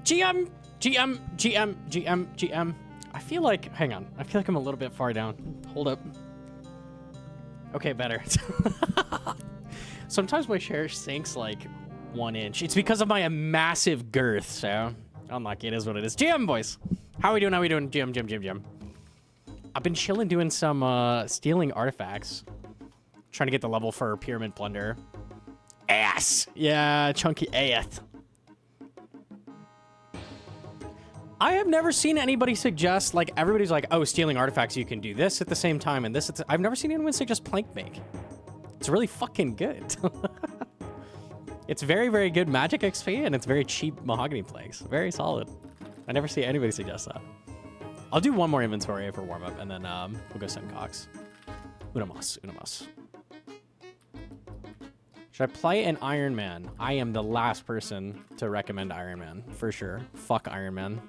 GM, GM, GM, GM, GM. I feel like, hang on. I feel like I'm a little bit far down. Hold up. Okay, better. Sometimes my chair sinks like 1 inch. It's because of my massive girth, so unlucky. It is what it is. GM, boys. How are we doing? How are we doing? GM. I've been chilling doing some stealing artifacts. Trying to get the level for Pyramid Plunder. Ass. Yeah, chunky ass. I have never seen anybody suggest, like, everybody's like, oh, stealing artifacts, you can do this at the same time and this. I've never seen anyone suggest plank make. It's really fucking good. It's very, very good magic XP, and it's very cheap mahogany planks. Very solid. I never see anybody suggest that. I'll do one more inventory for warm-up, and then we'll go send Cox. Unamas. Should I play an Ironman? I am the last person to recommend Ironman, for sure. Fuck Ironman.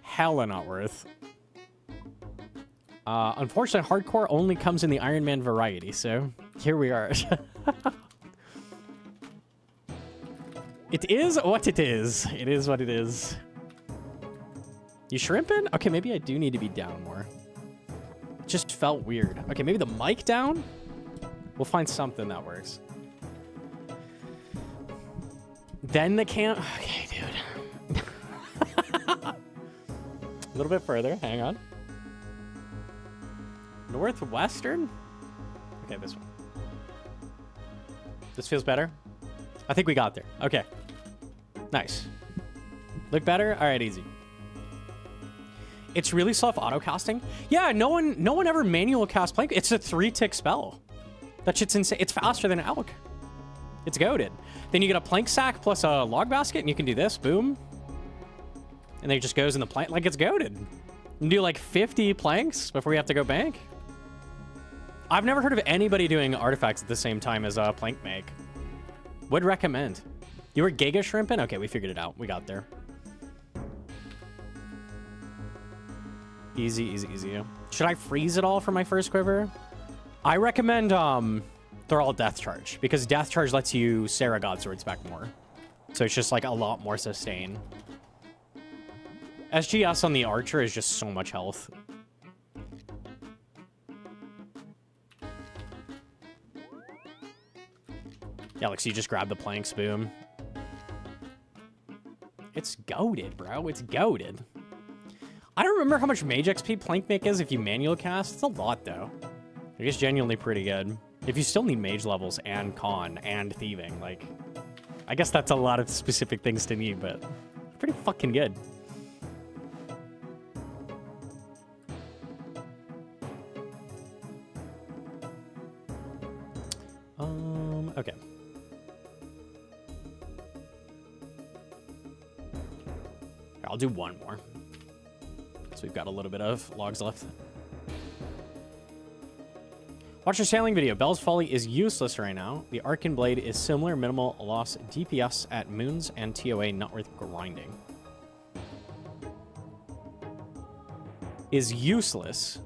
Hella not worth. Unfortunately, hardcore only comes in the Ironman variety, so here we are. It is what it is. It is what it is. You shrimping? Okay, maybe I do need to be down more. It just felt weird. Okay, maybe the mic down? We'll find something that works. Then the cam... Okay, dude. A little bit further. Hang on. Northwestern? Okay, this one. This feels better. I think we got there. Okay. Nice. Look better? All right, easy. It's really slow auto casting. Yeah, no one ever manual cast plank. It's a 3-tick spell. That shit's insane. It's faster than Elk. It's goated. Then you get a plank sack plus a log basket, and you can do this. Boom. And then it just goes in the plank. Like, it's goated. You can do like 50 planks before you have to go bank. I've never heard of anybody doing artifacts at the same time as a plank make. Would recommend. You were Giga Shrimping? Okay, we figured it out. We got there. Easy. Should I freeze it all for my first quiver? I recommend they're all Death Charge, because Death Charge lets you Sarah Godswords back more. So it's just like a lot more sustain. SGS on the Archer is just so much health. Yeah, like, so you just grab the planks, boom. It's goated, bro. It's goated. I don't remember how much Mage XP Plank Make is if you manual cast. It's a lot, though. It is genuinely pretty good. If you still need Mage levels and Con and Thieving, like... I guess that's a lot of specific things to need, but... Pretty fucking good. Okay. I'll do one more. So we've got a little bit of logs left. Watch your sailing video. Bell's Folly is useless right now. The Arcane Blade is similar, minimal loss DPS at moons, and TOA not worth grinding. Is useless.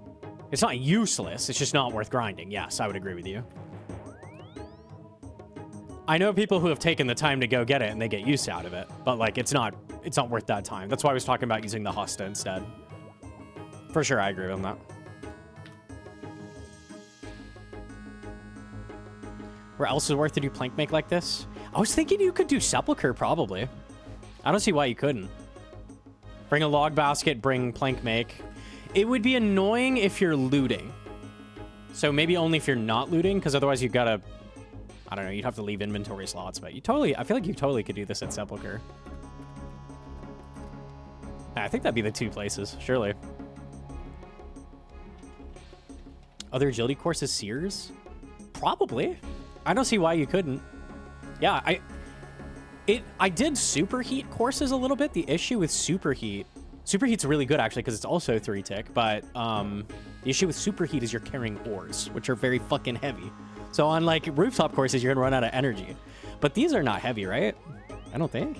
It's not useless, it's just not worth grinding. Yes, I would agree with you. I know people who have taken the time to go get it and they get use out of it, but like it's not worth that time. That's why I was talking about using the Hosta instead. For sure, I agree on that. Where else is it worth to do plank make like this? I was thinking you could do Sepulcher, probably. I don't see why you couldn't. Bring a log basket, bring plank make. It would be annoying if you're looting. So maybe only if you're not looting, because otherwise you've got to... I don't know, you'd have to leave inventory slots, but I feel like you totally could do this at Sepulcher. I think that'd be the two places, surely. Other agility courses, Sears? Probably. I don't see why you couldn't. Yeah, I did Superheat courses a little bit. The issue with Superheat's really good actually because it's also 3-tick, but the issue with Superheat is you're carrying ores, which are very fucking heavy. So on like rooftop courses, you're gonna run out of energy. But these are not heavy, right? I don't think.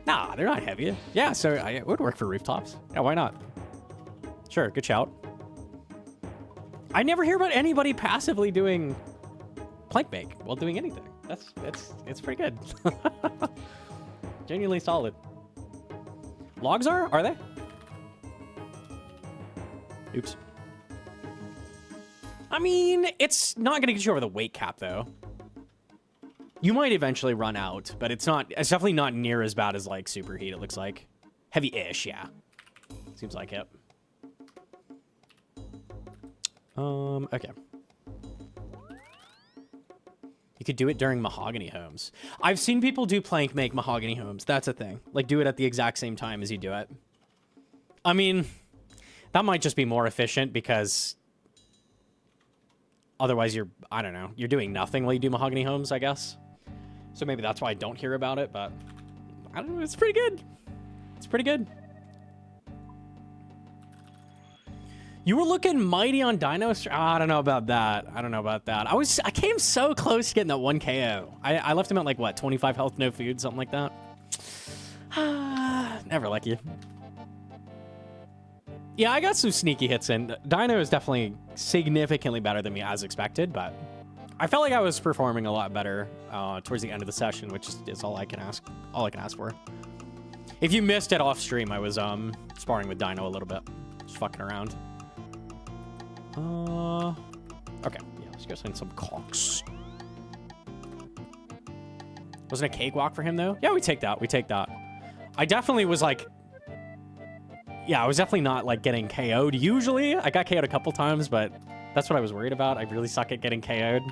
Nah, they're not heavy. Yeah, so it would work for rooftops. Yeah, why not? Sure, good shout. I never hear about anybody passively doing plank make while doing anything. It's pretty good. Genuinely solid. Logs are they? Oops. I mean, it's not gonna get you over the weight cap though. You might eventually run out, but it's definitely not near as bad as like superheat, it looks like. Heavy-ish, yeah. Seems like it. Okay. You could do it during mahogany homes. I've seen people do plank make mahogany homes. That's a thing. Like, do it at the exact same time as you do it. I mean, that might just be more efficient because otherwise I don't know, you're doing nothing while you do mahogany homes, I guess. So maybe that's why I don't hear about it, but I don't know, it's pretty good. It's pretty good. You were looking mighty on Dinos? Oh, I don't know about that. I don't know about that. I came so close to getting that 1 KO. I left him at like, what, 25 health, no food, something like that? Never lucky. Yeah, I got some sneaky hits in. Dino is definitely significantly better than me as expected, but I felt like I was performing a lot better towards the end of the session, which is all I can ask for. If you missed it off stream, I was sparring with Dino a little bit. Just fucking around. Okay, yeah, let's go send some cocks. Wasn't a cakewalk for him though? Yeah, we take that. We take that. I definitely was like, yeah, I was definitely not like getting KO'd. Usually, I got KO'd a couple times, but that's what I was worried about. I really suck at getting KO'd,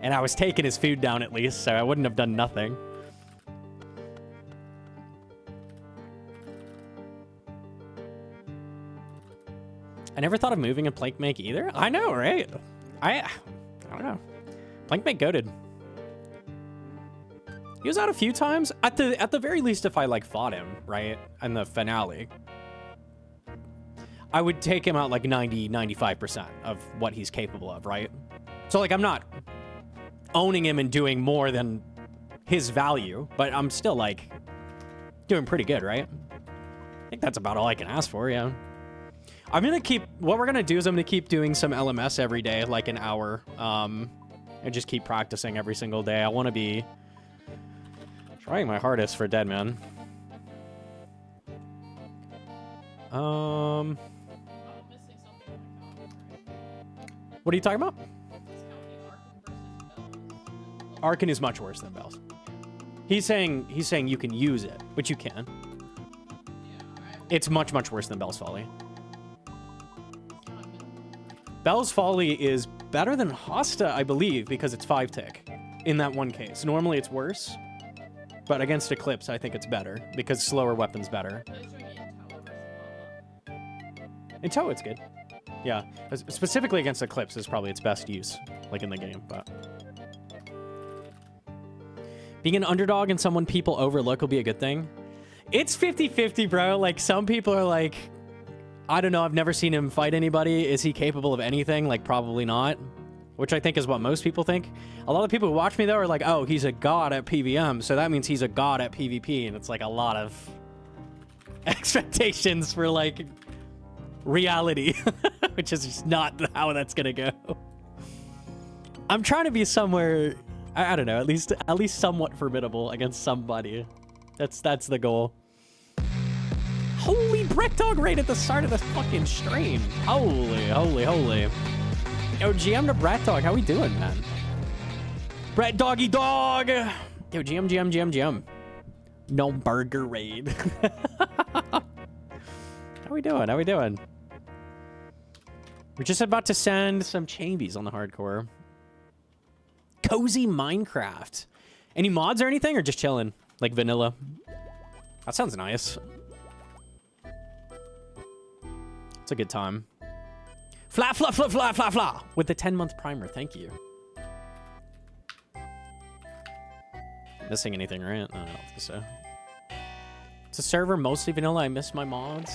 and I was taking his food down at least, so I wouldn't have done nothing. I never thought of moving a plank make either. I know, right? I don't know. Plank make goated. He was out a few times. At the very least, if I like fought him, right, in the finale, I would take him out like 90-95% of what he's capable of, right? So like I'm not owning him and doing more than his value, but I'm still like doing pretty good, right? I think that's about all I can ask for, yeah. I'm gonna keep, what we're gonna do is I'm gonna keep doing some LMS every day, like an hour, and just keep practicing every single day. I want to be trying my hardest for Deadman. What are you talking about? Arkin is much worse than Bells. He's saying you can use it, which you can. It's much, much worse than Bell's Folly. Bell's Folly is better than Hosta, I believe, because it's 5-tick in that one case. Normally it's worse, but against Eclipse, I think it's better because slower weapon's better. In tow, it's good. Yeah, specifically against Eclipse is probably its best use, like in the game, but... Being an underdog and someone people overlook will be a good thing. It's 50-50, bro. Like, some people are like, I don't know, I've never seen him fight anybody. Is he capable of anything? Like, probably not. Which I think is what most people think. A lot of people who watch me, though, are like, oh, he's a god at PVM, so that means he's a god at PvP. And it's like a lot of expectations for, like, reality. Which is just not how that's gonna go. I'm trying to be somewhere, I don't know, at least somewhat formidable against somebody. That's the goal. Holy Brett Dog right at the start of the fucking stream. Holy. Yo, GM to Brett Dog, how we doing, man? Brett Doggy Dog. Yo, GM. No burger raid. How we doing? We're just about to send some chambies on the hardcore. Cozy Minecraft. Any mods or anything, or just chilling? Like vanilla? That sounds nice. It's a good time. Fla. With the 10-month primer, thank you. Missing anything, right? I don't think so. It's a server mostly vanilla. I miss my mods.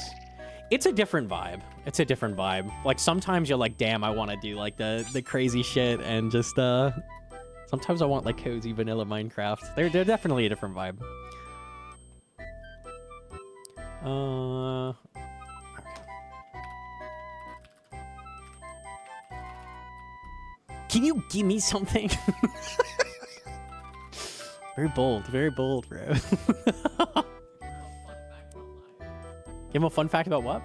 It's a different vibe. Like, sometimes you're like, damn, I want to do, like, the crazy shit, and just, sometimes I want, like, cozy vanilla Minecraft. They're definitely a different vibe. Okay. Can you give me something? very bold, bro. Give him a fun fact about what?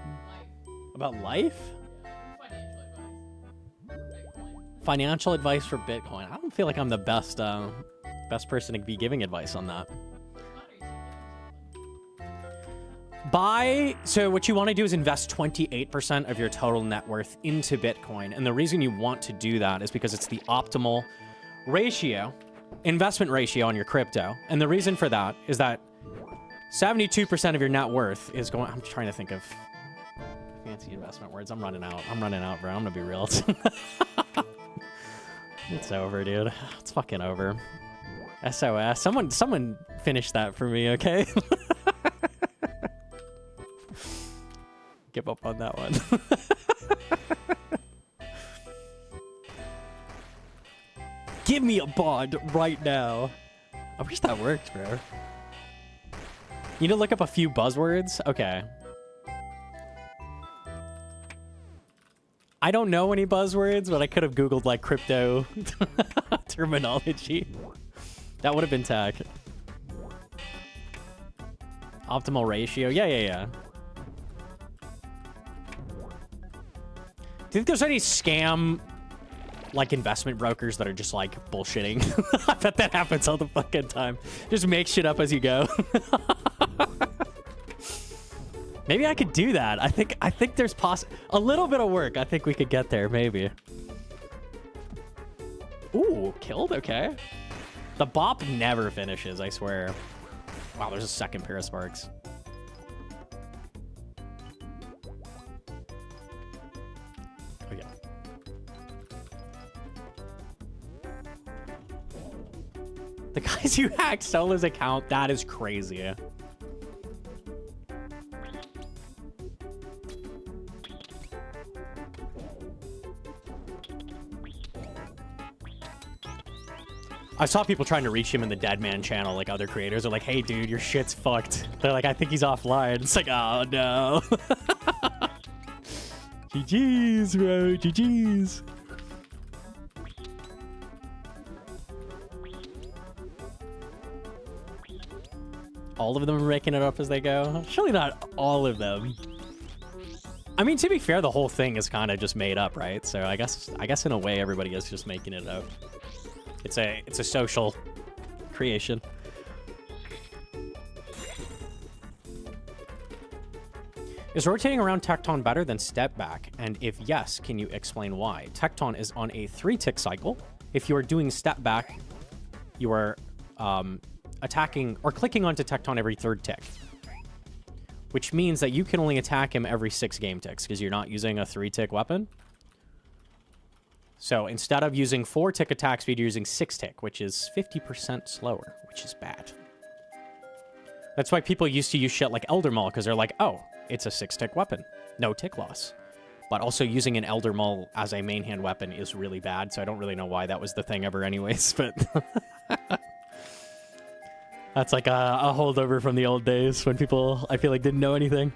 About life? Financial advice for Bitcoin. I don't feel like I'm the best person to be giving advice on that. So what you want to do is invest 28% of your total net worth into Bitcoin. And the reason you want to do that is because it's the optimal investment ratio on your crypto. And the reason for that is that 72% of your net worth is going... I'm trying to think of fancy investment words. I'm running out, bro. I'm gonna be real. It's over, dude. It's fucking over. SOS. Someone finish that for me, okay? Give up on that one. Give me a bond right now. I wish that worked, bro. You need to look up a few buzzwords? Okay. I don't know any buzzwords, but I could have Googled, like, crypto terminology. That would have been tech. Optimal ratio. Yeah. Do you think there's any scam, like, investment brokers that are just, like, bullshitting? I bet that happens all the fucking time. Just make shit up as you go. Maybe I could do that. I think there's a little bit of work. I think we could get there, maybe. Ooh, killed? Okay. The bop never finishes, I swear. Wow, there's a second pair of sparks. Okay. The guys who hacked Sola's account, that is crazy. I saw people trying to reach him in the Dead Man channel, like other creators are like, hey dude, your shit's fucked. They're like, I think he's offline. It's like, oh no. GG's, bro, GG's. All of them are making it up as they go? Surely not all of them. I mean, to be fair, the whole thing is kind of just made up, right? So I guess in a way, everybody is just making it up. It's a social creation. Is rotating around Tecton better than step back? And if yes, can you explain why? Tecton is on a 3-tick cycle. If you are doing step back, you are attacking or clicking onto Tecton every 3rd tick, which means that you can only attack him every 6 game ticks because you're not using a 3-tick weapon. So instead of using 4-tick attack speed, you're using 6-tick, which is 50% slower, which is bad. That's why people used to use shit like Elder Maul, because they're like, oh, it's a 6-tick weapon. No tick loss. But also using an Elder Maul as a main hand weapon is really bad, so I don't really know why that was the thing ever anyways, but... That's like a holdover from the old days when people, I feel like, didn't know anything.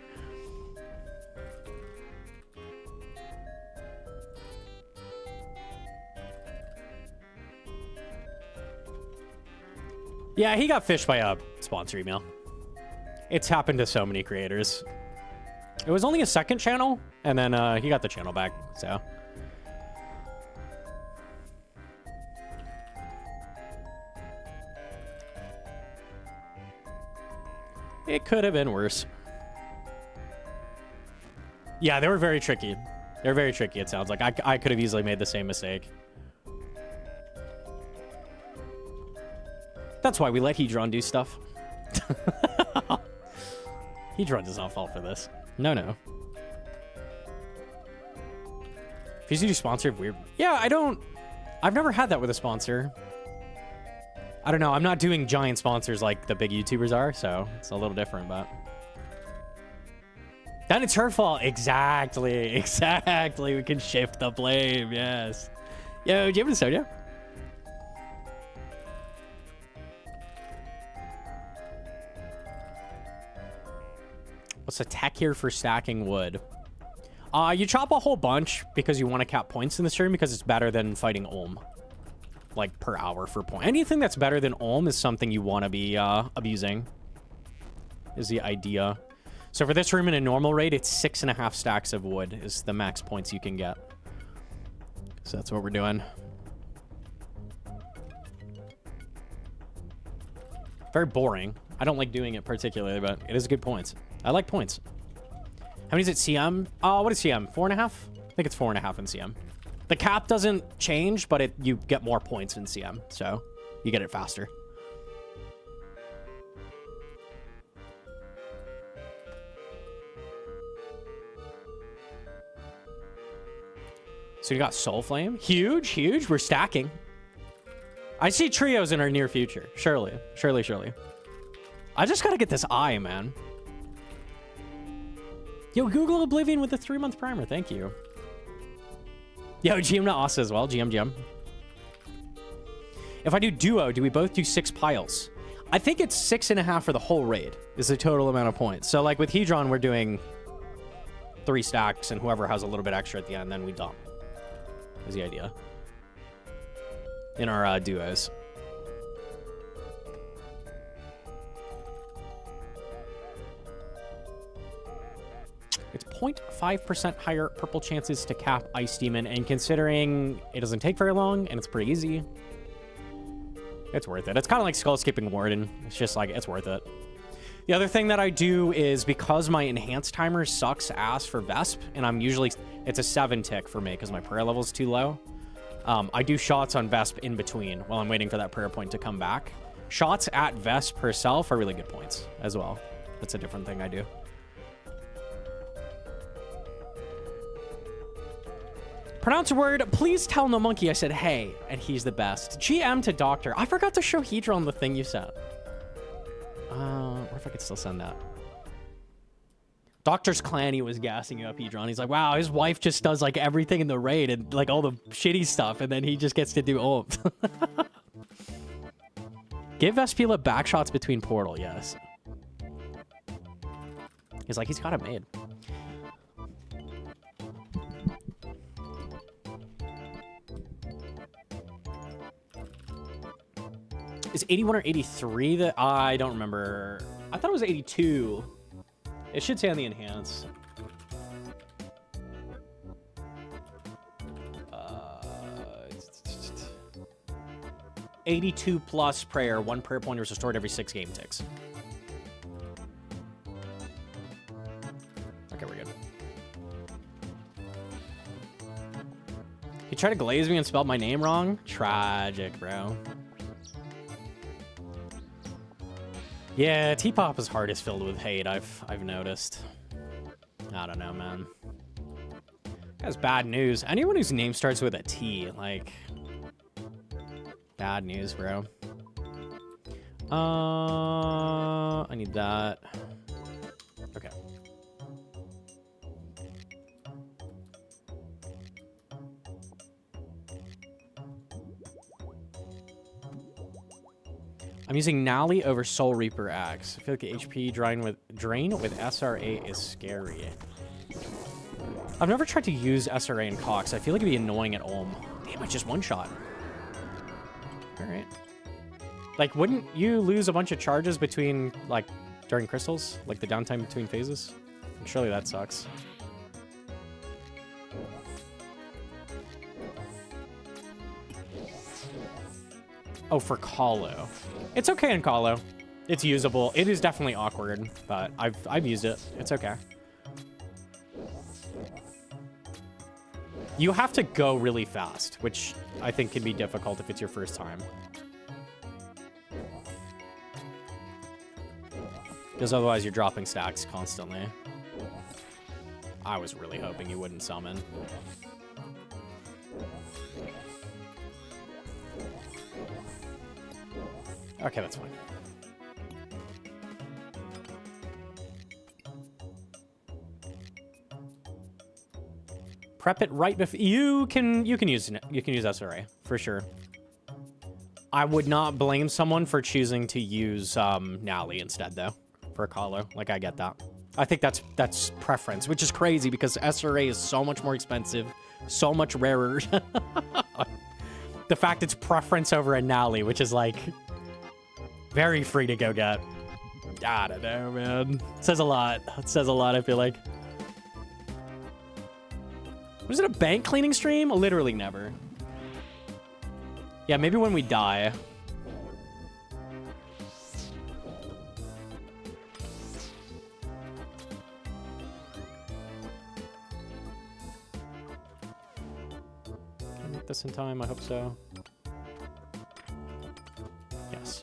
Yeah, he got fished by a sponsor email. It's happened to so many creators. It was only a 2nd channel, and then he got the channel back, so. It could have been worse. Yeah, they were very tricky. They were very tricky, it sounds like. I could have easily made the same mistake. That's why we let Hedron do stuff. Hedron does not fall for this. No. If you do sponsored, weird. Yeah, I've never had that with a sponsor. I don't know. I'm not doing giant sponsors like the big YouTubers are, so it's a little different, but... Then it's her fault. Exactly. We can shift the blame, yes. Yo, do you have a soda? What's the tech here for stacking wood? You chop a whole bunch because you want to cap points in the stream because it's better than fighting Ulm. like, per hour for point. Anything that's better than Ohm is something you want to be abusing, is the idea. So for this room in a normal raid, it's 6.5 stacks of wood is the max points you can get. So that's what we're doing. Very boring. I don't like doing it particularly, but it is good points. I like points. How many is it CM? What is CM? 4.5? I think it's 4.5 in CM. The cap doesn't change, but you get more points in CM, so you get it faster. So you got Soul Flame. Huge, huge. We're stacking. I see trios in our near future. Surely. Surely, surely. I just gotta get this eye, man. Yo, Google Oblivion with a 3-month primer. Thank you. Yo, GM to Asa as well. GM. If I do duo, do we both do 6 piles? I think it's 6.5 for the whole raid is the total amount of points. So, like, with Hedron, we're doing 3 stacks, and whoever has a little bit extra at the end, then we dump. Is the idea. In our duos. It's 0.5% higher purple chances to cap Ice Demon, and considering it doesn't take very long and it's pretty easy, it's worth it. It's kind of like Skull Skipping Warden. It's just like, it's worth it. The other thing that I do is because my enhanced timer sucks ass for Vesp, and I'm usually, it's a 7 tick for me because my prayer level is too low. I do shots on Vesp in between while I'm waiting for that prayer point to come back. Shots at Vesp herself are really good points as well. That's a different thing I do. Pronounce a word. Please tell Gnomonkey I said hey, and he's the best. GM to Doctor. I forgot to show Hedron the thing you sent. What if I could still send that? Doctor's Clanny was gassing you up, Hedron. He's like, wow, his wife just does like everything in the raid and like all the shitty stuff, and then he just gets to do ult. Give Vespula backshots between portal, yes. He's like, he's got it made. Is 81 or 83 that I don't remember. I thought it was 82. It should say on the enhance. 82 plus prayer. 1 prayer point is restored every 6 game ticks. Okay, we're good. He tried to glaze me and spelled my name wrong. Tragic, bro. Yeah, T-Pop is hardest filled with hate, I've noticed. I don't know, man. That's bad news. Anyone whose name starts with a T, like... Bad news, bro. I need that. Okay. I'm using Nally over Soul Reaper Axe. I feel like the HP drain with SRA is scary. I've never tried to use SRA in Cox. I feel like it'd be annoying at Ulm. Damn, I just one-shot. Alright. Like, wouldn't you lose a bunch of charges between, like, during crystals? Like, the downtime between phases? Surely that sucks. Oh, for Kahlo. It's okay in Kahlo. It's usable. It is definitely awkward, but I've used it. It's okay. You have to go really fast, which I think can be difficult if it's your first time. Because otherwise you're dropping stacks constantly. I was really hoping you wouldn't summon. Okay, that's fine. Prep it right before you can use SRA for sure. I would not blame someone for choosing to use Nally instead though for a Kahlo. Like, I get that. I think that's preference, which is crazy because SRA is so much more expensive, so much rarer. the fact it's preference over a Nally, which is like very free to go get. I don't know, man. It says a lot. It says a lot, I feel like. Was it a bank cleaning stream? Literally never. Yeah, maybe when we die. Can I make this in time? I hope so. Yes.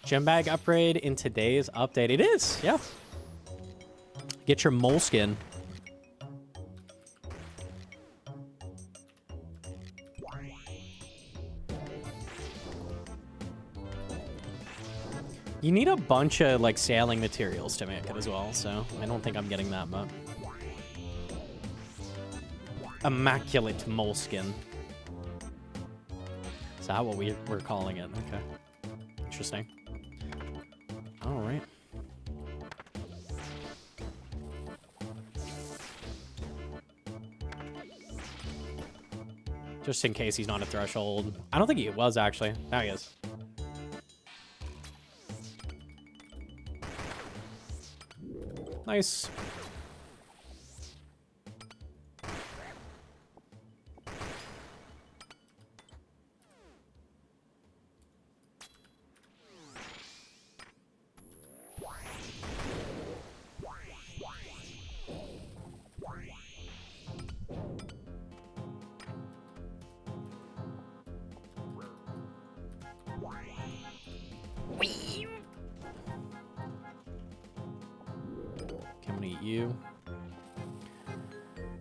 Gem bag upgrade in today's update. It is, yeah. Get your moleskin. You need a bunch of like sailing materials to make it as well, so I don't think I'm getting that much. Immaculate moleskin. Is that what we're calling it? Okay. Interesting. All right. Just in case he's not a threshold. I don't think he was, actually. Now he is. Nice.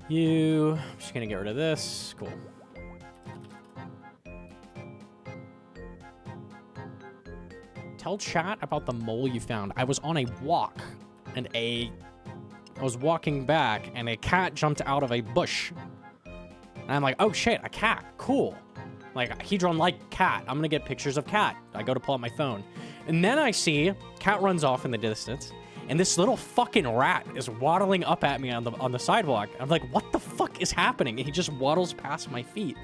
You. I'm just gonna get rid of this. Cool. Tell chat about the mole you found. I was on a walk, and I was walking back, and a cat jumped out of a bush. And I'm like, oh shit, a cat. Cool. Like, Hedron like cat. I'm gonna get pictures of cat. I go to pull out my phone. And then I see cat runs off in the distance. And this little fucking rat is waddling up at me on the sidewalk. I'm like, what the fuck is happening? And he just waddles past my feet.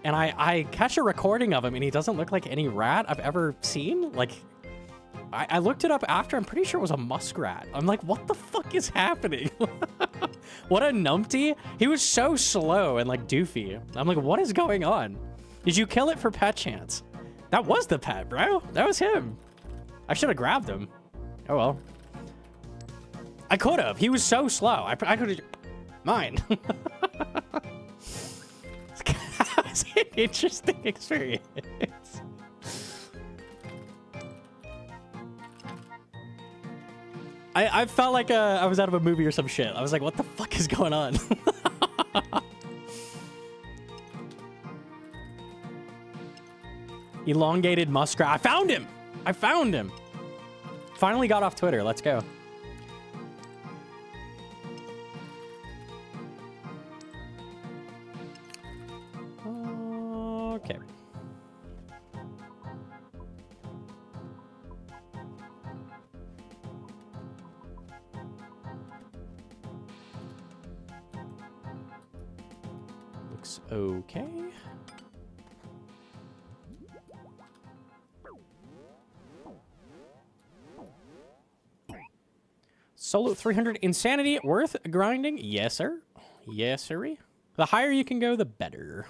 And I catch a recording of him, and he doesn't look like any rat I've ever seen. Like, I looked it up after. I'm pretty sure it was a muskrat. I'm like, what the fuck is happening? What a numpty. He was so slow and, like, doofy. I'm like, what is going on? Did you kill it for pet chance? That was the pet, bro. That was him. I should have grabbed him. Oh, well. I could have. He was so slow. I could have... Mine. It's an interesting experience. I felt like I was out of a movie or some shit. I was like, what the fuck is going on? Elongated muskrat. I found him! I found him! Finally got off Twitter. Let's go. Okay. Looks okay. Solo 300 insanity worth grinding? Yes, sir. Yes, sir. The higher you can go, the better.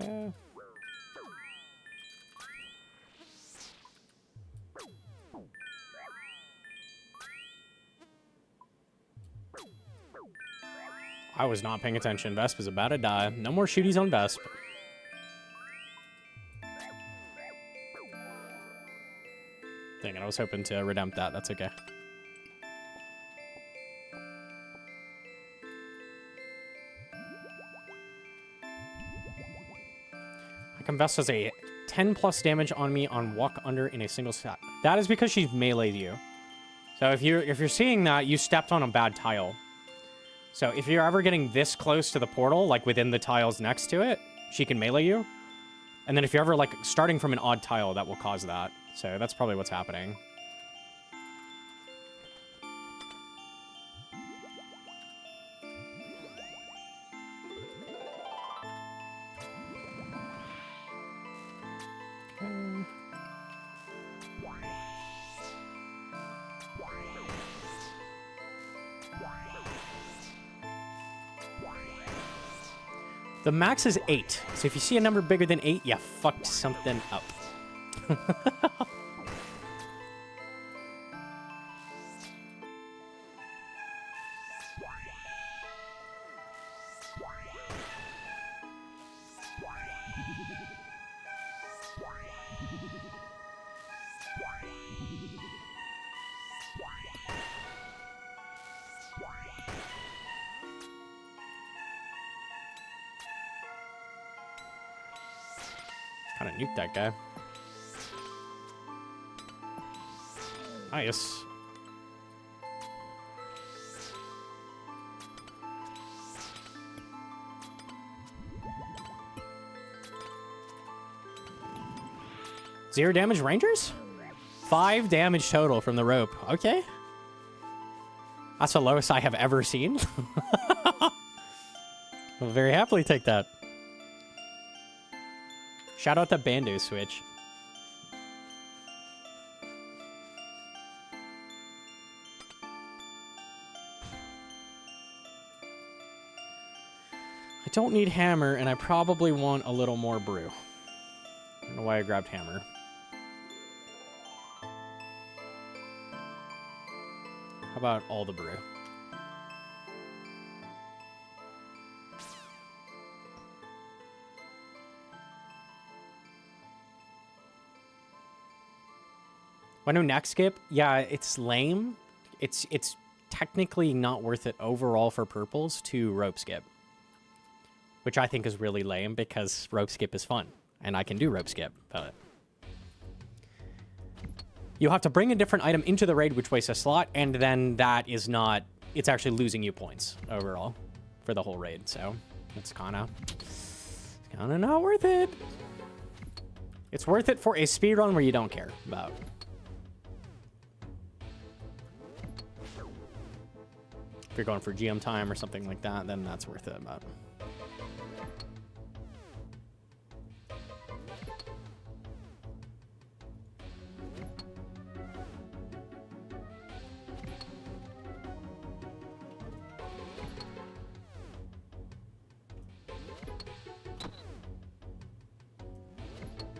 Okay. I was not paying attention. Vesp is about to die. No more shooties on Vesp. Dang it, I was hoping to redempt that. That's okay. Vesp has a 10 plus damage on me on walk under in a single step. That is because she's meleeed you. So if you're seeing that, you stepped on a bad tile. So if you're ever getting this close to the portal, like within the tiles next to it, she can melee you. And then if you're ever like starting from an odd tile, that will cause that. So that's probably what's happening. The max is 8, so if you see a number bigger than 8, you fucked something up. Kind of nuke that guy. Nice. Zero damage Rangers? 5 damage total from the rope. Okay. That's the lowest I have ever seen. I'll very happily take that. Shout out to Bando Switch. I don't need hammer, and I probably want a little more brew. I don't know why I grabbed hammer. How about all the brew? When no neck skip, yeah, it's lame. It's technically not worth it overall for purples to rope skip, which I think is really lame because rope skip is fun, and I can do rope skip, but you have to bring a different item into the raid, which wastes a slot, and then that is not, it's actually losing you points overall for the whole raid, so it's kind of not worth it. It's worth it for a speedrun where you don't care about. If you're going for GM time or something like that, then that's worth it. But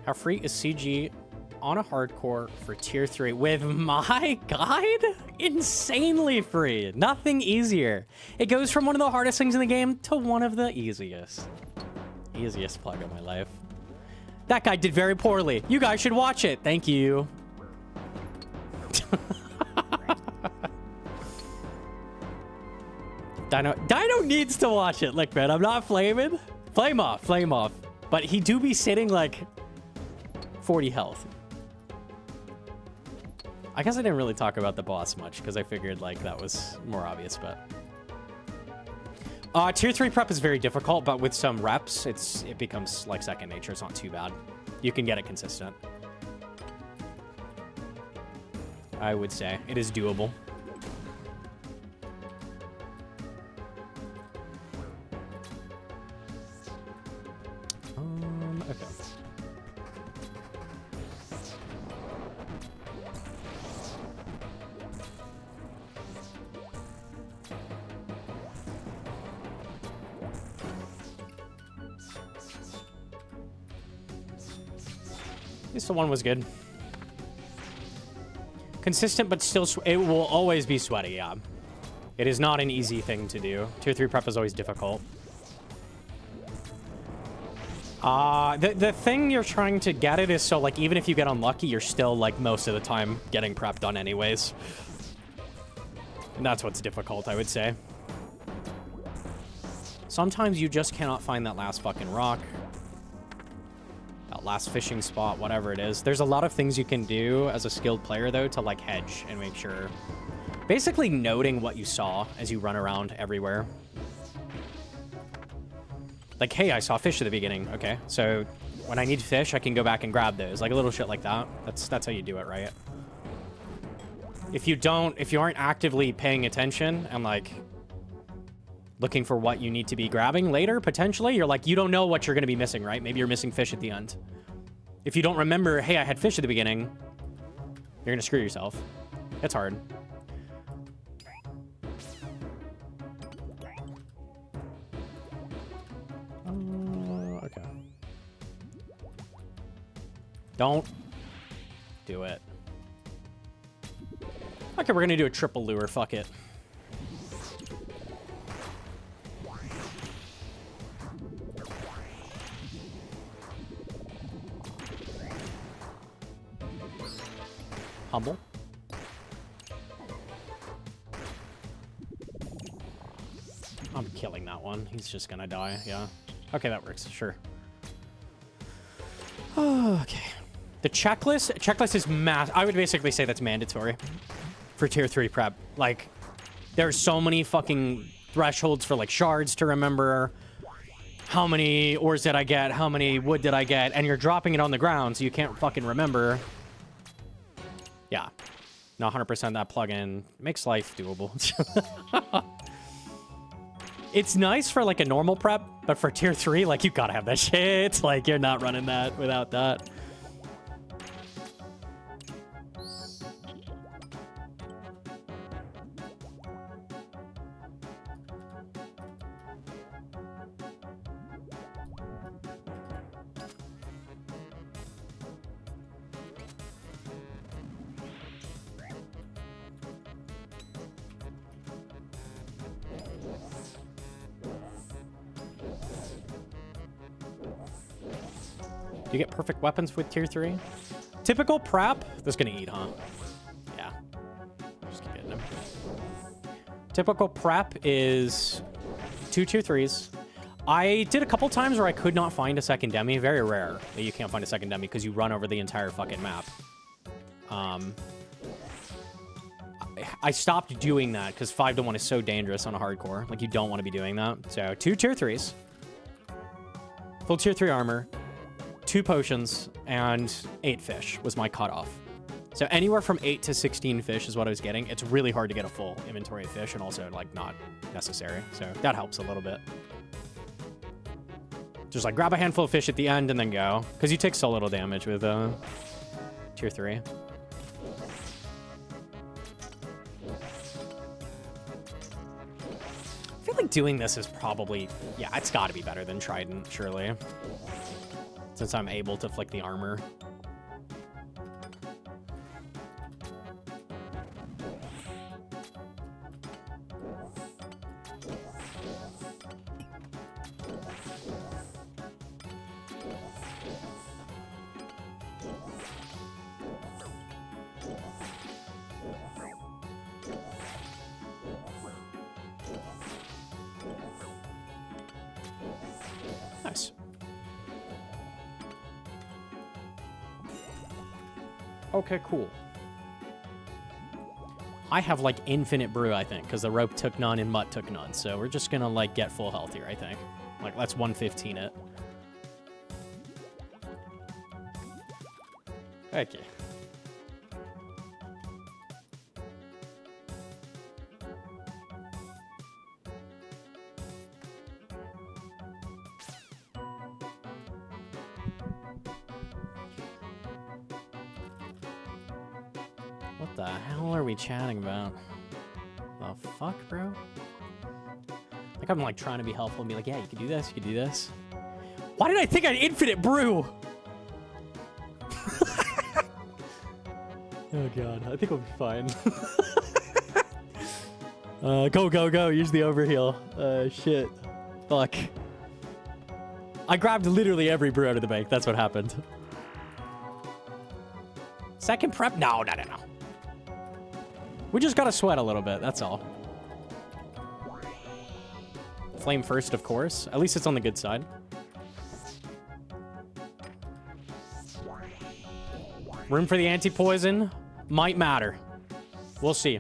how free is CG on a hardcore for tier 3 with my guide? Insanely free. Nothing easier. It goes from one of the hardest things in the game to one of the easiest. Easiest plug of my life. That guy did very poorly. You guys should watch it. Thank you. Dino needs to watch it. Look, man, I'm not flaming. Flame off, flame off. But he do be sitting like 40 health. I guess I didn't really talk about the boss much because I figured like that was more obvious, but tier 3 prep is very difficult, but with some reps, it becomes like second nature. It's not too bad. You can get it consistent. I would say it is doable. Okay. least the one was good. Consistent, but still, it will always be sweaty, yeah. It is not an easy thing to do. Tier 3 prep is always difficult. The thing you're trying to get at is so, like, even if you get unlucky, you're still, like, most of the time getting prep done anyways. And that's what's difficult, I would say. Sometimes you just cannot find that last fucking rock. That last fishing spot, whatever it is. There's a lot of things you can do as a skilled player, though, to, like, hedge and make sure. Basically noting what you saw as you run around everywhere. Like, hey, I saw fish at the beginning. Okay, so when I need fish, I can go back and grab those. Like, a little shit like that. That's how you do it, right? If you aren't actively paying attention and, like, looking for what you need to be grabbing later, potentially, you're like, you don't know what you're going to be missing, right? Maybe you're missing fish at the end. If you don't remember, hey, I had fish at the beginning, you're going to screw yourself. It's hard. Okay. Don't do it. Okay, we're going to do a triple lure. Fuck it. Humble. I'm killing that one. He's just gonna die, yeah. Okay, that works, sure. Oh, okay. The checklist is I would basically say that's mandatory for tier 3 prep. Like, there's so many fucking thresholds for, like, shards to remember. How many ores did I get? How many wood did I get? And you're dropping it on the ground, so you can't fucking remember. Yeah. No, 100% that plugin makes life doable. It's nice for, like, a normal prep, but for tier 3, like, you gotta have that shit. Like, you're not running that without that. You get perfect weapons with tier 3. Typical prep. That's gonna eat, huh? Yeah. Just keep getting them. Typical prep is 2 tier 3s. I did a couple times where I could not find a second demi. Very rare that you can't find a second demi because you run over the entire fucking map. I stopped doing that because 5-to-1 is so dangerous on a hardcore. Like, you don't want to be doing that. So 2 tier 3s. Full tier 3 armor. 2 potions, and 8 fish was my cutoff. So anywhere from 8 to 16 fish is what I was getting. It's really hard to get a full inventory of fish, and also, like, not necessary. So that helps a little bit. Just, like, grab a handful of fish at the end and then go. Because you take so little damage with tier 3. I feel like doing this is probably... Yeah, it's got to be better than Trident, surely. Since I'm able to flick the armor. Nice. Okay, cool. I have, like, infinite brew, I think, because the rope took none and mutt took none. So we're just gonna, like, get full health here, I think. Like, let's 115 it. Okay. What the hell are we chatting about? The fuck, bro? Like, I'm, like, trying to be helpful and be like, yeah, you can do this, you can do this. Why did I think I had infinite brew? Oh god, I think we'll be fine. Go, go, go. Use the overheal. Shit. Fuck. I grabbed literally every brew out of the bank. That's what happened. Second prep? No, no, no, no. We just gotta sweat a little bit. That's all. Flame first, of course. At least it's on the good side. Room for the anti-poison might matter. We'll see.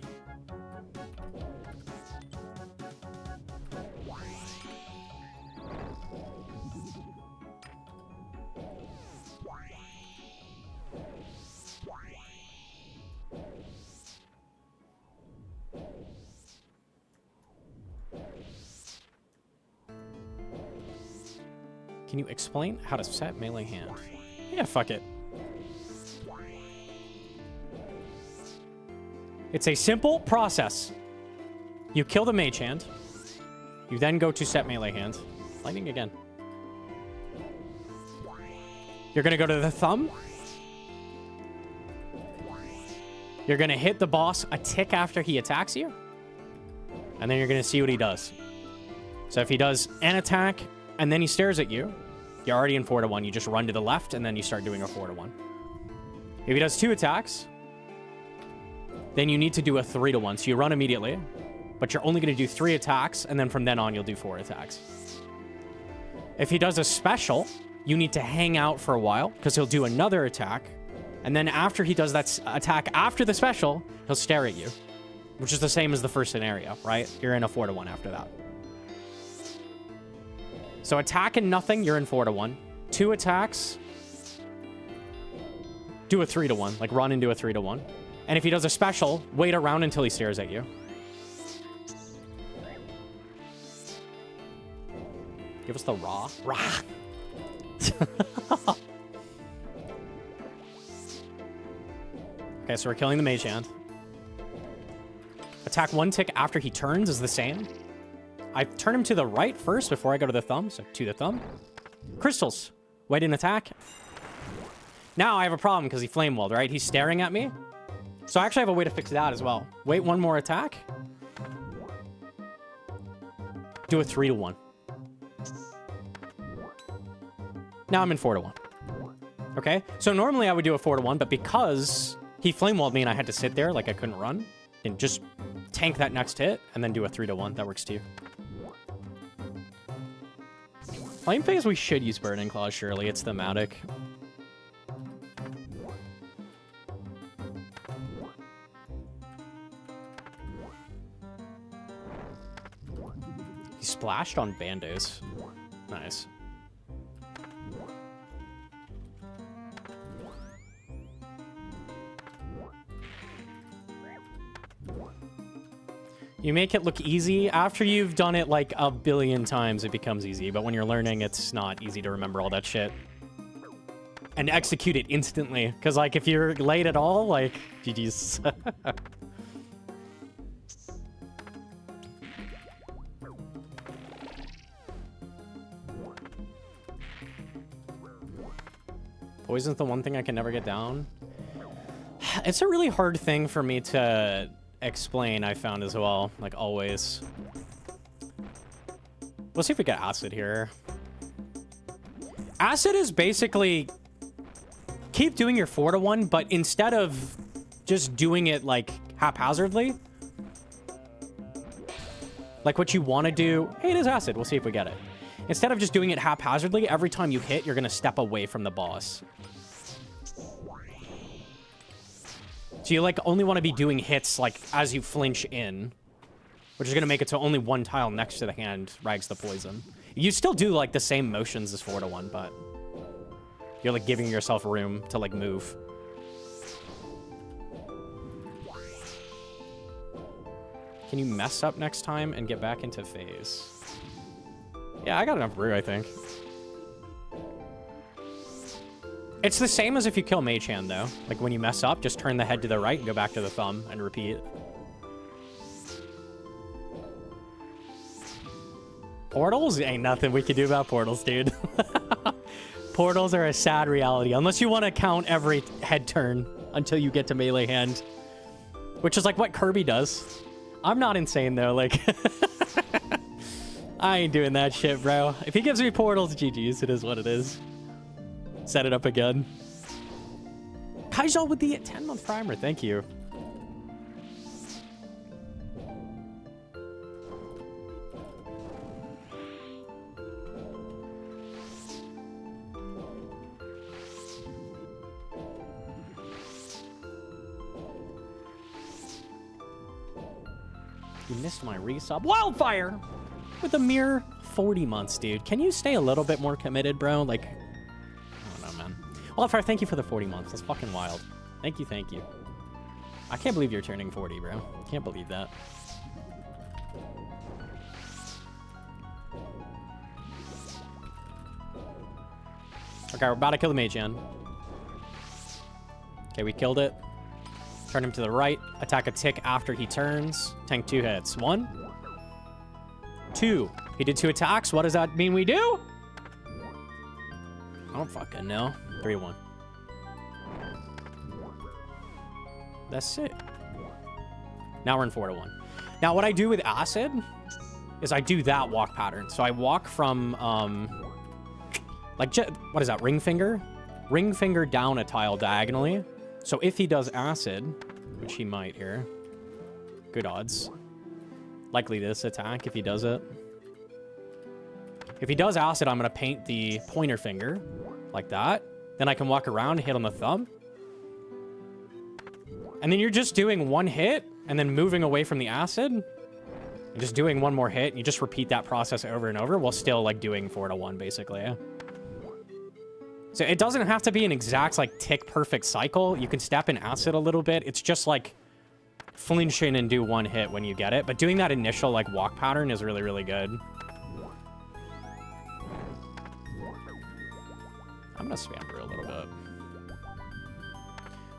Can you explain how to set melee hand? Yeah, fuck it. It's a simple process. You kill the mage hand. You then go to set melee hand. Lightning again. You're gonna go to the thumb. You're gonna hit the boss a tick after he attacks you. And then you're gonna see what he does. So if he does an attack and then he stares at you, you're already in 4-1. You just run to the left and then you start doing a 4-1. If he does 2 attacks, then you need to do a 3-1. So you run immediately, but you're only going to do 3 attacks, and then from then on, you'll do 4 attacks. If he does a special, you need to hang out for a while, because he'll do another attack, and then after he does that attack after the special, he'll stare at you, which is the same as the first scenario, right? You're in a 4-1 after that. So attack and nothing, you're in 4-1. 2 attacks, do a 3-1, like run and do a 3-1. And if he does a special, wait around until he stares at you. Give us the raw. Rah! Okay, so we're killing the mage hand. Attack 1 tick after he turns is the same. I turn him to the right first before I go to the thumb, so to the thumb. Crystals. Wait an attack. Now I have a problem because he flame walled, right? He's staring at me. So I actually have a way to fix that as well. Wait 1 more attack. Do a 3-1. Now I'm in 4-1. Okay? So normally I would do a 4-1, but because he flame walled me and I had to sit there like I couldn't run, and just tank that next hit and then do a 3-1. That works too. Flame phase, we should use Burning Claw, surely. It's thematic. He splashed on bandos. Nice. You make it look easy. After you've done it like a billion times, it becomes easy. But when you're learning, it's not easy to remember all that shit. And execute it instantly. Because, like, if you're late at all, like, GG's. Poison's the one thing I can never get down. It's a really hard thing for me to explain, I found as well, like always. We'll see if we get acid here. Acid is basically keep doing your 4-1, but instead of just doing it like haphazardly, like what you want to do. Hey, it is acid. We'll see if we get it. Instead of just doing it haphazardly, every time you hit, you're going to step away from the boss. So you like only want to be doing hits like as you flinch in, which is going to make it so only 1 tile next to the hand rags the poison. You still do like the same motions as 4-1, but you're like giving yourself room to like move. Can you mess up next time and get back into phase? Yeah, I got enough brew, I think. It's the same as if you kill Mage Hand, though. Like, when you mess up, just turn the head to the right and go back to the thumb and repeat. Portals? Ain't nothing we can do about portals, dude. Portals are a sad reality, unless you want to count every head turn. until you get to melee hand, which is like what Kirby does. I'm not insane though, like I ain't doing that shit, bro. If he gives me portals, GG's, it is what it is. Set it up again. Kaijo with the 10-month primer, thank you. You missed my resub. Wildfire! With a mere 40 months, dude. Can you stay a little bit more committed, bro? Like, I don't know, man. Wildfire, thank you for the 40 months. That's fucking wild. Thank you, thank you. I can't believe you're turning 40, bro. Can't believe that. Okay, we're about to kill the mage hand. Okay, we killed it. Turn him to the right. Attack a tick after he turns. Tank 2 hits. 1. 2. He did 2 attacks. What does that mean we do? I don't fucking know. 3-1. That's it. Now we're in 4-1. Now what I do with acid is I do that walk pattern. So I walk from, like, what is that? Ring finger? Ring finger down a tile diagonally. So if he does acid, which he might here, good odds. Likely this attack if he does it. If he does acid, I'm going to paint the pointer finger like that. Then I can walk around, hit on the thumb. And then you're just doing one hit and then moving away from the acid. And just doing one more hit. And you just repeat that process over and over while still like doing 4-1 basically. Yeah? So it doesn't have to be an exact, like, tick perfect cycle. You can step in acid a little bit. It's just, like, flinch in and do one hit when you get it. But doing that initial, like, walk pattern is really, really good. I'm going to spam her a little bit.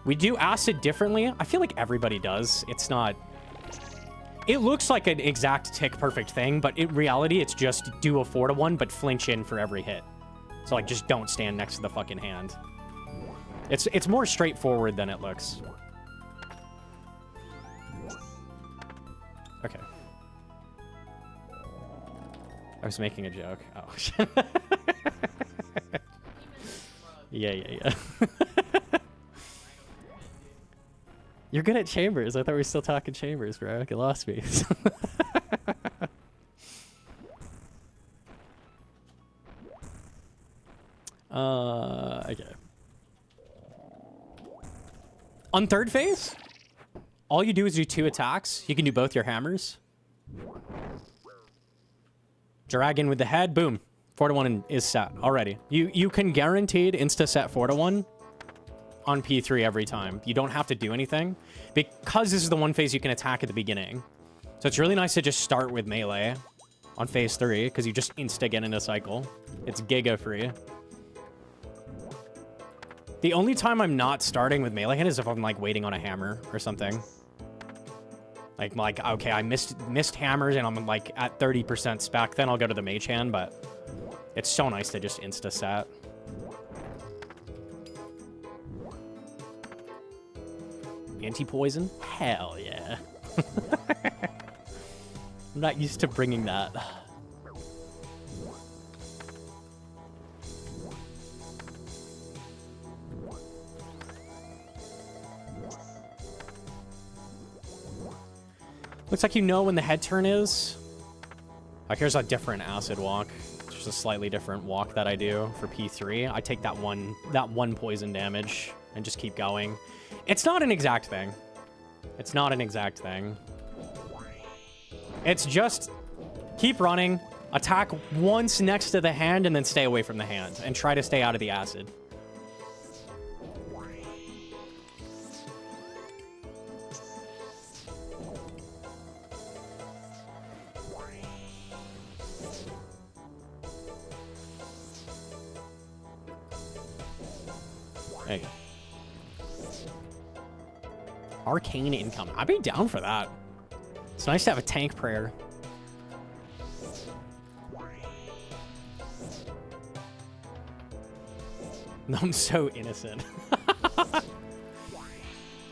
We do acid differently. I feel like everybody does. It's not... It looks like an exact tick perfect thing, but in reality, it's just do a 4-1, but flinch in for every hit. So, like, just don't stand next to the fucking hand. It's more straightforward than it looks. Okay. I was making a joke. Oh. Yeah. You're good at chambers. I thought we were still talking chambers, bro. You lost me. Okay. On third phase, all you do is do 2 attacks. You can do both your hammers. Drag in with the head, boom. 4-1 is set already. You can guaranteed insta set 4-1 on P3 every time. You don't have to do anything because this is the one phase you can attack at the beginning. So it's really nice to just start with melee on phase 3 because you just insta get in a cycle. It's giga free. The only time I'm not starting with melee hand is if I'm like waiting on a hammer or something. Like okay, I missed hammers and I'm like at 30% spec, then I'll go to the mage hand, but it's so nice to just insta set. Anti-poison? Hell yeah. I'm not used to bringing that. Looks like you know when the head turn is. Like here's a different acid walk. Just a slightly different walk that I do for P3. I take that one poison damage and just keep going. It's not an exact thing. It's not an exact thing. It's just keep running, attack once next to the hand, and then stay away from the hand and try to stay out of the acid. There you go. Arcane income. I'd be down for that. It's nice to have a tank prayer. I'm so innocent.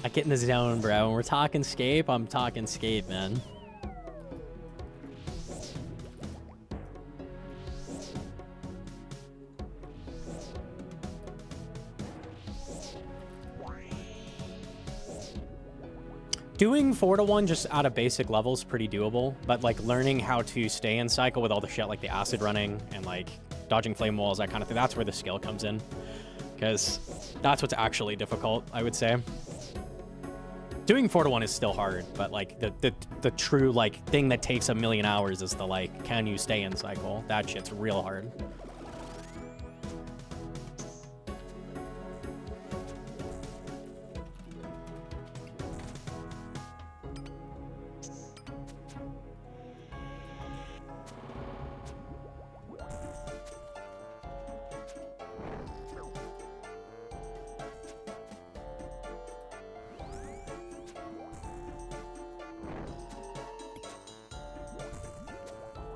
I get in the zone, bro. When we're talking scape, I'm talking scape, man. Doing 4-to-1 just out of basic levels is pretty doable, but like learning how to stay in cycle with all the shit like the acid running and like dodging flame walls, that kind of thing, that's where the skill comes in. Because that's what's actually difficult, I would say. Doing 4-to-1 is still hard, but like the true like thing that takes a million hours is the like, can you stay in cycle? That shit's real hard.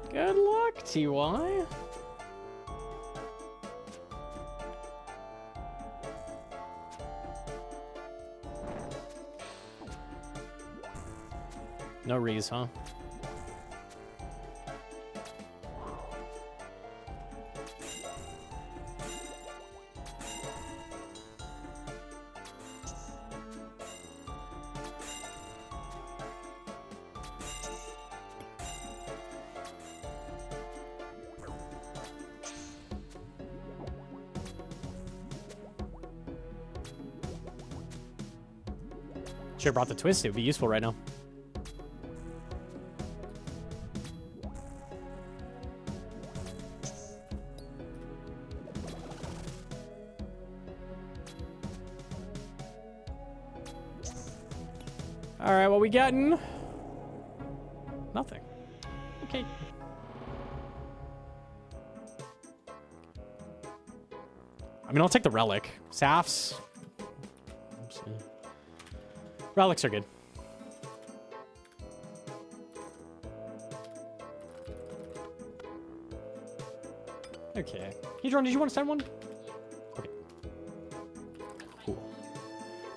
Good luck, TY. No rees, huh? Should've brought the twist. It would be useful right now. All right, what we getting? Nothing. Okay. I mean, I'll take the relic. Safs. Relics are good. Okay. Hedron, did you want to send one? Okay. Cool.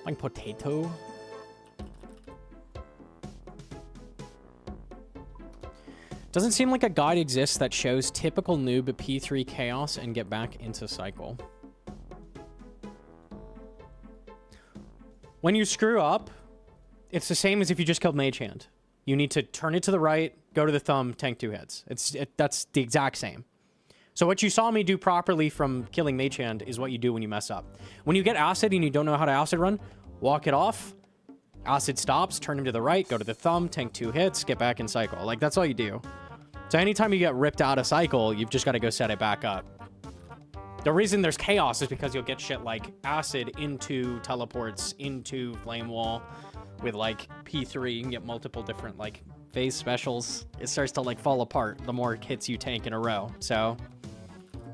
Like potato. Doesn't seem like a guide exists that shows typical noob P3 chaos and get back into cycle. When you screw up, it's the same as if you just killed Mage Hand. You need to turn it to the right, go to the thumb, tank 2 hits. That's the exact same. So what you saw me do properly from killing Mage Hand is what you do when you mess up. When you get acid and you don't know how to acid run, walk it off, acid stops, turn him to the right, go to the thumb, tank 2 hits, get back in cycle. Like, that's all you do. So anytime you get ripped out of cycle, you've just got to go set it back up. The reason there's chaos is because you'll get shit like acid into teleports, into flame wall. With like P3, you can get multiple different like phase specials. It starts to like fall apart the more hits you tank in a row. So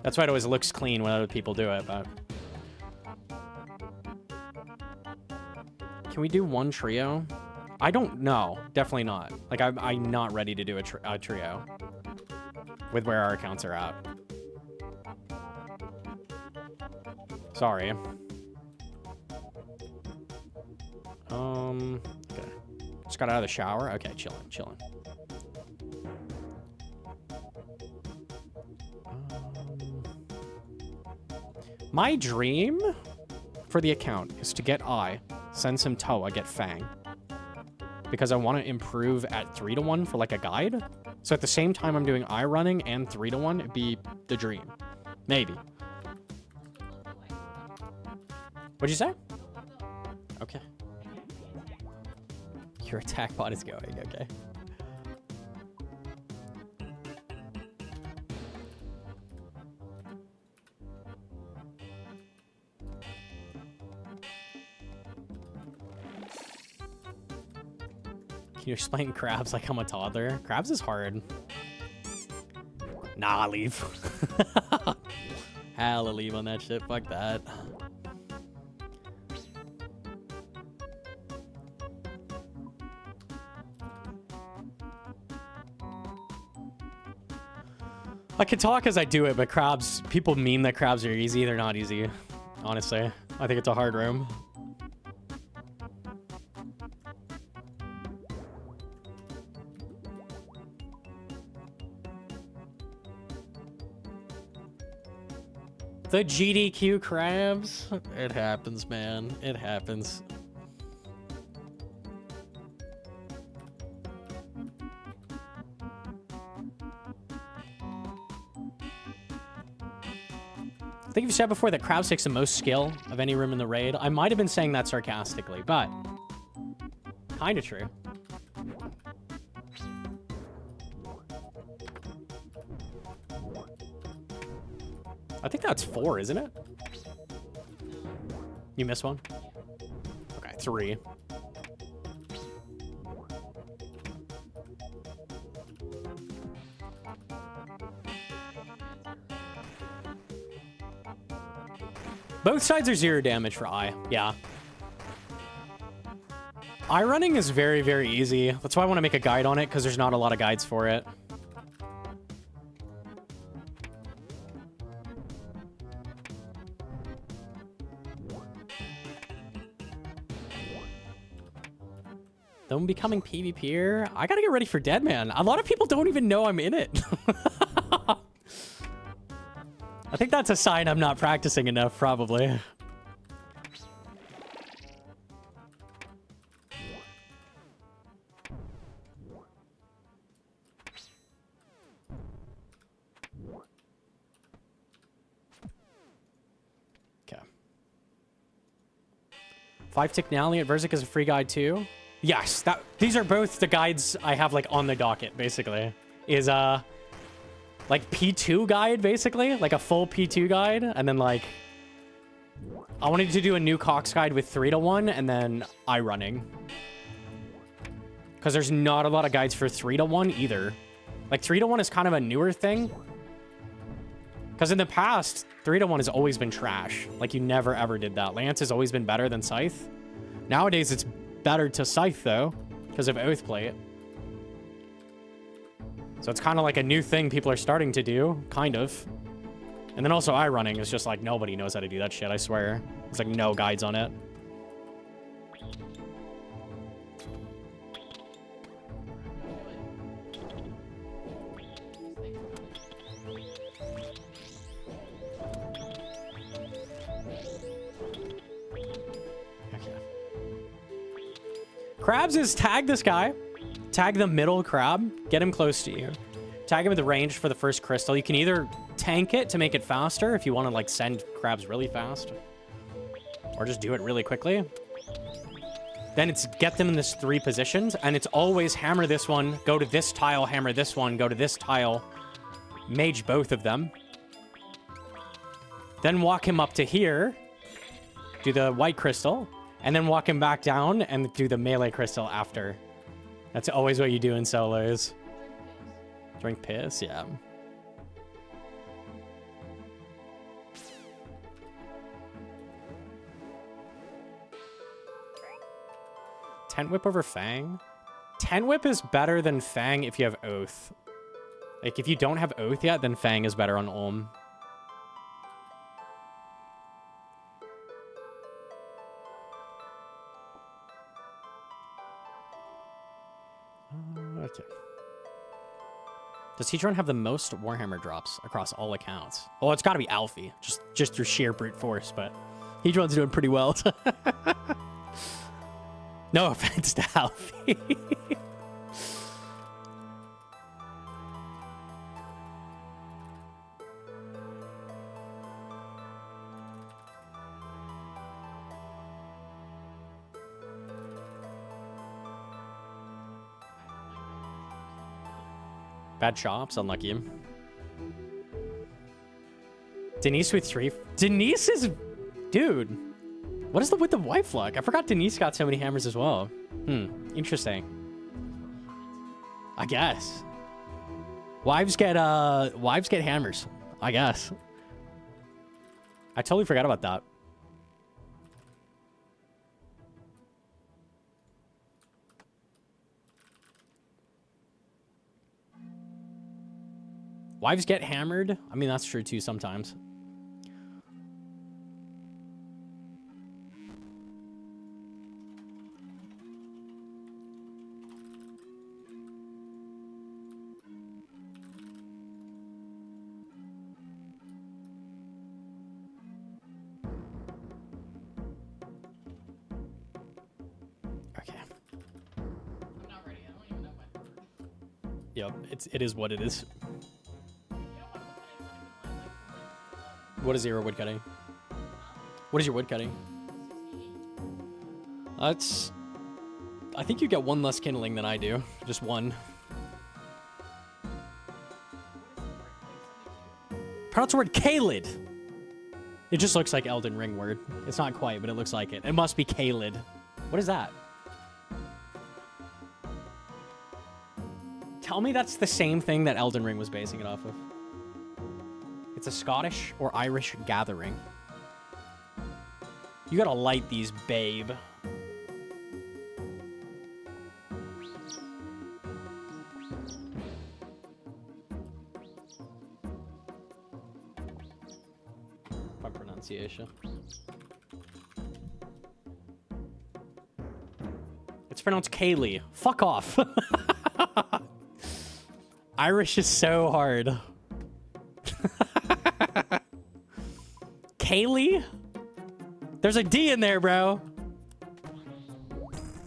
that's why it always looks clean when other people do it. But can we do one trio? I don't know. Definitely not. Like I'm not ready to do a trio with where our accounts are at. Sorry. Okay. Just got out of the shower. Okay, chilling. My dream for the account is to get send some Toa, get Fang. Because I want to improve at 3-to-1 for like a guide. So at the same time I'm doing eye running and 3-to-1, it'd be the dream. Maybe. What'd you say? Okay. Your attack bot is going, okay. Can you explain crabs like I'm a toddler? Crabs is hard. Nah, leave. Hella leave on that shit, fuck that. I can talk as I do it, but crabs, people mean that crabs are easy. They're not easy, honestly. I think it's a hard room. The GDQ crabs. It happens, man. It happens. I think you've said before that crabs takes the most skill of any room in the raid. I might have been saying that sarcastically, but kind of true. I think that's 4, isn't it? You missed one? Okay, 3. Both sides are 0 damage for eye. Yeah. Eye running is very, very easy. That's why I want to make a guide on it, because there's not a lot of guides for it. Though I'm becoming PvPer, I gotta get ready for Deadman. A lot of people don't even know I'm in it. I think that's a sign I'm not practicing enough, probably. Okay. 5-tick Nally at Verzik is a free guide too. Yes, these are both the guides I have like on the docket, basically. Is like P2 guide, basically, like a full P2 guide, and then like I wanted to do a new Cox guide with 3-to-1 and then eye running, because there's not a lot of guides for 3-to-1 either. Like 3-to-1 is kind of a newer thing, because in the past 3-to-1 has always been trash. Like you never ever did that. Lance has always been better than Scythe. Nowadays it's better to Scythe though, because of Oathplate. So it's kind of like a new thing people are starting to do, kind of. And then also eye running is just like nobody knows how to do that shit, I swear. There's like no guides on it. Okay. Crabs is tag this guy. Tag the middle crab, get him close to you. Tag him with the range for the first crystal. You can either tank it to make it faster if you want to like send crabs really fast, or just do it really quickly. Then it's get them in this 3 positions, and it's always hammer this one, go to this tile, hammer this one, go to this tile, mage both of them. Then walk him up to here, do the white crystal, and then walk him back down and do the melee crystal after. That's always what you do in solos. Drink piss, yeah. Tent Whip over Fang? Tent Whip is better than Fang if you have Oath. Like, if you don't have Oath yet, then Fang is better on Ulm. Okay. Does Hedron have the most Warhammer drops across all accounts? Oh, it's got to be Alfie, just through sheer brute force, but Hedron's doing pretty well. No offense to Alfie. Bad chops, unlucky. Denise with 3. Denise is... Dude. What is the with the wife luck? I forgot Denise got so many hammers as well. Interesting. I guess. Wives get hammers. I guess. I totally forgot about that. Wives get hammered? I mean, that's true too sometimes. Yep, it is what it is. What is your woodcutting? What is your woodcutting? That's... I think you get one less kindling than I do. Just one. Pronounce the word Kalid. It just looks like Elden Ring word. It's not quite, but it looks like it. It must be Kalid. What is that? Tell me that's the same thing that Elden Ring was basing it off of. It's a Scottish or Irish gathering. You gotta light these, babe. My pronunciation. It's pronounced Kaylee. Fuck off. Irish is so hard. Kaylee? There's a D in there, bro.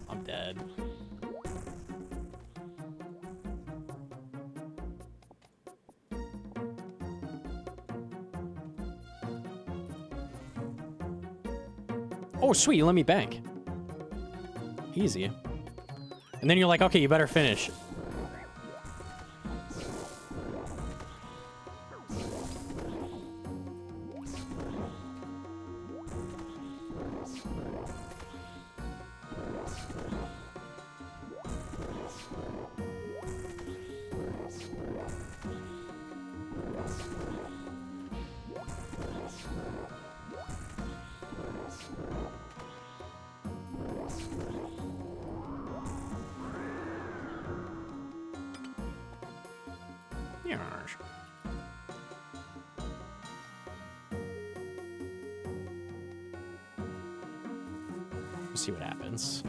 I'm dead. Oh, sweet. You let me bank. Easy. And then you're like, okay, you better finish. See what happens.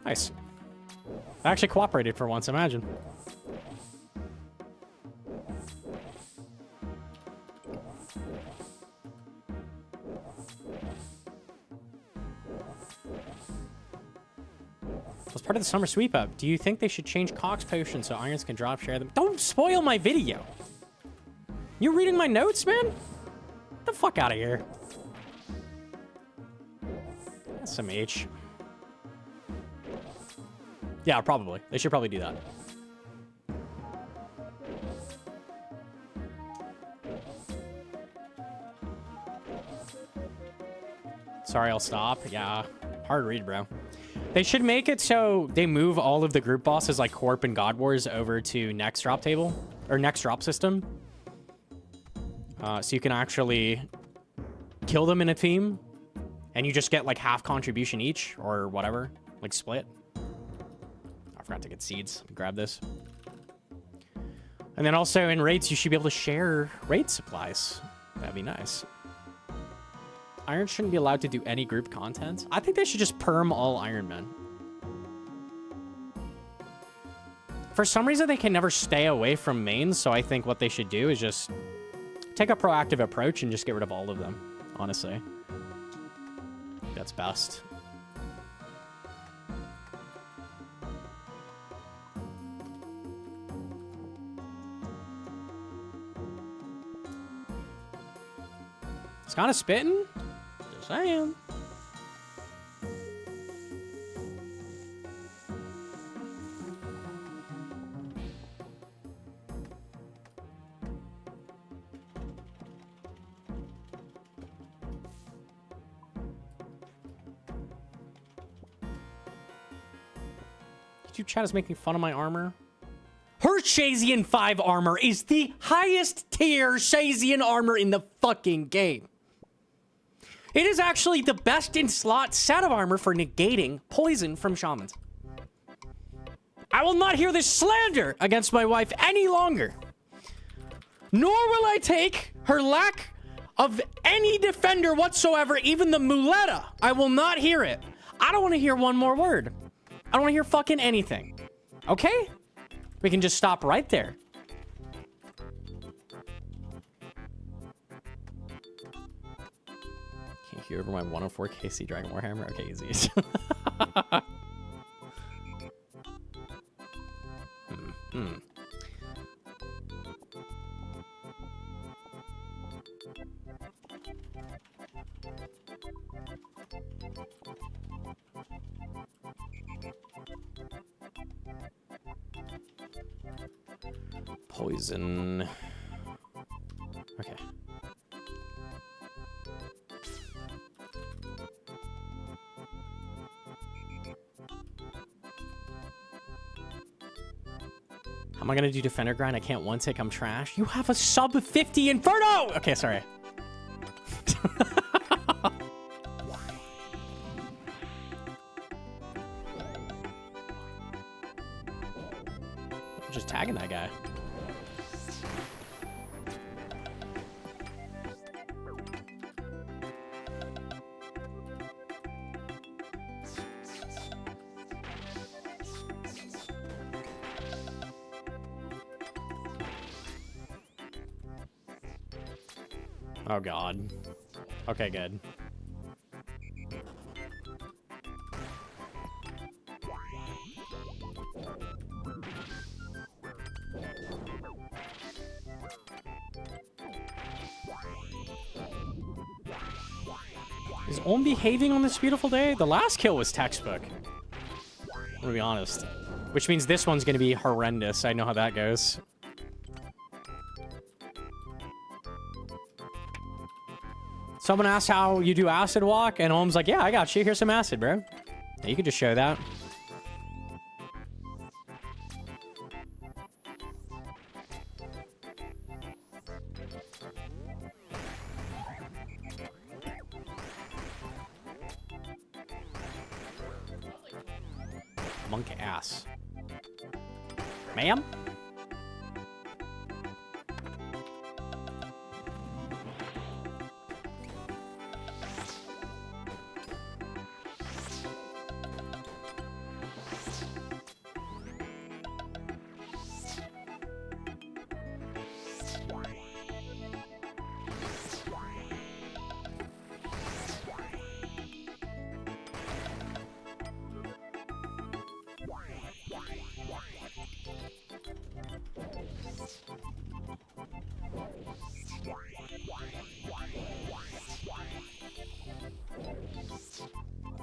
Nice. I actually cooperated for once, imagine. Part of the summer sweep up. Do you think they should change Cox potions so irons can drop share them? Don't spoil my video. You reading my notes, man? Get the fuck out of here. That's some H. Yeah, probably. They should probably do that. Sorry, I'll stop. Yeah, hard read, bro. They should make it so they move all of the group bosses like Corp and God Wars over to next drop table or next drop system. So you can actually kill them in a team and you just get like half contribution each or whatever, like split. I forgot to get seeds. Grab this. And then also in raids, you should be able to share raid supplies. That'd be nice. Iron shouldn't be allowed to do any group content. I think they should just perm all Ironmen. For some reason, they can never stay away from mains, so I think what they should do is just take a proactive approach and just get rid of all of them, honestly. That's best. It's kind of spitting. Just saying. YouTube chat is making fun of my armor. Her Shazian 5 armor is the highest tier Shazian armor in the fucking game. It is actually the best in slot set of armor for negating poison from shamans. I will not hear this slander against my wife any longer. Nor will I take her lack of any defender whatsoever, even the muleta. I will not hear it. I don't want to hear one more word. I don't want to hear fucking anything. Okay? We can just stop right there. Can't hear over my 104 KC Dragon Warhammer. Okay, easy. Poison. Okay. How am I gonna do defender grind? I can't one tick. I'm trash. You have a sub 50 Inferno. Okay, sorry. I'm just tagging that guy. Oh god. Okay, good. Is Olm behaving on this beautiful day? The last kill was textbook. I'm gonna be honest. Which means this one's gonna be horrendous. I know how that goes. Someone asked how you do acid walk, and Olm's like, yeah, I got you. Here's some acid, bro. Yeah, you could just show that. Monk ass. Ma'am?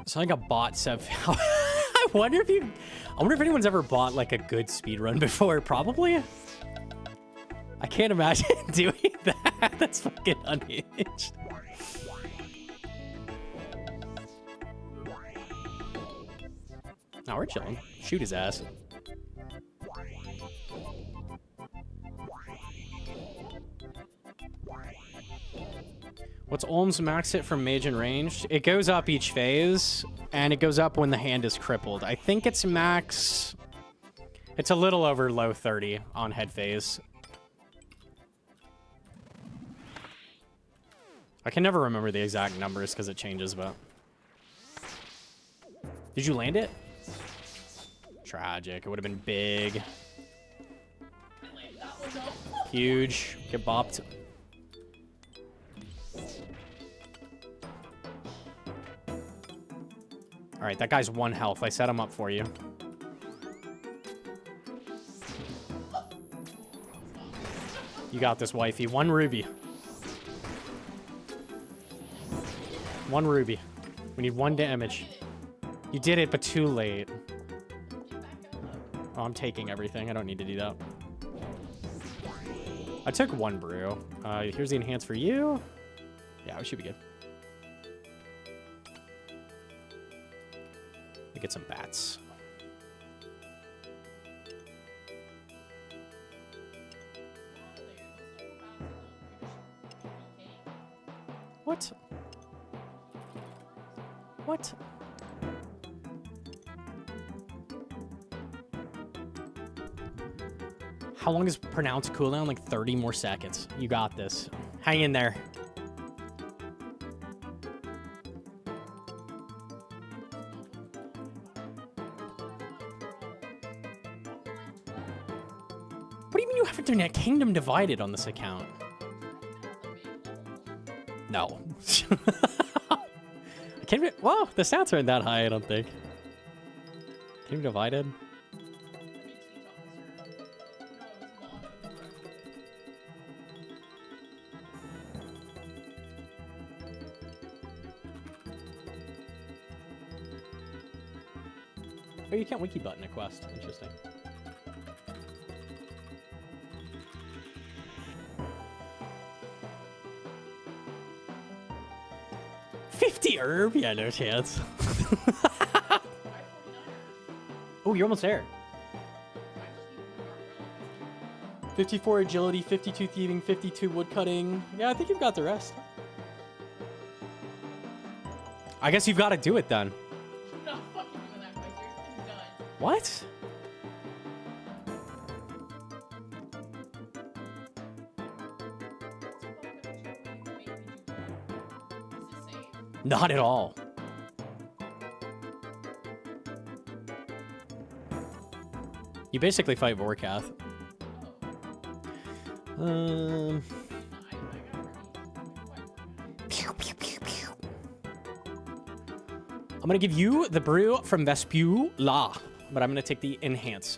It's like a bot Sev. I wonder if anyone's ever bought like a good speedrun before. Probably. I can't imagine doing that. That's fucking unhinged. No, we're chilling. Shoot his ass. What's Olm's max hit from mage and ranged? It goes up each phase, and it goes up when the hand is crippled. I think it's max... It's a little over low 30 on head phase. I can never remember the exact numbers because it changes, but... Did you land it? Tragic. It would have been big. Huge. Get bopped. All right, that guy's 1 health. I set him up for you. You got this, wifey. 1 ruby. 1 ruby. We need 1 damage. You did it, but too late. Oh, I'm taking everything. I don't need to do that. I took 1 brew. Here's the enhance for you. Yeah, we should be good. Get some bats. What? What? How long is pronounced cooldown? Like 30 more seconds. You got this. Hang in there. do you mean you have Internet Kingdom Divided on this account? No. Well, the stats aren't that high, I don't think. Kingdom Divided? Oh, you can't wiki button a quest. Interesting. Herb? Yeah, no chance. Oh, you're almost there. 54 agility, 52 thieving, 52 woodcutting. Yeah, I think you've got the rest. I guess you've got to do it then. I'm not fucking doing that quest. You're done. What? Not at all. You basically fight Vorkath. I'm gonna give you the brew from Vespula, but I'm gonna take the enhance.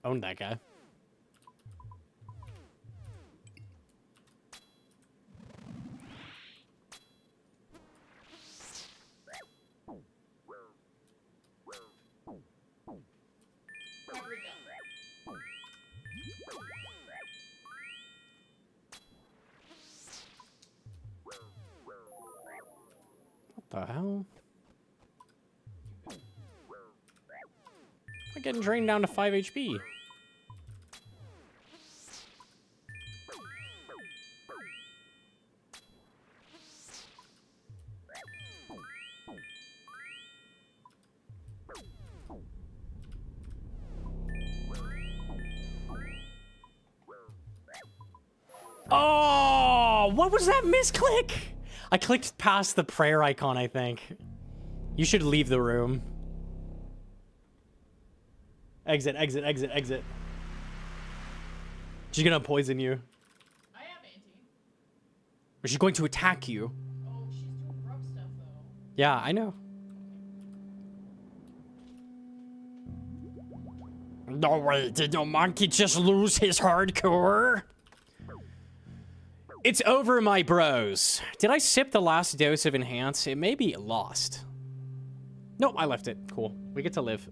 Own that guy. What the hell? I'm getting drained down to 5 HP. Oh, what was that misclick? I clicked past the prayer icon, I think. You should leave the room. Exit, exit, exit, exit. She's gonna poison you. I have anti. Or she's going to attack you. Oh, she's doing rough stuff though. Yeah, I know. No way, did Gnomonkey just lose his hardcore? It's over, my bros. Did I sip the last dose of Enhance? It may be lost. Nope, I left it. Cool. We get to live.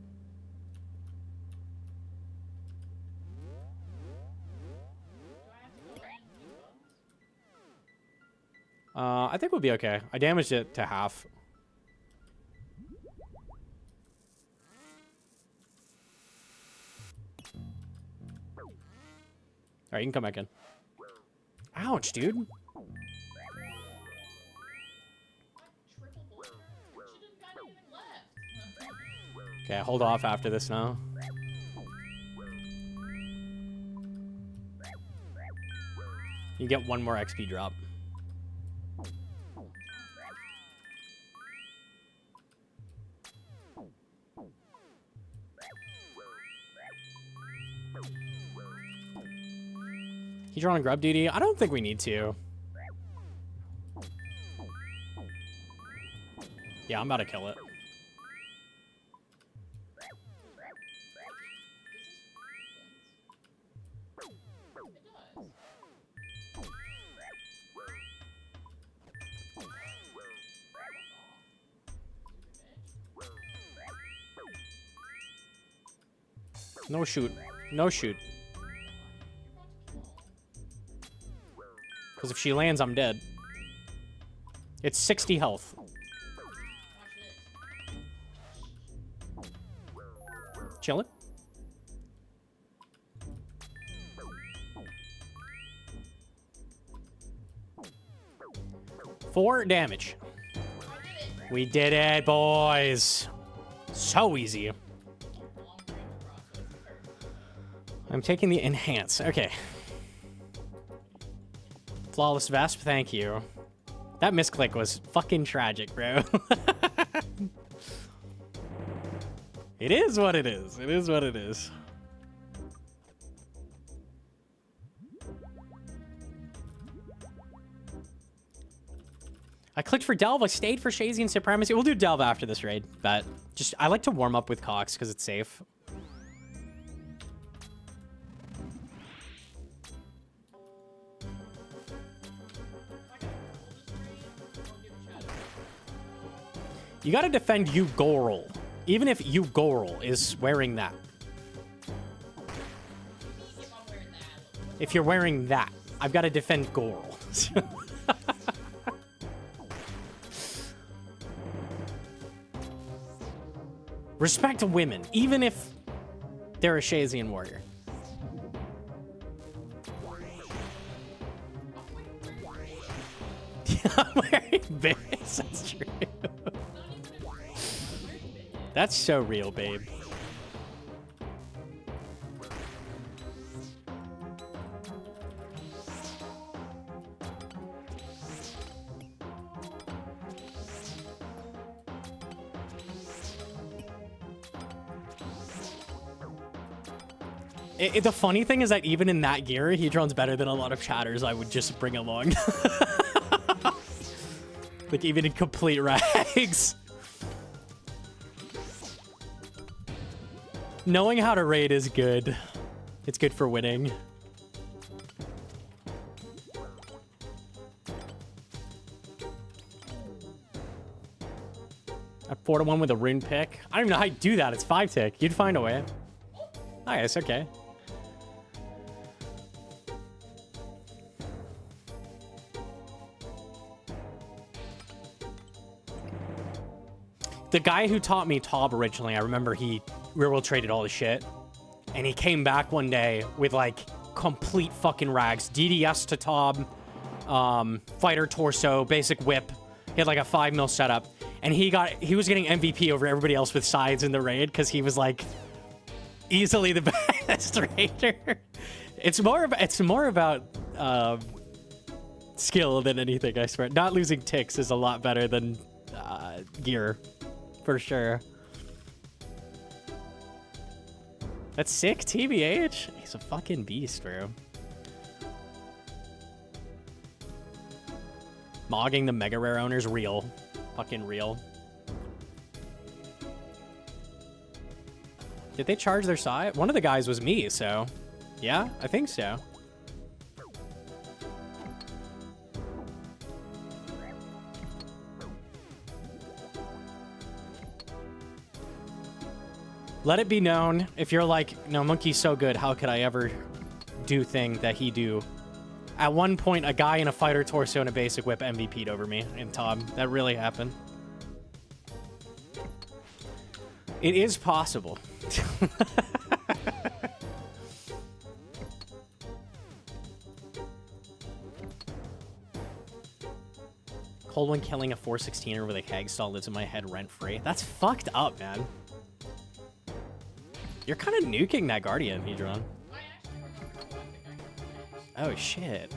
I think we'll be okay. I damaged it to half. All right, you can come back in. Ouch, dude. Okay, hold off after this now. You get one more XP drop. He's on grub duty. I don't think we need to. Yeah, I'm about to kill it. No shoot. No shoot. Because if she lands, I'm dead. It's 60 health. Watch this. Chillin'. Four damage. We did it, boys. So easy. I'm taking the enhance. Okay. Flawless Vesp, thank you. That misclick was fucking tragic, bro. It is what it is. It is what it is. I clicked for Delve. I stayed for Shazy and Supremacy. We'll do Delve after this raid, but just I like to warm up with Cox because it's safe. You gotta defend Ugorl, even if Ugorl is wearing that. If you're wearing that, I've got to defend Gorl. Respect women, even if they're a Shazian warrior. I'm wearing bits, that's true. That's so real, babe. The funny thing is that even in that gear, Hedron's better than a lot of chatters I would just bring along. Like, even in complete rags. Knowing how to raid is good. It's good for winning. At 4-1 with a rune pick. I don't even know how you do that. It's 5-tick. You'd find a way. Nice, okay. The guy who taught me Tob originally, I remember he real-world traded all the shit. And he came back one day with, like, complete fucking rags. DDS to Tob, fighter torso, basic whip. He had, like, a 5 mil setup. And he was getting MVP over everybody else with sides in the raid because he was, like, easily the best raider. It's more about skill than anything, I swear. Not losing ticks is a lot better than gear. For sure. That's sick, TBH. He's a fucking beast, bro. Mogging the mega rare owners, real. Fucking real. Did they charge their side? One of the guys was me, so... Yeah, I think so. Let it be known, if you're like, Gnomonkey's so good, how could I ever do thing that he do? At one point, a guy in a fighter torso and a basic whip MVP'd over me in Tom. That really happened. It is possible. Cold one killing a 416er with a Hagstall lives in my head rent-free. That's fucked up, man. You're kind of nuking that Guardian, Hedron. Oh, shit.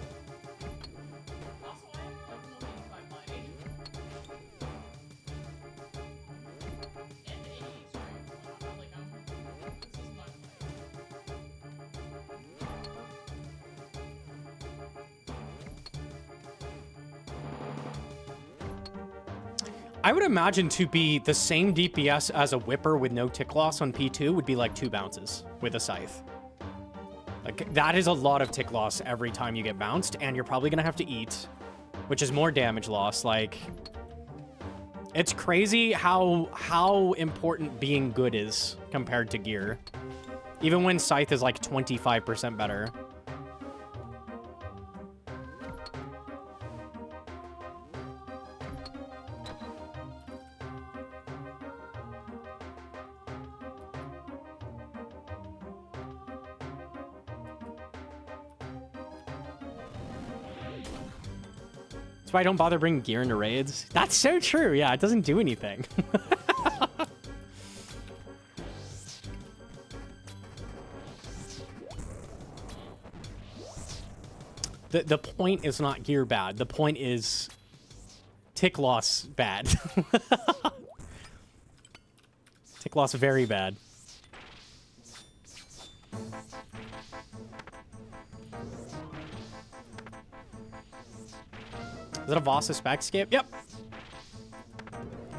I would imagine to be the same DPS as a Whipper with no tick loss on P2 would be like 2 bounces with a Scythe. Like, that is a lot of tick loss every time you get bounced, and you're probably gonna have to eat, which is more damage loss. Like, it's crazy how important being good is compared to gear. Even when Scythe is like 25% better. why I don't bother bringing gear into raids. That's so true. Yeah, it doesn't do anything. The point is not gear bad. The point is tick loss bad. Tick loss very bad. Is that a Vossa spec skip? Yep.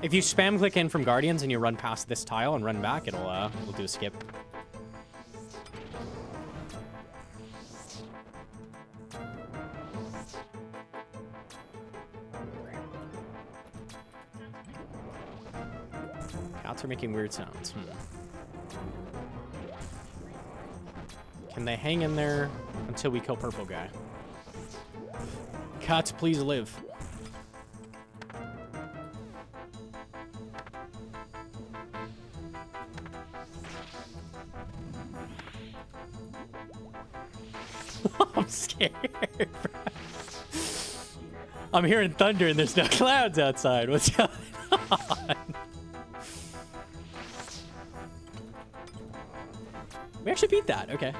If you spam click in from Guardians and you run past this tile and run back, it'll do a skip. Cats are making weird sounds. Can they hang in there until we kill purple guy? Cats, please live. I'm scared. I'm hearing thunder and there's no clouds outside. What's going on? We actually beat that. Okay.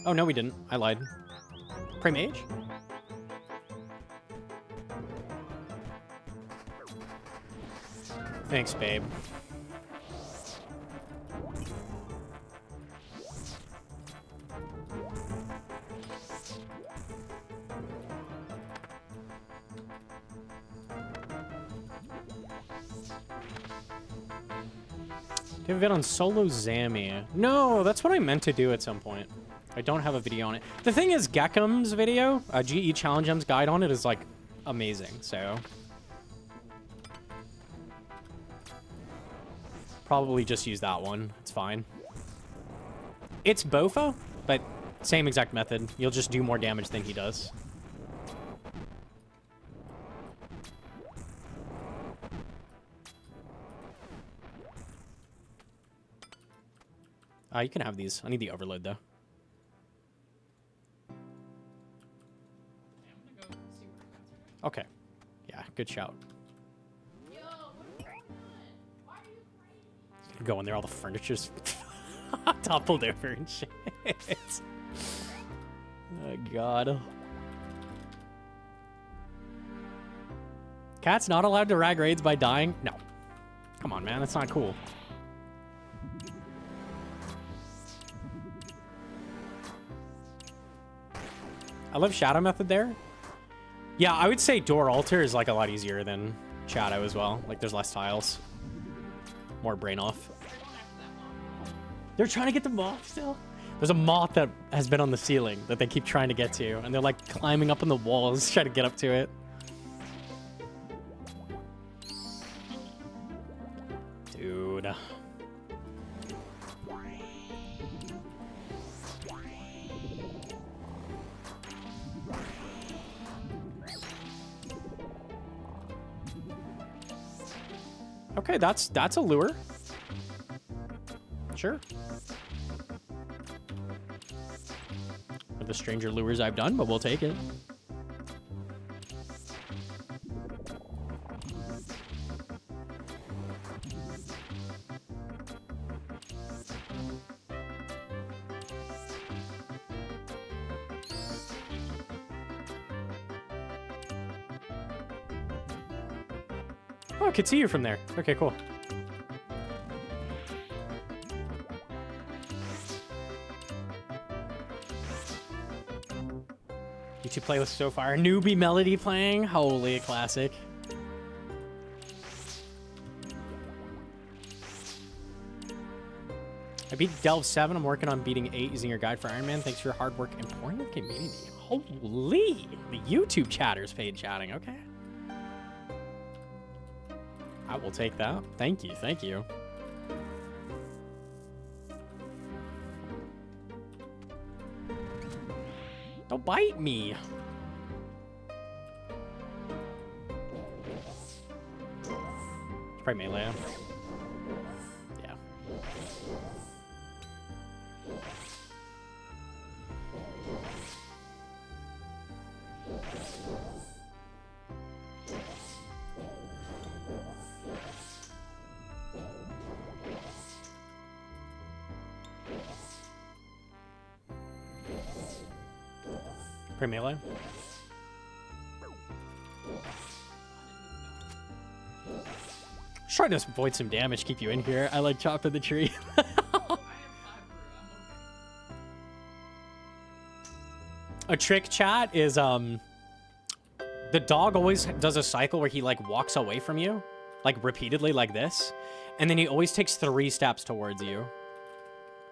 Oh, no, we didn't. I lied. Pray mage? Thanks, babe. Do you have a vid on solo Zami? No, that's what I meant to do at some point. I don't have a video on it. The thing is, Geckham's video, GE Challenge M's guide on it is, like, amazing, so... Probably just use that one. It's fine. It's Bofa, but same exact method. You'll just do more damage than he does. You can have these. I need the overload, though. Okay. Yeah, good shout. Yo, what are you doing? Why are you crazy? Go in there, all the furniture's toppled over and shit. Oh, God. Cat's not allowed to rag raids by dying? No. Come on, man. That's not cool. I love Shadow Method there. Yeah, I would say Door Altar is like a lot easier than Shadow as well. Like there's less tiles. More brain off. They're trying to get the moth still? There's a moth that has been on the ceiling that they keep trying to get to. And they're like climbing up on the walls trying to get up to it. Dude. Okay, that's a lure. Sure. Are the stranger lures I've done, but we'll take it. Oh, I could see you from there. Okay, cool. YouTube playlist so far. Newbie Melody playing. Holy classic. I beat Delve 7. I'm working on beating 8 using your guide for Ironman. Thanks for your hard work and pouring the community. Holy. The YouTube chatters paid chatting. Okay. I will take that. Thank you. Thank you. Don't bite me. It's probably melee. Yeah. Pre-melee. Just trying to avoid some damage, keep you in here. I like chopping the tree. A trick, chat, is the dog always does a cycle where he like walks away from you, like repeatedly like this, and then he always takes 3 steps towards you.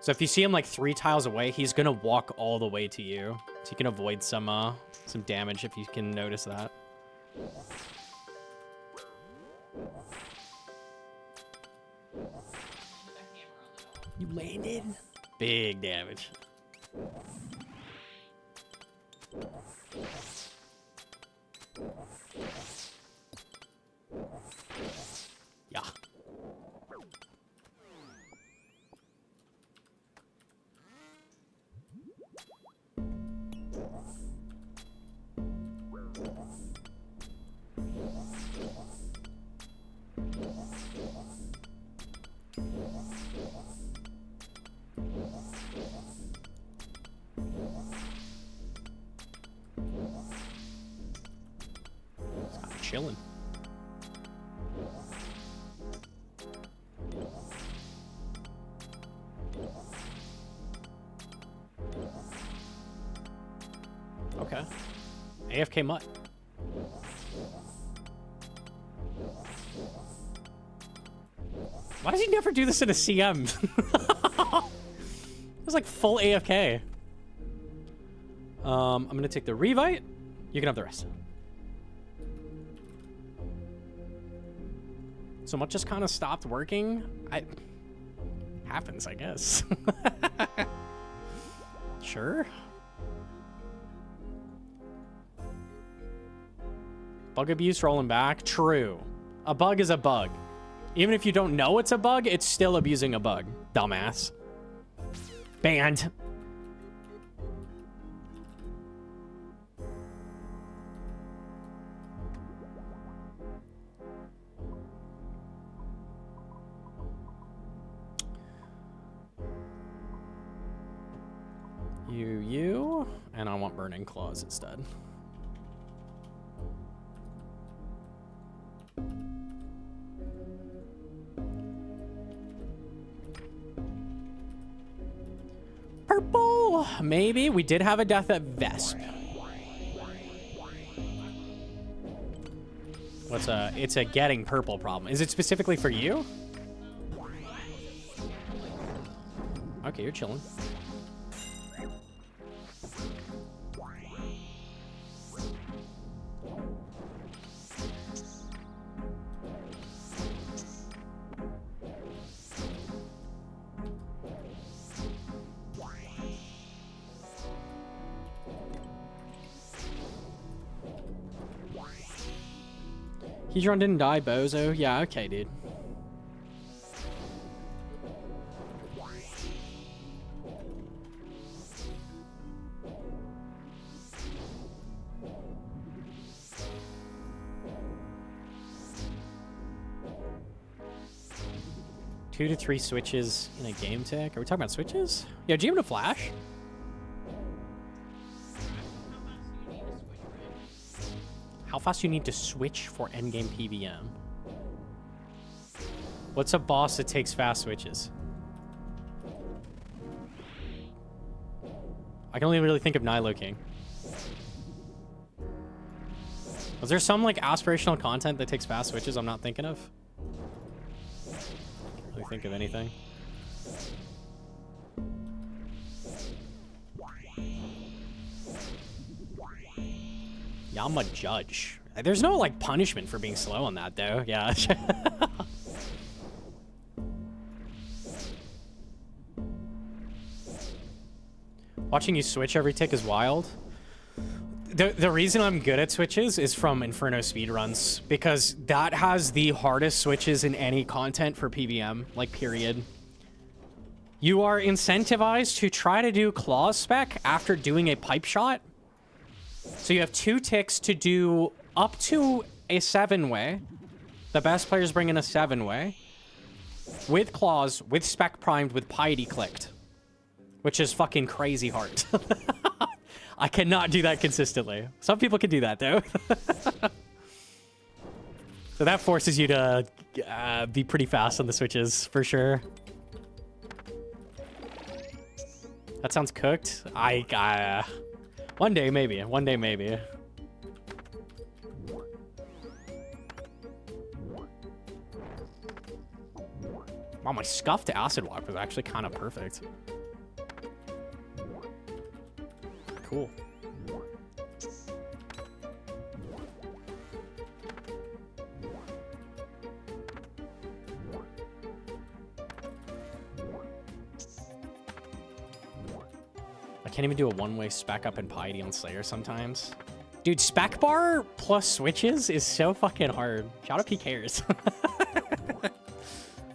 So if you see him like 3 tiles away, he's gonna walk all the way to you, so you can avoid some damage if you can notice that. You landed? Big damage. Yeah. Chilling. Okay. AFK mutt. Why does he never do this in a CM? It was like full AFK. I'm gonna take the Revite. You can have the rest. So much just kind of stopped working. Happens, I guess. Sure. Bug abuse rolling back. True. A bug is a bug. Even if you don't know it's a bug, it's still abusing a bug. Dumbass. Banned. You, and I want Burning Claws instead. Purple, maybe. We did have a death at Vesp. It's a getting purple problem. Is it specifically for you? Okay, you're chilling. Hedron didn't die, bozo. Yeah, okay, dude. Two to 3 switches in a game tick. Are we talking about switches? Yeah, GM to flash. How fast do you need to switch for endgame PVM? What's a boss that takes fast switches? I can only really think of Nilo King. Was there some like aspirational content that takes fast switches I'm not thinking of? Can't really think of anything. Yeah, I'm a judge. There's no like punishment for being slow on that though. Yeah. Watching you switch every tick is wild. The reason I'm good at switches is from Inferno speedruns, because that has the hardest switches in any content for PVM, like period. You are incentivized to try to do claw spec after doing a pipe shot. So you have 2 ticks to do up to a 7-way. The best players bring in a 7-way. With claws, with spec primed, with piety clicked. Which is fucking crazy hard. I cannot do that consistently. Some people can do that, though. So that forces you to be pretty fast on the switches, for sure. That sounds cooked. One day, maybe. One day, maybe. Wow, my scuffed acid walk was actually kind of perfect. Cool. I can't even do a one-way spec up in Piety on Slayer sometimes. Dude, spec bar plus switches is so fucking hard. Shout out PKers.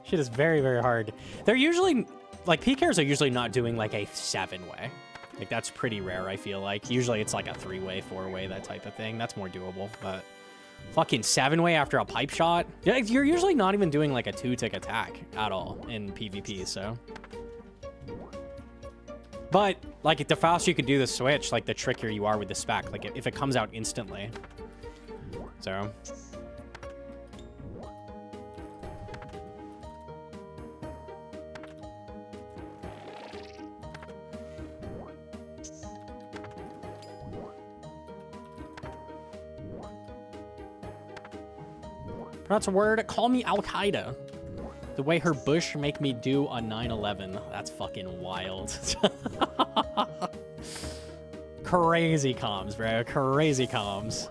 Shit is very, very hard. They're usually, like, PKers are usually not doing, like, a 7-way. Like, that's pretty rare, I feel like. Usually it's, like, a 3-way, 4-way, that type of thing. That's more doable, but... Fucking 7-way after a pipe shot? Yeah, you're usually not even doing, like, a 2-tick attack at all in PvP, so... But, like, the faster you can do the switch, like, the trickier you are with the spec. Like, if it comes out instantly. So... That's a word. Call me Al-Qaeda. The way her bush make me do a 9/11. That's fucking wild. Crazy comms, bro. Crazy comms.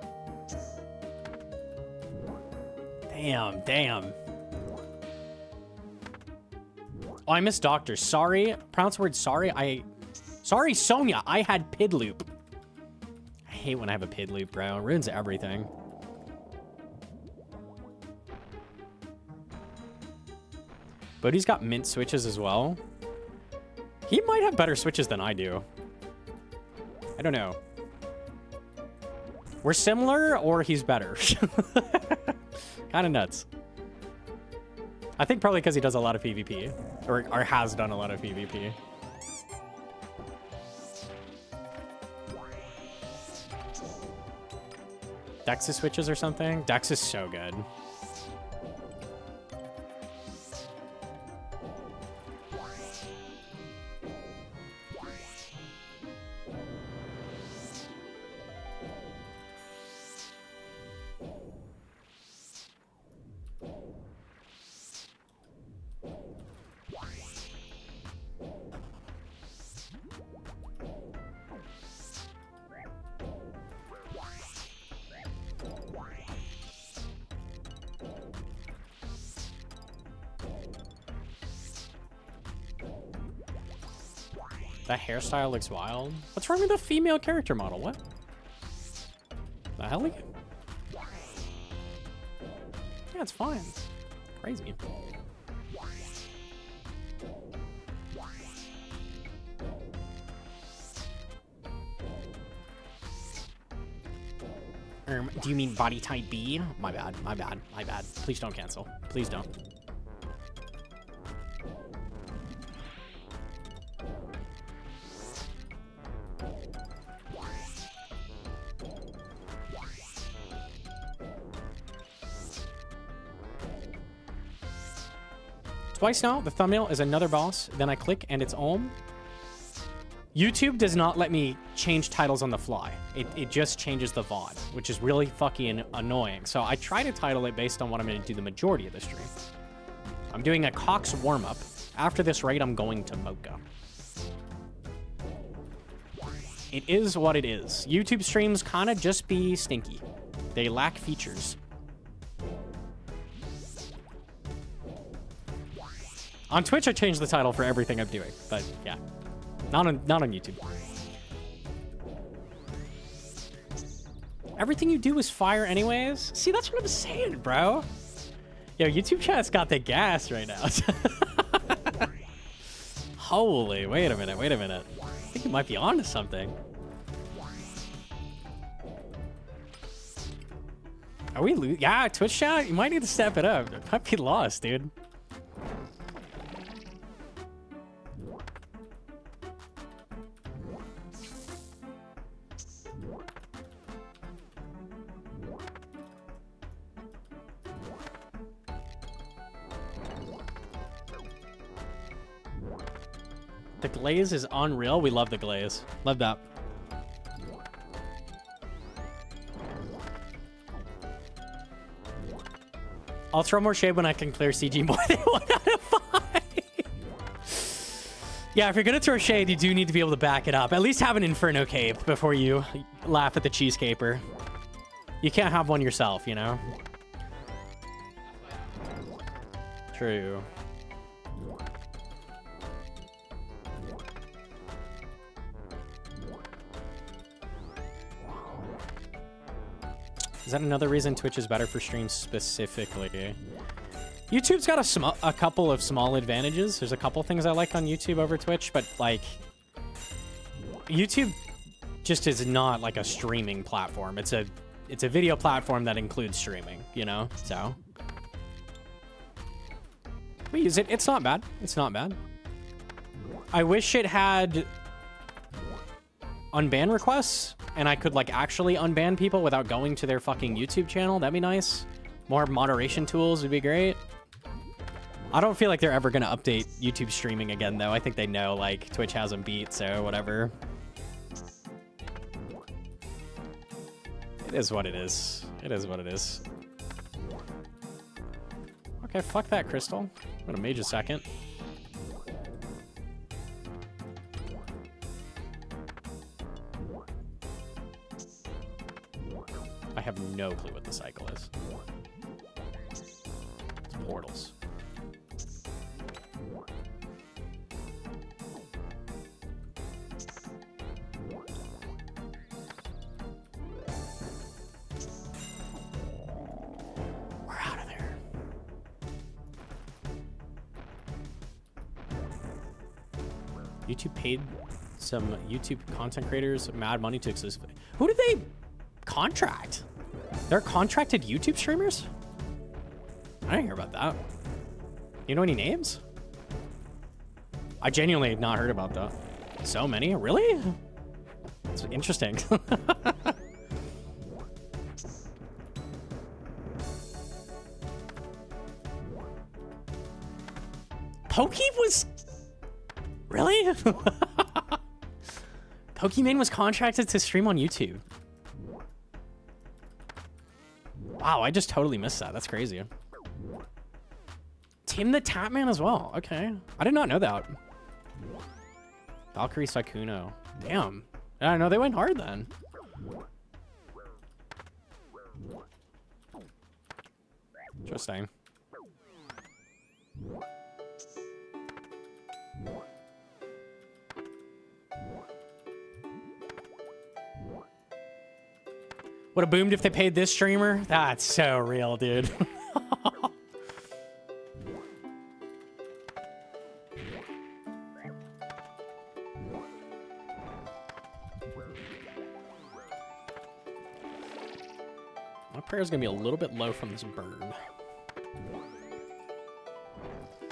Damn, damn. Oh, I missed doctor. Sorry. Pronounce the word sorry. Sorry, Sonia. I had PID loop. I hate when I have a PID loop, bro. It ruins everything. But he's got mint switches as well. He might have better switches than I do. I don't know. We're similar, or he's better. Kind of nuts. I think probably because he does a lot of PvP. Or has done a lot of PvP. Dex's switches or something? Dex is so good. That hairstyle looks wild. What's wrong with the female character model? What? The hell? Yeah, it's fine. Crazy. Do you mean body type B? My bad, my bad, my bad. Please don't cancel. Please don't. Twice now, the thumbnail is another boss, then I click and it's Ohm. YouTube does not let me change titles on the fly. It just changes the VOD, which is really fucking annoying. So I try to title it based on what I'm going to do the majority of the stream. I'm doing a Cox warm-up. After this raid, I'm going to Mocha. It is what it is. YouTube streams kind of just be stinky. They lack features. On Twitch, I changed the title for everything I'm doing, but yeah, not on YouTube. Everything you do is fire anyways. See, that's what I'm saying, bro. Yo, YouTube chat's got the gas right now. Holy, wait a minute, wait a minute. I think you might be onto something. Are we yeah, Twitch chat, you might need to step it up. It might be lost, dude. The glaze is unreal. We love the glaze. Love that. I'll throw more shade when I can clear CG more than 1 out of 5. Yeah, if you're going to throw shade, you do need to be able to back it up. At least have an Inferno cape before you laugh at the cheese caper. You can't have one yourself, you know? True. Is that another reason Twitch is better for streams specifically? YouTube's got a couple of small advantages. There's a couple things I like on YouTube over Twitch, but like YouTube just is not like a streaming platform. It's a video platform that includes streaming, you know? So we use it. It's not bad. It's not bad. I wish it had unban requests and I could like actually unban people without going to their fucking YouTube channel. That'd be nice. More moderation tools would be great. I don't feel like they're ever gonna update YouTube streaming again though. I think they know like Twitch has them beat, so whatever. It is what it is. It is what it is. Okay, fuck that crystal. I'm gonna mage a second. I have no clue what the cycle is. It's portals. We're out of there. YouTube paid some YouTube content creators mad money to exclusively. Who did they contract? They're contracted YouTube streamers? I didn't hear about that. You know any names? I genuinely have not heard about that. So many? Really? That's interesting. Pokey was... Really? Pokemon was contracted to stream on YouTube. Wow, I just totally missed that. That's crazy. Tim the Tatman as well. Okay. I did not know that. Valkyrie Sakuno. Damn. I don't know. They went hard then. Interesting. Would have boomed if they paid this streamer? That's so real, dude. My prayer's gonna be a little bit low from this burn.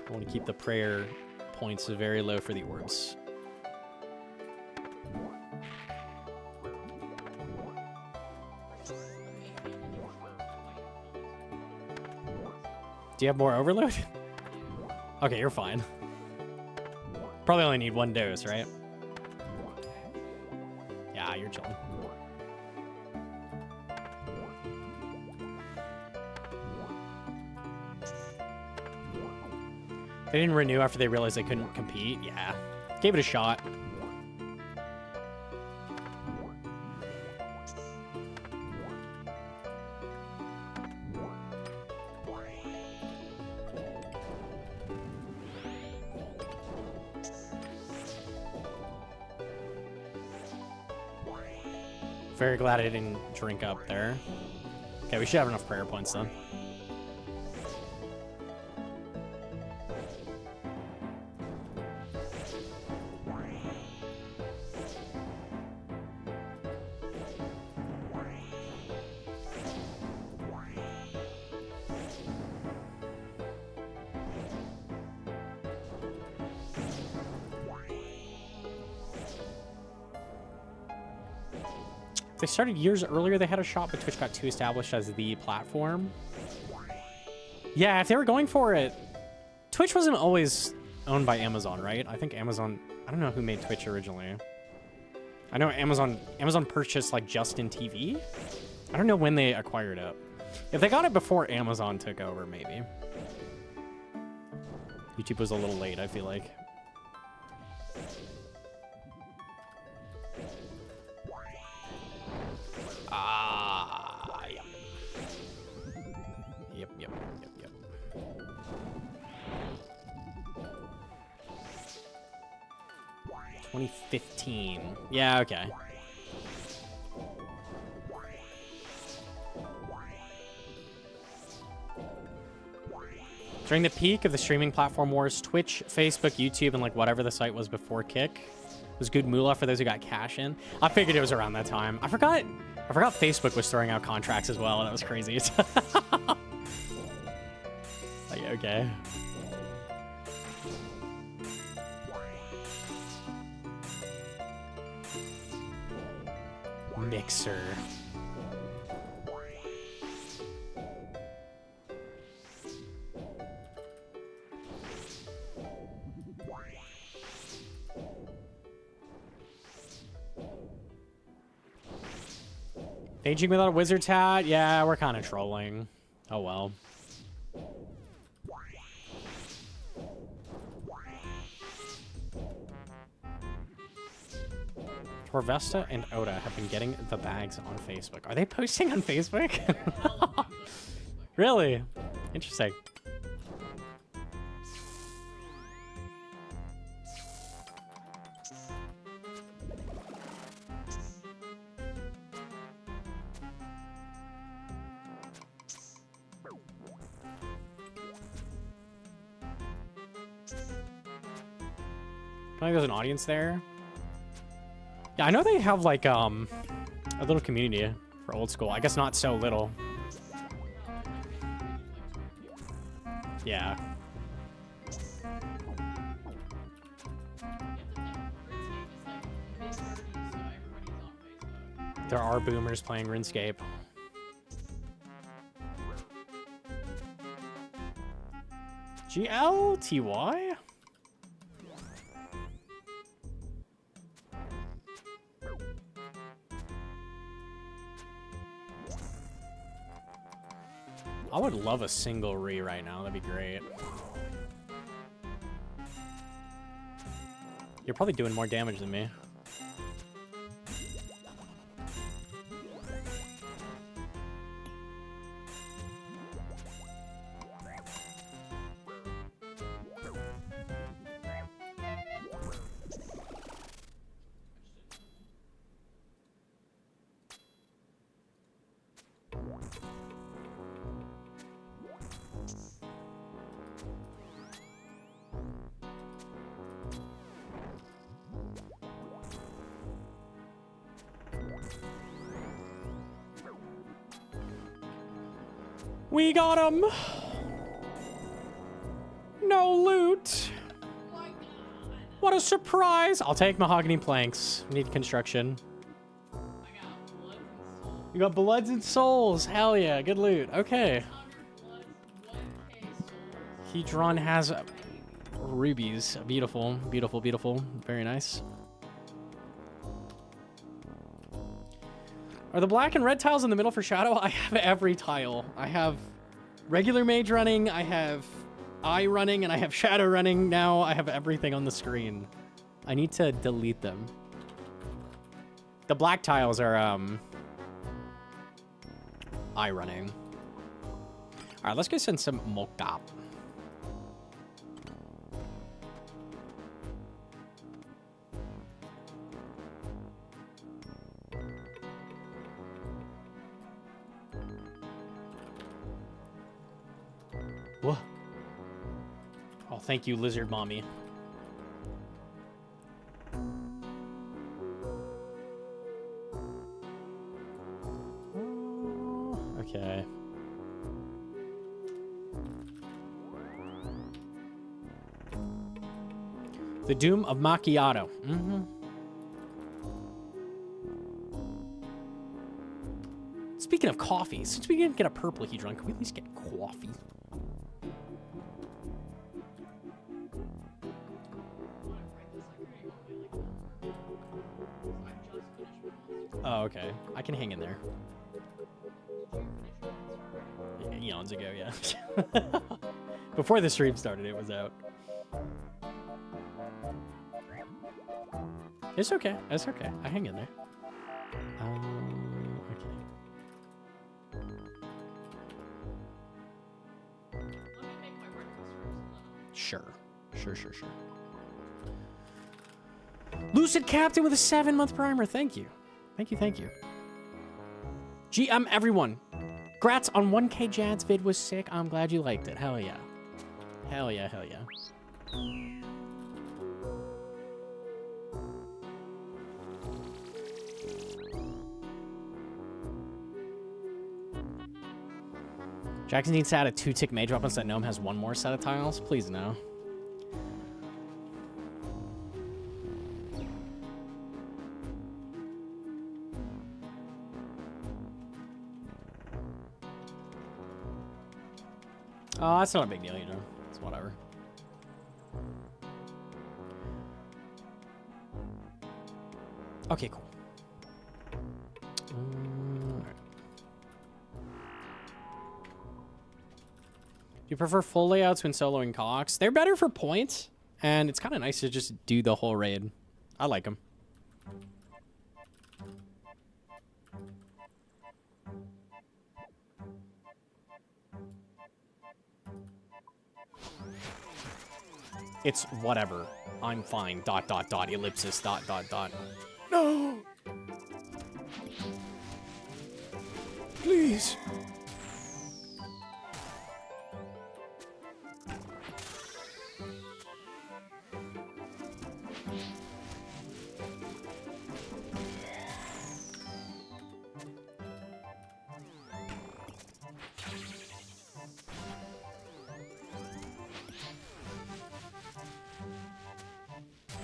I want to keep the prayer points very low for the orbs. Do you have more overload? Okay, you're fine. Probably only need 1 dose, right? Yeah, you're chilling. They didn't renew after they realized they couldn't compete? Yeah. Gave it a shot. Very glad I didn't drink up there. Okay, we should have enough prayer points then. They started years earlier, they had a shot, but Twitch got too established as the platform. Yeah, if they were going for it, Twitch wasn't always owned by Amazon, right? I think Amazon, I don't know who made Twitch originally. I know Amazon purchased like Justin TV. I don't know when they acquired it. If they got it before Amazon took over, maybe. YouTube was a little late, I feel like. Ah, yep. Yep. 2015. Yeah, okay. During the peak of the streaming platform wars, Twitch, Facebook, YouTube, and like whatever the site was before Kick was good moolah for those who got cash in. I figured it was around that time. I forgot Facebook was throwing out contracts as well. That was crazy. Like, okay. Mixer. Aging without a wizard's hat? Yeah, we're kind of trolling. Oh well. Torvesta and Oda have been getting the bags on Facebook. Are they posting on Facebook? Really? Interesting. I think there's an audience there. Yeah, I know they have like a little community for old school. I guess not so little. Yeah. There are boomers playing RuneScape. GLTY? I would love a single re right now. That'd be great. You're probably doing more damage than me. We got him! No loot! What a surprise! I'll take mahogany planks. We need construction. You got bloods and souls. Hell yeah, good loot. Okay. Hedron has rubies. Beautiful, beautiful, beautiful. Very nice. Are the black and red tiles in the middle for shadow? I have every tile. I have regular mage running, I have eye running, and I have shadow running now. I have everything on the screen. I need to delete them. The black tiles are eye running. All right, let's go send some Mocha. Whoa. Oh, thank you, lizard mommy. Okay. The Doom of Macchiato. Mm-hmm. Speaking of coffee, since we didn't get a purple Hedron, can we at least get coffee? Oh, okay. I can hang in there. Eons ago, yeah. Before the stream started, it was out. It's okay. It's okay. I hang in there. Okay. Let me make my breakfast first. Sure. Sure. Lucid Captain with a 7-month primer. Thank you. Thank you. GM everyone. Grats on 1K Jad's vid was sick. I'm glad you liked it. Hell yeah. Hell yeah. Jackson needs to add a 2-tick mage weapon so that Gnome has 1 more set of tiles. Please no. Oh, that's not a big deal, you know. It's whatever. Okay, cool. Alright. Do you prefer full layouts when soloing Cox? They're better for points, and it's kind of nice to just do the whole raid. I like them. It's whatever. I'm fine. ... Ellipsis ... No! Please.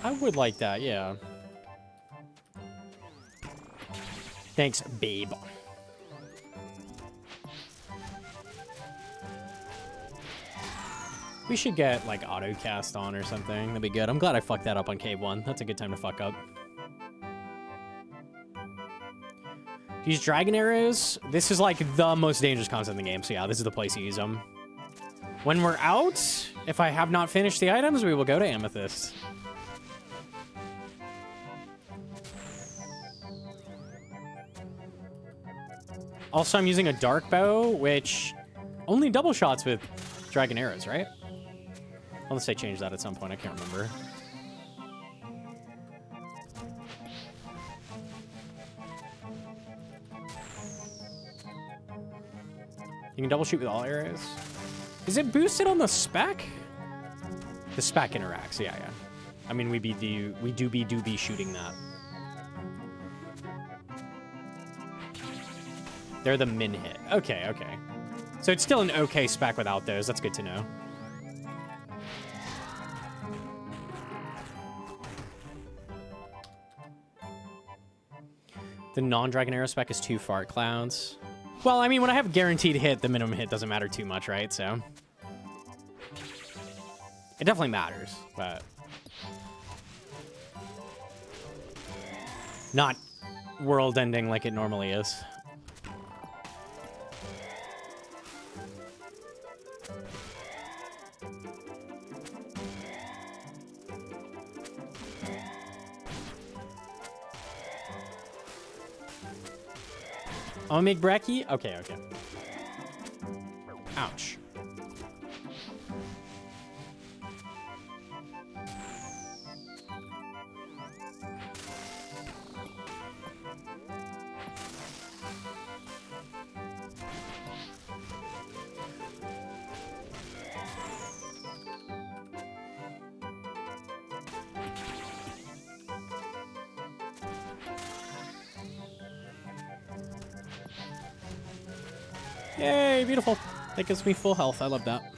I would like that, yeah. Thanks, babe. We should get, like, autocast on or something. That'd be good. I'm glad I fucked that up on Cave 1. That's a good time to fuck up. Use dragon arrows. This is, like, the most dangerous concept in the game. So, yeah, this is the place to use them. When we're out, if I have not finished the items, we will go to Amethyst. Also, I'm using a dark bow, which only double shots with dragon arrows, right? Unless they change that at some point, I can't remember. You can double shoot with all arrows. Is it boosted on the spec? The spec interacts, yeah. I mean, we do be shooting that. They're the min hit. Okay. So it's still an okay spec without those. That's good to know. The non-dragon arrow spec is 2 fart clouds. Well, I mean, when I have guaranteed hit, the minimum hit doesn't matter too much, right? So it definitely matters, but not world-ending like it normally is. I'll make brekkie? Okay. Ouch. Yay, beautiful. That gives me full health. I love that.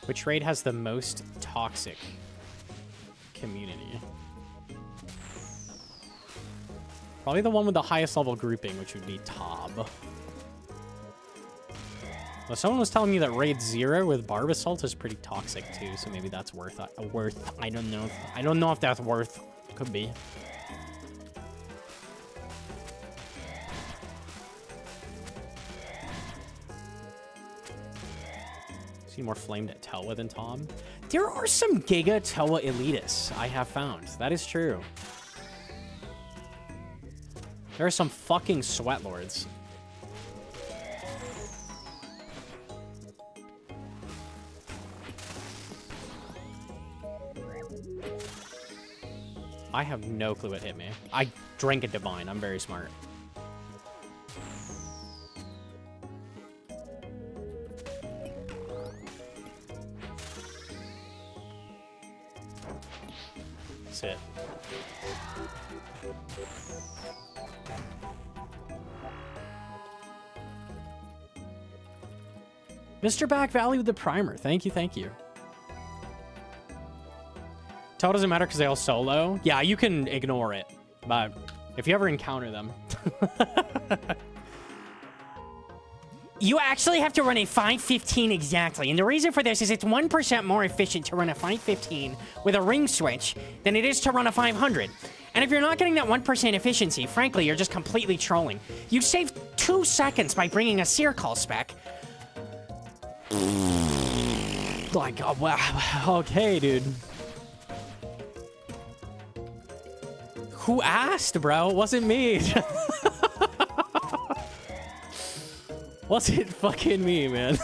Which raid has the most toxic community? Probably the one with the highest level grouping, which would be Tob. Well, someone was telling me that raid 0 with Barb Assault is pretty toxic too, so maybe that's worth. I don't know. I don't know if that's worth. Could be. See more flamed at Telwa than Tom. There are some Giga Telwa elitists I have found. That is true. There are some fucking sweat lords. I have no clue what hit me. I drank a divine. I'm very smart. Sit. Mr. Back Valley with the primer. Thank you, thank you. Tell doesn't matter because they all solo. Yeah, you can ignore it, but if you ever encounter them. You actually have to run a 515 exactly, and the reason for this is it's 1% more efficient to run a 515 with a ring switch than it is to run a 500. And if you're not getting that 1% efficiency, frankly, you're just completely trolling. You save 2 seconds by bringing a seer call spec. Like, oh, wow. Okay, dude. Who asked, bro? It wasn't me. Wasn't fucking me, man.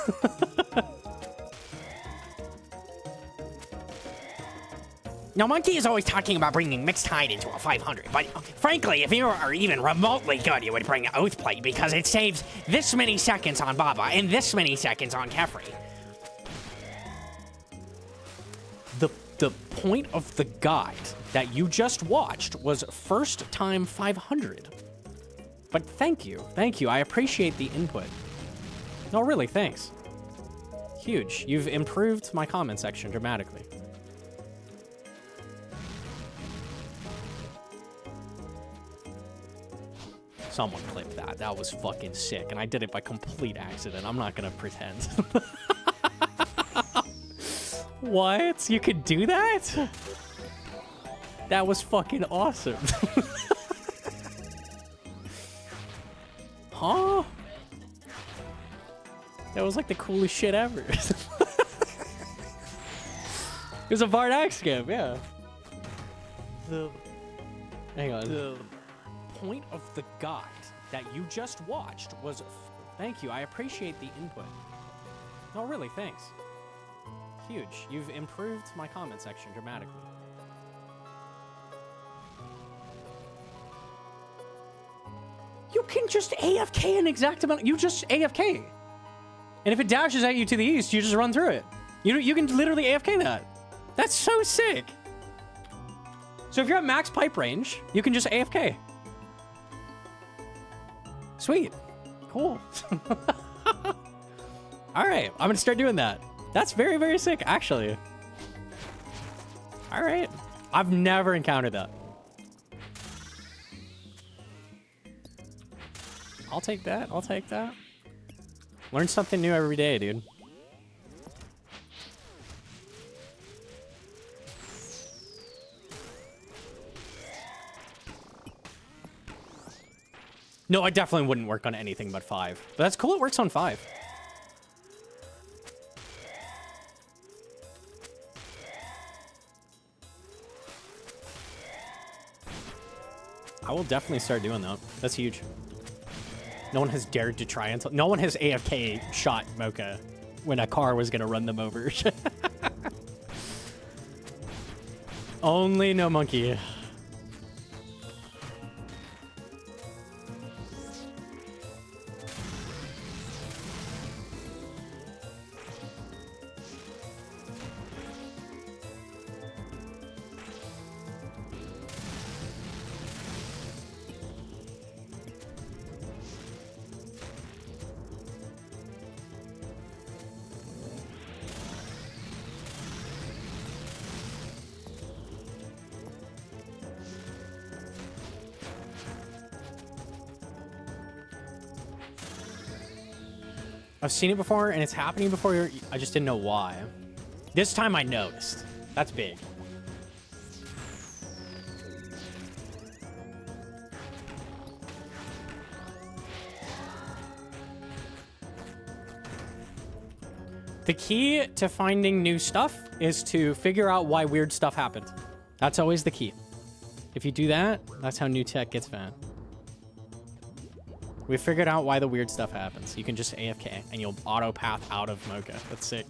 Gnomonkey is always talking about bringing Mixed Tide into a 500, but frankly, if you are even remotely good, you would bring Oathplate because it saves this many seconds on Baba and this many seconds on Kefri. The point of the guide that you just watched was first time 500. But thank you. I appreciate the input. No, really, thanks. Huge. You've improved my comment section dramatically. Someone clipped that. That was fucking sick, and I did it by complete accident. I'm not gonna pretend. What? You could do that? That was fucking awesome. Huh? That was like the coolest shit ever. It was a Bard Axe scam, yeah. Hang on. The point of the guide that you just watched was... Thank you, I appreciate the input. No, really, thanks. Huge. You've improved my comment section dramatically. You can just AFK an exact amount. You just AFK. And if it dashes at you to the east, you just run through it. You can literally AFK that. That's so sick. So if you're at max pipe range, you can just AFK. Sweet. Cool. All right, I'm gonna start doing that. That's very, very sick, actually. All right. I've never encountered that. I'll take that. I'll take that. Learn something new every day, dude. No, I definitely wouldn't work on anything but 5. But that's cool, it works on 5. I will definitely start doing that. That's huge. No one has dared to try until... No one has AFK shot Mocha when a car was going to run them over. Only Gnomonkey. I've seen it before, and it's happening before. I just didn't know why. This time I noticed. That's big. The key to finding new stuff is to figure out why weird stuff happened. That's always the key. If you do that, that's how new tech gets found. We figured out why the weird stuff happens. You can just AFK and you'll auto path out of Mocha. That's sick.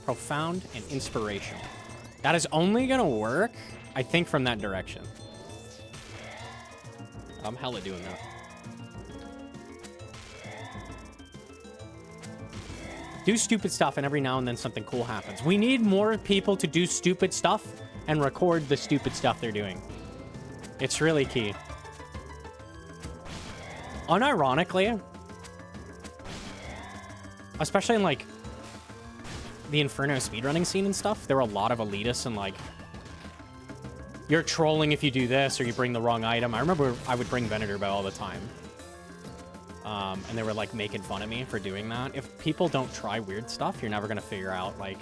Profound and inspirational. That is only gonna work, I think, from that direction. I'm hella doing that. Do stupid stuff, and every now and then something cool happens. We need more people to do stupid stuff and record the stupid stuff they're doing. It's really key. Unironically, especially in, like, the Inferno speedrunning scene and stuff, there were a lot of elitists and, like, you're trolling if you do this or you bring the wrong item. I remember I would bring Venator Bow all the time. And they were, like, making fun of me for doing that. If people don't try weird stuff, you're never going to figure out, like,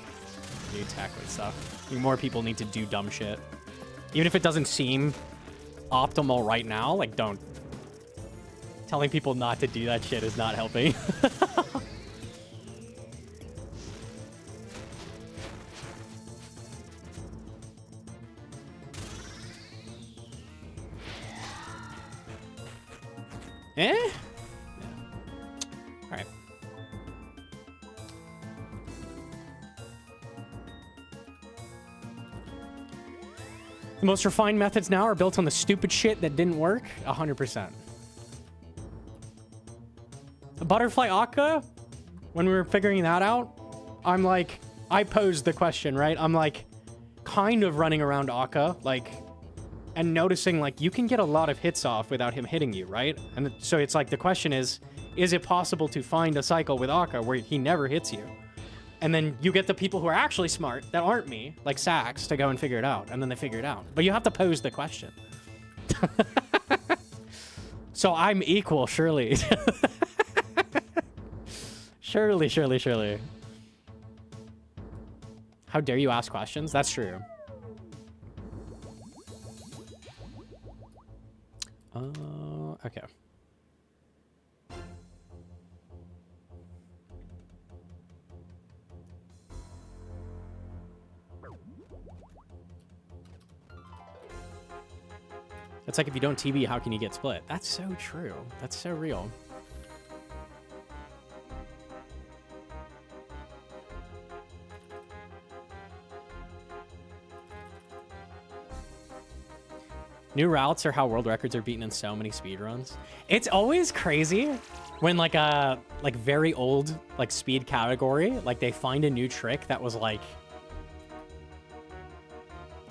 new tech and stuff. More people need to do dumb shit. Even if it doesn't seem optimal right now, like, don't. Telling people not to do that shit is not helping. Eh? Yeah. All right. The most refined methods now are built on the stupid shit that didn't work. 100%. The butterfly Akka, when we were figuring that out, I'm like, I posed the question, right? I'm like, kind of running around Akka, like, and noticing, like, you can get a lot of hits off without him hitting you, right? And so it's like, the question is it possible to find a cycle with Akka where he never hits you? And then you get the people who are actually smart, that aren't me, like Sax, to go and figure it out. And then they figure it out. But you have to pose the question. So I'm equal, surely. Surely. How dare you ask questions? That's true. Okay. It's like if you don't TB, how can you get split? That's so true. That's so real. New routes are how world records are beaten in so many speedruns. It's always crazy when, like, a very old, like, speed category, like, they find a new trick that was, like,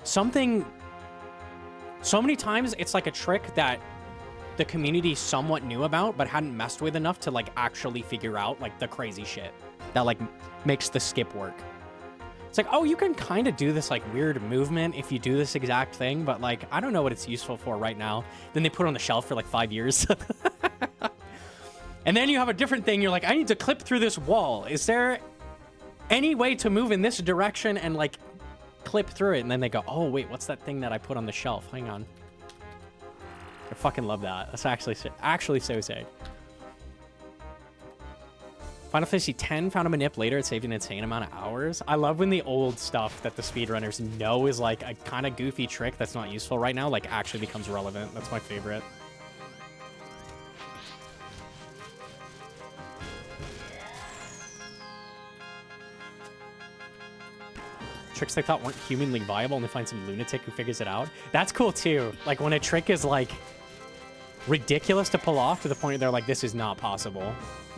something. So many times it's like a trick that the community somewhat knew about but hadn't messed with enough to, like, actually figure out, like, the crazy shit that, like, makes the skip work. It's like, oh, you can kind of do this, like, weird movement if you do this exact thing, but, like, I don't know what it's useful for right now. Then they put it on the shelf for, like, 5 years. And then you have a different thing. You're like, I need to clip through this wall. Is there any way to move in this direction and, like, clip through it? And then they go, oh, wait, what's that thing that I put on the shelf? Hang on. I fucking love that. That's actually so sick. Final Fantasy X found a manip later. It saved an insane amount of hours. I love when the old stuff that the speedrunners know is, like, a kind of goofy trick that's not useful right now, like, actually becomes relevant. That's my favorite. Tricks they thought weren't humanly viable, and they find some lunatic who figures it out. That's cool, too. Like, when a trick is, like, ridiculous to pull off to the point where they're like, this is not possible.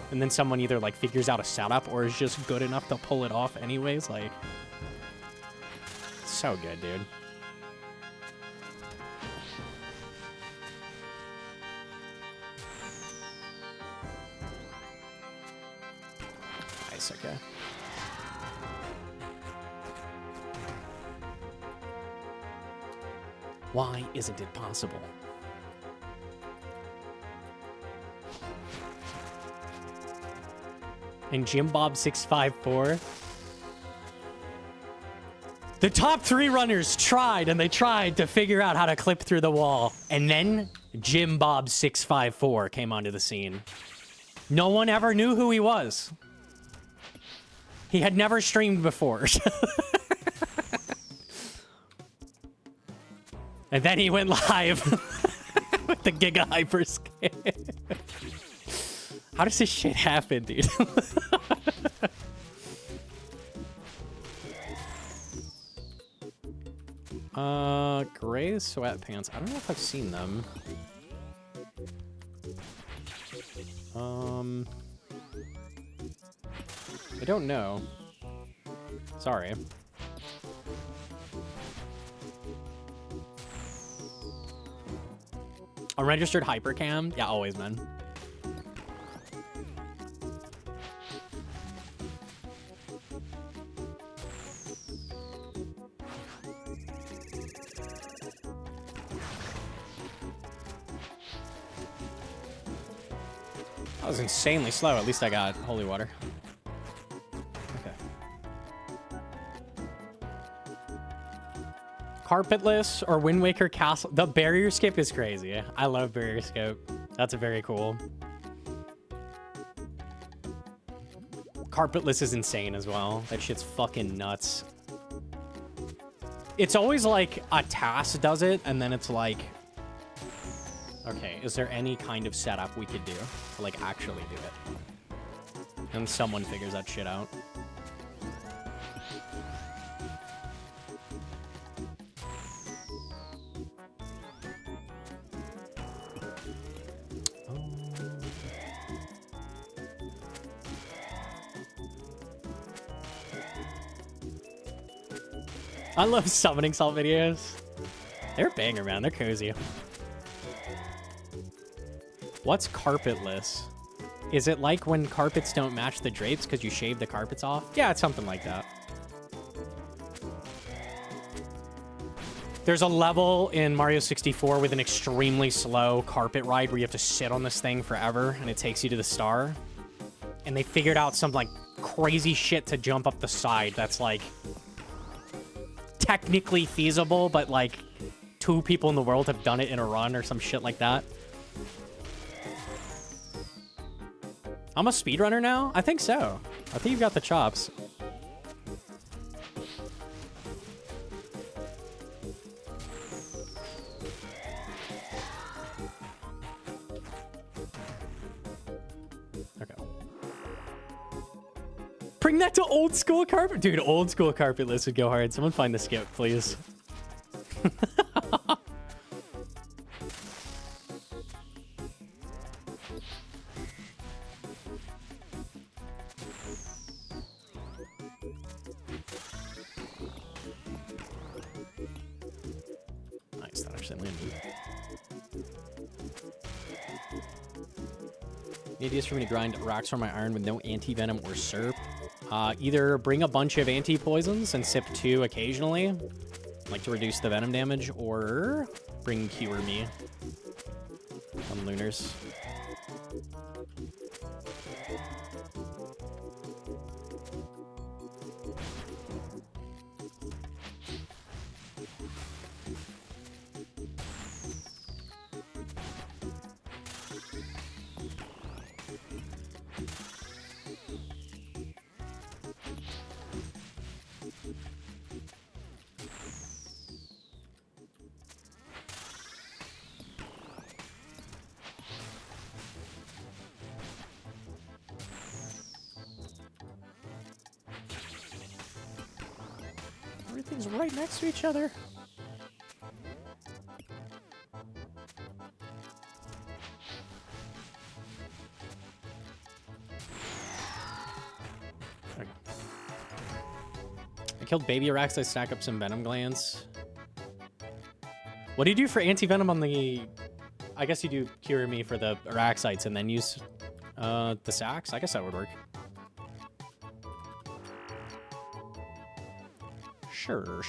And then someone either, like, figures out a setup or is just good enough to pull it off anyways. Like, so good, dude. Nice, okay. Why isn't it possible? And Jim Bob 654. The top 3 runners tried and they tried to figure out how to clip through the wall. And then Jim Bob 654 came onto the scene. No one ever knew who he was. He had never streamed before. And then he went live with the Giga Hyper Scan. How does this shit happen, dude? Gray sweatpants. I don't know if I've seen them. I don't know. Sorry. A registered hypercam? Yeah, always, man. That was insanely slow. At least I got holy water. Okay. Carpetless or Wind Waker Castle. The barrier skip is crazy. I love barrier skip. That's very cool. Carpetless is insane as well. That shit's fucking nuts. It's always like a task does it, and then it's like, okay, is there any kind of setup we could do to like actually do it? And someone figures that shit out. I love summoning salt videos. They're a banger, man. They're cozy. What's carpetless? Is it like when carpets don't match the drapes because you shave the carpets off? Yeah, it's something like that. There's a level in Mario 64 with an extremely slow carpet ride where you have to sit on this thing forever and it takes you to the star. And they figured out some like crazy shit to jump up the side that's like technically feasible, but like 2 people in the world have done it in a run or some shit like that. I'm a speedrunner now? I think so. I think you've got the chops. Okay. Bring that to old school carpet. Dude, old school carpet list would go hard. Someone find the skip, please. Nice, that actually landed. The idea is for me to grind rocks from my iron with no anti-venom or SERP. Either bring a bunch of anti-poisons and sip 2 occasionally, like to reduce the venom damage, or bring Cure Me on Lunars. Everything's right next to each other. Okay. I killed baby racks. I stack up some venom glands. What do you do for anti-venom on the... I guess you do Cure Me for the Araxites and then use the sacks? I guess that would work. Sure.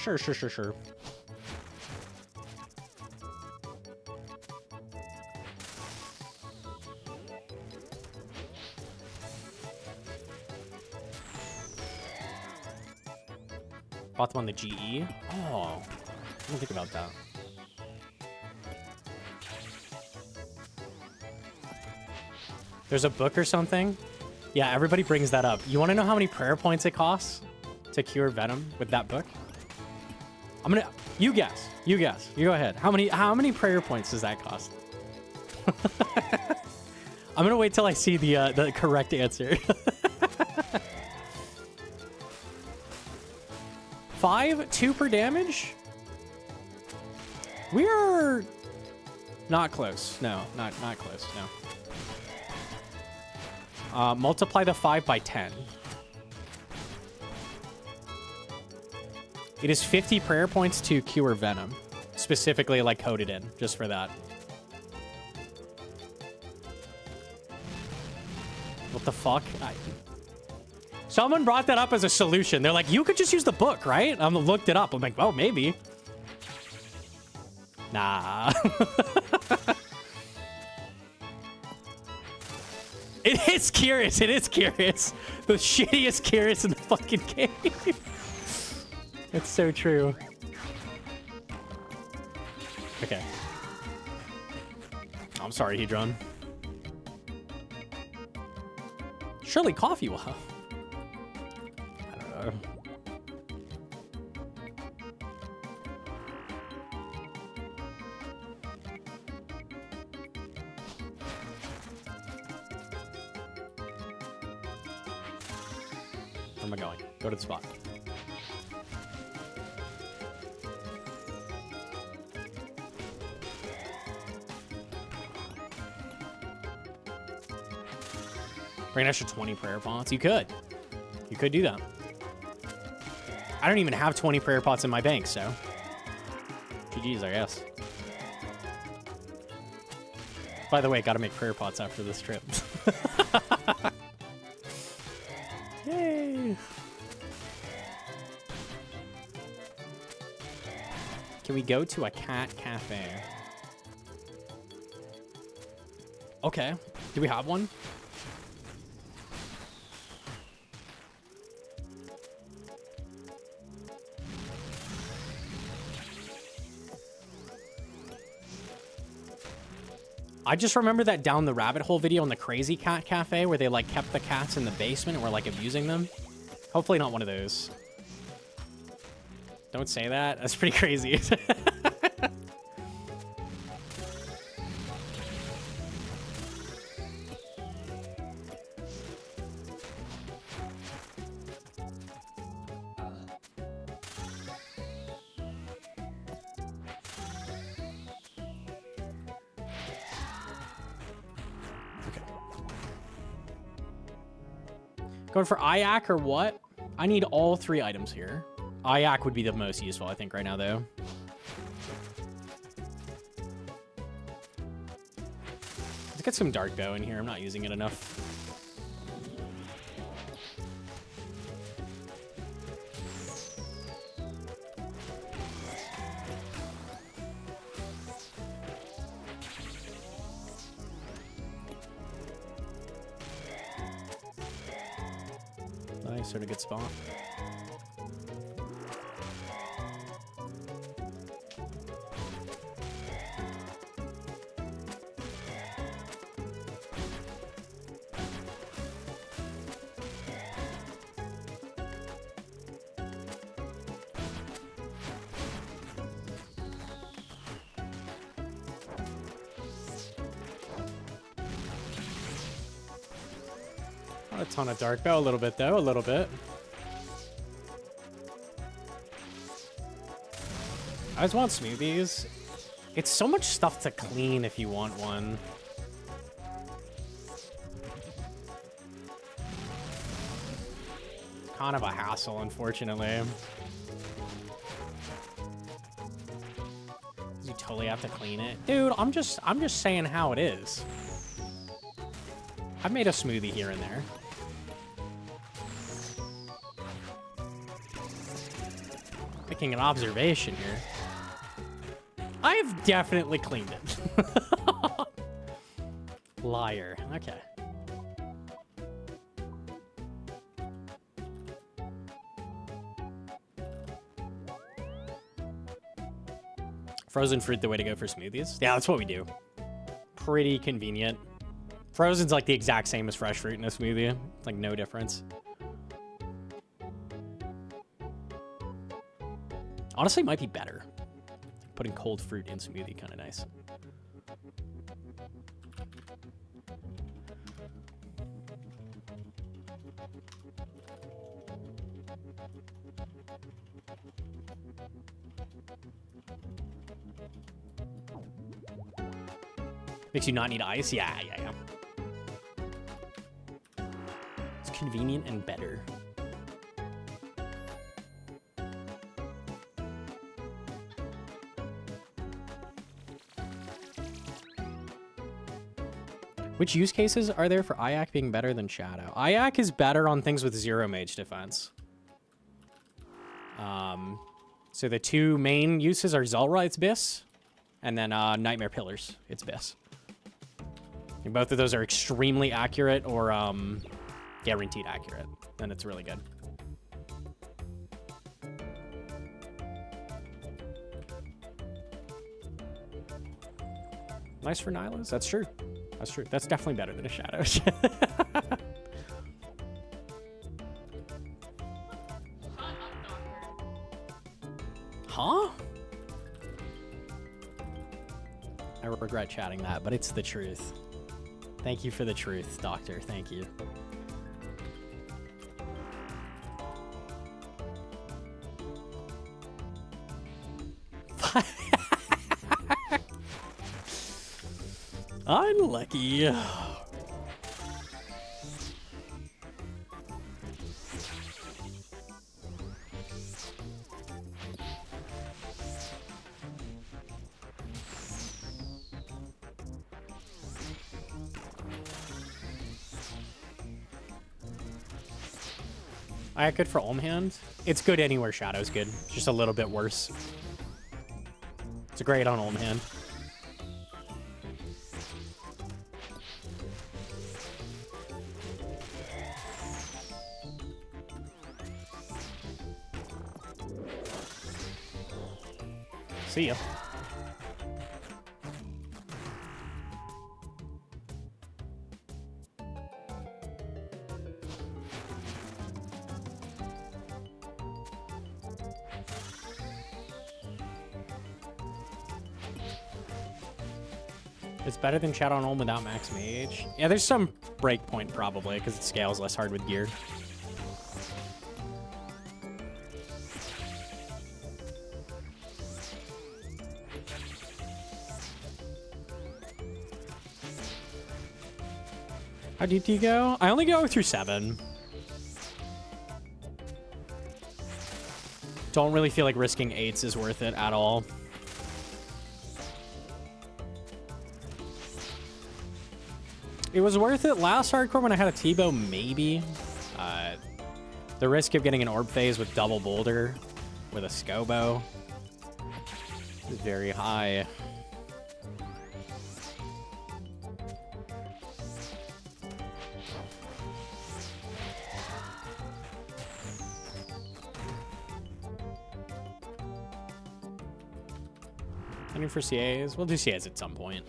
Bought them on the GE. Oh, I didn't think about that. There's a book or something? Yeah, everybody brings that up. You want to know how many prayer points it costs to cure venom with that book? I'm gonna... You guess. You guess. You go ahead. How many prayer points does that cost? I'm gonna wait till I see the correct answer. 5, 2 per damage? We're not close. No, not close. No. Multiply the 5 by 10. It is 50 prayer points to cure venom. Specifically, like, coded in, just for that. What the fuck? Someone brought that up as a solution. They're like, you could just use the book, right? I looked it up. I'm like, oh, maybe. Nah. It is curious. It is curious. The shittiest curious in the fucking game. It's so true. Okay. I'm sorry, Hedron. Surely coffee will help. I don't know. Where am I going? Go to the spot. Bring an extra 20 prayer pots. You could. You could do that. I don't even have 20 prayer pots in my bank, so. GG's, I guess. By the way, gotta make prayer pots after this trip. Yay! Can we go to a cat cafe? Okay. Do we have one? I just remember that down the rabbit hole video in the Crazy Cat Cafe where they like kept the cats in the basement and were like abusing them. Hopefully not one of those. Don't say that. That's pretty crazy. Going for IAC or what? I need all 3 items here. IAC would be the most useful, I think, right now, though. Let's get some Dark Bow in here. I'm not using it enough. Nice, in a good spot. Not a ton of Dark Bow, a little bit though, a little bit. I just want smoothies. It's so much stuff to clean if you want one. Kind of a hassle, unfortunately. You totally have to clean it. Dude, I'm just saying how it is. I've made a smoothie here and there. Making an observation here. I've definitely cleaned it. Liar. Okay. Frozen fruit the way to go for smoothies? Yeah, that's what we do. Pretty convenient. Frozen's like the exact same as fresh fruit in a smoothie. Like no difference. Honestly, might be better. Putting cold fruit in smoothie, kind of nice. Makes you not need ice? Yeah. It's convenient and better. Which use cases are there for IAC being better than Shadow? IAC is better on things with 0 mage defense. So the two main uses are Zulrah, it's Biss, and then Nightmare Pillars, it's Biss. And both of those are extremely accurate or guaranteed accurate, and it's really good. Nice for Nylas, that's true. That's true. That's definitely better than a Shadow. Huh? I regret chatting that, but it's the truth. Thank you for the truth, Doctor. Thank you. Unlucky. I good for Olm Hand. It's good anywhere Shadow's good. Just a little bit worse. It's great on Olm Hand. See ya. It's better than Shadow on Olm without max mage. Yeah, there's some breakpoint probably because it scales less hard with gear. How deep do you go? I only go through 7. Don't really feel like risking 8s is worth it at all. It was worth it last hardcore when I had a T-bow, maybe. The risk of getting an orb phase with double boulder with a Scobo is very high. Looking for CAs? We'll do CAs at some point.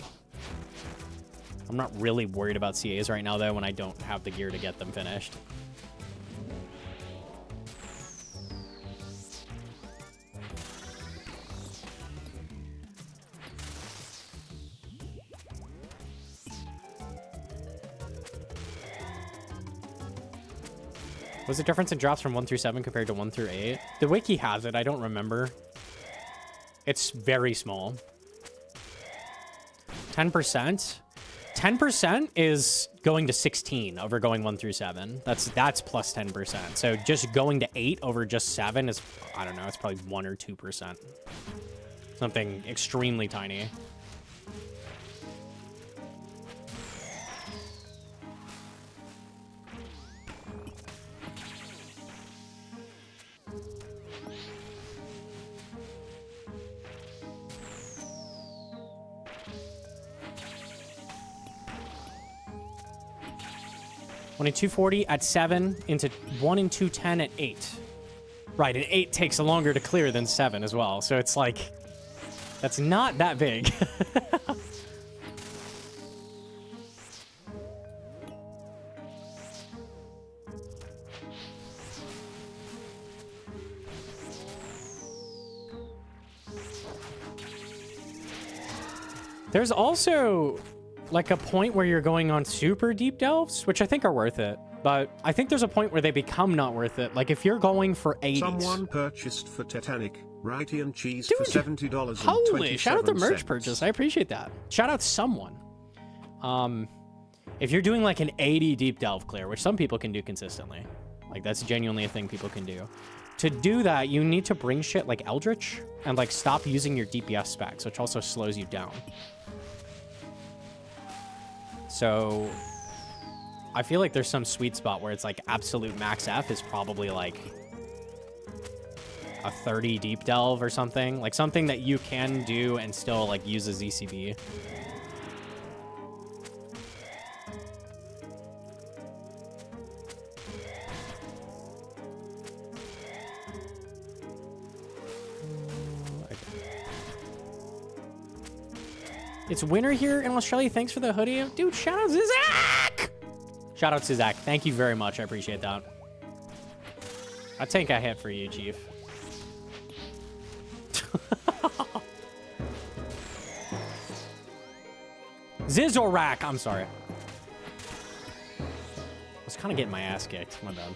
I'm not really worried about CAs right now, though, when I don't have the gear to get them finished. What's the difference in drops from 1 through 7 compared to 1 through 8? The wiki has it. I don't remember. It's very small. 10%? 10% is going to 16 over going 1 through 7. That's plus 10%. So just going to 8 over just 7 is, I don't know, it's probably 1 or 2%. Something extremely tiny. One in 240 at 7 into 1 in 210 at 8. Right, and 8 takes longer to clear than 7 as well. So it's like That's not that big. There's also like a point where you're going on super deep delves, which I think are worth it. But I think there's a point where they become not worth it. Like if you're going for 80s. Someone purchased for Titanic, righty and cheese Dude, for $70. Holy, shout out the merch purchase. I appreciate that. Shout out someone. If you're doing like an 80 deep delve clear, which some people can do consistently, like that's genuinely a thing people can do. To do that, you need to bring shit like Eldritch and like stop using your DPS specs, which also slows you down. So I feel like there's some sweet spot where it's like absolute max F is probably like a 30 deep delve or something. Like something that you can do and still like use a ZCB. It's winter here in Australia. Thanks for the hoodie. Dude, shout out Zizak! Shout out Zizak. Thank you very much. I appreciate that. I think I hit for you, Chief. Zizorak! I'm sorry. I was kind of getting my ass kicked. My bad.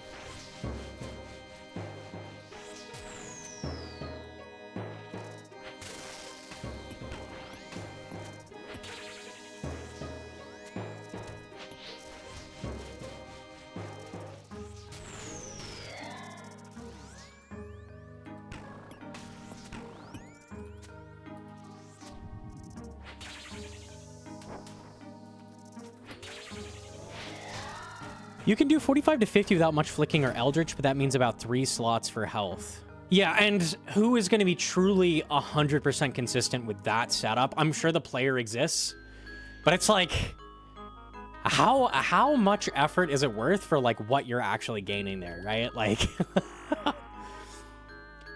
You can do 45 to 50 without much flicking or Eldritch, but that means about 3 slots for health. Yeah, and who is going to be truly 100% consistent with that setup? I'm sure the player exists, but it's like, how much effort is it worth for like what you're actually gaining there, right? Like,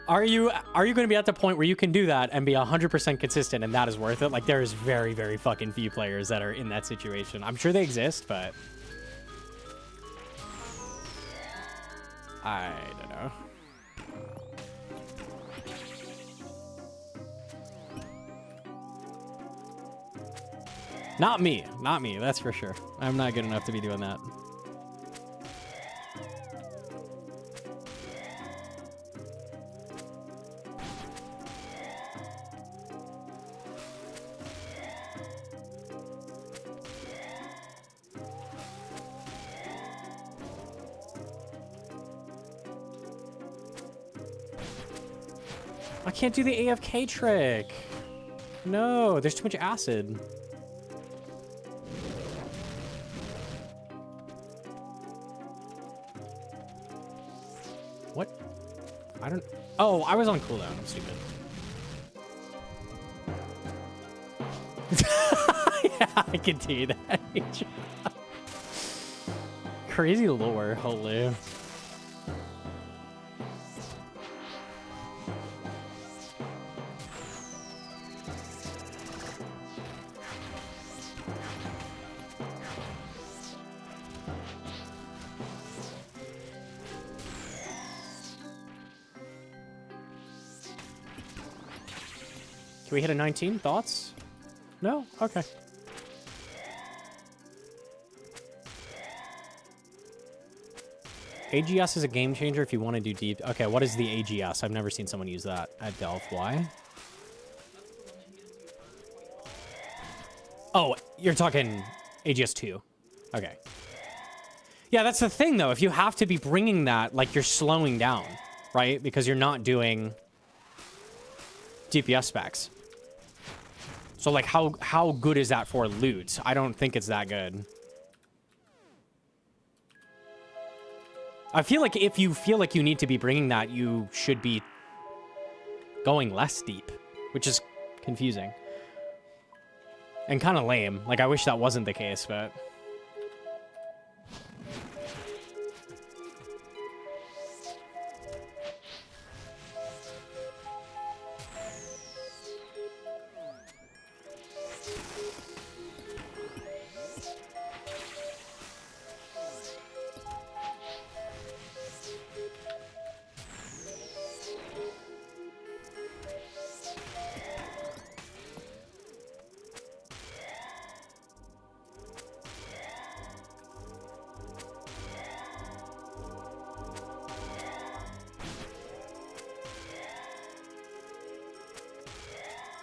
are you going to be at the point where you can do that and be 100% consistent and that is worth it? Like, there's very, very fucking few players that are in that situation. I'm sure they exist, but I don't know. Not me, that's for sure. I'm not good enough to be doing that. I can't do the AFK trick. No, there's too much acid. What? I don't... Oh, I was on cooldown. I'm stupid. Yeah, I can do that. Crazy lore, holy. Can we hit a 19? Thoughts? No? Okay. AGS is a game changer if you want to do deep. Okay, what is the AGS? I've never seen someone use that at Delph. Why? Oh, you're talking AGS 2. Okay. Yeah, that's the thing, though. If you have to be bringing that, like, you're slowing down, right? Because you're not doing DPS specs. So, like, how good is that for loot? I don't think it's that good. I feel like if you feel like you need to be bringing that, you should be going less deep, which is confusing. And kind of lame. Like, I wish that wasn't the case, but...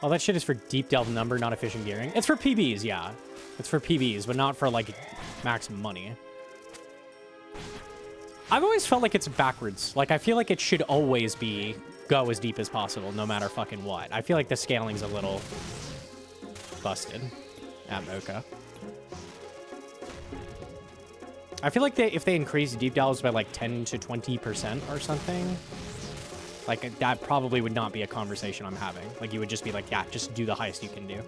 Oh, that shit is for deep delve number, not efficient gearing. It's for PBs, yeah. It's for PBs, but not for, like, maximum money. I've always felt like it's backwards. Like, I feel like it should always be go as deep as possible, no matter fucking what. I feel like the scaling's a little busted at Mocha. I feel like if they increase deep delves by, like, 10 to 20% or something, like, that probably would not be a conversation I'm having. Like, you would just be like, yeah, just do the highest you can do.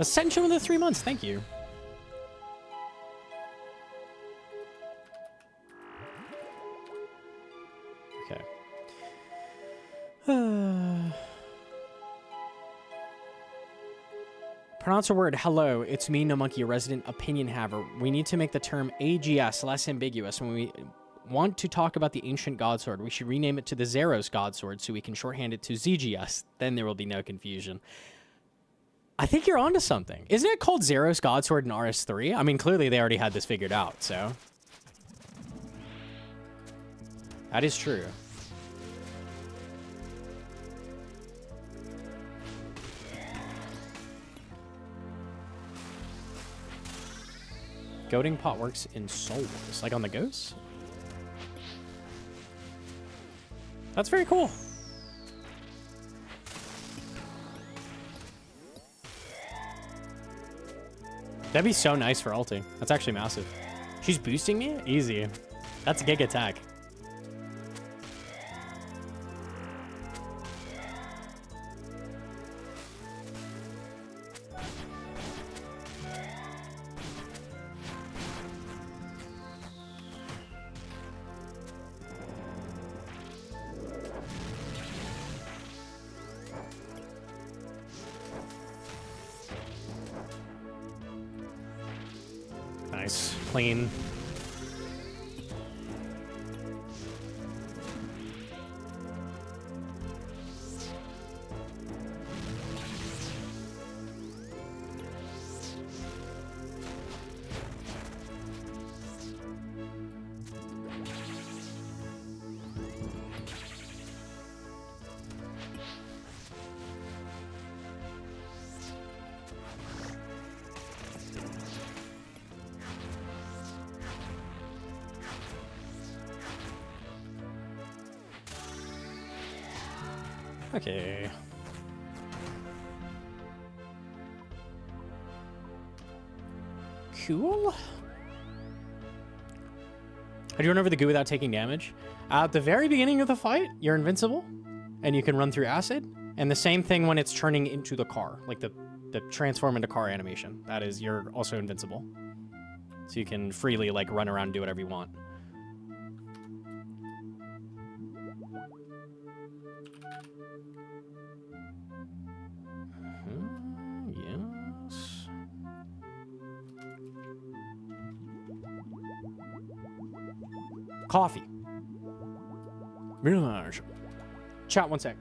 Ascension with the 3 months. Thank you. Okay. Pronounce a word. Hello, it's me, Gnomonkey, a resident opinion haver. We need to make the term AGS less ambiguous. When we want to talk about the ancient godsword, we should rename it to the Zeros godsword so we can shorthand it to ZGS. Then there will be no confusion. I think you're onto something. Isn't it called Zeros Godsword in RS3? I mean, clearly they already had this figured out, so. That is true. Goading pot works in Soul Wars, like on the ghosts? That's very cool. That'd be so nice for ulting. That's actually massive. She's boosting me? Easy. That's a gig attack. Nice. Clean. Okay. Cool. How do you run over the goo without taking damage? At the very beginning of the fight, you're invincible, and you can run through acid. And the same thing when it's turning into the car, like the transform into car animation. That is, you're also invincible. So you can freely, like, run around and do whatever you want. Yes. Coffee. Mirage. Chat 1 sec.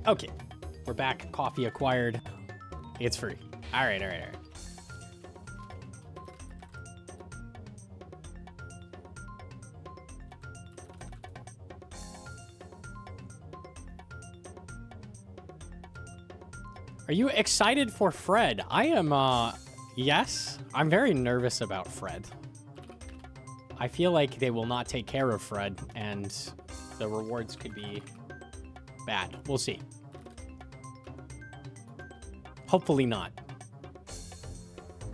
Okay. We're back. Coffee acquired. It's free. All right, all right, all right. Are you excited for Fred? I am, yes. I'm very nervous about Fred. I feel like they will not take care of Fred, and the rewards could be bad. We'll see. Hopefully not.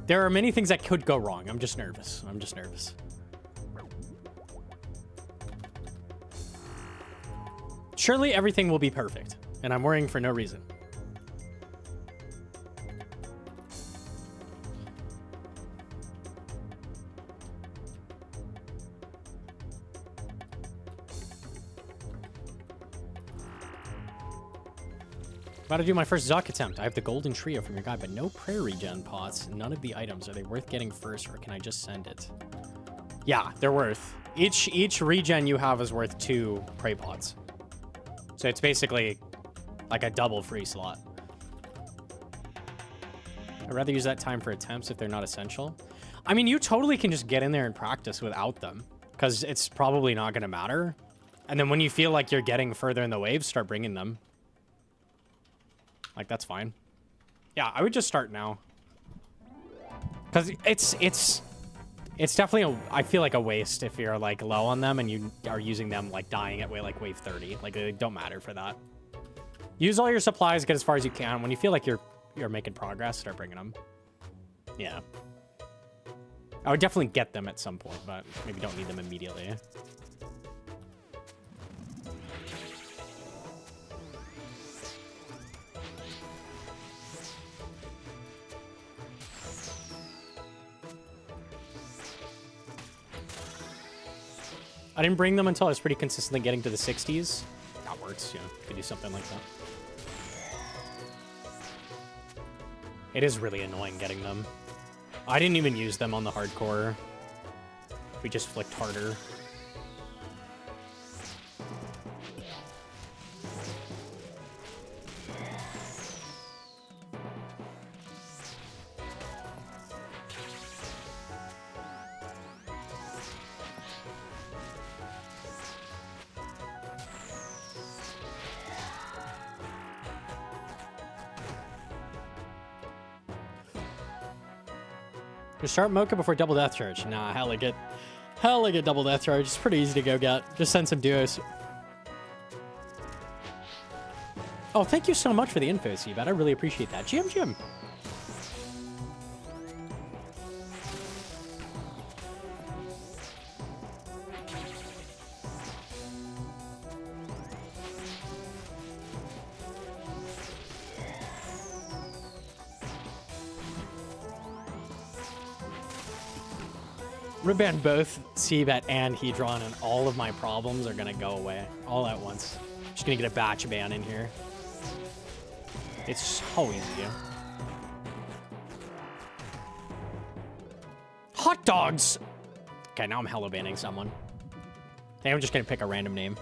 There are many things that could go wrong. I'm just nervous. I'm just nervous. Surely everything will be perfect, and I'm worrying for no reason. About to do my first Zuck attempt. I have the golden trio from your guide, but no prayer regen pots. None of the items. Are they worth getting first, or can I just send it? Yeah, they're worth. Each regen you have is worth 2 prey pots. So it's basically like a double free slot. I'd rather use that time for attempts if they're not essential. I mean, you totally can just get in there and practice without them, because it's probably not going to matter. And then when you feel like you're getting further in the wave, start bringing them. Like, that's fine. Yeah, I would just start now. Because it's definitely, I feel like a waste if you're, like, low on them and you are using them, like, dying at wave 30. Like, they don't matter for that. Use all your supplies, get as far as you can. When you feel like you're making progress, start bringing them. Yeah. I would definitely get them at some point, but maybe don't need them immediately. I didn't bring them until I was pretty consistently getting to the 60s. That works, you know, could do something like that. It is really annoying getting them. I didn't even use them on the hardcore. We just flicked harder. Just start Mocha before double death charge. Nah, hella get double death charge. It's pretty easy to go get. Just send some duos. Oh, thank you so much for the info, Seabed. I really appreciate that. Jim. Ribband both Seabet and Hedron, and all of my problems are gonna go away all at once. Just gonna get a batch ban in here. It's so easy. Hot dogs! Okay, now I'm hella banning someone. Hey, I'm just gonna pick a random name.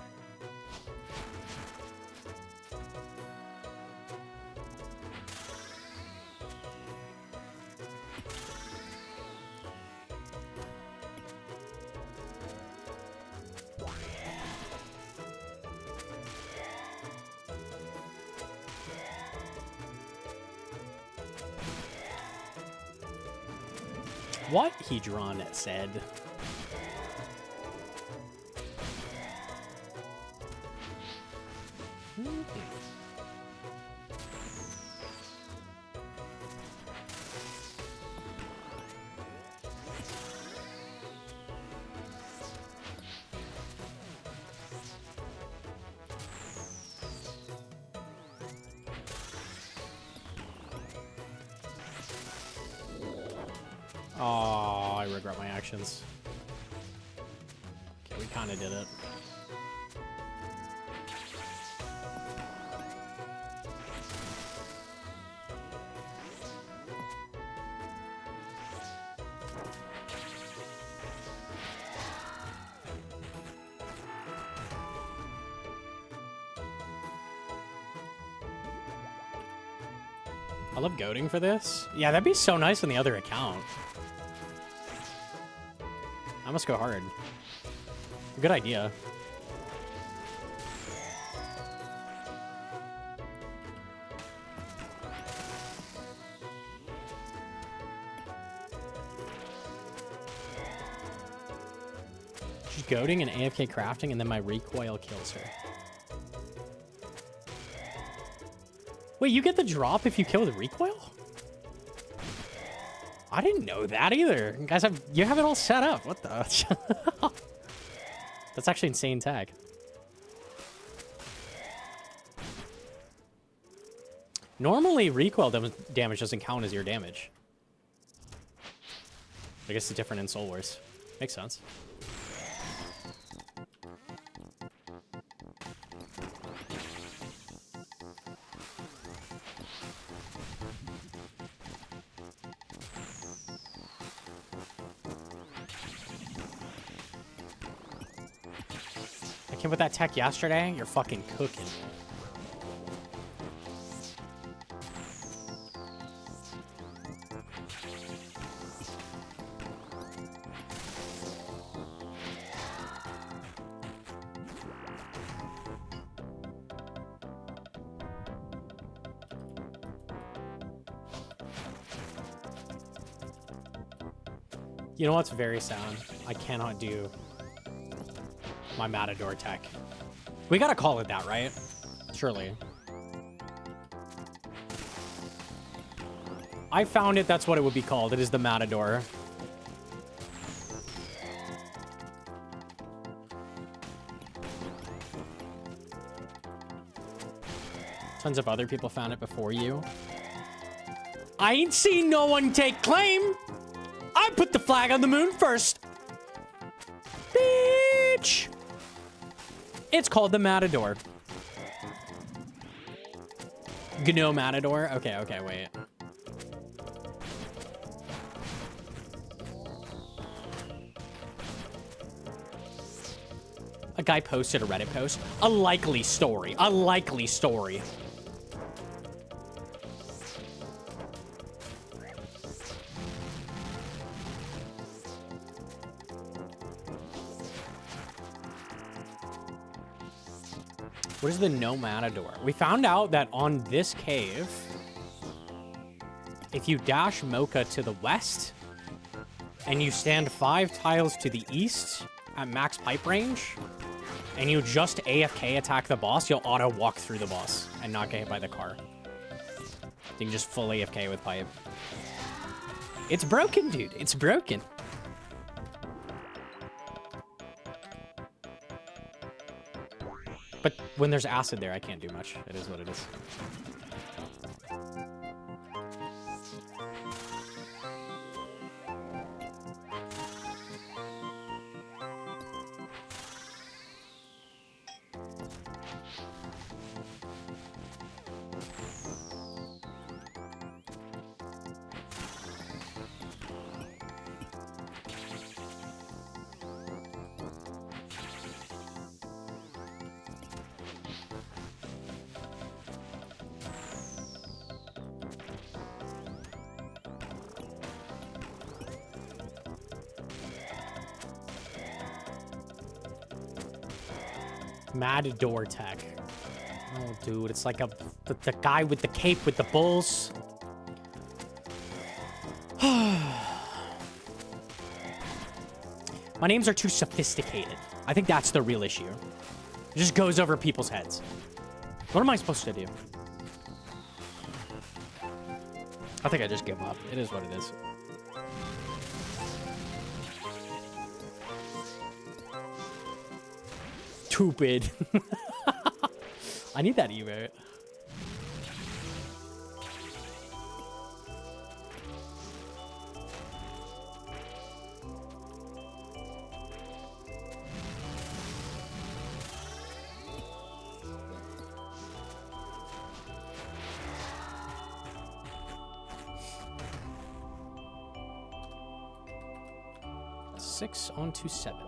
What Hedron said. Oh, I regret my actions. Okay, we kind of did it. I love goading for this. Yeah, that'd be so nice on the other account. I must go hard. Good idea. She's goading and AFK crafting, and then my recoil kills her. Wait, you get the drop if you kill with recoil? I didn't know that either. You guys you have it all set up. What the? That's actually insane tag. Normally, recoil damage doesn't count as your damage. I guess it's different in Soul Wars. Makes sense. I came with that tech yesterday. You're fucking cooking. You know what's very sound? I cannot do my Matador tech. We gotta call it that, right? Surely. I found it, that's what it would be called. It is the Matador. Tons of other people found it before you. I ain't seen no one take claim. I put the flag on the moon first. Bitch. It's called the Matador. Gnome Matador? Okay, okay, wait. A guy posted a Reddit post. A likely story. A likely story. What is the No Matador? We found out that on this cave, if you dash Mocha to the west, and you stand 5 tiles to the east at max pipe range, and you just AFK attack the boss, you'll auto walk through the boss and not get hit by the car. You can just full AFK with pipe. It's broken, dude. It's broken. But when there's acid there, I can't do much. It is what it is. Matador tech. Oh, dude, it's like the guy with the cape with the bulls. My names are too sophisticated. I think that's the real issue. It just goes over people's heads. What am I supposed to do? I think I just give up. It is what it is. Stupid. I need that emote. Six on to 7.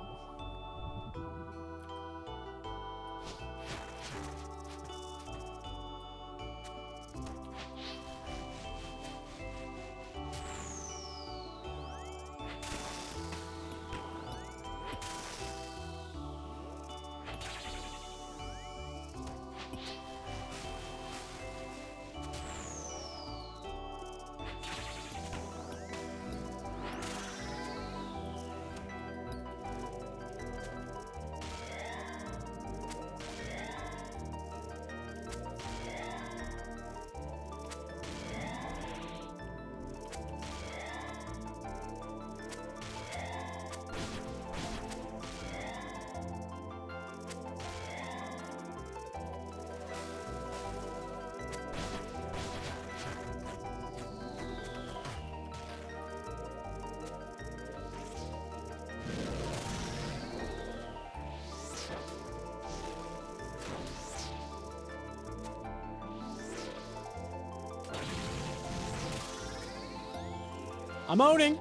I'm owning.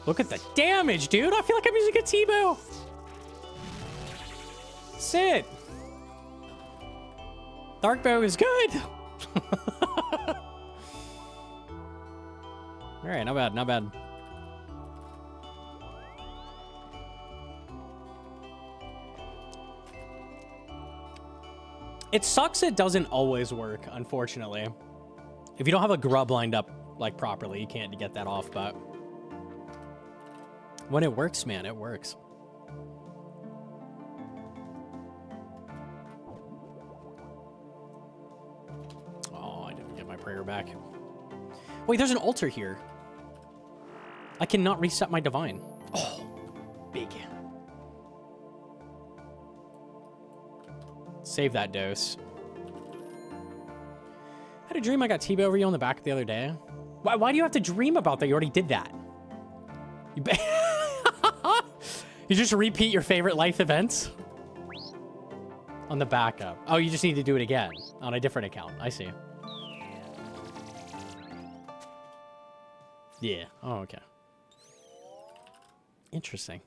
Look at the damage, dude. I feel like I'm using a T-bow. Sit. Dark bow is good. All right, not bad, not bad. It sucks it doesn't always work, unfortunately. If you don't have a grub lined up like properly, you can't get that off, but when it works, man, it works. Oh, I didn't get my prayer back. Wait, there's an altar here. I cannot reset my divine. Oh, big. Save that dose. I had a dream I got T-bow over you on the back the other day. Why do you have to dream about that? You already did that. You just repeat your favorite life events? On the backup. Oh, you just need to do it again on a different account. I see. Yeah. Oh, okay. Interesting.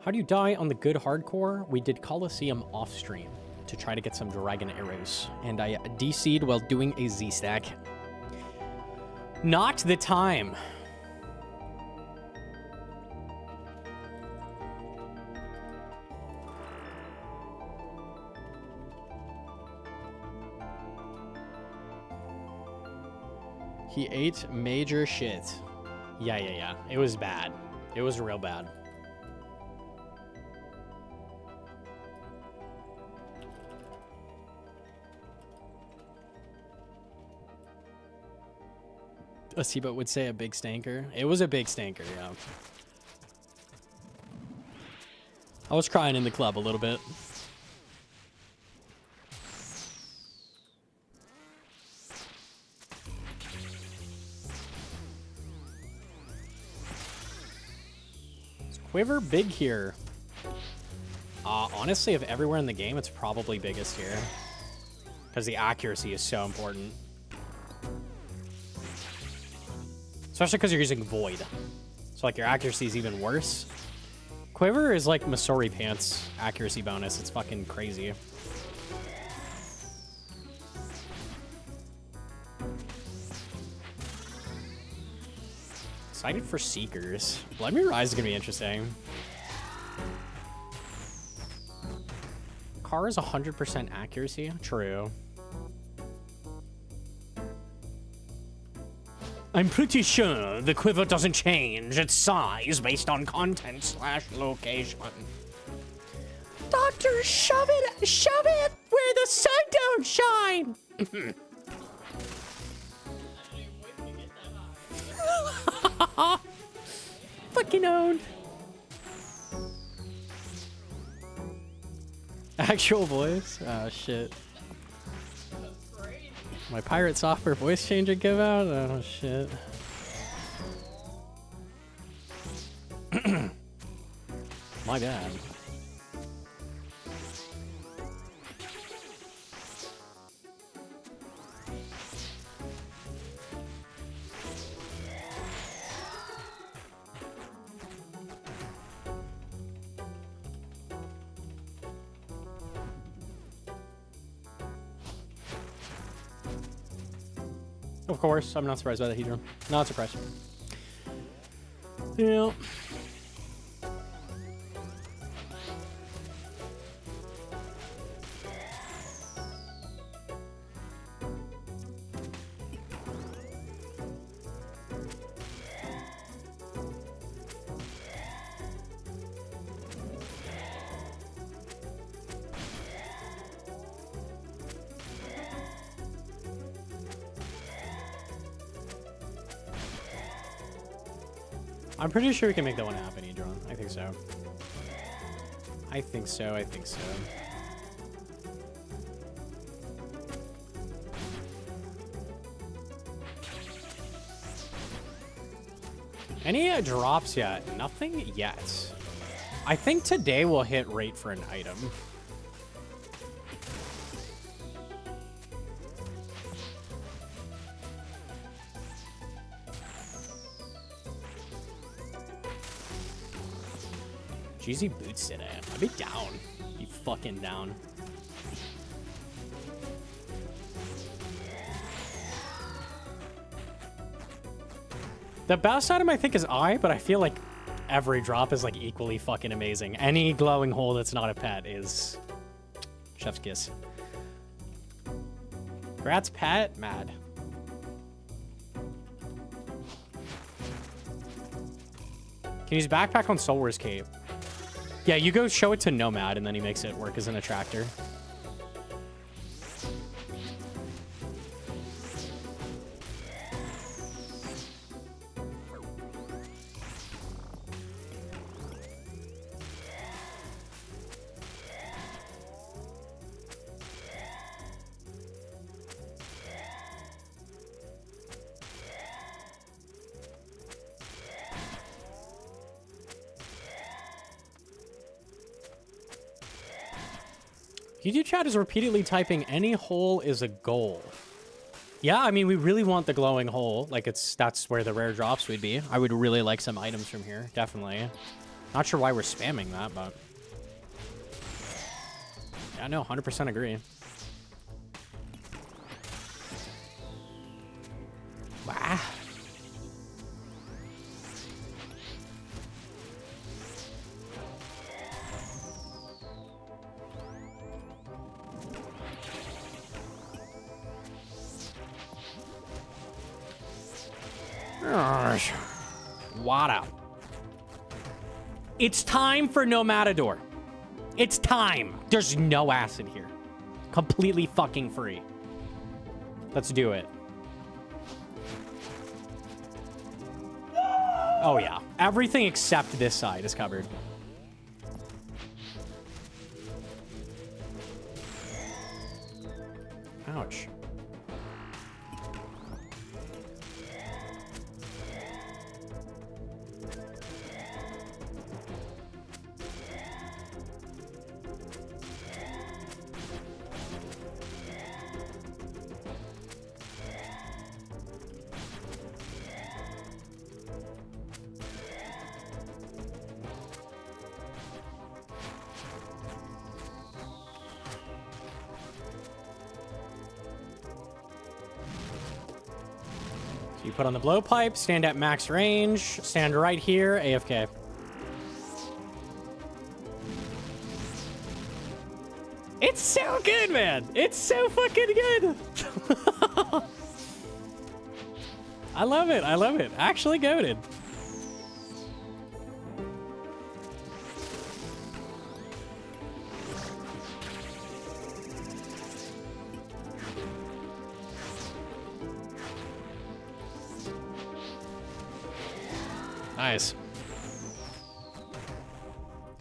How do you die on the good hardcore? We did Coliseum off stream to try to get some dragon arrows, and I DC'd while doing a Z stack. Not the time. He ate major shit. Yeah. It was bad. It was real bad. Asiba would say a big stanker. It was a big stanker, yeah. I was crying in the club a little bit. Is Quiver big here? Honestly, of everywhere in the game, it's probably biggest here. Because the accuracy is so important. Especially because you're using Void. So, like, your accuracy is even worse. Quiver is like Masori Pants accuracy bonus. It's fucking crazy. Excited for Seekers. Blood Moon Rise is going to be interesting. Car is 100% accuracy. True. I'm pretty sure the quiver doesn't change its size based on content/location. Doctor, shove it where the sun don't shine. Fucking owned. Actual voice? Oh shit. My pirate software voice changer give out? Oh shit. My bad. Of course, I'm not surprised by the Hedron. Not surprised. Yeah. I'm pretty sure we can make that one happen, Edron. I think so. I think so. Any drops yet? Nothing yet. I think today we'll hit rate for an item. Jeezy boots today. I'd be down. Be fucking down. The best item I think is eye, but I feel like every drop is like equally fucking amazing. Any glowing hole that's not a pet is chef's kiss. Rat's pet? Mad. Can use backpack on Soul Wars Cape. Yeah, you go show it to Nomad and then he makes it work as an attractor. YouTube chat is repeatedly typing any hole is a goal. Yeah, I mean, we really want the glowing hole. Like, that's where the rare drops would be. I would really like some items from here, definitely. Not sure why we're spamming that, but... yeah, no, 100% agree. Wow. What up? It's time for No Matador. It's time. There's no acid here. Completely fucking free. Let's do it. Oh yeah. Everything except this side is covered. Ouch. You put on the blowpipe, stand at max range, stand right here, AFK. It's so good, man. It's so fucking good. I love it. I love it. Actually goated. Nice.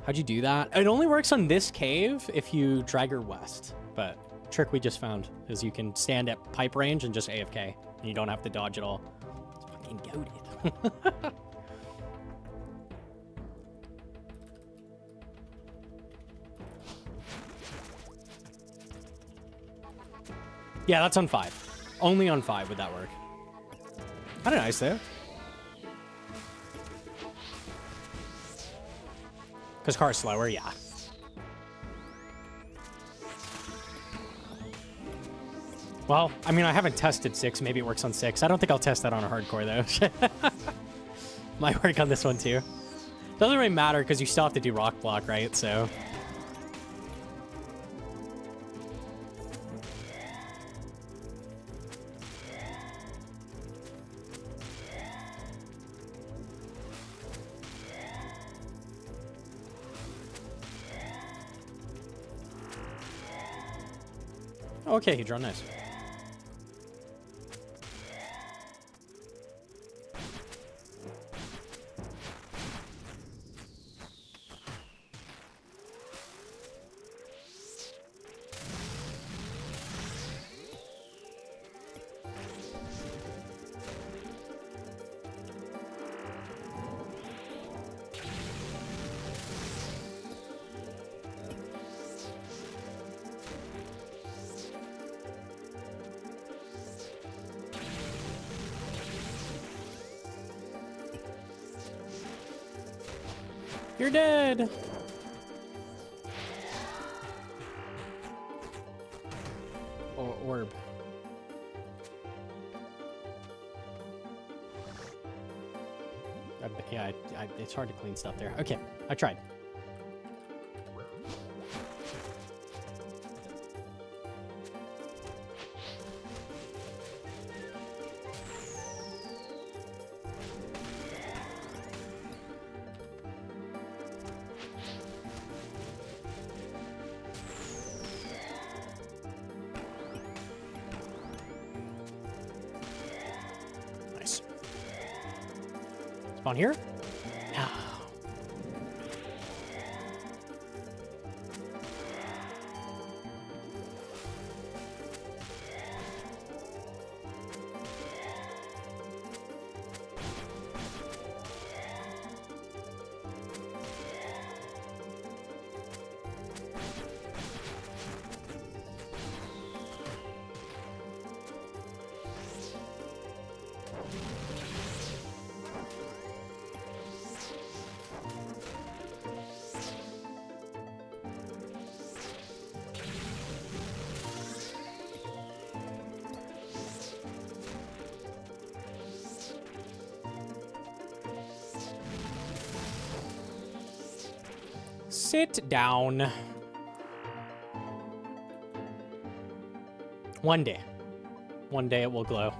How'd you do that? It only works on this cave if you drag her west. But trick we just found is you can stand at pipe range and just AFK. And you don't have to dodge at all. It's fucking goated. Yeah, that's on 5. Only on 5 would that work. Kind of nice though. Because car's slower, yeah. Well, I mean, I haven't tested 6. Maybe it works on 6. I don't think I'll test that on a hardcore, though. Might work on this one, too. Doesn't really matter, because you still have to do rock block, right? So... okay, he drawn nice. You're dead. orb. Yeah, it's hard to clean stuff there. Okay, I tried. Nice. Spawn here? No. Sit down. One day it will glow.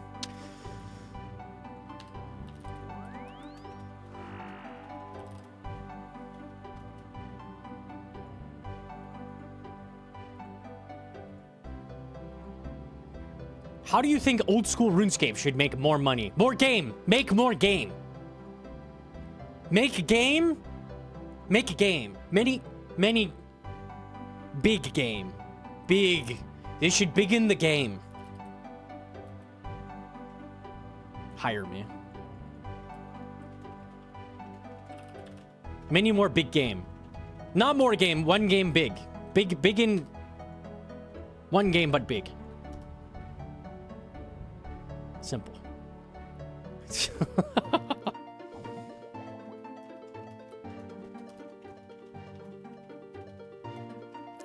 How do you think old school RuneScape should make more money? More game. Make more game. Make game. Make game. Many big game. Big. They should begin the game. Hire me. Many more big game. Not more game, one game big. Big in one game but big. Simple.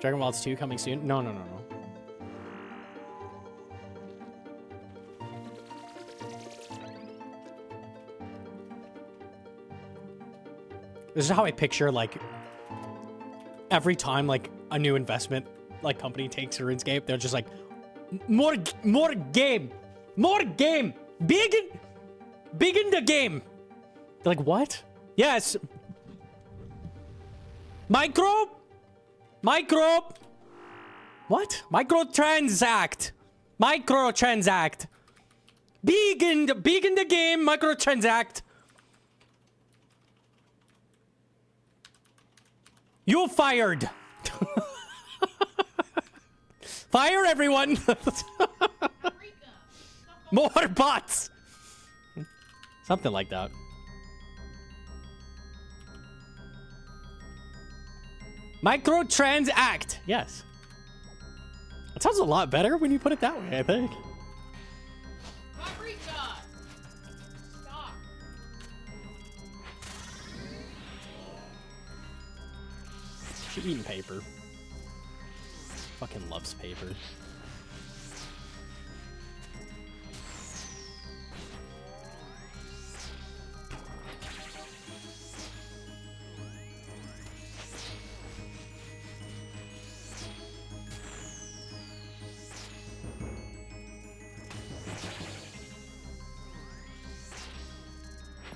Dragon Wilds 2 coming soon? No. This is how I picture, like, every time, like, a new investment, like, company takes a RuneScape, they're just like, more game! More game! Big in the game! They're like, what? Yes! Micro! What? Microtransact. Big in the game, microtransact. You fired. Fire everyone. More bots. Something like that. Microtransact. Yes. That sounds a lot better when you put it that way, I think. Paprika! Stop. She eating paper. Fucking loves paper.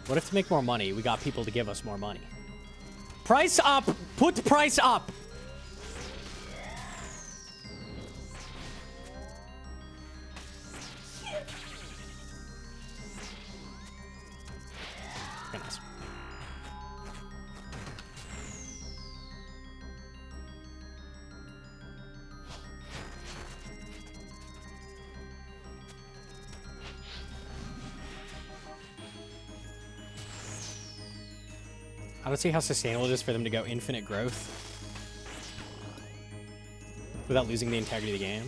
What if to make more money, we got people to give us more money? Price up! Put price up! Goodness. I don't see how sustainable it is for them to go infinite growth without losing the integrity of the game.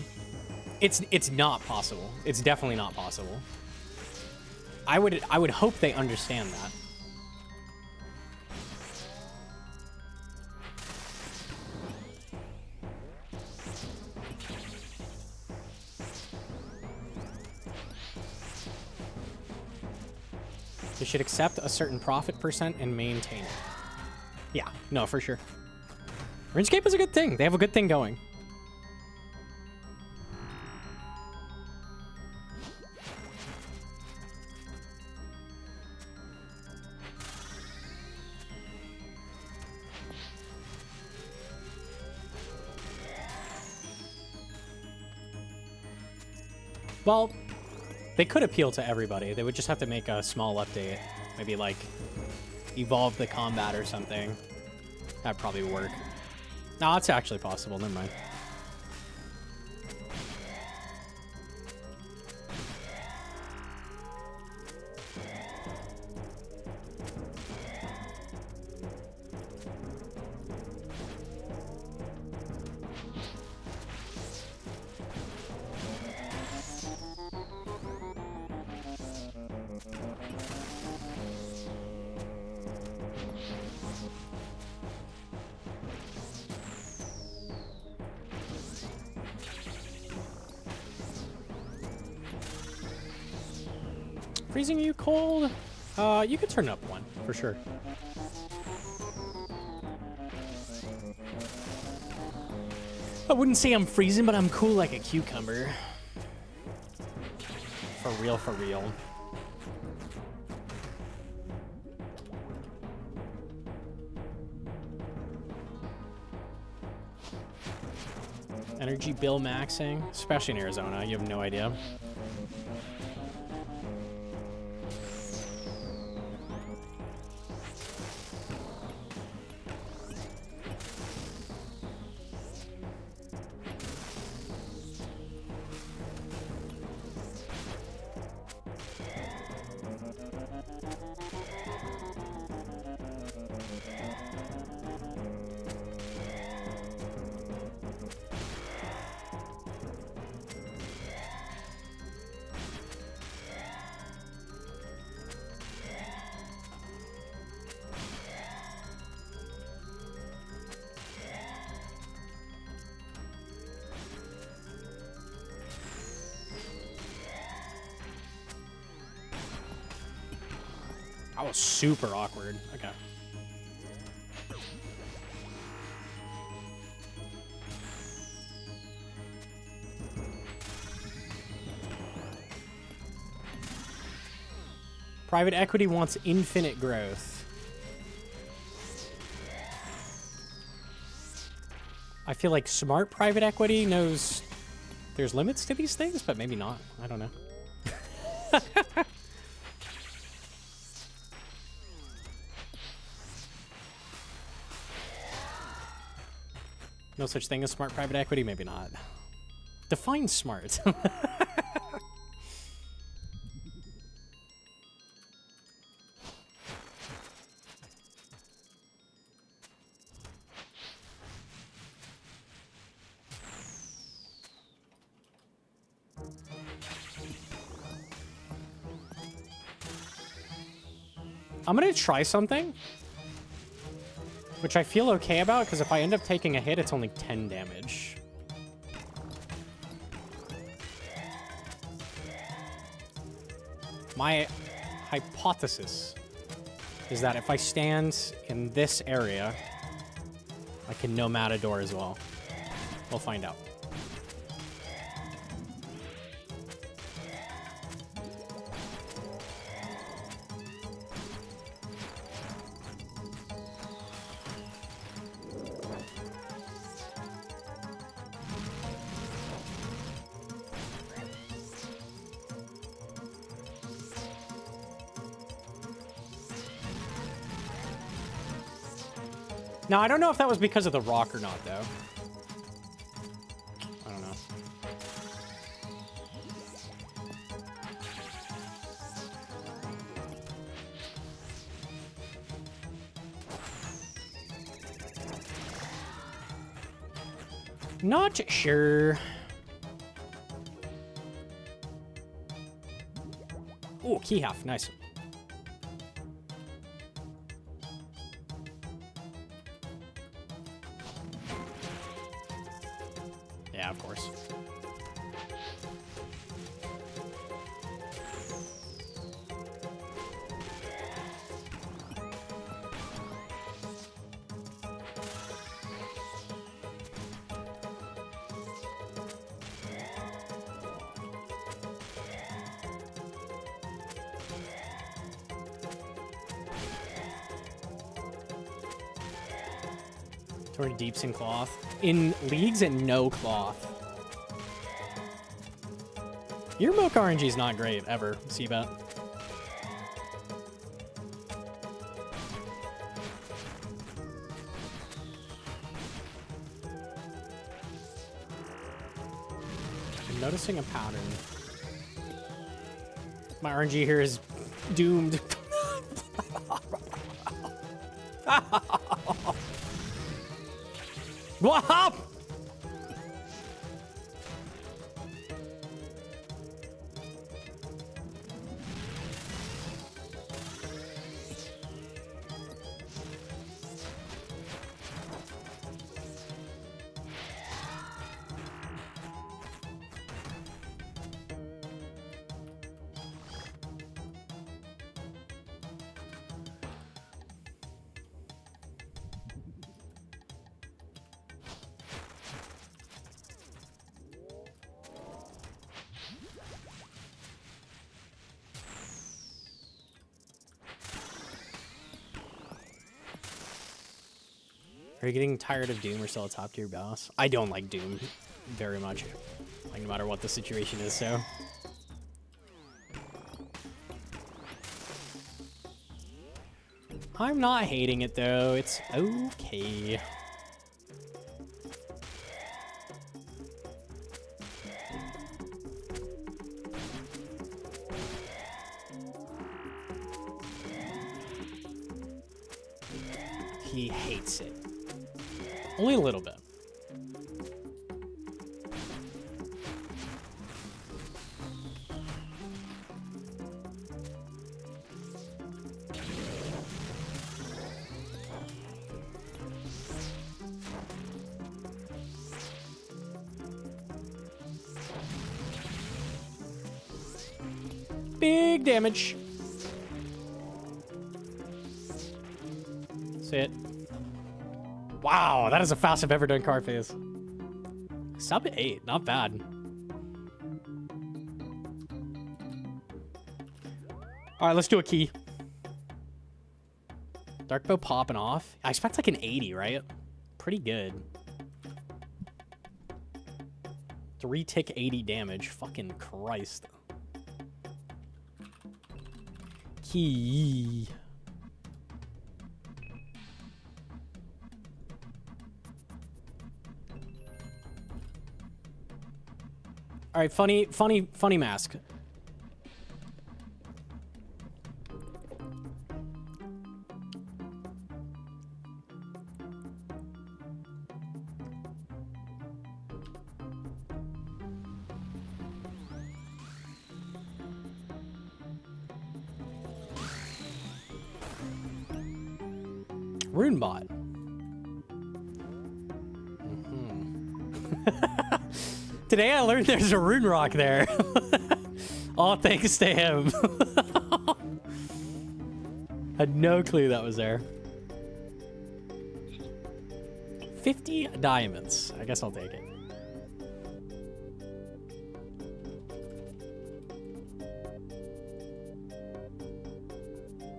It's not possible. It's definitely not possible. I would hope they understand that. They should accept a certain profit percent and maintain it. Yeah, no, for sure. RuneScape is a good thing. They have a good thing going. Well, they could appeal to everybody. They would just have to make a small update. Maybe, like, evolve the combat or something. That'd probably work. No, it's actually possible. Never mind. Freezing you cold? You could turn up one, for sure. I wouldn't say I'm freezing, but I'm cool like a cucumber. For real, for real. Energy bill maxing, especially in Arizona, you have no idea. That was super awkward. Okay. Private equity wants infinite growth. I feel like smart private equity knows there's limits to these things, but maybe not. I don't know. No such thing as smart private equity? Maybe not. Define smart. I'm gonna try something, which I feel okay about, because if I end up taking a hit, it's only 10 damage. My hypothesis is that if I stand in this area, I can no Matador as well. We'll find out. Now, I don't know if that was because of the rock or not, though. I don't know. Not sure. Oh, key half. Nice. Yeah, of course. Toward deeps in cloth. In leagues and no cloth. Your Mocha RNG is not great, ever, Seabet. I'm noticing a pattern. My RNG here is doomed. What? Are you getting tired of Doom or still a top tier boss? I don't like Doom very much. Like, no matter what the situation is, so. I'm not hating it though, it's okay. He hates it. Only a little bit. Big damage. That's it. Wow, that is the fastest I've ever done card phase. Sub 8, not bad. All right, let's do a key. Dark bow popping off. I expect like an 80, right? Pretty good. 3 tick 80 damage. Fucking Christ. Key. All right, funny mask. Runebot. Today I learned there's a rune rock there. All thanks to him. Had no clue that was there. 50 diamonds. I guess I'll take it.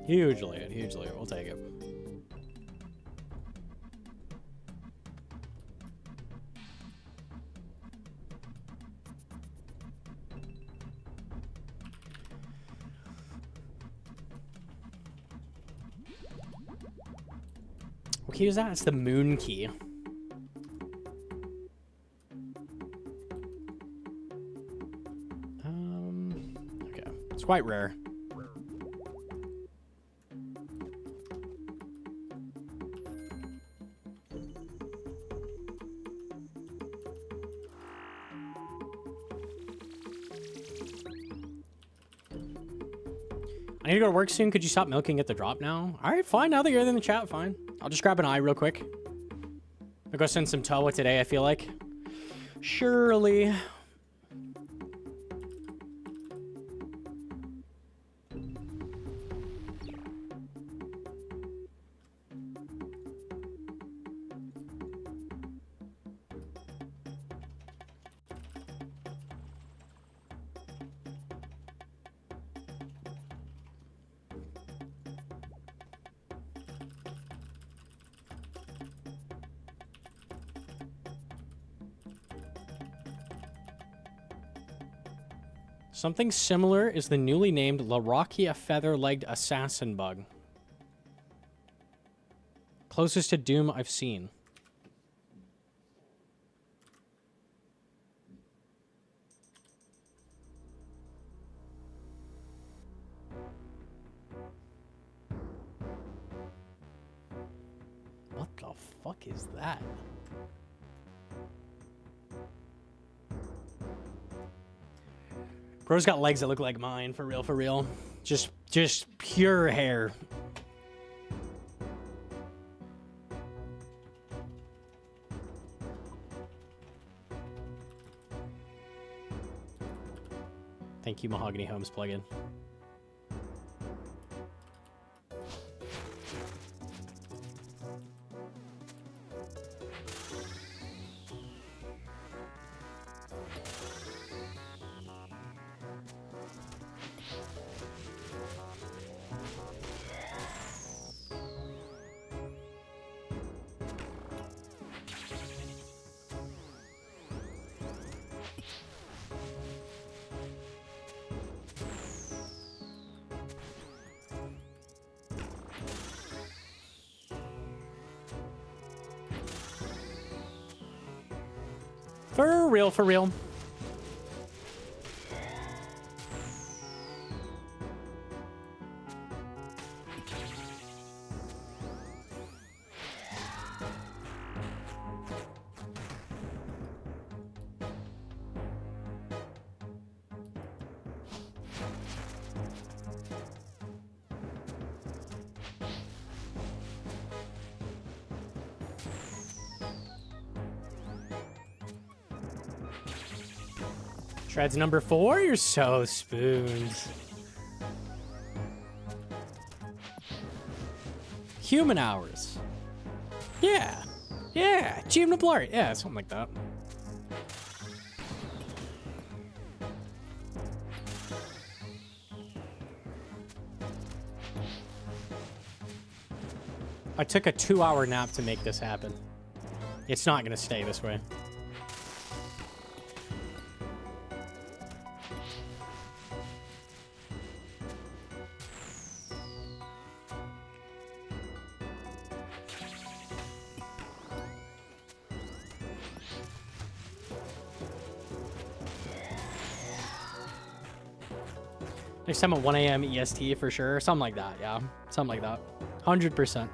Hugely, hugely. We'll take it. What key is that? It's the moon key. Okay. It's quite rare. I need to go to work soon. Could you stop milking at the drop now? All right, fine. Now that you're in the chat, fine. I'll just grab an eye real quick. I'll go send some Toa today, I feel like. Surely. Something similar is the newly named Larachia feather-legged assassin bug. Closest to Doom I've seen. What the fuck is that? Bro's got legs that look like mine, for real, for real. Just pure hair. Thank you, Mahogany Homes plugin. For real, for real. Shreds number 4, you're so spoons. Human hours. Yeah. Yeah. Achievement blur. Yeah, something like that. I took a 2-hour nap to make this happen. It's not going to stay this way. Next time at 1 a.m. EST for sure. Something like that, yeah. Something like that. 100%.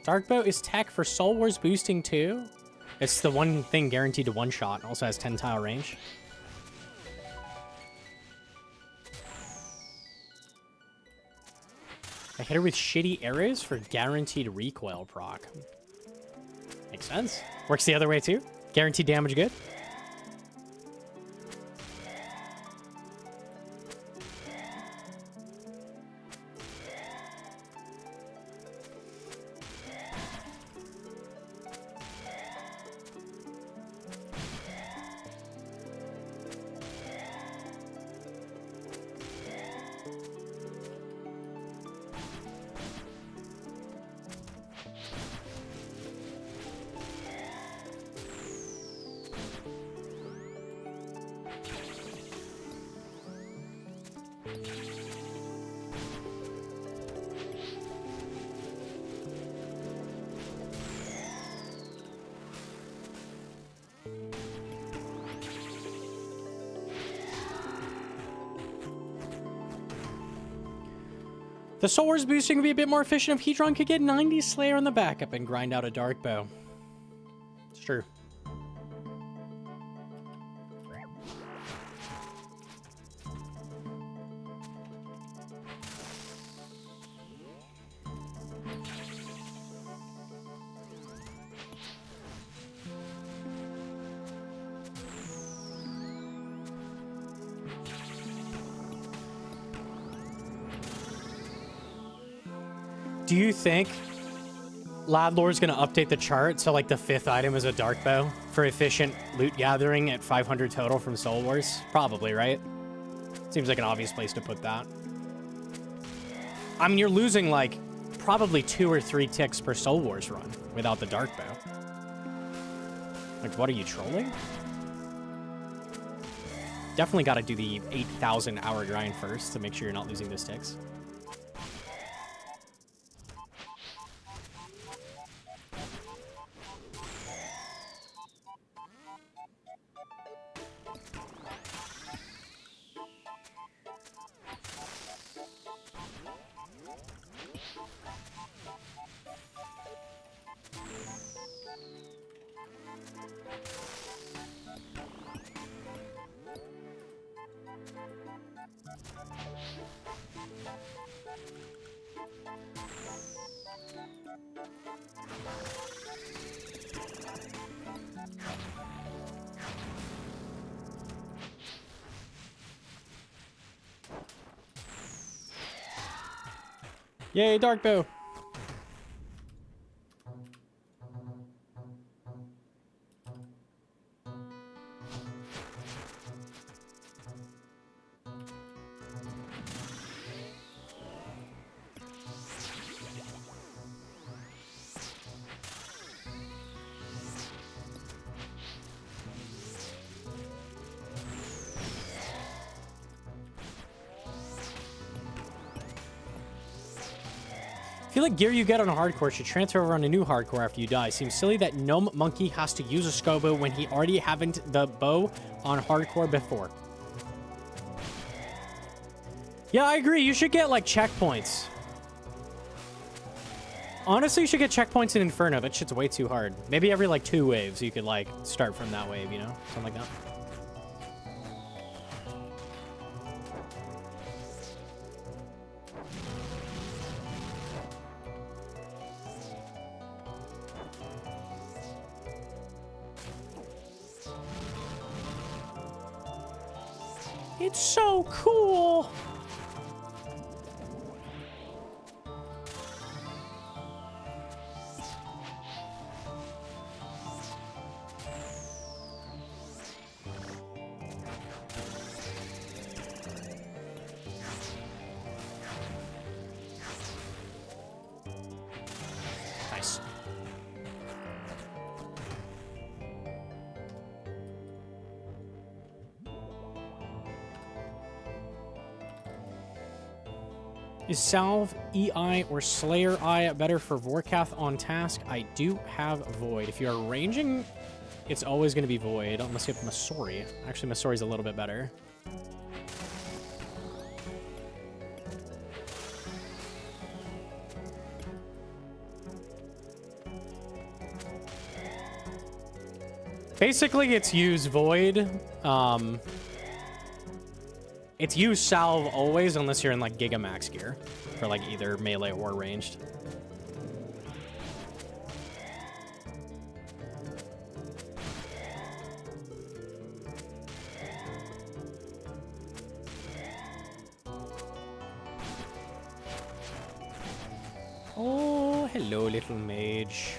Darkbow is tech for Soul Wars boosting too. It's the one thing guaranteed to one-shot. Also has 10 tile range. I hit her with shitty arrows for guaranteed recoil proc. Makes sense. Works the other way too. Guaranteed damage good. The Soul Wars boosting would be a bit more efficient if Hedron could get 90 Slayer on the backup and grind out a Dark Bow. It's true. Do you think Ladlor's going to update the chart so like the 5th item is a Dark Bow for efficient loot gathering at 500 total from Soul Wars? Probably, right? Seems like an obvious place to put that. I mean, you're losing like probably 2 or 3 ticks per Soul Wars run without the Dark Bow. Like, what are you trolling? Definitely got to do the 8,000 hour grind first to make sure you're not losing those ticks. Yay, Dark Bow. I feel like gear you get on a hardcore should transfer over on a new hardcore after you die. Seems silly that Gnomonkey has to use a scobo when he already haven't the bow on hardcore before. Yeah, I agree. You should get, like, checkpoints. Honestly, you should get checkpoints in Inferno. That shit's way too hard. Maybe every, like, 2 waves you could, like, start from that wave, you know? Something like that. It's so cool. Nice. Is Salve, EI, or Slayer Eye better for Vorkath on task? I do have Void. If you're ranging, it's always going to be Void, unless you have Masori. Actually, Masori's a little bit better. Basically, it's use Void. It's use Salve always, unless you're in, like, Gigamax gear. For, like, either melee or ranged. Oh, hello, little mage.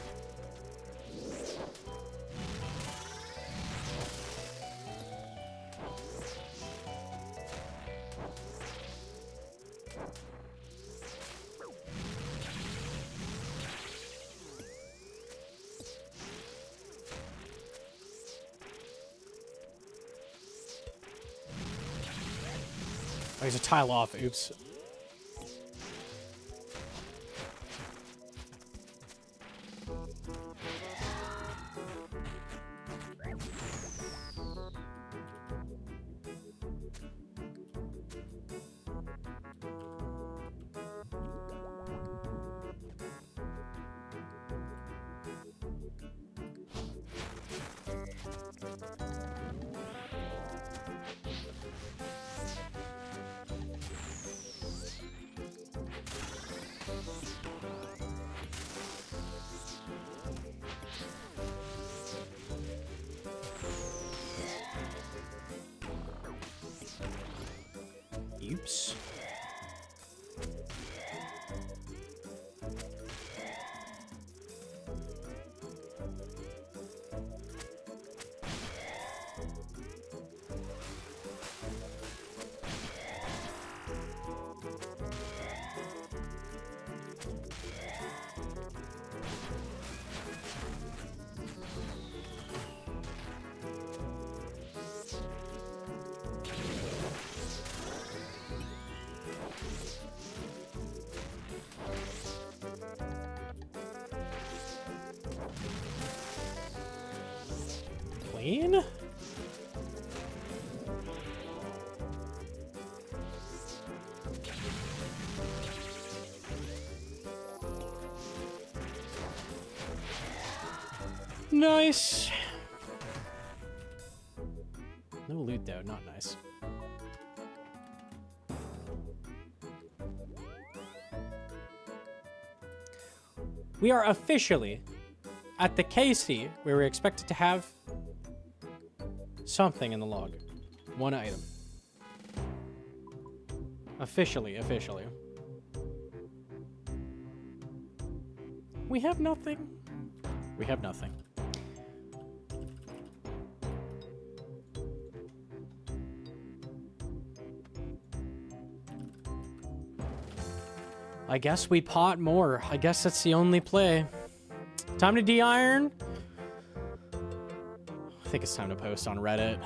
Oh, he's a tile off. Oops. Oops. clean. Nice. No loot though, not nice. We are officially at the KC where we're expected to have something in the log. One item. Officially. We have nothing. We have nothing. I guess we pot more. I guess that's the only play. Time to de-iron. I think it's time to post on Reddit.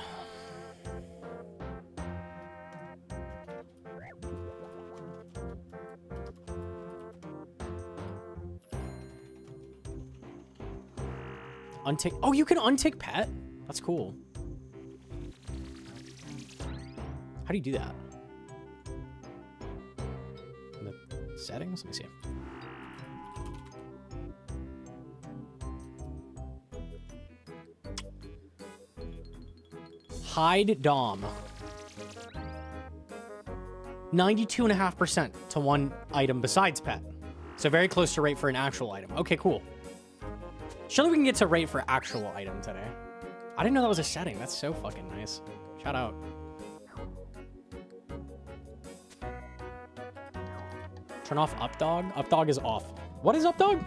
Untick. Oh, you can untick pet? That's cool. How do you do that? In the settings? Let me see. Hide Dom. 92.5% to one item besides pet. So very close to rate for an actual item. Okay, cool. Surely we can get to rate for actual item today. I didn't know that was a setting. That's so fucking nice. Shout out. Turn off Updog. Updog is off. What is Updog?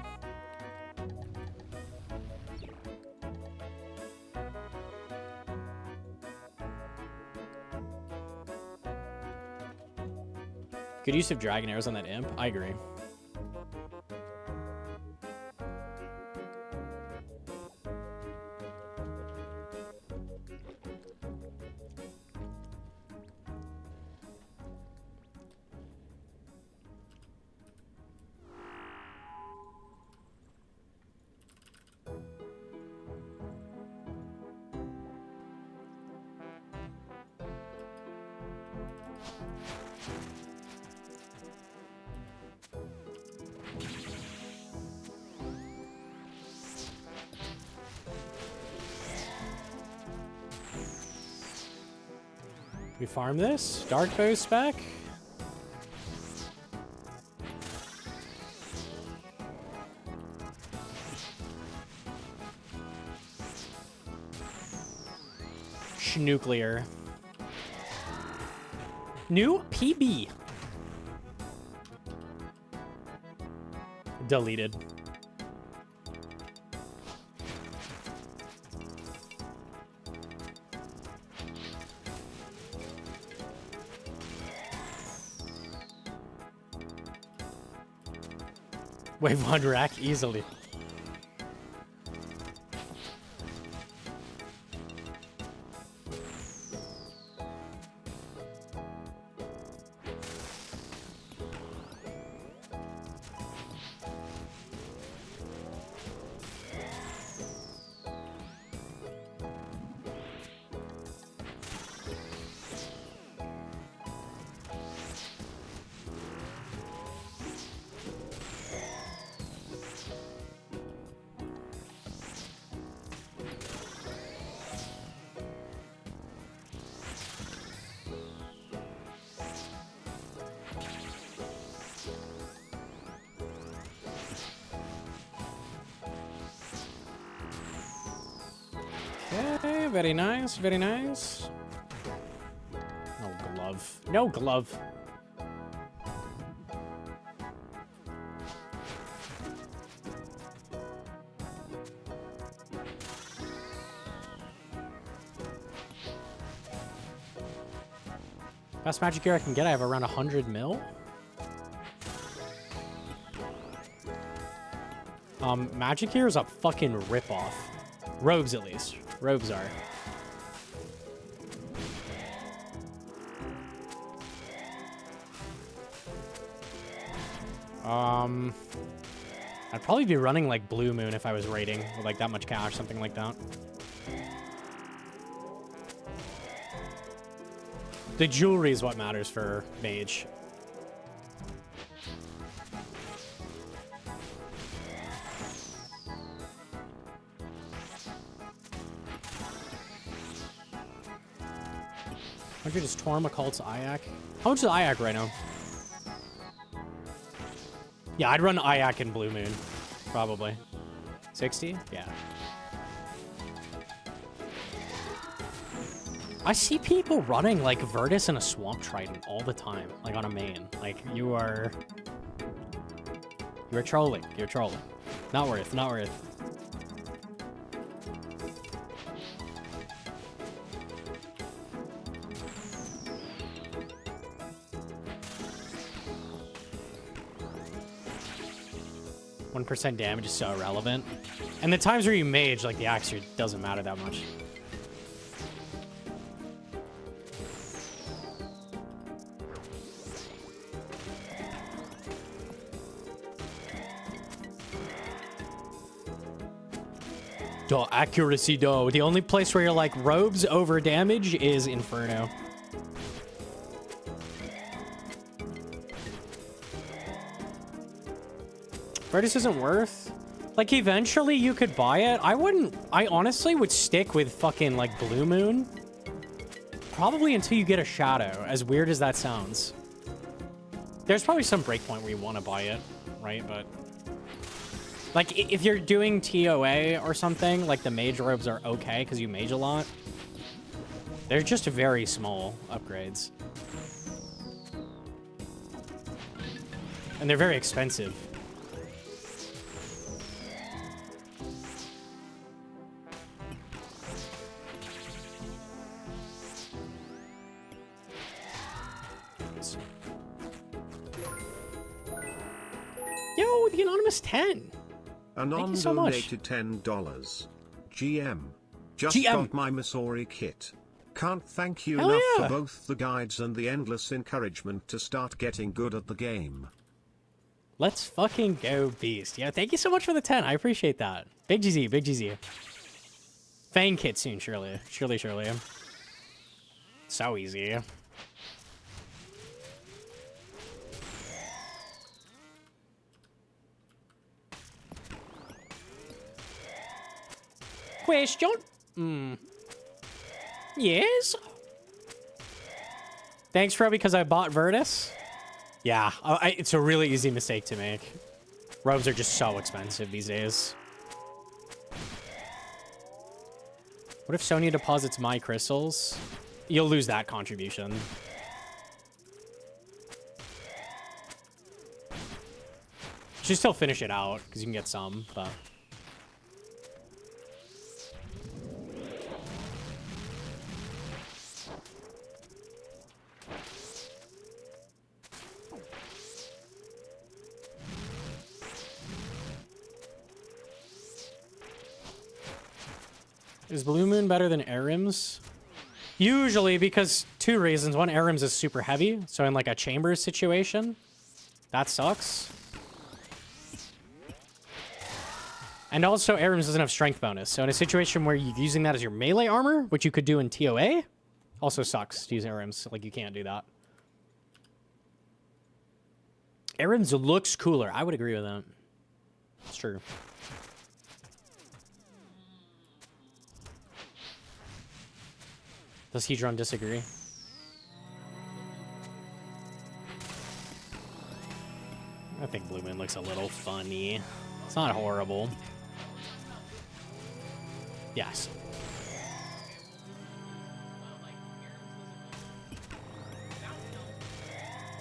Good use of dragon arrows on that imp. I agree. We farm this. Dark bow spec. Schnuclear. New PB. Deleted. Wave 1 rack easily. Okay, very nice, very nice. No glove. No glove. Best magic gear I can get, I have around 100 mil. Magic gear is a fucking ripoff. Robes, at least. Robes are. I'd probably be running like Blue Moon if I was raiding with like that much cash, something like that. The jewelry is what matters for mage. I could just Torm Occult's Ayak. How much is Ayak right now? Yeah, I'd run Ayak and Blue Moon. Probably. 60? Yeah. I see people running like Virtus and a Swamp Trident all the time, like on a main. Like you are trolling. You're trolling. Not worth. Not worth. % damage is so irrelevant. And the times where you mage, like the axe doesn't matter that much. Duh, accuracy though. The only place where you're like robes over damage is Inferno. Virtus isn't worth. Like, eventually you could buy it. I honestly would stick with fucking, like, Blue Moon. Probably until you get a Shadow, as weird as that sounds. There's probably some breakpoint where you want to buy it, right? But, like, if you're doing TOA or something, like, the mage robes are okay because you mage a lot. They're just very small upgrades. And they're very expensive. Yo, the anonymous 10. Anon so donated $10. GM. Just GM. got my Missouri kit. Can't thank you Hell enough yeah. for both the guides and the endless encouragement to start getting good at the game. Let's fucking go, Beast. Yeah, thank you so much for the 10. I appreciate that. Big GZ, big GZ. Fang kit soon, surely. Surely. So easy. Question? Yes? Thanks, bro, because I bought Virtus. Yeah, it's a really easy mistake to make. Robes are just so expensive these days. What if Sonya deposits my crystals? You'll lose that contribution. Should still finish it out, because you can get some, but... Is Blue Moon better than Arims? Usually, because two reasons. One, Arims is super heavy, so in like a chamber situation, that sucks. And also, Arims doesn't have strength bonus, so in a situation where you're using that as your melee armor, which you could do in TOA, also sucks to use Arims. Like, you can't do that. Arims looks cooler. I would agree with that. It's true. Does Hedron disagree? I think Blue Moon looks a little funny. It's not horrible. Yes.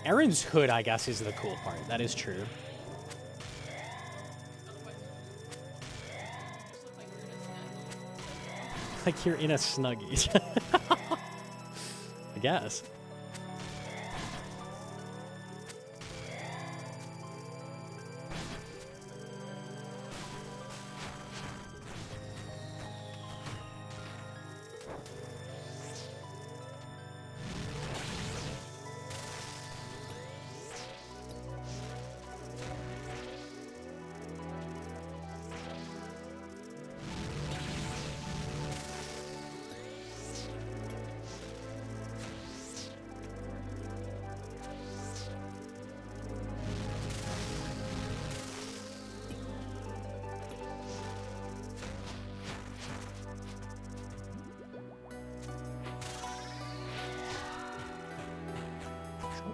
Aaron's hood, I guess, is the cool part. That is true. Like you're in a Snuggie. I guess.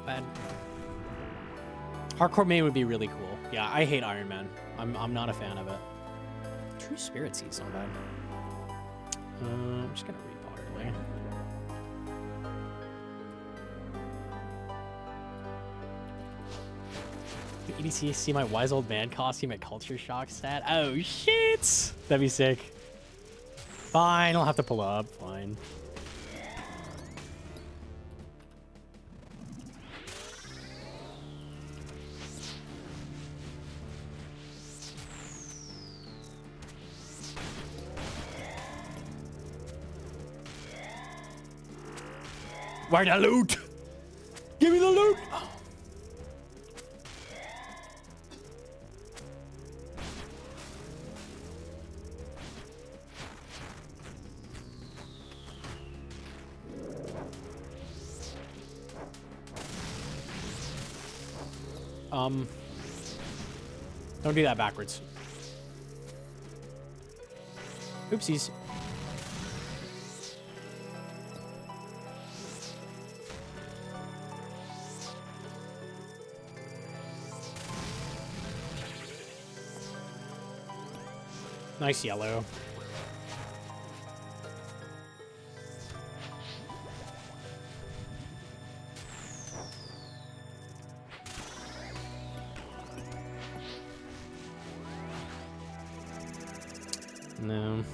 not bad. Hardcore main would be really cool. Yeah, I hate Ironman. I'm not a fan of it. True Spirit Seed's not bad. I'm just gonna read Potterly. EDC, see my wise old man costume at Culture Shock stat. Oh shit! That'd be sick. Fine, I'll have to pull up. Fine. Where's the loot? Give me the loot! Don't do that backwards. Oopsies. Nice yellow. No.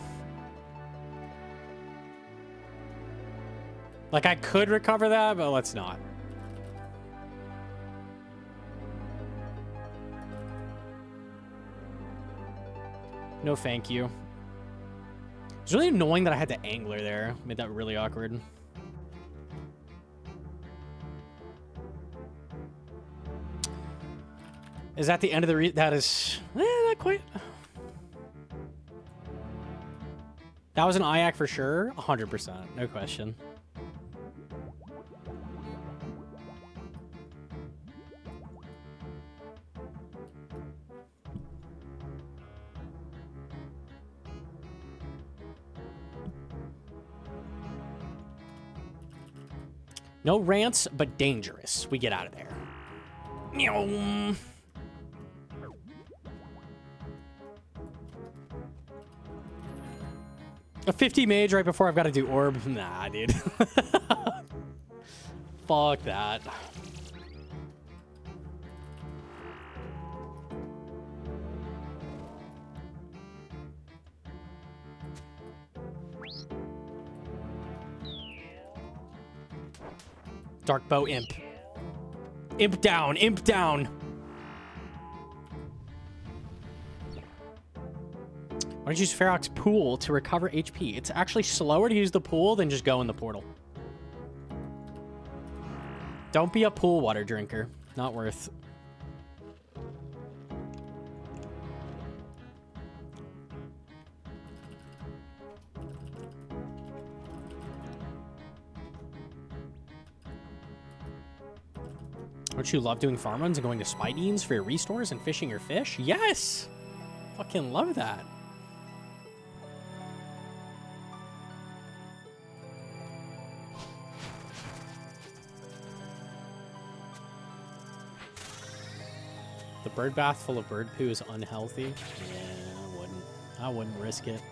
Like, I could recover that, but let's not. No thank you. It's really annoying that I had the angler there. Made that really awkward. Is that the end of the that is... not quite. That was an IAC for sure. 100%. No question. No rants, but dangerous. We get out of there. Meow. A 50 mage right before I've got to do orb? Nah, dude. Fuck that. Dark bow imp. Imp down, imp down. Why don't you use Ferox's pool to recover HP? It's actually slower to use the pool than just go in the portal. Don't be a pool water drinker. Not worth. Don't you love doing farm runs and going to Spideens for your restores and fishing your fish? Yes! Fucking love that. The bird bath full of bird poo is unhealthy. Yeah, I wouldn't risk it.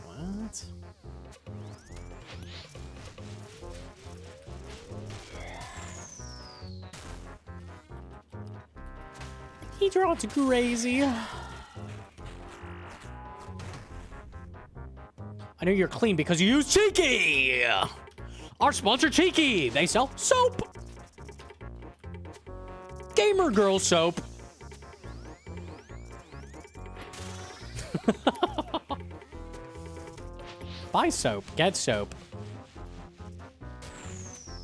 What? He dropped crazy. I know you're clean because you use Cheeky. Our sponsor, Cheeky. They sell soap. Gamer girl soap. Buy soap. Get soap.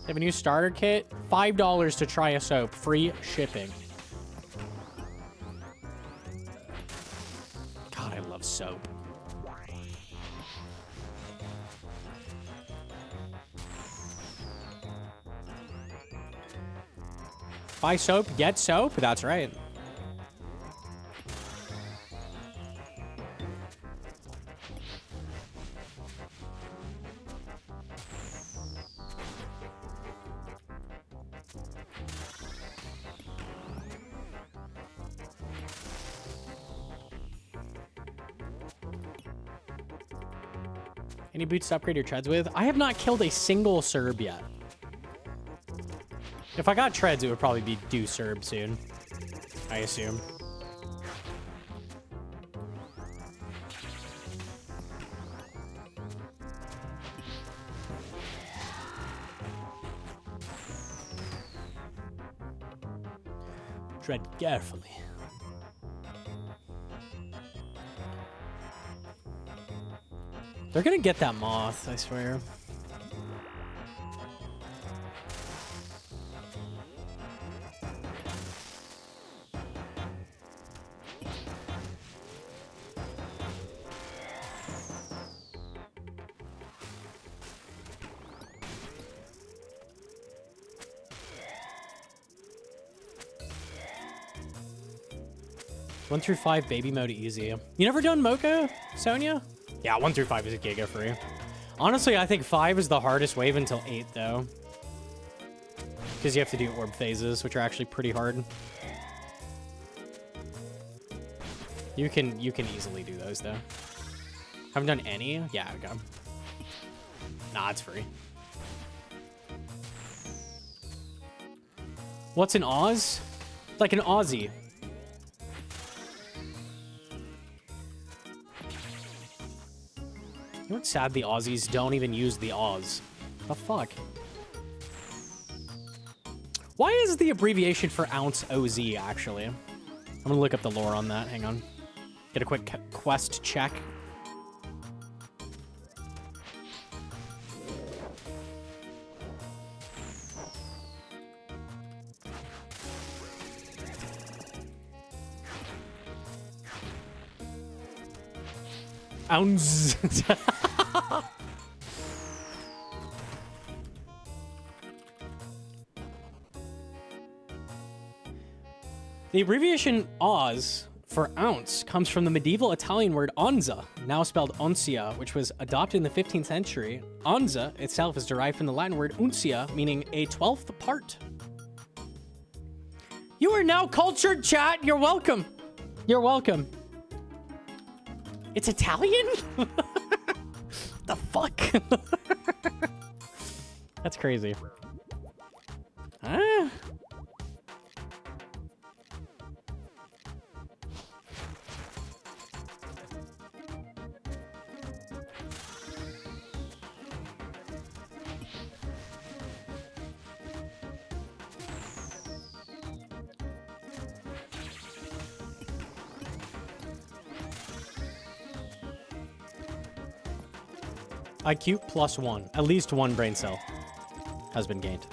They have a new starter kit. $5 to try a soap. Free shipping. God, I love soap. Buy soap, get soap. That's right. Any boots to upgrade your treads with? I have not killed a single Serb yet. If I got treads, it would probably be due Serb soon, I assume. Tread carefully. They're gonna get that moth, I swear. One through 5 baby mode easy. You never done Mocha, Sonia? Yeah, 1 through 5 is a giga free. Honestly, I think 5 is the hardest wave until 8, though. Because you have to do orb phases, which are actually pretty hard. You can easily do those, though. Haven't done any? Yeah, okay. Nah, it's free. What's an Oz? Like an Aussie. You know what's sad? The Aussies don't even use the Oz. The fuck? Why is the abbreviation for ounce OZ, actually? I'm gonna look up the lore on that. Hang on. Get a quick quest check. Ounce. The abbreviation Oz for ounce comes from the medieval Italian word onza, now spelled oncia, which was adopted in the 15th century. Onza itself is derived from the Latin word uncia, meaning a 12th part. You are now cultured, chat. You're welcome. You're welcome. It's Italian? The fuck? That's crazy. Ah. IQ +1. At least one brain cell has been gained.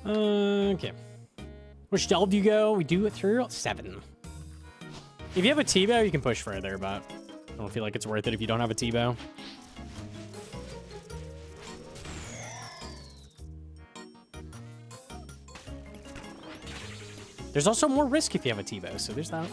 Okay. Which delve do you go? We do it through 7. If you have a T-bow, you can push further, but I don't feel like it's worth it if you don't have a T-bow. There's also more risk if you have a T-bow, so there's that.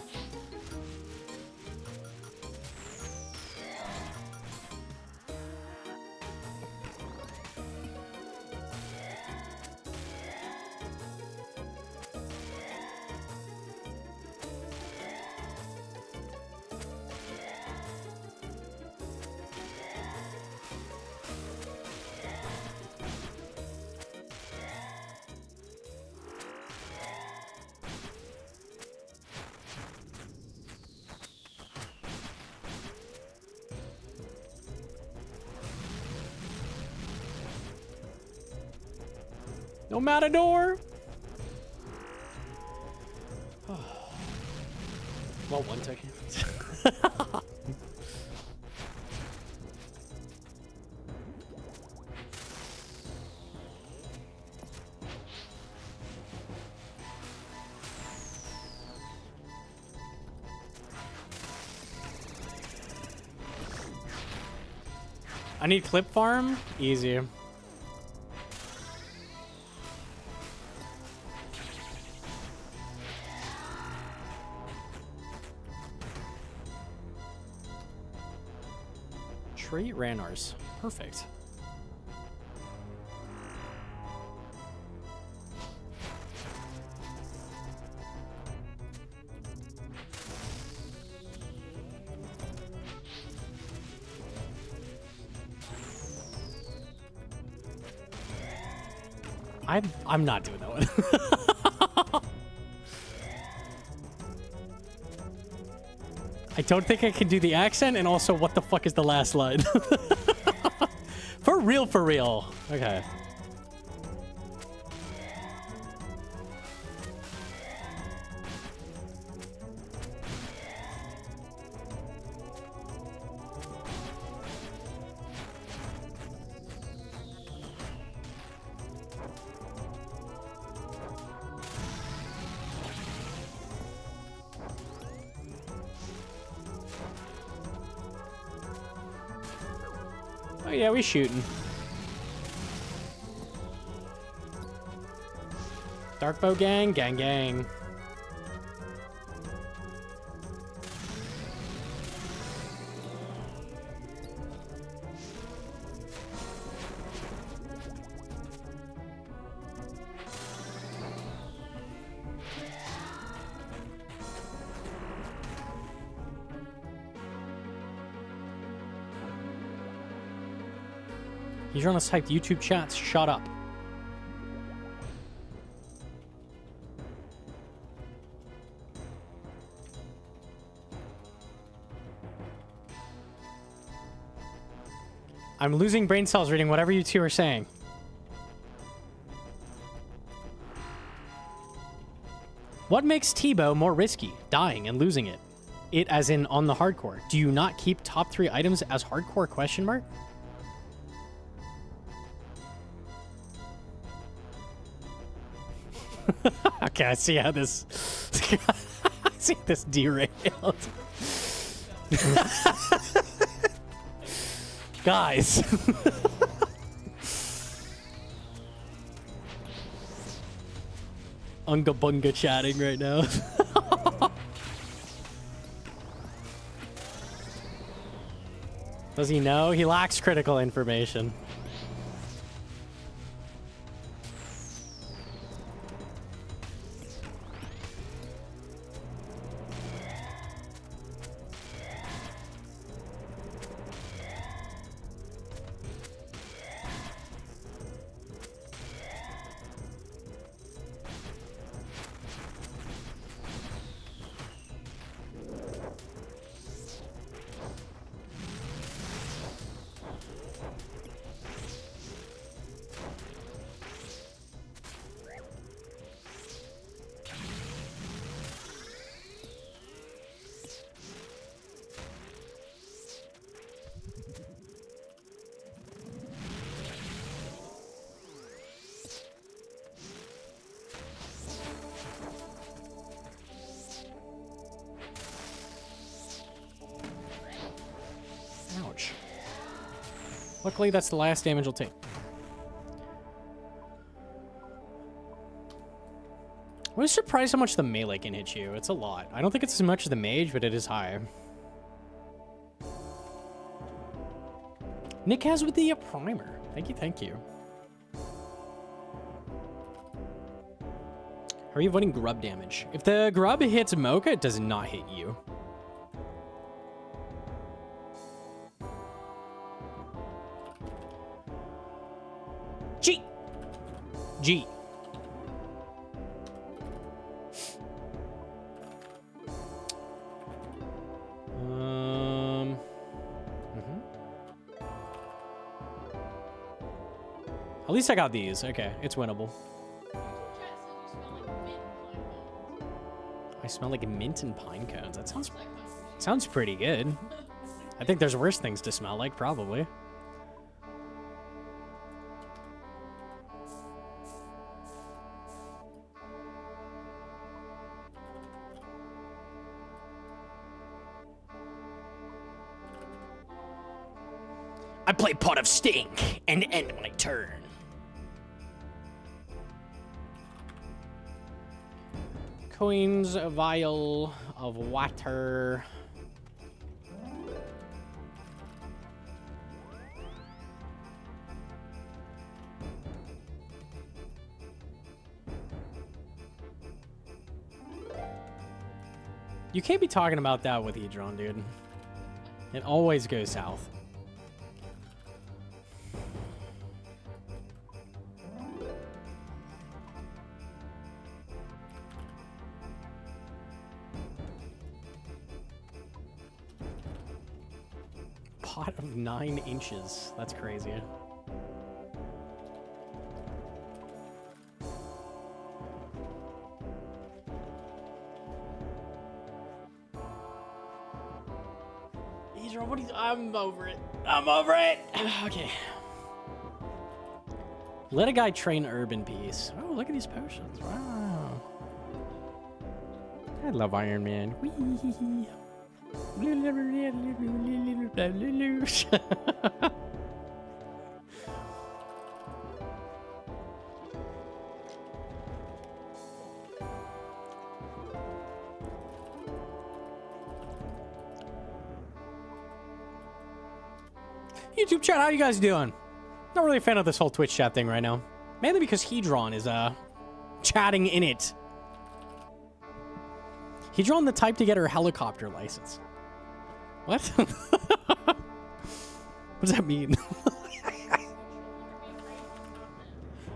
No Matador. Well, one took it. I need clip farm. Easy. Tree Ranars. Perfect. I'm not doing that one. I don't think I can do the accent, and also, what the fuck is the last line? For real, for real. Okay. Oh yeah, we shooting. Darkbow gang, gang gang. These journalists typed YouTube chats. Shut up. I'm losing brain cells reading whatever you two are saying. What makes Tebow more risky? Dying and losing it. It as in on the hardcore. Do you not keep top 3 items as hardcore question mark? Okay, I see how this I see this derailed. Guys. Unga bunga chatting right now. Does he know? He lacks critical information. Ouch. Luckily, that's the last damage he'll take. I was surprised how much the melee can hit you. It's a lot. I don't think it's as much as the mage, but it is high. Nick has with the primer. Thank you, thank you. How are you avoiding grub damage? If the grub hits Mocha, it does not hit you. G. G. At least I got these. Okay, it's winnable. I smell like mint and pine cones. That sounds pretty good. I think there's worse things to smell like, probably. I play Pot of Stink and end my turn. Coins, a vial of water. You can't be talking about that with Hedron, dude. It always goes south. Pot of 9 inches. That's crazy. I'm over it. I'm over it. Okay. Let a guy train herb in peace. Oh, look at these potions. Wow. I love Ironman. Whee. YouTube chat, how you guys doing? Not really a fan of this whole Twitch chat thing right now. Mainly because Hedron is chatting in it. Hedron the type to get her helicopter license. What? What does that mean?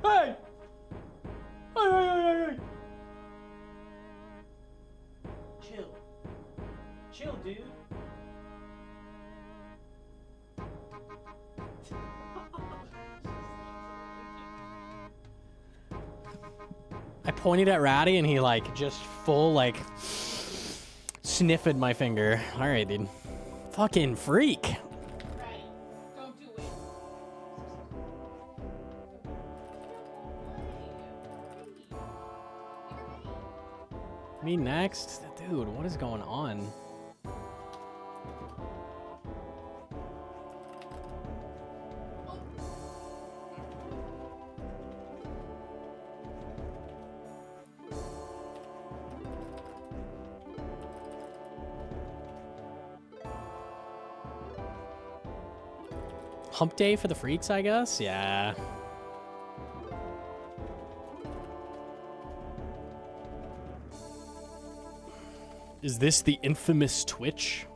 Hey! Hey! Chill. Chill, dude. I pointed at Ratty and he like just full like sniffed my finger. All right, dude. Fucking freak. Right. Don't do it. Me next? Dude, what is going on? Hump day for the freaks, I guess? Yeah. Is this the infamous Twitch?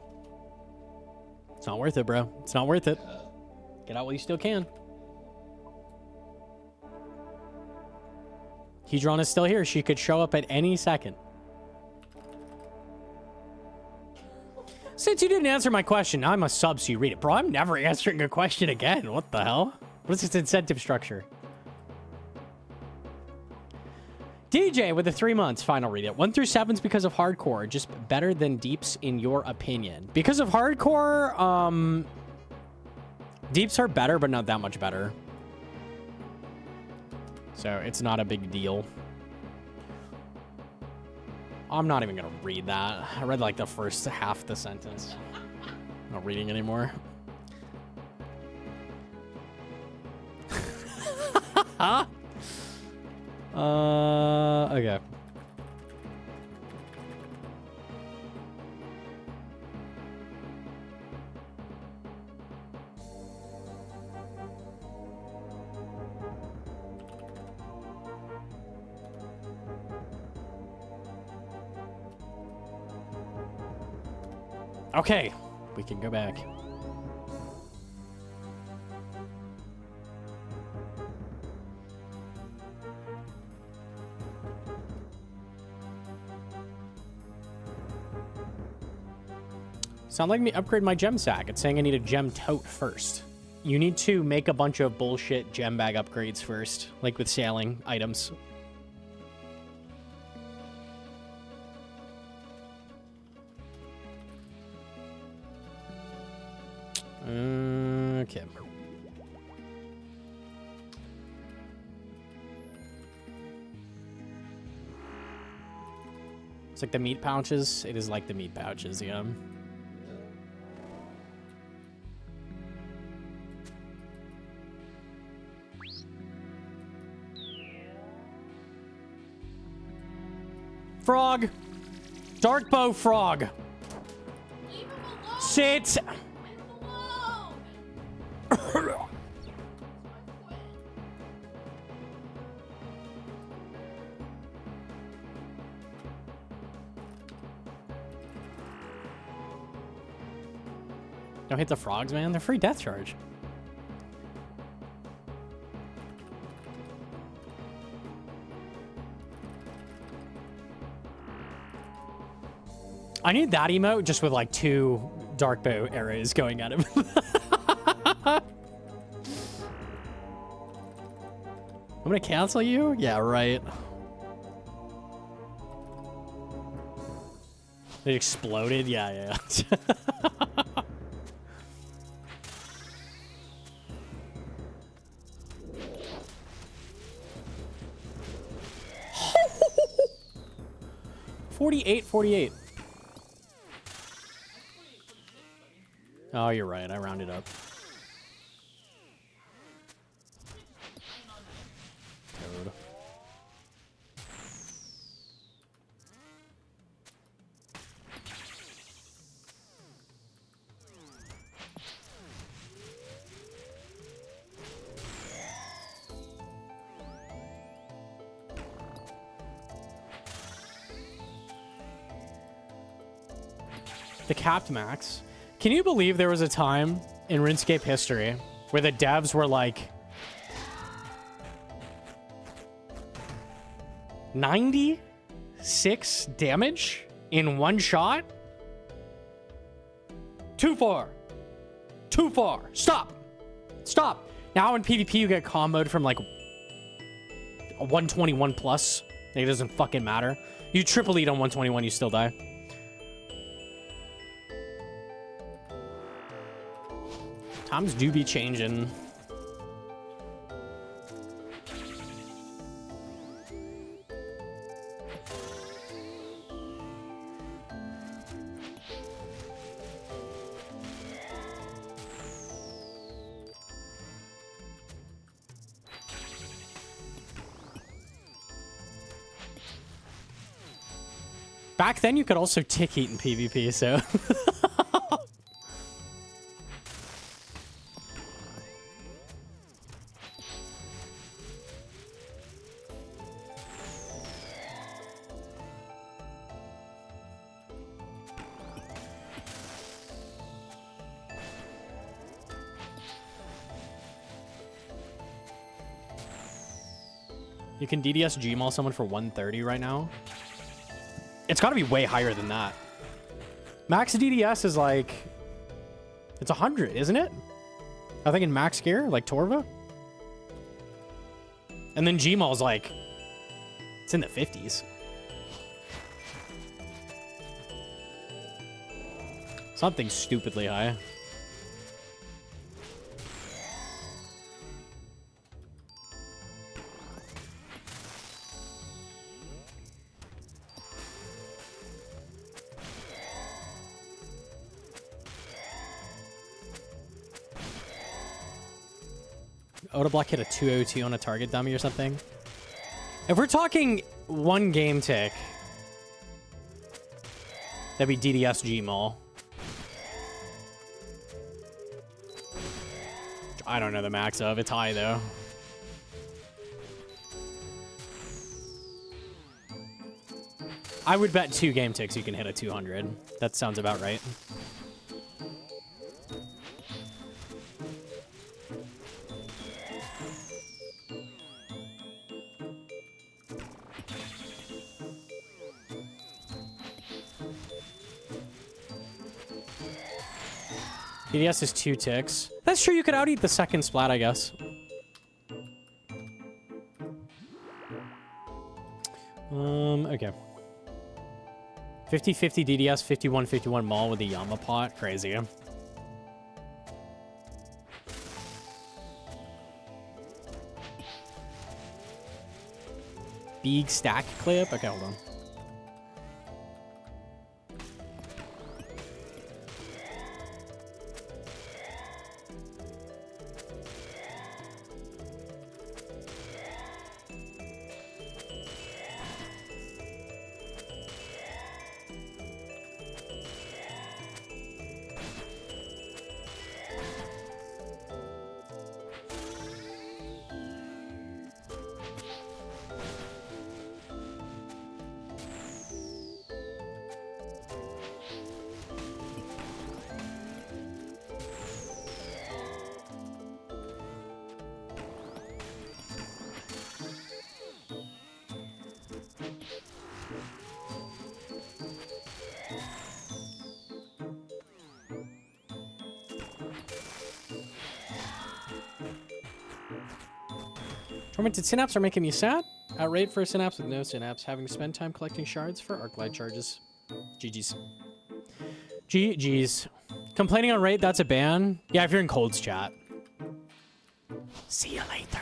It's not worth it, bro. It's not worth it. Get out while you still can. Hedron is still here. She could show up at any second. Since you didn't answer my question, now I'm a sub so you read it. Bro, I'm never answering a question again. What the hell? What is this incentive structure? DJ with the 3 months. Fine, I'll read it. 1 through 7's because of hardcore. Just better than deeps in your opinion. Because of hardcore, deeps are better, but not that much better. So it's not a big deal. I'm not even gonna read that. I read like the first half of the sentence. I'm not reading anymore. Okay. Okay, we can go back. Sound like me upgrade my gem sack. It's saying I need a gem tote first. You need to make a bunch of bullshit gem bag upgrades first, like with sailing items. It's like the meat pouches. It is like the meat pouches, yeah. Frog! Dark bow frog! Leave him alone. Sit! Leave him alone. Don't hit the frogs, man. They're free death charge. I need that emote just with like 2 dark bow arrows going at him. I'm gonna cancel you? Yeah, right. It exploded? Yeah. 48. Oh, you're right. I rounded up. Toad. The capped max. Can you believe there was a time in RuneScape history where the devs were like 96 damage in one shot? Too far. Stop. Now in PvP you get comboed from like a 121 plus. It doesn't fucking matter. You triple eat on 121, you still die. Times do be changing. Back then you could also tick eat in PvP, so... You can DDS Gmaul someone for 130 right now. It's got to be way higher than that. Max DDS is like... It's 100, isn't it? I think in max gear, like Torva. And then Gmaul's like... It's in the 50s. Something stupidly high. Autoblock hit a 202 on a target dummy or something. If we're talking one game tick, that'd be DDS Gmaul. I don't know the max of. It's high though. I would bet 2 game ticks you can hit a 200. That sounds about right. DDS is 2 ticks. That's true, you could out-eat the second splat, I guess. Okay. 50-50 DDS, 51-51 Maul with the Yama pot. Crazy. Big stack clip. Okay, hold on. Fermented synapse are making me sad. Outrate for a synapse with no synapse. Having to spend time collecting shards for arc light charges. GG's. GG's. Complaining on rate, that's a ban. Yeah, if you're in Cold's chat. See you later.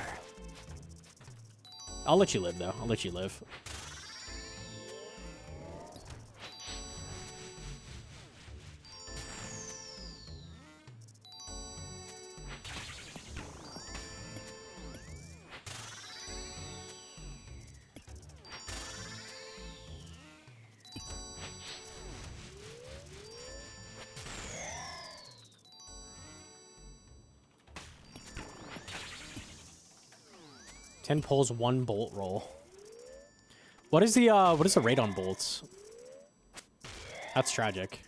I'll let you live, though. I'll let you live. Ten pulls, 1 bolt roll. What is the rate on bolts? That's tragic.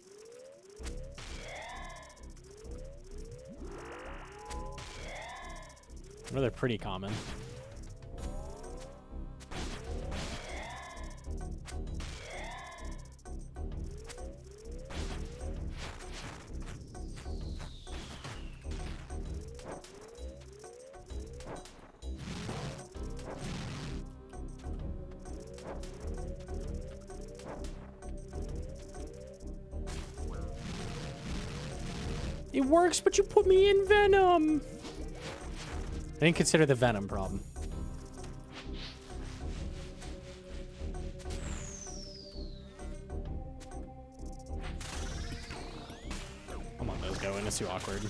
I know they're pretty common. It works, but you put me in Venom. I didn't consider the Venom problem. Come on, those go in. It's too awkward.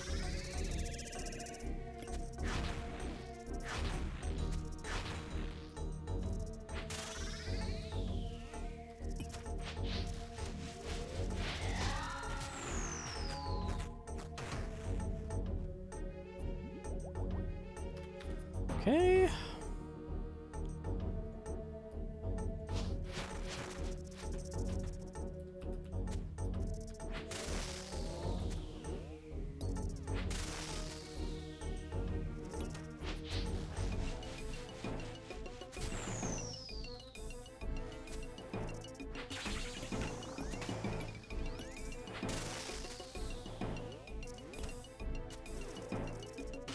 Okay.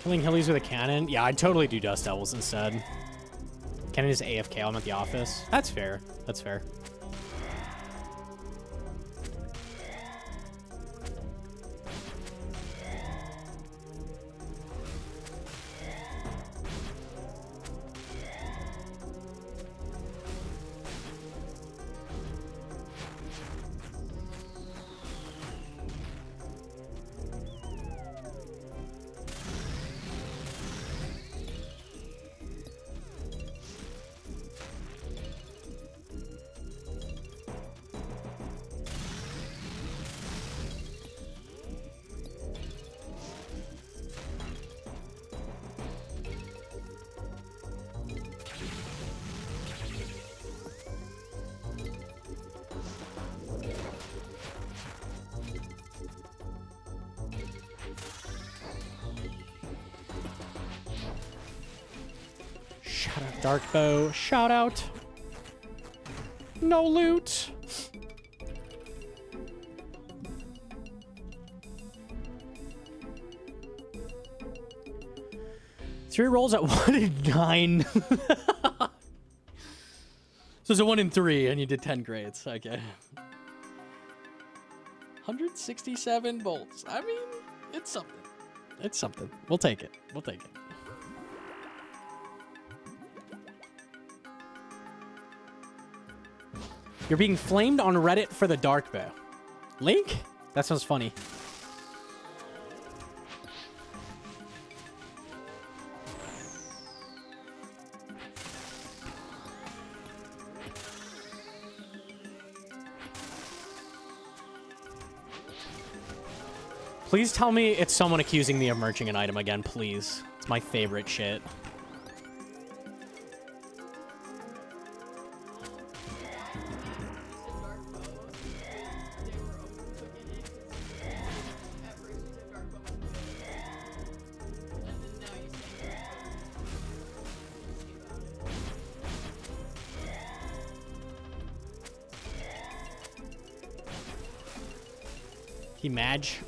Killing Hillies with a cannon? Yeah, I'd totally do Dust Devils instead. Cannon is AFK. I'm at the office. That's fair. That's fair. Dark bow, shout out. No loot. Three rolls at 1 and 9. So it's a 1 and 3, and you did 10 grades. Okay. 167 bolts. I mean, it's something. It's something. We'll take it. We'll take it. You're being flamed on Reddit for the dark bow. Link? That sounds funny. Please tell me it's someone accusing me of merging an item again, please. It's my favorite shit. He Madge.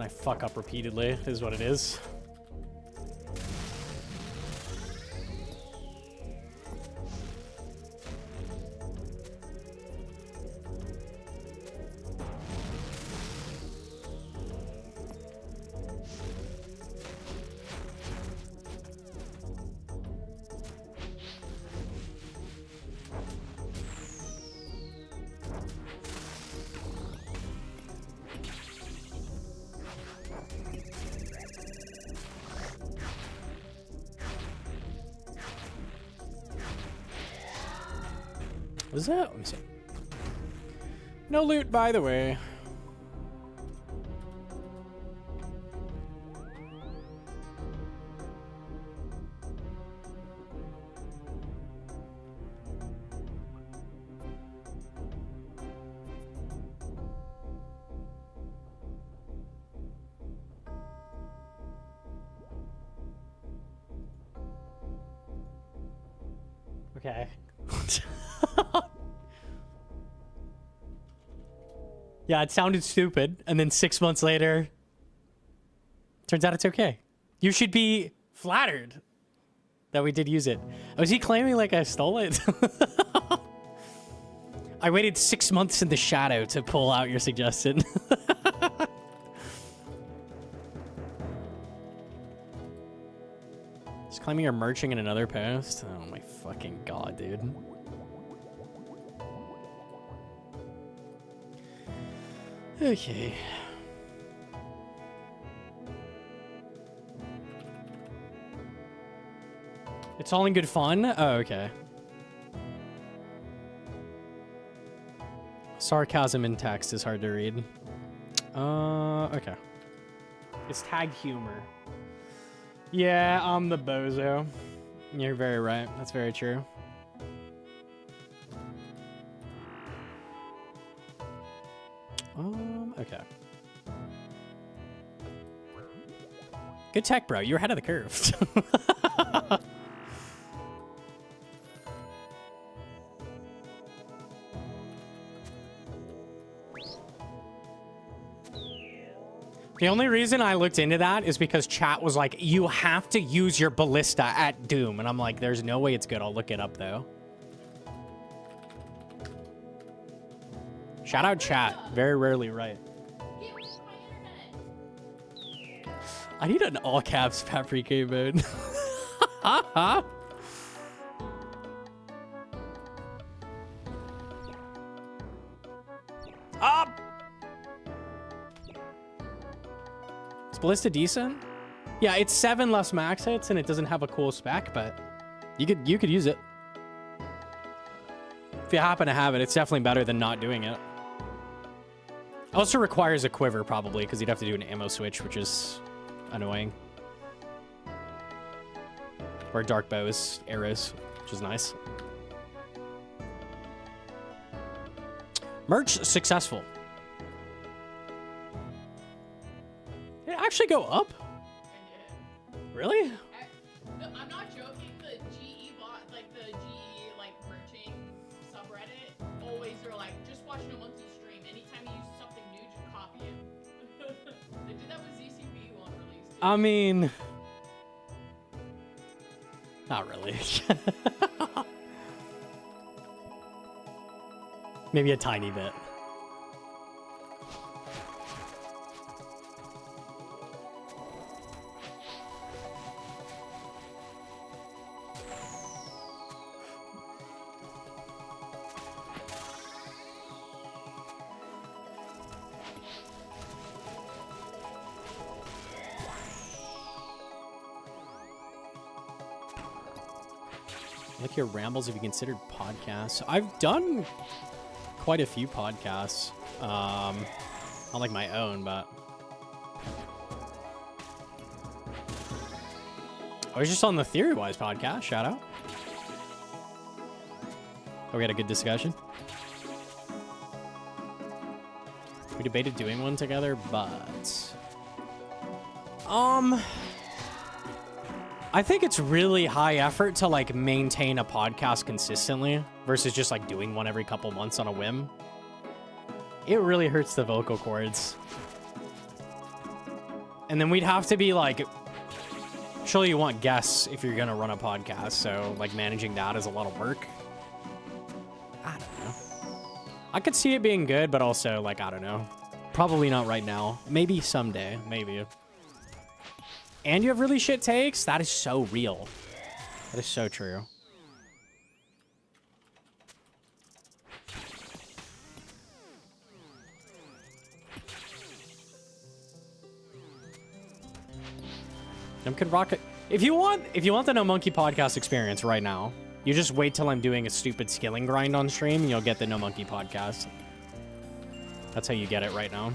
I fuck up repeatedly, is what it is. What is that? Let me see. No loot, by the way. Okay. Yeah, it sounded stupid, and then 6 months later, turns out it's okay. You should be flattered that we did use it. Was he claiming like I stole it? I waited 6 months in the shadow to pull out your suggestion. Just claiming you're merching in another post? Oh my fucking god, dude. Okay. It's all in good fun? Oh, okay. Sarcasm in text is hard to read. Okay. It's tagged humor. Yeah, I'm the bozo. You're very right. That's very true. Okay. Good tech, bro. You're ahead of the curve. The only reason I looked into that is because chat was like, you have to use your ballista at Doom. And I'm like, there's no way it's good. I'll look it up, though. Shout out chat. Very rarely right. I need an all caps paprika mode. Up! Is Ballista decent? Yeah, it's 7 less max hits and it doesn't have a cool spec, but you could use it. If you happen to have it, it's definitely better than not doing it. Also requires a quiver, probably, because you'd have to do an ammo switch, which is annoying. Or dark bows, arrows, which is nice. Merch successful. Did it actually go up? Really? I'm not joking. The GE bot, like the GE like merching subreddit, always are like, just watch Gnomonkey stream. Anytime you use something new, just copy it. They did that with ZCP on release too. I mean, not really. Maybe a tiny bit. Like your rambles, have you considered podcasts? I've done quite a few podcasts. Not like my own, but I was just on the Theory-Wise podcast. Shout out. Oh, we had a good discussion. We debated doing one together, but I think it's really high effort to like maintain a podcast consistently versus just like doing one every couple months on a whim. It really hurts the vocal cords. And then we'd have to be like, surely you want guests if you're gonna run a podcast, so like managing that is a lot of work. I don't know. I could see it being good, but also like, I don't know. Probably not right now. Maybe someday, maybe. And you have really shit takes? That is so real. That is so true. Could rock it. If you want the Gnomonkey podcast experience right now, you just wait till I'm doing a stupid skilling grind on stream and you'll get the Gnomonkey podcast. That's how you get it right now.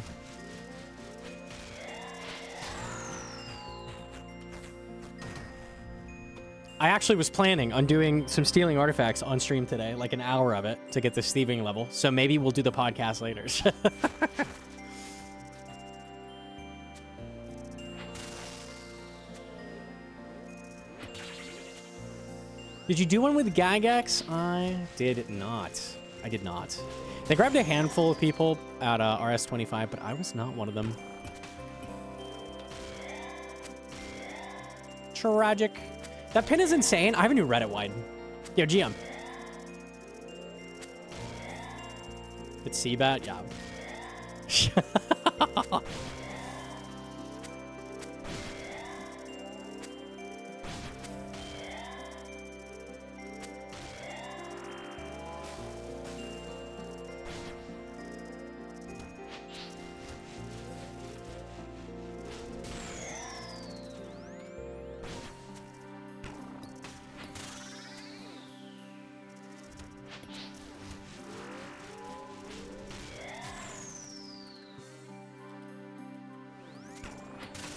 I actually was planning on doing some stealing artifacts on stream today, like an hour of it, to get the thieving level. So maybe we'll do the podcast later. Did you do one with Gygax? I did not. I did not. They grabbed a handful of people at RS25, but I was not one of them. Tragic. That pin is insane. I haven't even read it wide. Yo, GM. It's Seabat? Yeah.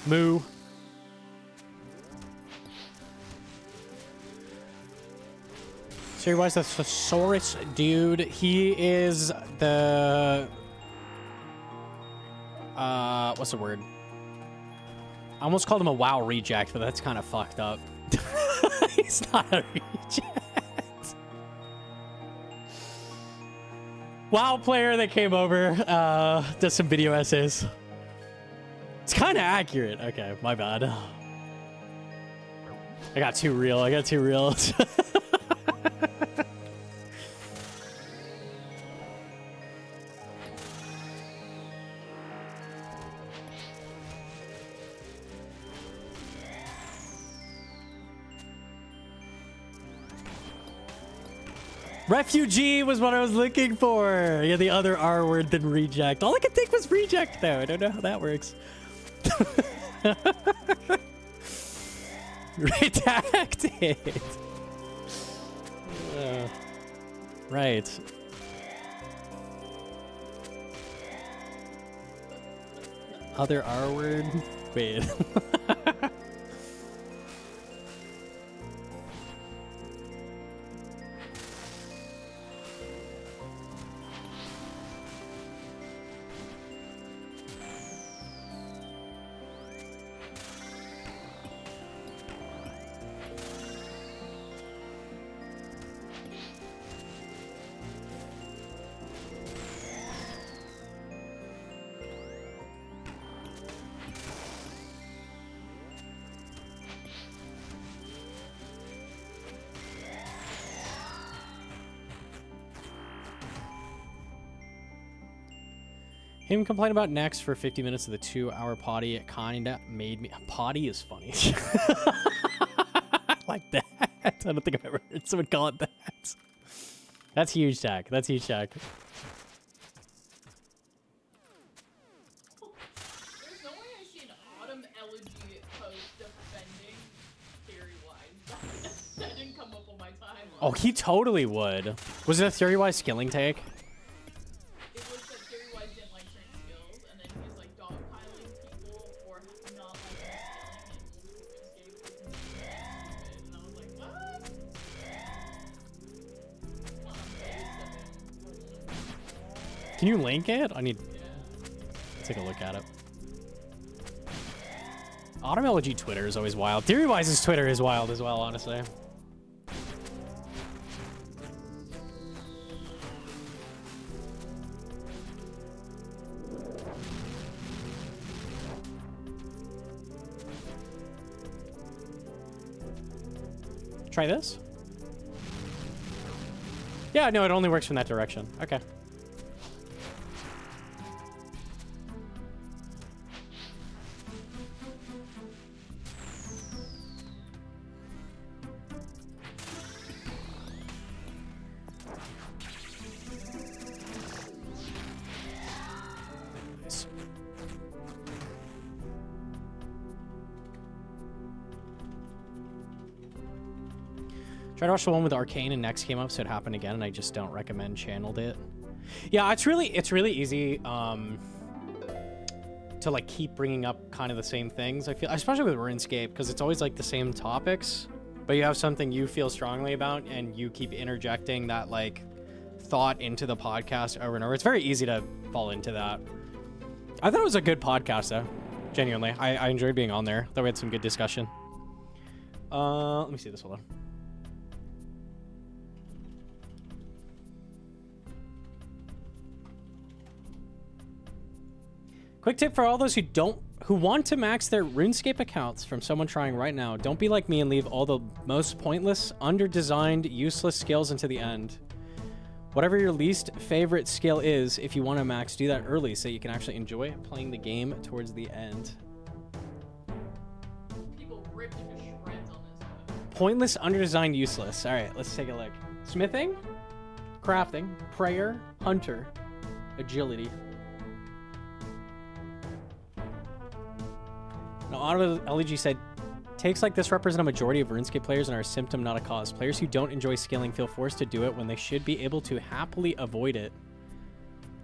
Moo. So why is the thesaurus dude? He is the what's the word? I almost called him a WoW reject, but that's kind of fucked up. He's not a reject. WoW player that came over, does some video essays. It's kind of accurate. Okay, my bad. I got too real. Refugee was what I was looking for. Yeah, the other R word than reject. All I could think was reject, though. I don't know how that works. Redacted. Right. Other R word? Wait. Him complain about next for 50 minutes of the 2-hour potty. It kinda made me. Potty is funny. Like that. I don't think I've ever heard someone call it that. That's huge, Jack. That's huge, Jack. There's no way I see an autumn elegy post defending Theory-Wise. That didn't come up on my timeline. Oh, he totally would. Was it a Theory-Wise skilling take? It was that Theory-Wise didn't like certain skills, and then he was like dogpiling people for not liking skilling, and most people escape and I was like, what? Come on, please. Can you link it? I need Yeah. to take a look at it. Autumn Elegy Twitter is always wild. Theory-Wise's Twitter is wild as well, honestly. Try this. Yeah, no, it only works from that direction. Okay. Nice. Tried to watch the one with Arcane and Next came up, so it happened again, and I just don't recommend channeled it. Yeah, it's really easy to like keep bringing up kind of the same things. I feel, especially with RuneScape, because it's always like the same topics, but you have something you feel strongly about, and you keep interjecting that like thought into the podcast over and over. It's very easy to fall into that. I thought it was a good podcast though, genuinely. I enjoyed being on there. Thought we had some good discussion. Let me see this. Hold on. Quick tip for all those who want to max their RuneScape accounts from someone trying right now. Don't be like me and leave all the most pointless, under-designed, useless skills into the end. Whatever your least favorite skill is, if you want to max, do that early so you can actually enjoy playing the game towards the end. People ripped it to shreds on this one. Pointless, under-designed, useless. All right, let's take a look. Smithing, crafting, prayer, hunter, agility. Now, Auto LG said, takes like this represent a majority of RuneScape players and are a symptom, not a cause. Players who don't enjoy scaling feel forced to do it when they should be able to happily avoid it.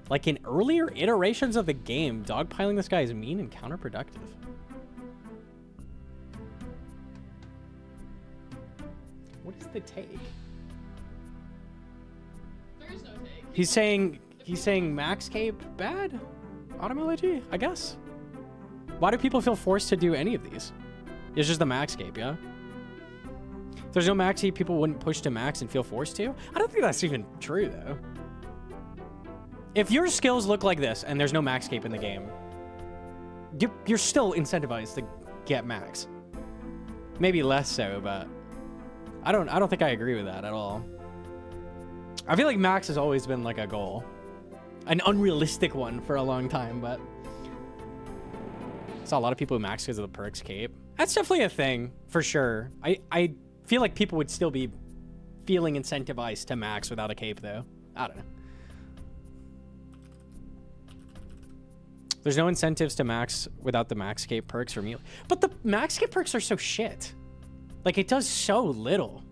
Like in earlier iterations of the game, dogpiling this guy is mean and counterproductive. What is the take? There is no take. He's saying Max Cape bad? Automelogy, I guess. Why do people feel forced to do any of these? It's just the max cape, yeah? If there's no max cape, people wouldn't push to max and feel forced to? I don't think that's even true, though. If your skills look like this and there's no max cape in the game, you're still incentivized to get max. Maybe less so, but I don't think I agree with that at all. I feel like max has always been like a goal. An unrealistic one for a long time, but saw a lot of people who max because of the perks cape. That's definitely a thing, for sure. I feel like people would still be feeling incentivized to max without a cape, though. I don't know. There's no incentives to max without the max cape perks or melee. But the max cape perks are so shit. Like, it does so little.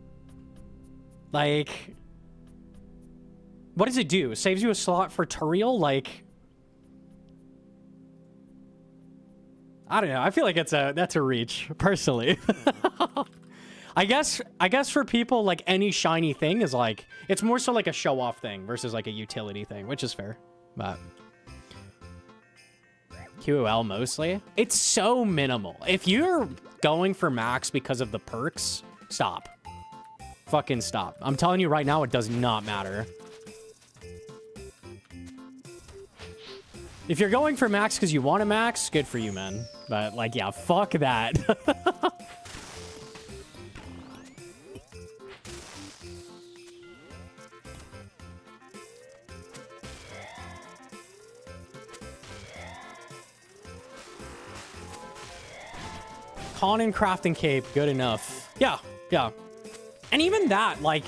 Like, what does it do? It saves you a slot for Turiel? Like, I don't know. I feel like that's a reach, personally. I guess for people, like, any shiny thing is like, it's more so like a show-off thing versus like a utility thing, which is fair. But QOL mostly. It's so minimal. If you're going for max because of the perks, stop. Fucking stop. I'm telling you right now, it does not matter. If you're going for max because you want to max, good for you, man. But, like, yeah, fuck that. Con and crafting cape, good enough. Yeah, yeah. And even that, like,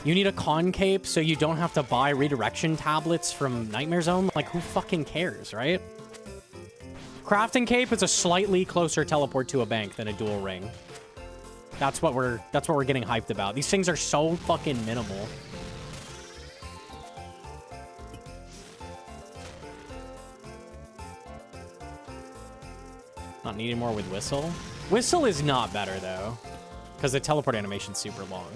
you need a con cape so you don't have to buy redirection tablets from Nightmare Zone. Like, who fucking cares, right? Crafting cape is a slightly closer teleport to a bank than a dual ring. That's what we're getting hyped about. These things are so fucking minimal. Not needing more with Whistle. Whistle is not better though, because the teleport animation's super long.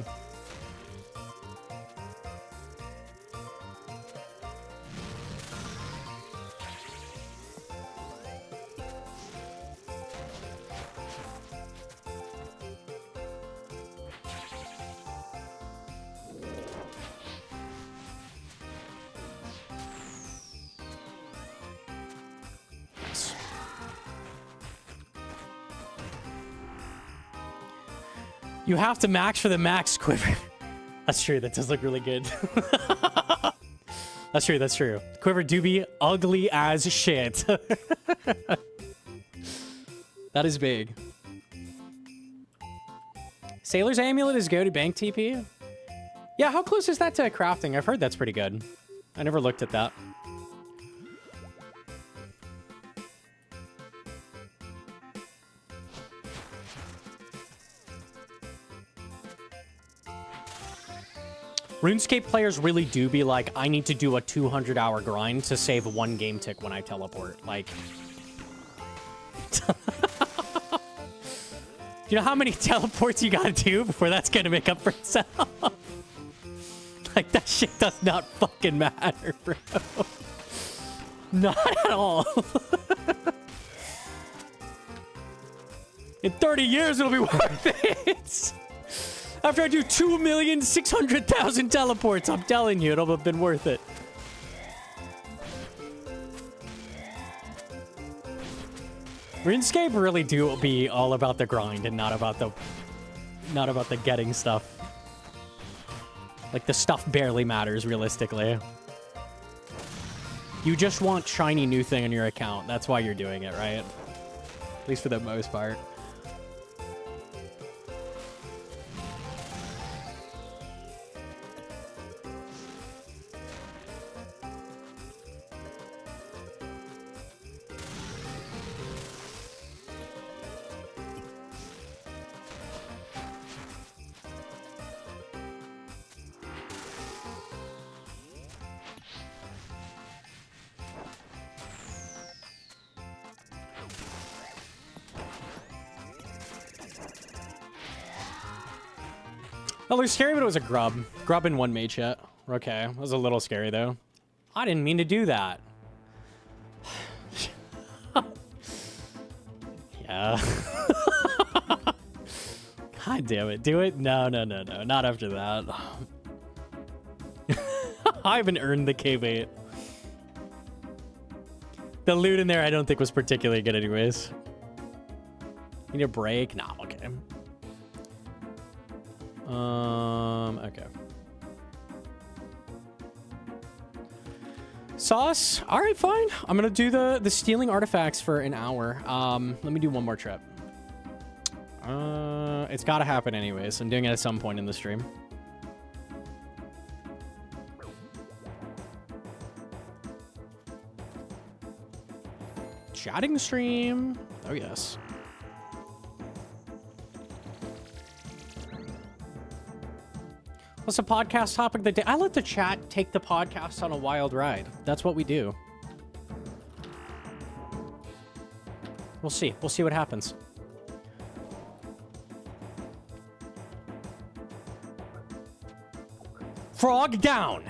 You have to max for the max quiver. That's true. That does look really good. That's true. That's true. Quiver do be ugly as shit. That is big. Sailor's Amulet is go to bank TP. Yeah, how close is that to crafting? I've heard that's pretty good. I never looked at that. RuneScape players really do be like, I need to do a 200-hour grind to save one game tick when I teleport. Like... Do you know how many teleports you gotta do before that's gonna make up for itself? Like, that shit does not fucking matter, bro. Not at all. In 30 years, it'll be worth it. After I do 2,600,000 teleports, I'm telling you, it'll have been worth it. RuneScape really do be all about the grind and not about the getting stuff. Like, the stuff barely matters, realistically. You just want shiny new thing on your account. That's why you're doing it, right? At least for the most part. Oh, it was scary, but it was a grub. Grub in one mage hit. Okay, it was a little scary, though. I didn't mean to do that. Yeah. God damn it. Do it? No, no, no, no. Not after that. I haven't earned the K-bait. The loot in there I don't think was particularly good anyways. Need a break? Nah, okay. Okay. Sauce? All right, fine. I'm gonna do the stealing artifacts for an hour. Let me do one more trip. It's gotta happen anyways. I'm doing it at some point in the stream. Chatting stream. Oh, yes. What's the podcast topic of the day? I let the chat take the podcast on a wild ride. That's what we do. We'll see. We'll see what happens. Frog down.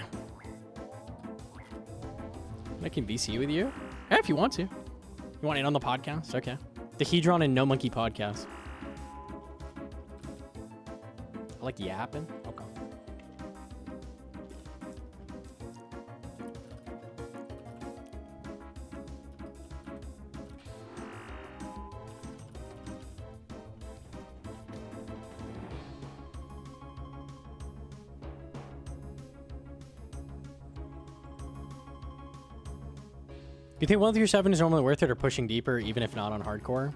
I can VC with you? Yeah, if you want to. You want in on the podcast? Okay. The Hedron and Gnomonkey podcast. I like yapping. Okay. Do you think 1 through 7 is normally worth it or pushing deeper, even if not on hardcore?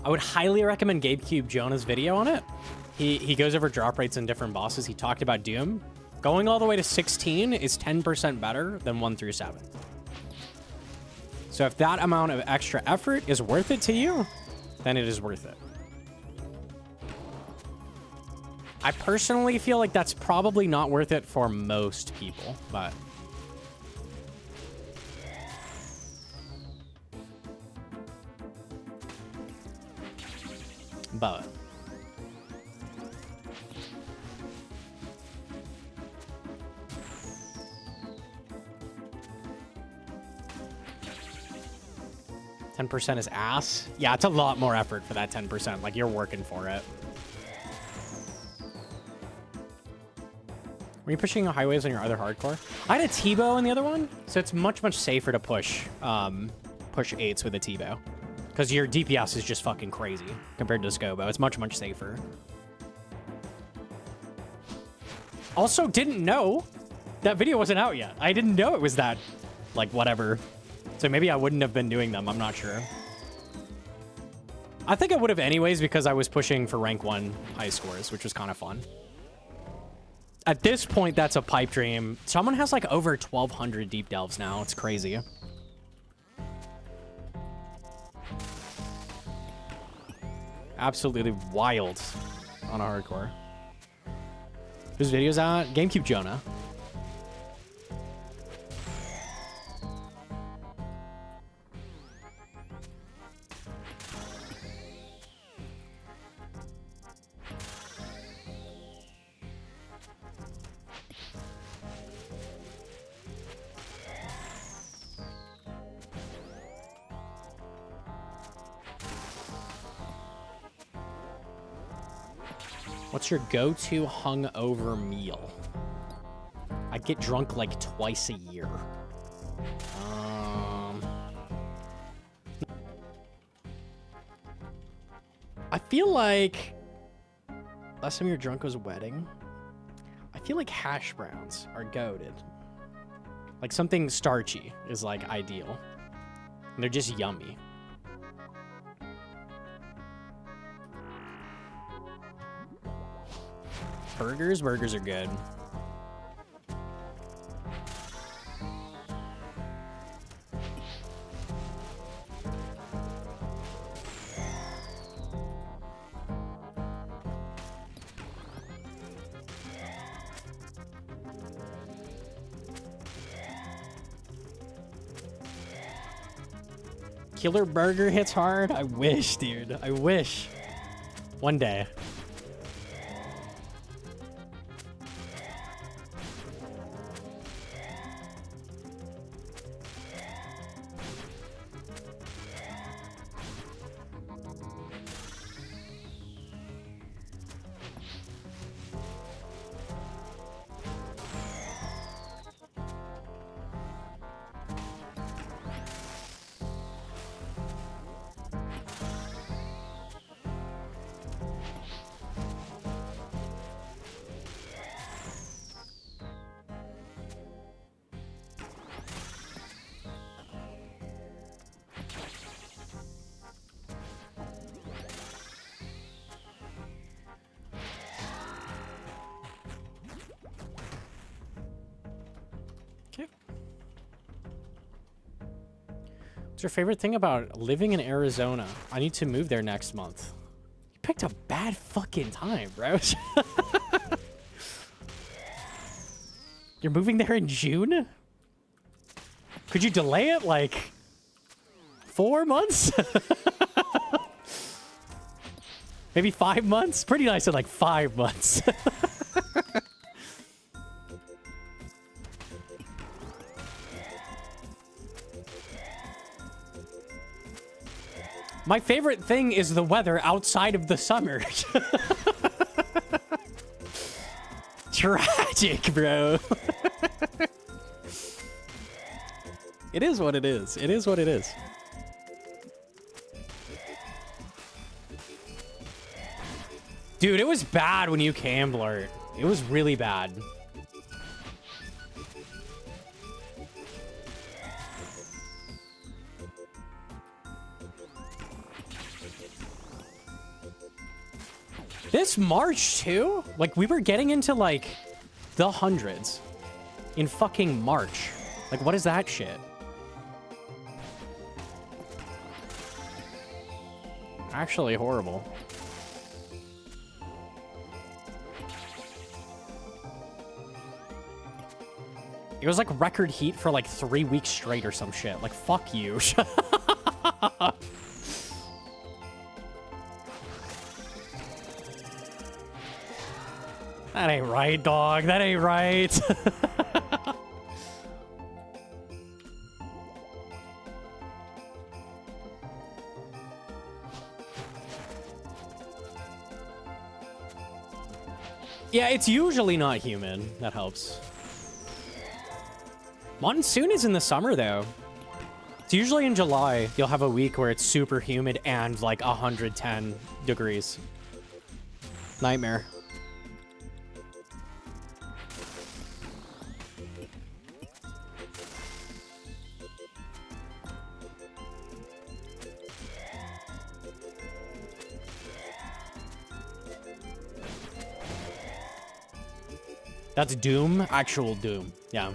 I would highly recommend GabeCube Jonah's video on it. He goes over drop rates and different bosses. He talked about Doom. Going all the way to 16 is 10% better than 1 through 7. So if that amount of extra effort is worth it to you, then it is worth it. I personally feel like that's probably not worth it for most people, but... But 10% is ass. Yeah, it's a lot more effort for that 10%. Like, you're working for it. Were you pushing highways on your other hardcore? I had a T-bow in the other one, so it's much, much safer to push 8s with a T-bow. Because your DPS is just fucking crazy compared to Scobo. It's much, much safer. Also, didn't know that video wasn't out yet. I didn't know it was that, like, whatever. So maybe I wouldn't have been doing them. I'm not sure. I think I would have anyways because I was pushing for rank 1 high scores, which was kind of fun. At this point, that's a pipe dream. Someone has like over 1,200 deep delves now. It's crazy. Absolutely wild on a hardcore. Whose video's out? GameCube Jonah. What's your go-to hungover meal? I get drunk like twice a year. I feel like last time you were drunk was a wedding. I feel like hash browns are goated. Like something starchy is like ideal. And they're just yummy. Burgers are good. Killer Burger hits hard? I wish, dude. I wish. One day. What's your favorite thing about living in Arizona? I need to move there next month. You picked a bad fucking time, bro. You're moving there in June? Could you delay it like 4 months? Maybe 5 months? Pretty nice at like 5 months. My favorite thing is the weather outside of the summer. Tragic, bro. It is what it is. It is what it is. Dude, it was bad when you came, Blurt. It was really bad. This March, too? Like, we were getting into, like, the hundreds in fucking March. Like, what is that shit? Actually horrible. It was, like, record heat for, like, 3 weeks straight or some shit. Like, fuck you. That ain't right, dog. That ain't right. Yeah, it's usually not human. That helps. Monsoon is in the summer, though. So usually in July, you'll have a week where it's super humid and like 110 degrees. Nightmare. That's Doom? Actual Doom. Yeah.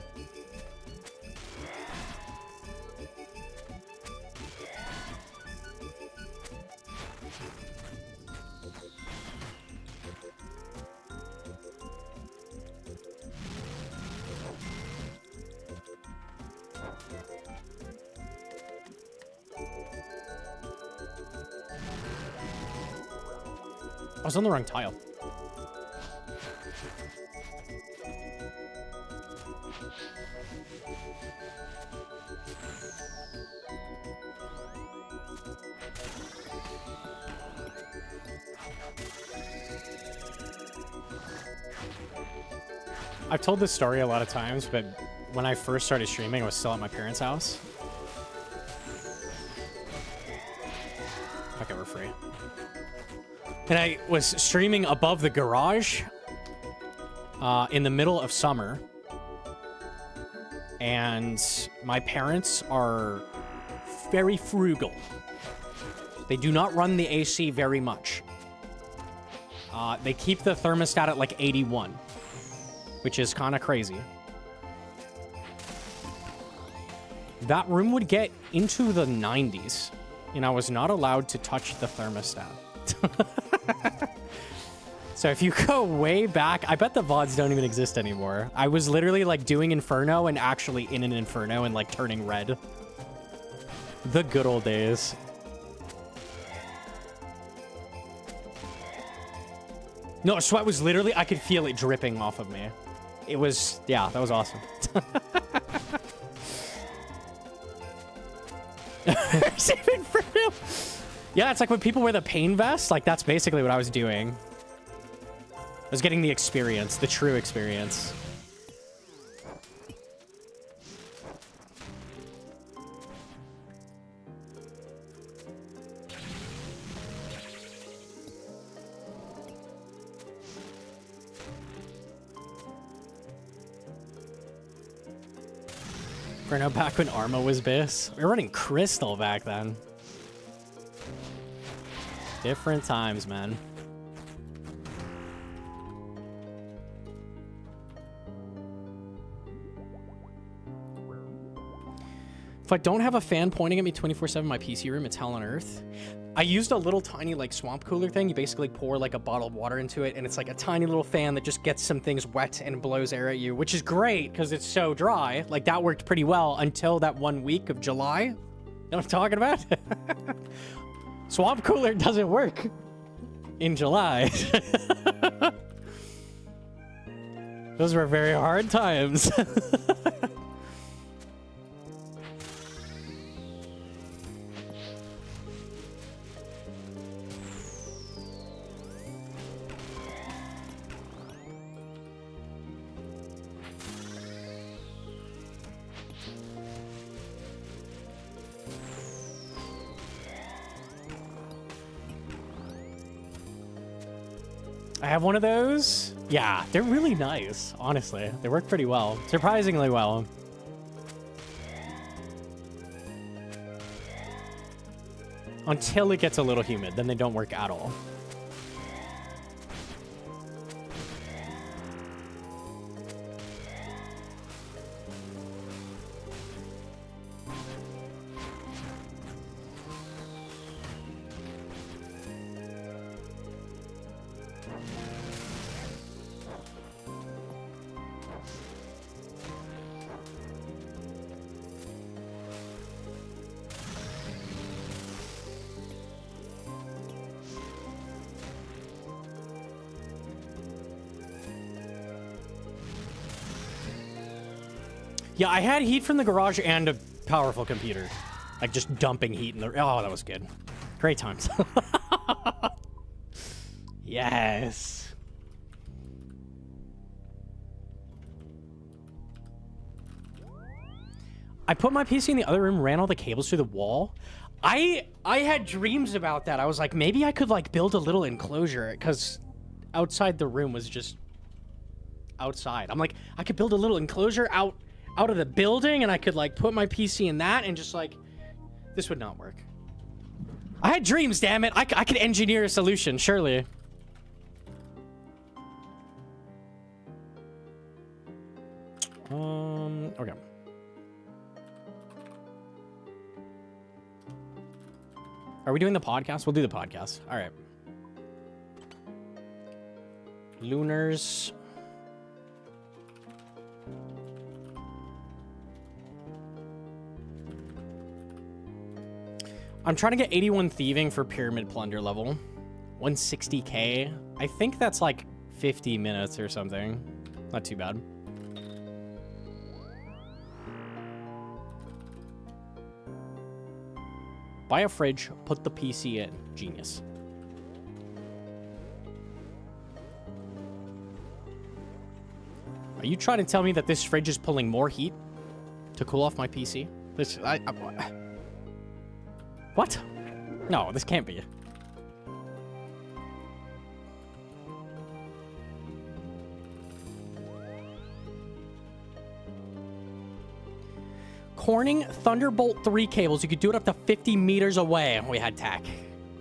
I was on the wrong tile. I've told this story a lot of times, but when I first started streaming, I was still at my parents' house. Okay, we're free. And I was streaming above the garage in the middle of summer. And my parents are very frugal. They do not run the AC very much. They keep the thermostat at like 81. Which is kind of crazy. That room would get into the 90s, and I was not allowed to touch the thermostat. So if you go way back, I bet the VODs don't even exist anymore. I was literally like doing Inferno and actually in an Inferno and like turning red. The good old days. No, sweat was literally, I could feel it dripping off of me. It was, yeah, that was awesome. Yeah, it's like when people wear the pain vest, like that's basically what I was doing. I was getting the experience, the true experience. Bruno, back when Arma was bis. We were running Crystal back then. Different times, man. If I don't have a fan pointing at me 24/7 in my PC room, it's hell on earth. I used a little tiny like swamp cooler thing. You basically pour like a bottle of water into it, and it's like a tiny little fan that just gets some things wet and blows air at you, which is great because it's so dry. Like that worked pretty well until that 1 week of July. You know what I'm talking about? Swamp cooler doesn't work in July. Those were very hard times. I have one of those. Yeah, they're really nice, honestly. They work pretty well. Surprisingly well. Until it gets a little humid, then they don't work at all. Yeah, I had heat from the garage and a powerful computer. Like, just dumping heat in the... Oh, that was good. Great times. Yes. I put my PC in the other room, ran all the cables through the wall. I had dreams about that. I was like, maybe I could like build a little enclosure because outside the room was just outside. I'm like, I could build a little enclosure out of the building and I could like put my PC in that and just like, this would not work. I had dreams, damn it. I could engineer a solution, surely. Okay. Are we doing the podcast? We'll do the podcast. All right. Lunars. I'm trying to get 81 thieving for pyramid plunder level. 160k. I think that's like 50 minutes or something. Not too bad. Buy a fridge, put the PC in. Genius. Are you trying to tell me that this fridge is pulling more heat to cool off my PC? What? No, this can't be. Corning Thunderbolt 3 cables. You could do it up to 50 meters away. We had tech.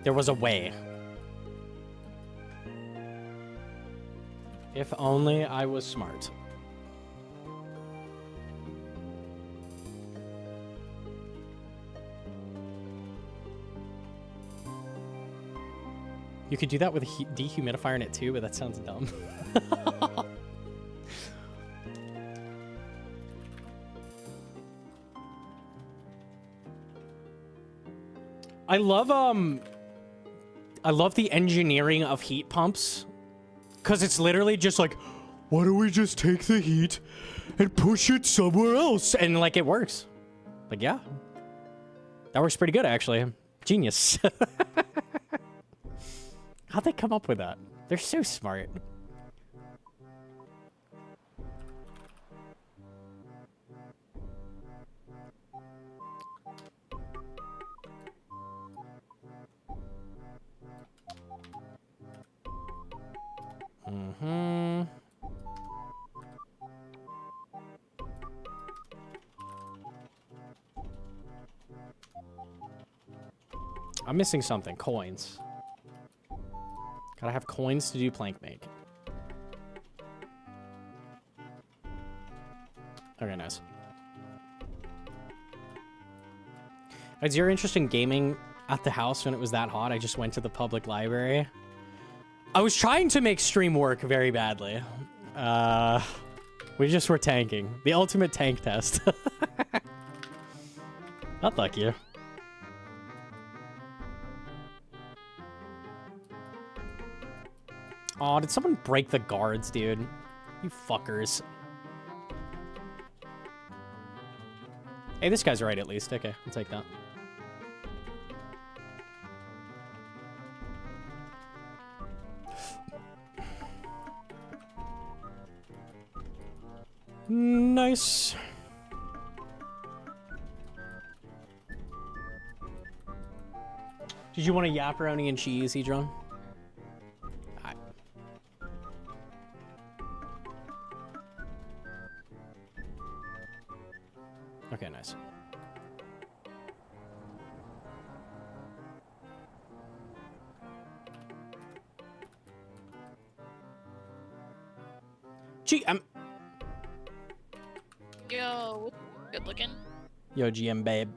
There was a way. If only I was smart. You could do that with a dehumidifier in it too, but that sounds dumb. I love the engineering of heat pumps, because it's literally just like, why don't we just take the heat and push it somewhere else? And like, it works. Like, yeah. That works pretty good, actually. Genius. How'd they come up with that? They're so smart. Mm-hmm. I'm missing something. Coins. Gotta have coins to do plank make. Okay, nice. Is your interest in gaming at the house when it was that hot? I just went to the public library. I was trying to make stream work very badly. We just were tanking. The ultimate tank test. Not like you. Aw, did someone break the guards, dude? You fuckers. Hey, this guy's right at least. Okay, I'll take that. Nice. Did you want a yapperoni and cheese, Edron? Okay, nice. Gee, Yo, good looking. Yo, GM babe.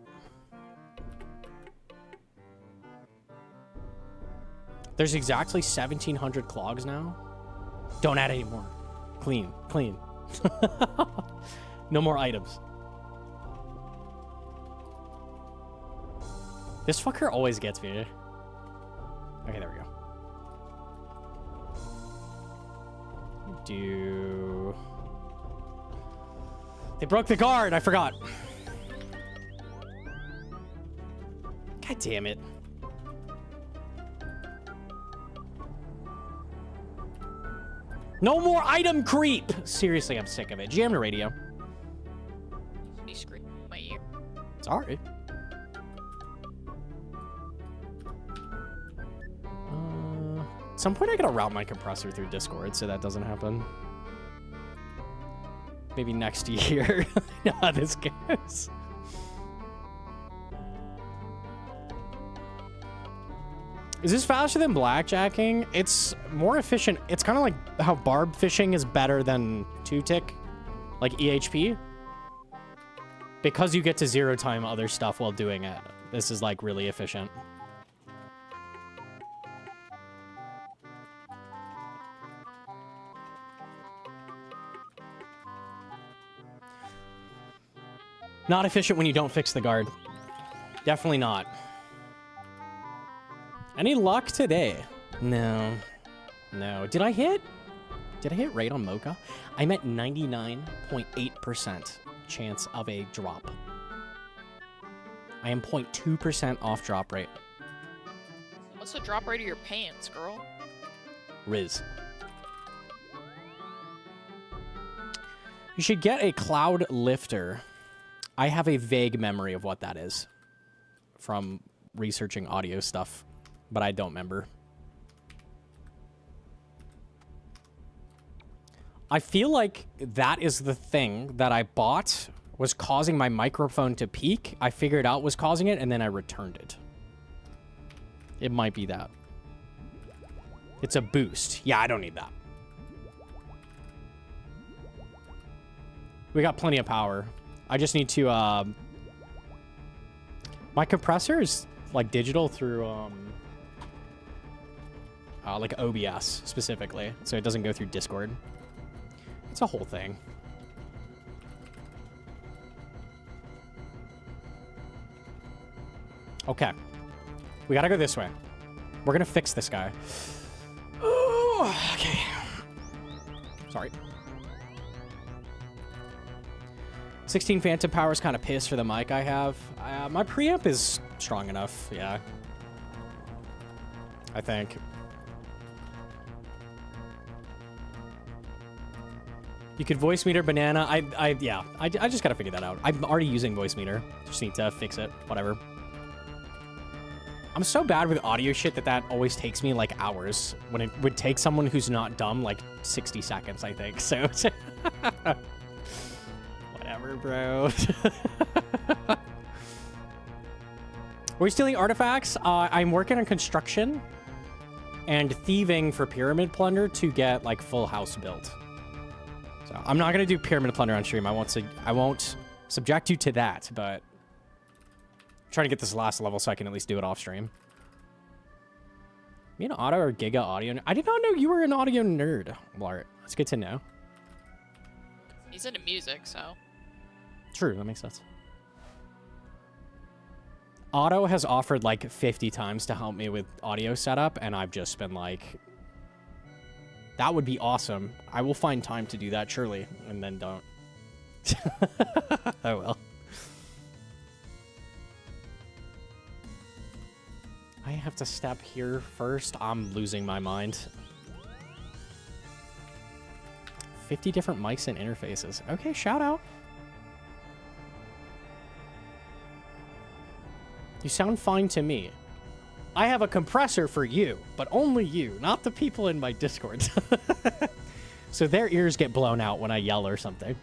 There's exactly 1,700 clogs now. Don't add any more. Clean, clean. No more items. This fucker always gets me. Okay, there we go. They broke the guard. I forgot. God damn it. No more item creep. Seriously, I'm sick of it. Jam the radio. Be screaming in my ear. Sorry. At some point I gotta route my compressor through Discord so that doesn't happen. Maybe next year. I know how this goes. Is this faster than blackjacking? It's more efficient. It's kind of like how barb fishing is better than two-tick, like EHP. Because you get to zero time other stuff while doing it. This is like really efficient. Not efficient when you don't fix the guard. Definitely not. Any luck today? No. No. Did I hit right on Mocha? I'm at 99.8% chance of a drop. I am 0.2% off drop rate. What's the drop rate of your pants, girl? Riz. You should get a cloud lifter. I have a vague memory of what that is from researching audio stuff, but I don't remember. I feel like that is the thing that I bought was causing my microphone to peak. I figured out was causing it, and then I returned it. It might be that. It's a boost. Yeah, I don't need that. We got plenty of power. I just need to, my compressor is like digital through, like OBS specifically, so it doesn't go through Discord. It's a whole thing. Okay. We gotta go this way. We're gonna fix this guy. Oh, okay. Sorry. 16 phantom power is kind of pissed for the mic I have. My preamp is strong enough, yeah. I think. You could voice meter banana. I just gotta figure that out. I'm already using voice meter. Just need to fix it. Whatever. I'm so bad with audio shit that always takes me like hours when it would take someone who's not dumb like 60 seconds, I think. So whatever, bro. We're stealing artifacts. I'm working on construction and thieving for pyramid plunder to get like full house built. So I'm not gonna do pyramid plunder on stream. I won't subject you to that, but I'm trying to get this last level so I can at least do it off stream. Me and Otto are Giga audio. I did not know you were an audio nerd, Lart. That's good to know. He's into music, so. True, that makes sense. Otto has offered like 50 times to help me with audio setup, and I've just been like, that would be awesome. I will find time to do that, surely, and then don't. Oh well. I have to step here first. I'm losing my mind. 50 different mics and interfaces. Okay, shout out. You sound fine to me. I have a compressor for you, but only you, not the people in my Discord. So their ears get blown out when I yell or something.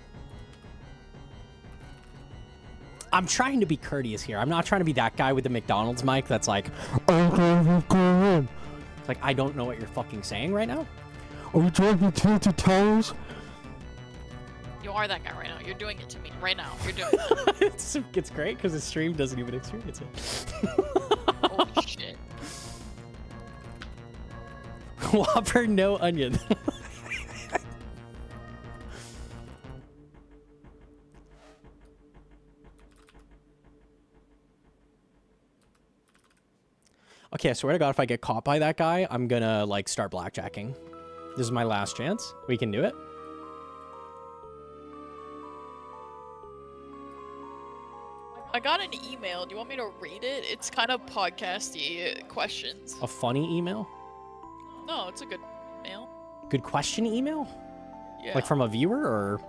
I'm trying to be courteous here. I'm not trying to be that guy with the McDonald's mic that's like, it's like, I don't know what you're fucking saying right now. Are we driving tilted tires? You are that guy right now. You're doing it to me right now. You're doing it. It's great because the stream doesn't even experience it. Holy shit. Whopper, no onion. Okay, I swear to God, if I get caught by that guy, I'm gonna, like, start blackjacking. This is my last chance. We can do it. I got an email. Do you want me to read it? It's kind of podcasty questions. A funny email? No, it's a good mail. Good question email? Yeah. Like from a viewer, or?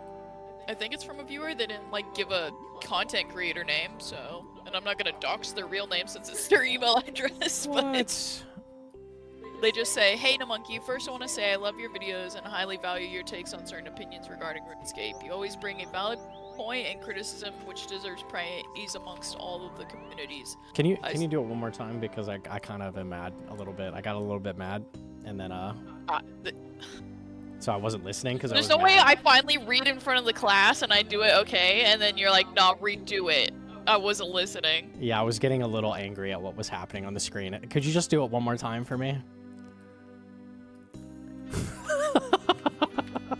I think it's from a viewer. They didn't like give a content creator name, so, and I'm not gonna dox their real name since it's their email address. But What? they just say, "Hey, Gnomonkey, first I want to say I love your videos and highly value your takes on certain opinions regarding RuneScape. You always bring a valid point and criticism which deserves praise amongst all of the communities." Can you do it one more time, because I kind of am mad a little bit. I got a little bit mad, and then so I wasn't listening because There's no way I finally read in front of the class and I do it okay, and then you're like, "Nah, redo it. I wasn't listening." Yeah, I was getting a little angry at what was happening on the screen. Could you just do it one more time for me?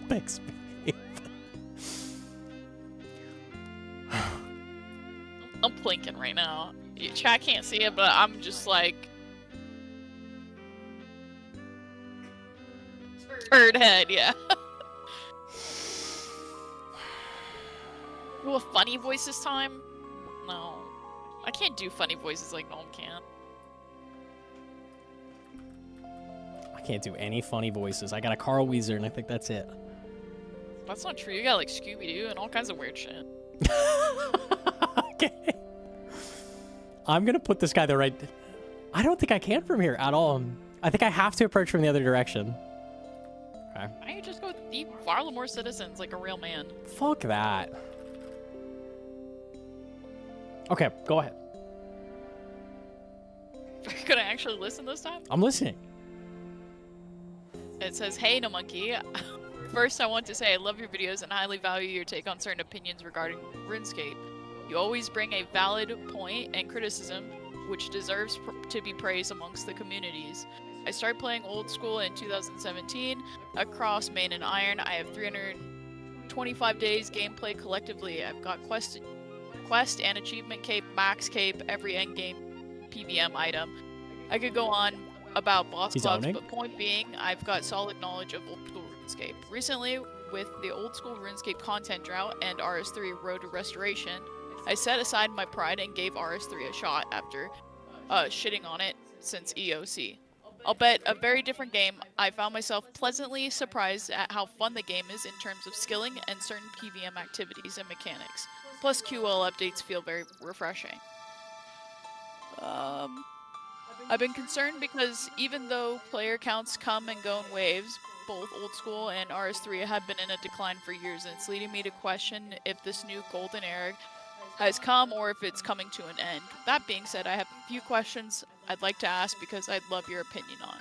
Thanks, babe. I'm blinking right now. Chat can't see it, but I'm just like... Bird head, yeah. Do a funny voice this time? No. I can't do funny voices like Gnome can't. I can't do any funny voices. I got a Carl Weezer, and I think that's it. That's not true. You got like Scooby-Doo and all kinds of weird shit. Okay. I'm gonna put this guy the right... I don't think I can from here at all. I think I have to approach from the other direction. Okay. Why don't you just go with the Varlamore citizens like a real man? Fuck that. Okay, go ahead. Are you gonna actually listen this time? I'm listening. It says, "Hey, Gnomonkey. First, I want to say I love your videos and highly value your take on certain opinions regarding RuneScape. You always bring a valid point and criticism which deserves to be praised amongst the communities. I started playing old school in 2017 across main and iron. I have 325 days gameplay collectively. I've got quest and achievement cape, max cape, every endgame PVM item. I could go on about boss clubs, but point being, I've got solid knowledge of old school RuneScape. Recently, with the old school RuneScape content drought and RS3 Road to Restoration, I set aside my pride and gave RS3 a shot after shitting on it since EOC. I'll bet a very different game. I found myself pleasantly surprised at how fun the game is in terms of skilling and certain PVM activities and mechanics. Plus QL updates feel very refreshing. I've been concerned because even though player counts come and go in waves, both old school and RS3 have been in a decline for years, and it's leading me to question if this new golden era has come or if it's coming to an end. That being said, I have a few questions I'd like to ask because I'd love your opinion on.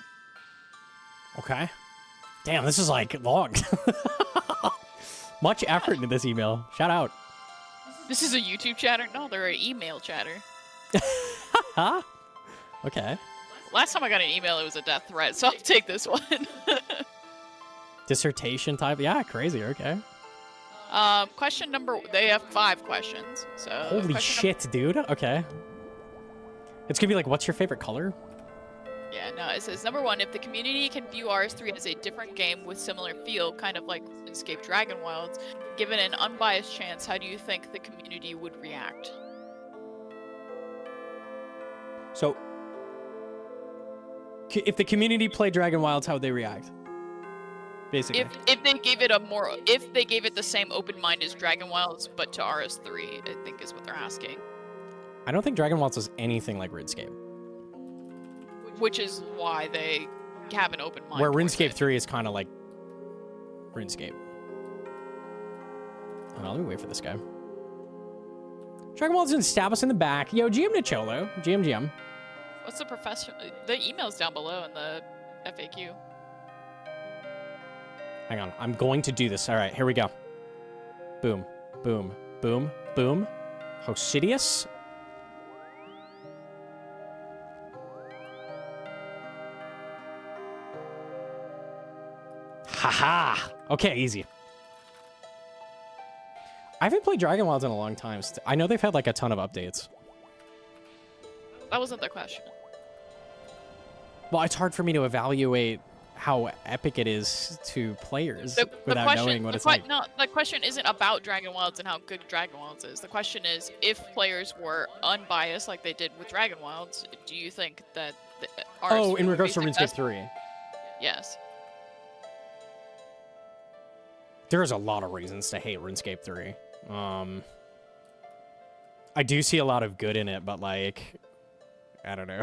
Okay. Damn, this is like long. Much effort into this email. Shout out. This is a YouTube chatter? No, they're an email chatter. Huh? Okay. Last time I got an email, it was a death threat, so I'll take this one. Dissertation type? Yeah, crazy. Okay. Question number... They have 5 questions, so... Holy shit, dude. Okay. It's gonna be like, what's your favorite color? Yeah, no, it says, number 1, if the community can view RS3 as a different game with similar feel, kind of like RuneScape Dragon Wilds, given an unbiased chance, how do you think the community would react? So, if the community played Dragon Wilds, how would they react? Basically. If they gave it a more... If they gave it the same open mind as Dragon Wilds, but to RS3, I think is what they're asking. I don't think Dragon Wilds was anything like RuneScape. Which is why they have an open mind. Where RuneScape 3 is kind of like RuneScape. Hold on, let me wait for this guy. Dragon Wilds didn't stab us in the back. Yo, GM to Cholo. GM. What's the profession? The email's down below in the FAQ. Hang on, I'm going to do this. All right, here we go. Boom, boom, boom, boom. Hosidius. Haha. Okay, easy. I haven't played Dragon Wilds in a long time. I know they've had like a ton of updates. That wasn't the question. Well, it's hard for me to evaluate how epic it is to players without knowing what it's like. No, the question isn't about Dragon Wilds and how good Dragon Wilds is. The question is, if players were unbiased like they did with Dragon Wilds, do you think that the Oh, in regards to RuneScape 3. Yes. there's a lot of reasons to hate RuneScape 3. I do see a lot of good in it, but like, I don't know.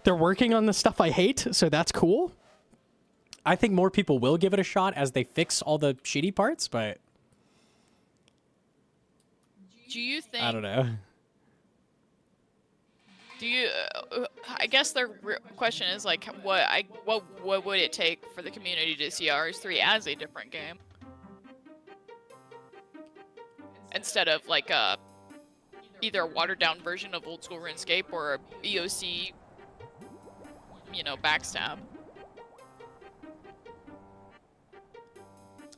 They're working on the stuff I hate, so that's cool. I think more people will give it a shot as they fix all the shitty parts, but Do you think? I don't know. Do you? I guess the question is like, what would it take for the community to see RS3 as a different game instead of like either a watered down version of old school RuneScape or a EOC, you know, backstab?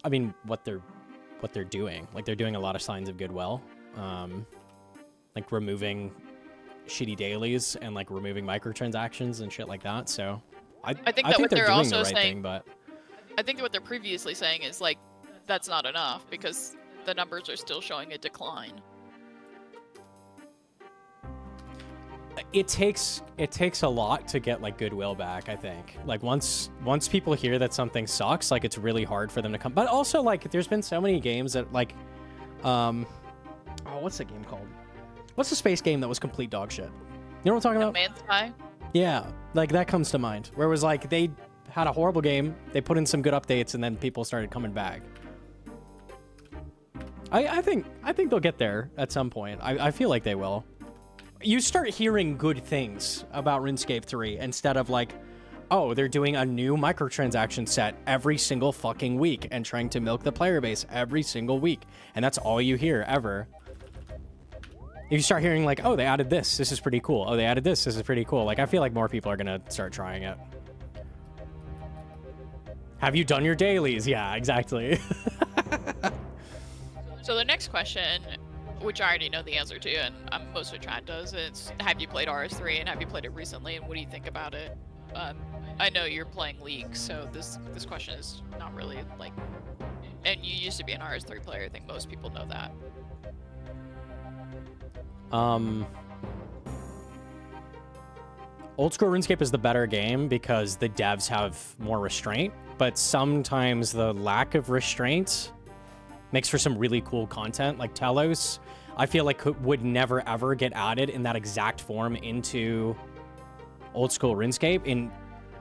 I mean, what they're doing, like they're doing a lot of signs of goodwill, like removing shitty dailies and like removing microtransactions and shit like that. So I think that what they're they're doing also the right saying, thing, but I think what they're previously saying is like that's not enough because the numbers are still showing a decline. it takes a lot to get like goodwill back, I think. Like once people hear that something sucks, like it's really hard for them to come. But also like there's been so many games that like oh, what's the game called? What's the space game that was complete dog shit? You know what I'm talking about? Man's Sky? Yeah, like that comes to mind. Where it was like they had a horrible game, they put in some good updates, and then people started coming back. I think they'll get there at some point. I feel like they will. You start hearing good things about RuneScape 3 instead of like, oh, they're doing a new microtransaction set every single fucking week and trying to milk the player base every single week. And that's all you hear ever. If you start hearing like, oh, they added this, this is pretty cool. Oh, they added this is pretty cool. Like, I feel like more people are gonna start trying it. Have you done your dailies? Yeah, exactly. So the next question, which I already know the answer to, and most of chat does, is have you played RS3 and have you played it recently and what do you think about it? I know you're playing League, so this question is not really like, and you used to be an RS3 player. I think most people know that. Old school RuneScape is the better game because the devs have more restraint, but sometimes the lack of restraint makes for some really cool content. Like Telos, I feel like would never ever get added in that exact form into old school RuneScape in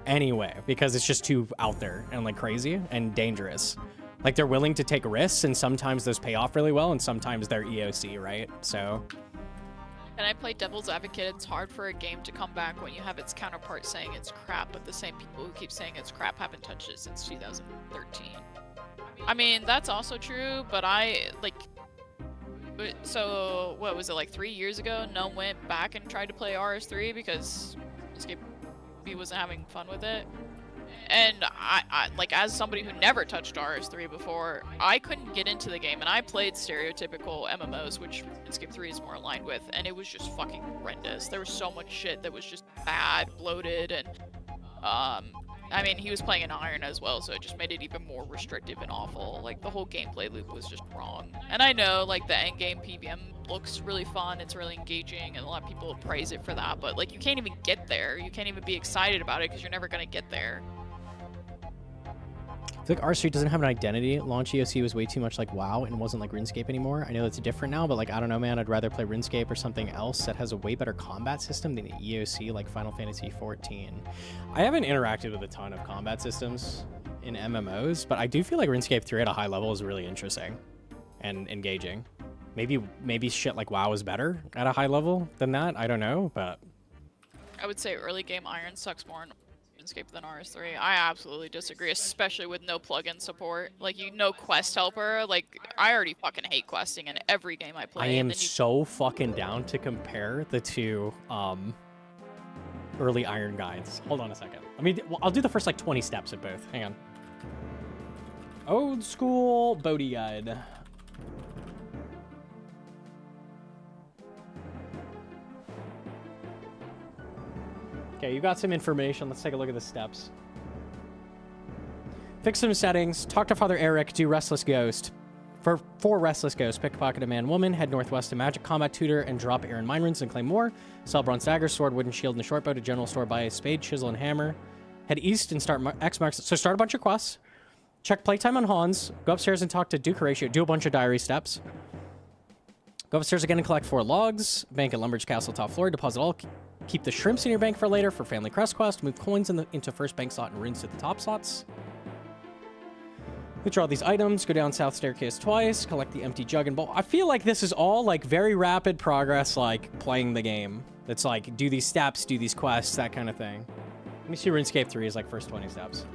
any way because it's just too out there and like crazy and dangerous. Like they're willing to take risks and sometimes those pay off really well and sometimes they're EOC, right? So and I play devil's advocate. It's hard for a game to come back when you have its counterpart saying it's crap, but the same people who keep saying it's crap haven't touched it since 2013. I mean, that's also true, but so what was it, like 3 years ago? No went back and tried to play RS3 because he wasn't having fun with it. And I like, as somebody who never touched RS3 before, I couldn't get into the game, and I played stereotypical MMOs, which RuneScape 3 is more aligned with, and it was just fucking horrendous. There was so much shit that was just bad, bloated, and I mean, he was playing an Iron as well, so it just made it even more restrictive and awful. Like, the whole gameplay loop was just wrong. And I know, like, the endgame PBM looks really fun, it's really engaging, and a lot of people praise it for that, but, like, you can't even get there. You can't even be excited about it because you're never gonna get there. I feel like R3 doesn't have an identity. Launch EOC was way too much like WoW and wasn't like RuneScape anymore. I know it's different now, but like, I don't know, man. I'd rather play RuneScape or something else that has a way better combat system than EOC like Final Fantasy 14. I haven't interacted with a ton of combat systems in MMOs, but I do feel like RuneScape 3 at a high level is really interesting and engaging. Maybe shit like WoW is better at a high level than that. I don't know, but I would say early game Iron sucks more in RuneScape than RS3. I absolutely disagree, especially with no plugin support. Like, no quest helper. Like, I already fucking hate questing in every game I play. I am so fucking down to compare the two early Iron guides. Hold on a second. I'll do the first like 20 steps of both. Hang on. Old school Bodhi guide. Okay, you got some information. Let's take a look at the steps. Fix some settings. Talk to Father Eric. Do Restless Ghost. For 4 Restless Ghosts, pickpocket a man, woman, head northwest to Magic Combat Tutor and drop Iron Mine Runes and claim more. Sell Bronze Dagger, Sword, Wooden Shield, and a Short Bow to General Store. Buy a Spade, Chisel, and Hammer. Head east and start X marks. So start a bunch of quests. Check playtime on Hans. Go upstairs and talk to Duke Horatio. Do a bunch of diary steps. Go upstairs again and collect 4 logs. Bank at Lumbridge Castle top floor. Deposit all. Keep the shrimps in your bank for later for Family Crest Quest. Move coins into first bank slot and runes to the top slots. Withdraw these items. Go down south staircase twice. Collect the empty jug and bowl. I feel like this is all like very rapid progress, like playing the game. It's like do these steps, do these quests, that kind of thing. Let me see RuneScape 3 is like first 20 steps.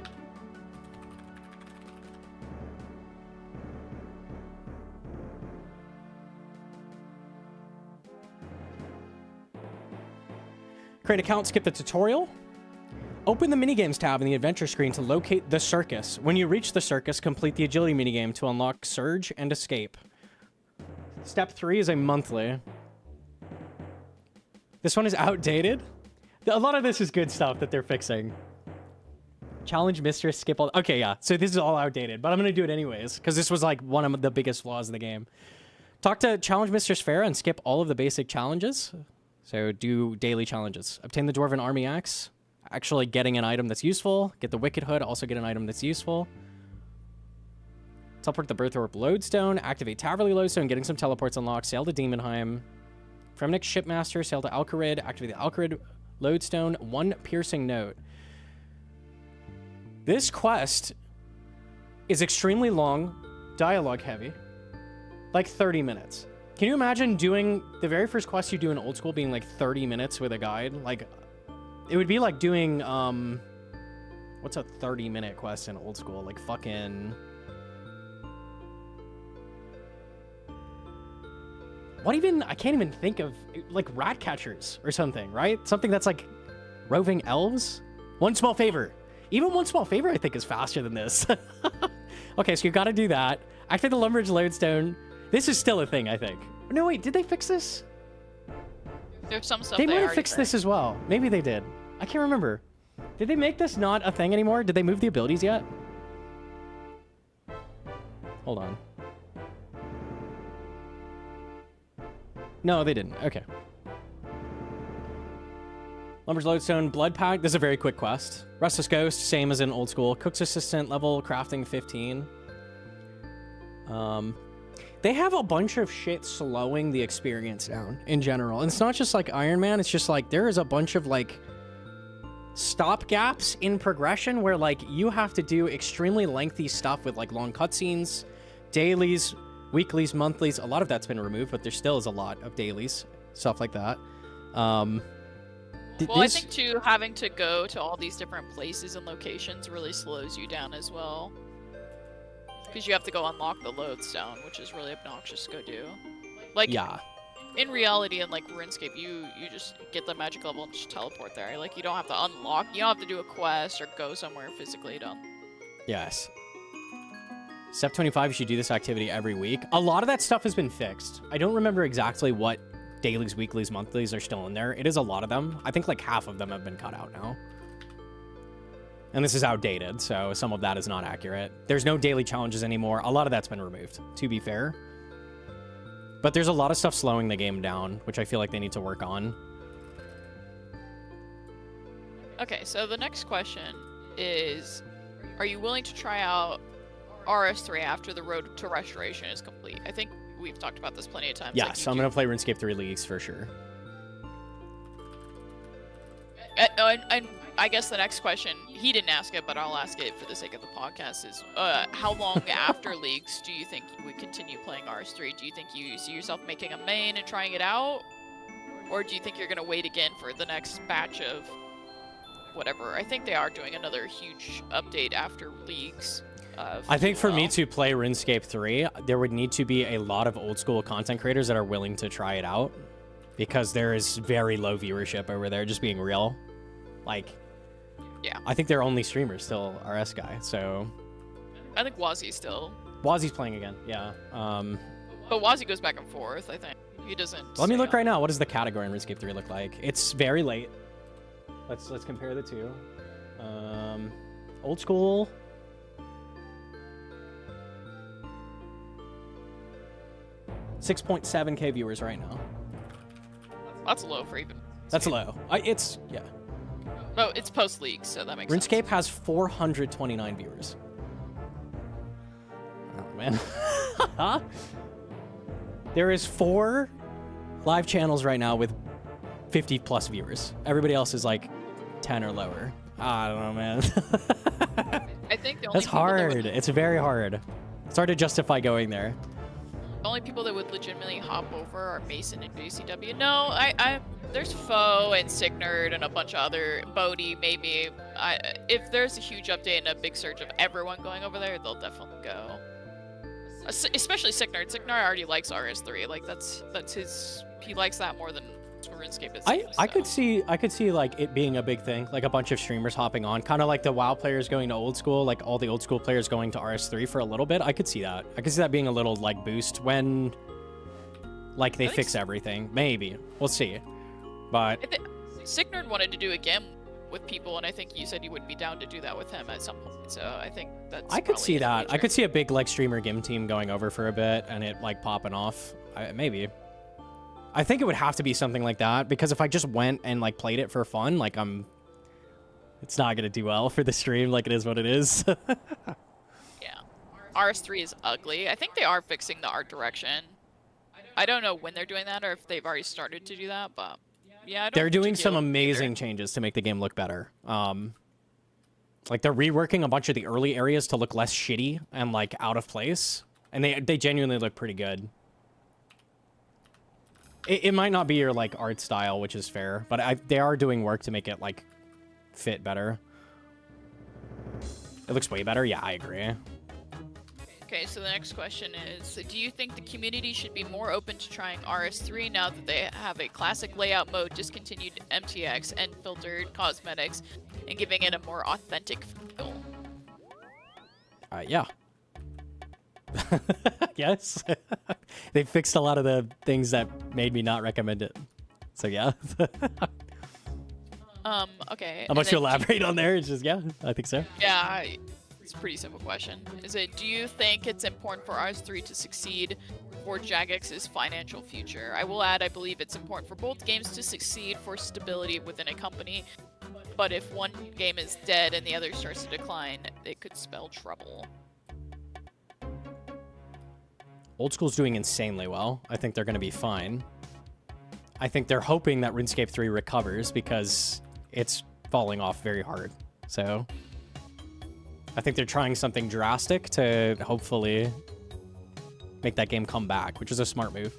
Create account, skip the tutorial. Open the minigames tab in the adventure screen to locate the circus. When you reach the circus, complete the agility minigame to unlock surge and escape. Step 3 is a monthly. This one is outdated. A lot of this is good stuff that they're fixing. Challenge Mistress, skip all... Okay, yeah. So this is all outdated, but I'm going to do it anyways, because this was like one of the biggest flaws in the game. Talk to Challenge Mistress Farah and skip all of the basic challenges. So do daily challenges. Obtain the Dwarven Army Axe. Actually getting an item that's useful. Get the Wicked Hood. Also get an item that's useful. Teleport the Birth Orb Lodestone. Activate Taverley Lodestone. Getting some teleports unlocked. Sail to Demonheim. Fremnik Shipmaster. Sail to Alcarid. Activate the Alcarid Lodestone. 1 piercing note. This quest is extremely long. Dialogue heavy. Like 30 minutes. Can you imagine doing the very first quest you do in old school being like 30 minutes with a guide? Like, it would be like doing, what's a 30-minute quest in old school? Like fucking... What even, I can't even think of, like rat catchers or something, right? Something that's like roving elves? One Small Favor. Even One Small Favor I think is faster than this. Okay, so you gotta do that. Activate the Lumbridge Lodestone. This is still a thing, I think. No, wait, did they fix this? There's some stuff They might have already fixed this as well. Maybe they did. I can't remember. Did they make this not a thing anymore? Did they move the abilities yet? Hold on. No, they didn't. Okay. Lumbridge Lodestone, Blood Pact. This is a very quick quest. Restless Ghost, same as in old school. Cook's Assistant, level crafting 15. They have a bunch of shit slowing the experience down in general. And it's not just like Ironman, it's just like there is a bunch of like stop gaps in progression where like you have to do extremely lengthy stuff with like long cutscenes, dailies, weeklies, monthlies. A lot of that's been removed, but there still is a lot of dailies, stuff like that. Well, I think too, having to go to all these different places and locations really slows you down as well. Because you have to go unlock the Lodestone, which is really obnoxious to go do. Like, yeah. In reality, in like RuneScape, you just get the magic level and just teleport there. Like, you don't have to unlock, you don't have to do a quest or go somewhere physically to. Yes. Step 25, you should do this activity every week. A lot of that stuff has been fixed. I don't remember exactly what dailies, weeklies, monthlies are still in there. It is a lot of them. I think like half of them have been cut out now. And this is outdated, so some of that is not accurate. There's no daily challenges anymore. A lot of that's been removed, to be fair. But there's a lot of stuff slowing the game down, which I feel like they need to work on. Okay, so the next question is, are you willing to try out RS3 after the road to restoration is complete? I think we've talked about this plenty of times. Yes, like I'm going to play RuneScape 3 Leagues for sure. And I guess the next question, he didn't ask it, but I'll ask it for the sake of the podcast, is how long after Leagues do you think you would continue playing RS3? Do you think you see yourself making a main and trying it out? Or do you think you're going to wait again for the next batch of whatever? I think they are doing another huge update after Leagues. I think for me to play RuneScape 3, there would need to be a lot of old school content creators that are willing to try it out. Because there is very low viewership over there, just being real. Like, yeah. I think their only streamer is still RS guy, so... I think Wazzy still. Wazzy's playing again, yeah. But Wazzy goes back and forth, I think. He doesn't... Let me look right now. What does the category in RuneScape 3 look like? It's very late. Let's compare the two. Old school... $6.7K viewers right now. That's low for even. That's low. It's, yeah. No, it's post-League, so that makes sense. RuneScape has 429 viewers. man. There is 4 live channels right now with 50 plus viewers. Everybody else is like 10 or lower. I don't know, man. I think the only That's people that hard. would- It's very hard. It's hard to justify going there. The only people that would legitimately hop over are Mason and JCW. No, there's Foe and Sick Nerd and a bunch of other Bodhi, maybe. If there's a huge update and a big surge of everyone going over there, they'll definitely go. Especially Sick Nerd. Sick Nerd already likes RS3. Like that's his. He likes that more than RuneScape. I could see like it being a big thing, like a bunch of streamers hopping on, kind of like the WoW players going to old school, like all the old school players going to RS3 for a little bit. I could see that. I could see that being a little like boost when like they fix everything. Maybe we'll see, but Sick Nerd wanted to do a game with people, and I think you said you would be down to do that with him at some point. So I think that's. I could see that. I could see a big like streamer gim team going over for a bit and it like popping off. Maybe. I think it would have to be something like that, because if I just went and like played it for fun, like it's not gonna do well for the stream. Like it is what it is. Yeah, RS3 is ugly. I think they are fixing the art direction. I don't know when they're doing that or if they've already started to do that, but yeah, They're doing some amazing changes to make the game look better. Like they're reworking a bunch of the early areas to look less shitty and like out of place, and they genuinely look pretty good. It might not be your like art style, which is fair, but they are doing work to make it like fit better. It looks way better. Yeah, I agree. Okay, so the next question is, do you think the community should be more open to trying RS3 now that they have a classic layout mode, discontinued MTX, and filtered cosmetics, and giving it a more authentic feel? Yeah. Yes. They fixed a lot of the things that made me not recommend it. So yeah. Okay. How much to elaborate on there? It's just, yeah, I think so. Yeah, it's a pretty simple question. Do you think it's important for RS3 to succeed for Jagex's financial future? I will add, I believe it's important for both games to succeed for stability within a company, but if one game is dead and the other starts to decline, it could spell trouble. Old School's doing insanely well. I think they're going to be fine. I think they're hoping that RuneScape 3 recovers because it's falling off very hard. So I think they're trying something drastic to hopefully make that game come back, which is a smart move.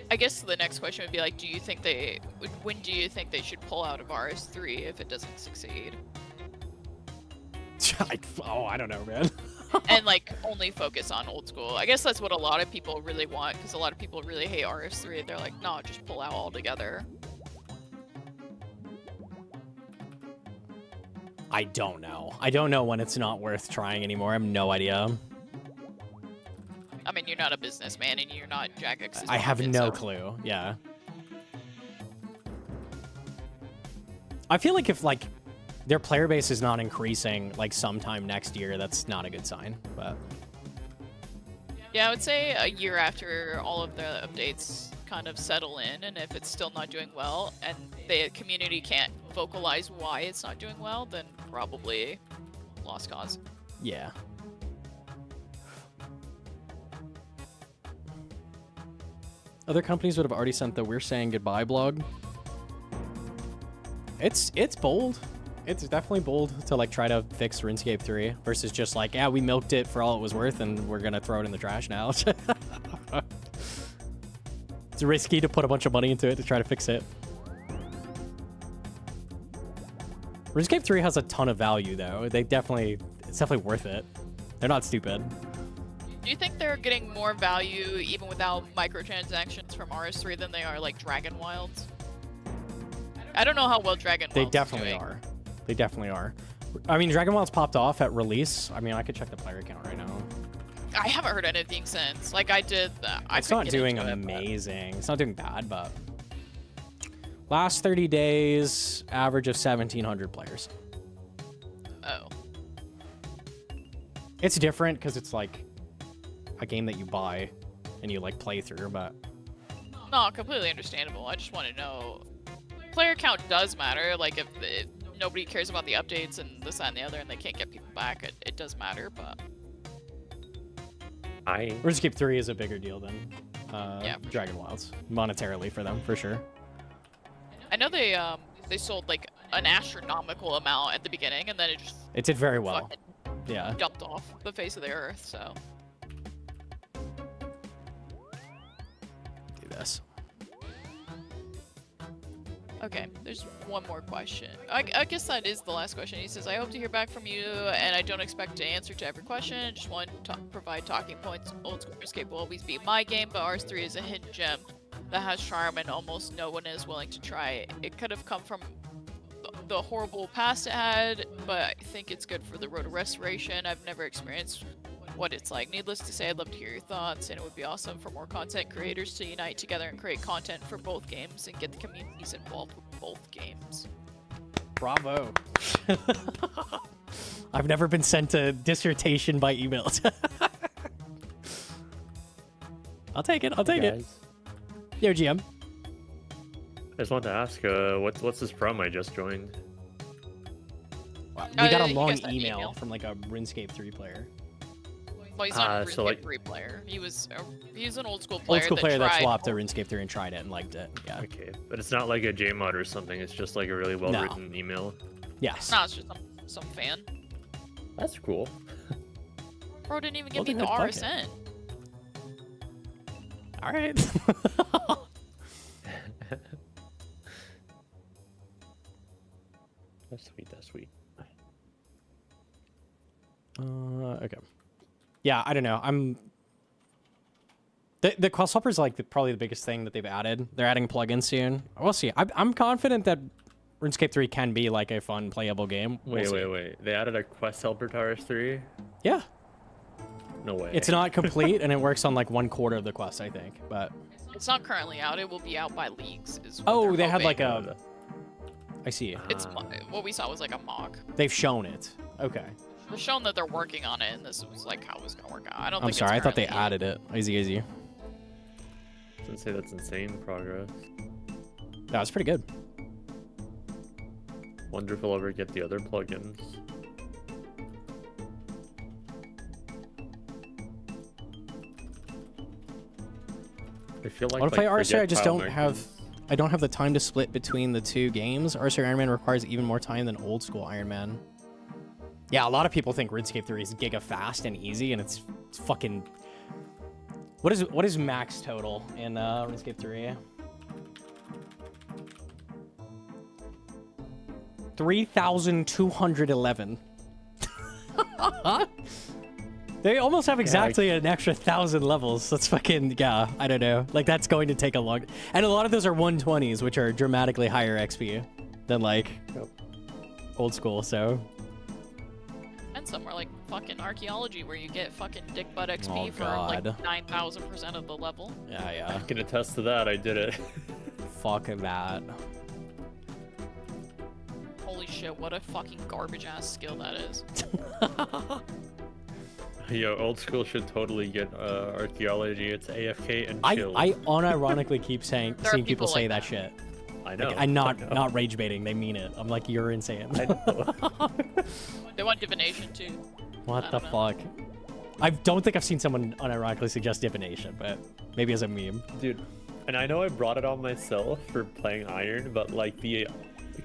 I guess the next question would be like, when do you think they should pull out of RS3 if it doesn't succeed? I don't know, man. And like only focus on Old School. I guess that's what a lot of people really want, because a lot of people really hate RS3. They're like, no, just pull out altogether. I don't know. I don't know when it's not worth trying anymore. I have no idea. I mean, you're not a businessman and you're not Jagex's I have profit, no so. clue. Yeah. I feel like if like their player base is not increasing like sometime next year, that's not a good sign. But yeah, I would say a year after all of the updates kind of settle in, and if it's still not doing well and the community can't vocalize why it's not doing well, then probably lost cause. yeah. Other companies would have already sent the "We're Saying Goodbye" blog. It's bold. It's definitely bold to like try to fix RuneScape 3 versus just like, yeah, we milked it for all it was worth and we're gonna throw it in the trash now. It's risky to put a bunch of money into it to try to fix it. RuneScape 3 has a ton of value though. It's definitely worth it. They're not stupid. Do you think they're getting more value even without microtransactions from RS3 than they are like Dragon Wilds? I don't know how well Dragon Wilds They is definitely doing. are. They definitely are. I mean, Dragon Wilds popped off at release. I mean, I could check the player count right now. I haven't heard anything since. Like I did. It's not doing amazing. It's not doing bad, but last 30 days, average of 1,700 players. Oh. It's different because it's like a game that you buy and you like play through, but No, completely understandable. I just want to know. Player count does matter. Like if nobody cares about the updates and this, that, and the other, and they can't get people back, it does matter, but... RuneScape 3 is a bigger deal than Yeah, for Dragon Wilds, monetarily for them, for sure. I know they sold, like, an astronomical amount at the beginning, and then it just... It did very well. fucking Yeah. dumped off the face of the earth, so... Do this. Okay, there's one more question. I guess that is the last question. He says, I hope to hear back from you, and I don't expect to answer to every question. Just want to provide talking points. Old School RuneScape will always be my game, but RS3 is a hidden gem that has charm and almost no one is willing to try it. It could have come from the horrible past it had, but I think it's good for the road to restoration. I've never experienced what it's like. Needless to say, I'd love to hear your thoughts, and it would be awesome for more content creators to unite together and create content for both games and get the communities involved with both games. Bravo. I've never been sent a dissertation by emails. I'll take it. I'll take it. Yo, GM. I just wanted to ask, what's this from? I just joined. We got a you long guys got an email from like a RuneScape 3 player. Well, he's not a so, RuneScape like- 3 player. He's an old school player. Old school player that tried swapped to more- RuneScape 3 and tried it and liked it. Yeah. Okay, but it's not like a JMod or something. It's just like a really well-written email. Yes. No, it's just some fan. That's cool. Bro didn't even give Well, me the then fuck it. RSN. All right. That's sweet. That's sweet. Okay. Yeah, I don't know. The quest helper is like probably the biggest thing that they've added. They're adding plugins soon. We'll see. I'm confident that RuneScape 3 can be like a fun playable game. We'll see. Wait. They added a quest helper to RS3? Yeah. No way. It's not complete and it works on like 1/4 of the quest, I think. But It's not currently out. It will be out by leagues. Is what oh, they're they had hoping. like a. I see. It's what we saw was like a mock. They've shown it. Okay. They've shown that they're working on it, and this was like how it was gonna work out. I don't. I'm think sorry. I It's thought they currently- added it. Easy. I'd say that's insane progress. That was pretty good. Wonder if we'll ever get the other plugins. I feel like I want to play RSR. I just don't projectile have. I don't have the time to split between the two games. RSR Ironman requires even more time than old school Ironman. Yeah, a lot of people think RuneScape 3 is giga fast and easy, and it's fucking. What is max total in RuneScape 3? 3,211. They almost have exactly an extra 1,000 levels. That's fucking, yeah, I don't know. Like, that's going to take a long... And a lot of those are 120s, which are dramatically higher XP than, like, old school, so... And some are like fucking archaeology, where you get fucking dick butt XP Oh, for like God. 9,000% of the level. Yeah. I can attest to that. I did it. Fuck that. Holy shit! What a fucking garbage ass skill that is. Yo, old school should totally get archaeology. It's AFK and chill. I unironically keep seeing There are people people say like that shit. I know. Like, I'm I know. not rage baiting. They mean it. I'm like, you're insane. I know. They want divination too. What I the don't know. fuck? I don't think I've seen someone unironically suggest divination, but maybe as a meme. Dude, and I know I brought it on myself for playing Iron, but like the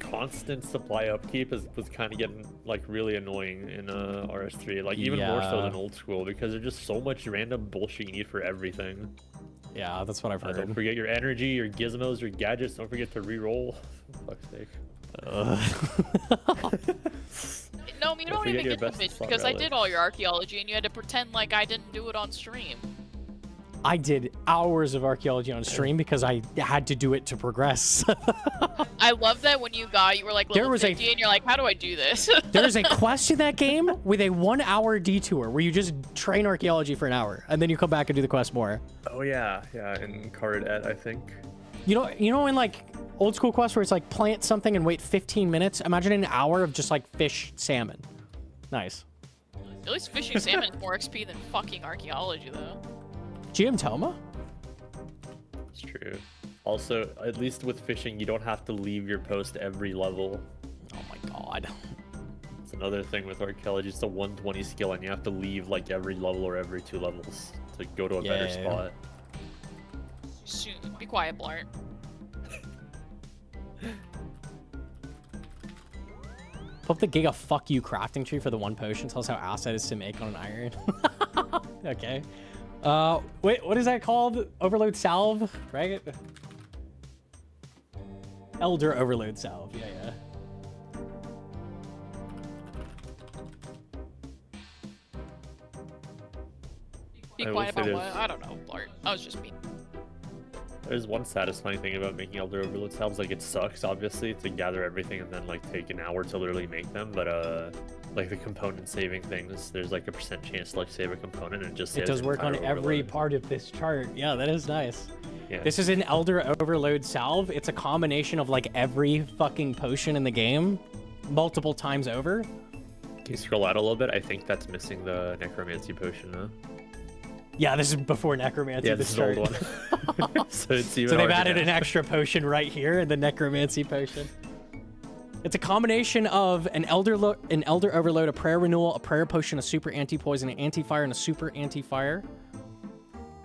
constant supply upkeep was kind of getting like really annoying in RS3, like even more so Yeah. than old school, because there's just so much random bullshit you need for everything. Yeah, that's what I've Don't heard. forget your energy, your gizmos, your gadgets. Don't forget to reroll. For fuck's sake. No, you don't forget even your get the best bitch slot because I relic. did all your archaeology and you had to pretend like I didn't do it on stream. I did hours of archaeology on stream because I had to do it to progress. I love that when you were like There level was a- 50 and you're like, how do I do this? There's a quest in that game with a 1-hour detour where you just train archaeology for an hour and then you come back and do the quest more. Oh yeah, in Card I think. You know in like old school quests where it's like plant something and wait 15 minutes? Imagine an hour of just like fish salmon. Nice. At least fishing salmon is more XP than fucking archaeology though. GM Toma? It's true. Also, at least with fishing, you don't have to leave your post every level. Oh my god. god. It's another thing with archaeology. It's a 120 skill, and you have to leave like every level or every 2 levels to go to a better spot. Be quiet, Blart. Pull up the Giga fuck you crafting tree for the 1 potion. Tell us how ass it is to make on an iron. Okay. Wait, what is that called? Overload salve, right? Elder overload salve. Yeah, yeah. Be I will quiet say about what? there's- I don't know, Blart. I was just me. There's one satisfying thing about making Elder Overload salves. Like, it sucks, obviously, to gather everything and then, like, take an hour to literally make them. But, like, the component saving things, there's, like, a % chance to, like, save a component and just It does work on every part of this chart. Yeah, that is nice. Yeah. This is an Elder Overload salve. It's a combination of, like, every fucking potion in the game multiple times over. Can you scroll out a little bit? I think that's missing the Necromancy potion, huh? Yeah, this is before Necromancy. Yeah, this is an old one. So it's even So they've harder added now. an extra potion right here, the Necromancy potion. It's a combination of an Elder Overload, a Prayer Renewal, a Prayer Potion, a Super Anti-Poison, an Anti-Fire, and a Super Anti-Fire.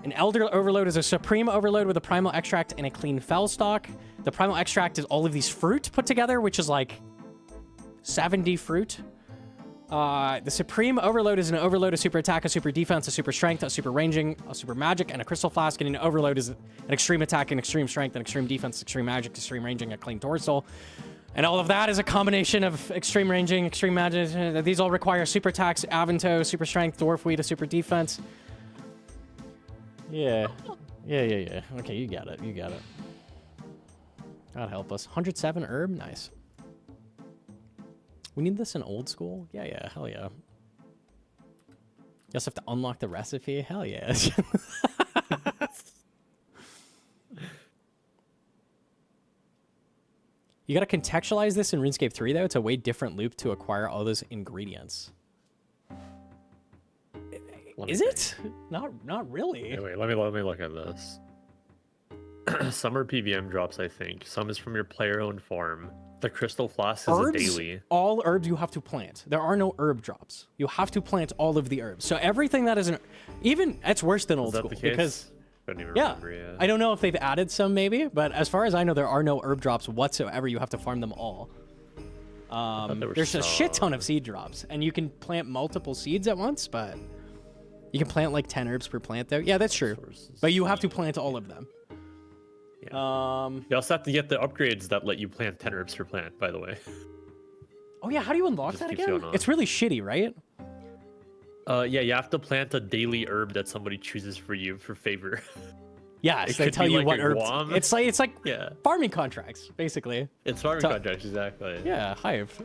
An Elder Overload is a Supreme Overload with a Primal Extract and a Clean Fellstock. The Primal Extract is all of these fruit put together, which is like 70 fruit. The Supreme Overload is an Overload, a Super Attack, a Super Defense, a Super Strength, a Super Ranging, a Super Magic, and a Crystal Flask. And an Overload is an Extreme Attack, an Extreme Strength, an Extreme Defense, Extreme Magic, Extreme Ranging, a Clean Torso. And all of that is a combination of Extreme Ranging, Extreme Magic. These all require Super Attacks, Avanto, Super Strength, Dwarf Weed, a Super Defense. Yeah. Yeah. Okay, you got it. You got it. God help us. 107 herb? Nice. We need this in old school? Yeah, hell yeah. You also have to unlock the recipe? Hell yeah. You gotta contextualize this in RuneScape 3, though. It's a way different loop to acquire all those ingredients. Is it? Not really. Wait, let me look at this. Some are PVM drops, I think. Some is from your player-owned farm. The Crystal Flask is a daily. All herbs you have to plant. There are no herb drops. You have to plant all of the herbs. So everything that isn't... Even... It's worse than old Is that school. the case? Because... I don't even Yeah. remember, yeah. I don't know if they've added some, maybe. But as far as I know, there are no herb drops whatsoever. You have to farm them all. there were There's a shit ton some. of seed drops. And you can plant multiple seeds at once, but... You can plant like 10 herbs per plant, though. Yeah, that's true. Sources. But you have to plant all of them. Yeah. You also have to get the upgrades that let you plant 10 herbs per plant, by the way. Oh yeah, how do you unlock Just that keeps again? going on. It's really shitty, right? Yeah, you have to plant a daily herb that somebody chooses for you for favor. Yes, It they could tell be you like what a herbs. guam. It's like Yeah. farming contracts, basically. It's farming So- contracts, exactly. Yeah, hive.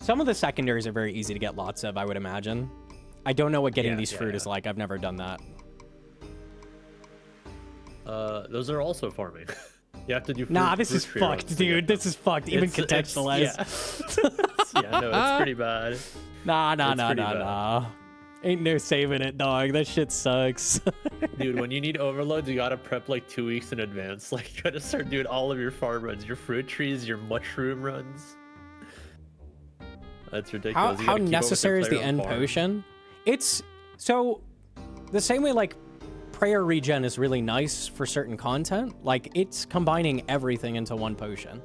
Some of the secondaries are very easy to get lots of, I would imagine. I don't know what getting Yeah, these yeah, fruit yeah. is like. I've never done that. Those are also farming. You have to do fruit, Nah, this fruit is tree runs fucked, to dude. get them. This is fucked. Even It's- contextualized. Yeah, no, it's pretty bad. Nah. It's pretty bad. Ain't no saving it, dog. That shit sucks. Dude, when you need overloads, you gotta prep like 2 weeks in advance. Like, you gotta start doing all of your farm runs, your fruit trees, your mushroom runs. That's ridiculous. How You gotta keep up with your necessary is the player-owned end farm. potion? It's so the same way like prayer regen is really nice for certain content. Like it's combining everything into one potion.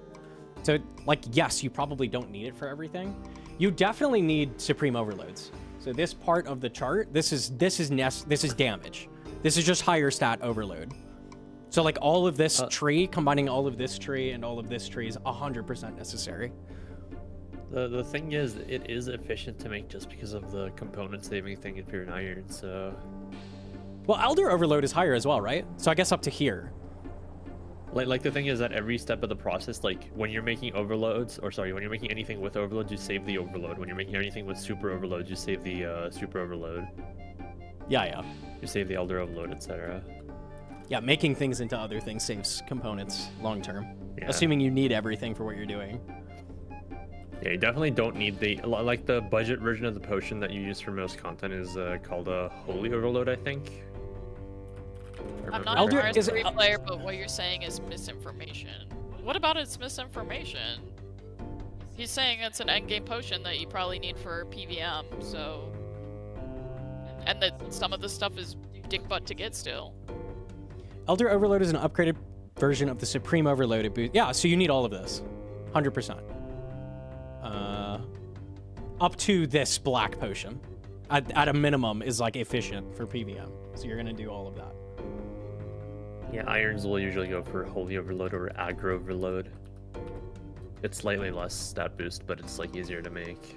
So like yes, you probably don't need it for everything. You definitely need supreme overloads. So this part of the chart, this is damage. This is just higher stat overload. So like all of this tree, combining all of this tree and all of this tree is 100% necessary. The thing is, it is efficient to make just because of the component saving thing if you're an iron, so... Well, Elder Overload is higher as well, right? So I guess up to here. Like the thing is that every step of the process, like when you're making overloads, or sorry, when you're making anything with overload, you save the overload. When you're making anything with super overload, you save the super overload. Yeah. You save the elder overload, etc. Yeah, making things into other things saves components long term. Yeah. Assuming you need everything for what you're doing. Yeah, you definitely don't need like the budget version of the potion that you use for most content is called a holy overload, I think. I'm not Elder an is- RS3 player, but what you're saying is misinformation. What about it's misinformation? He's saying it's an endgame potion that you probably need for PVM, so... And that some of the stuff is dick butt to get still. Elder Overload is an upgraded version of the Supreme Overloaded boost. Yeah, so you need all of this. 100%. Up to this black potion. At a minimum is like efficient for PVM. So you're gonna do all of that. Yeah, irons will usually go for Holy Overload or Aggro Overload. It's slightly less stat boost, but it's like easier to make.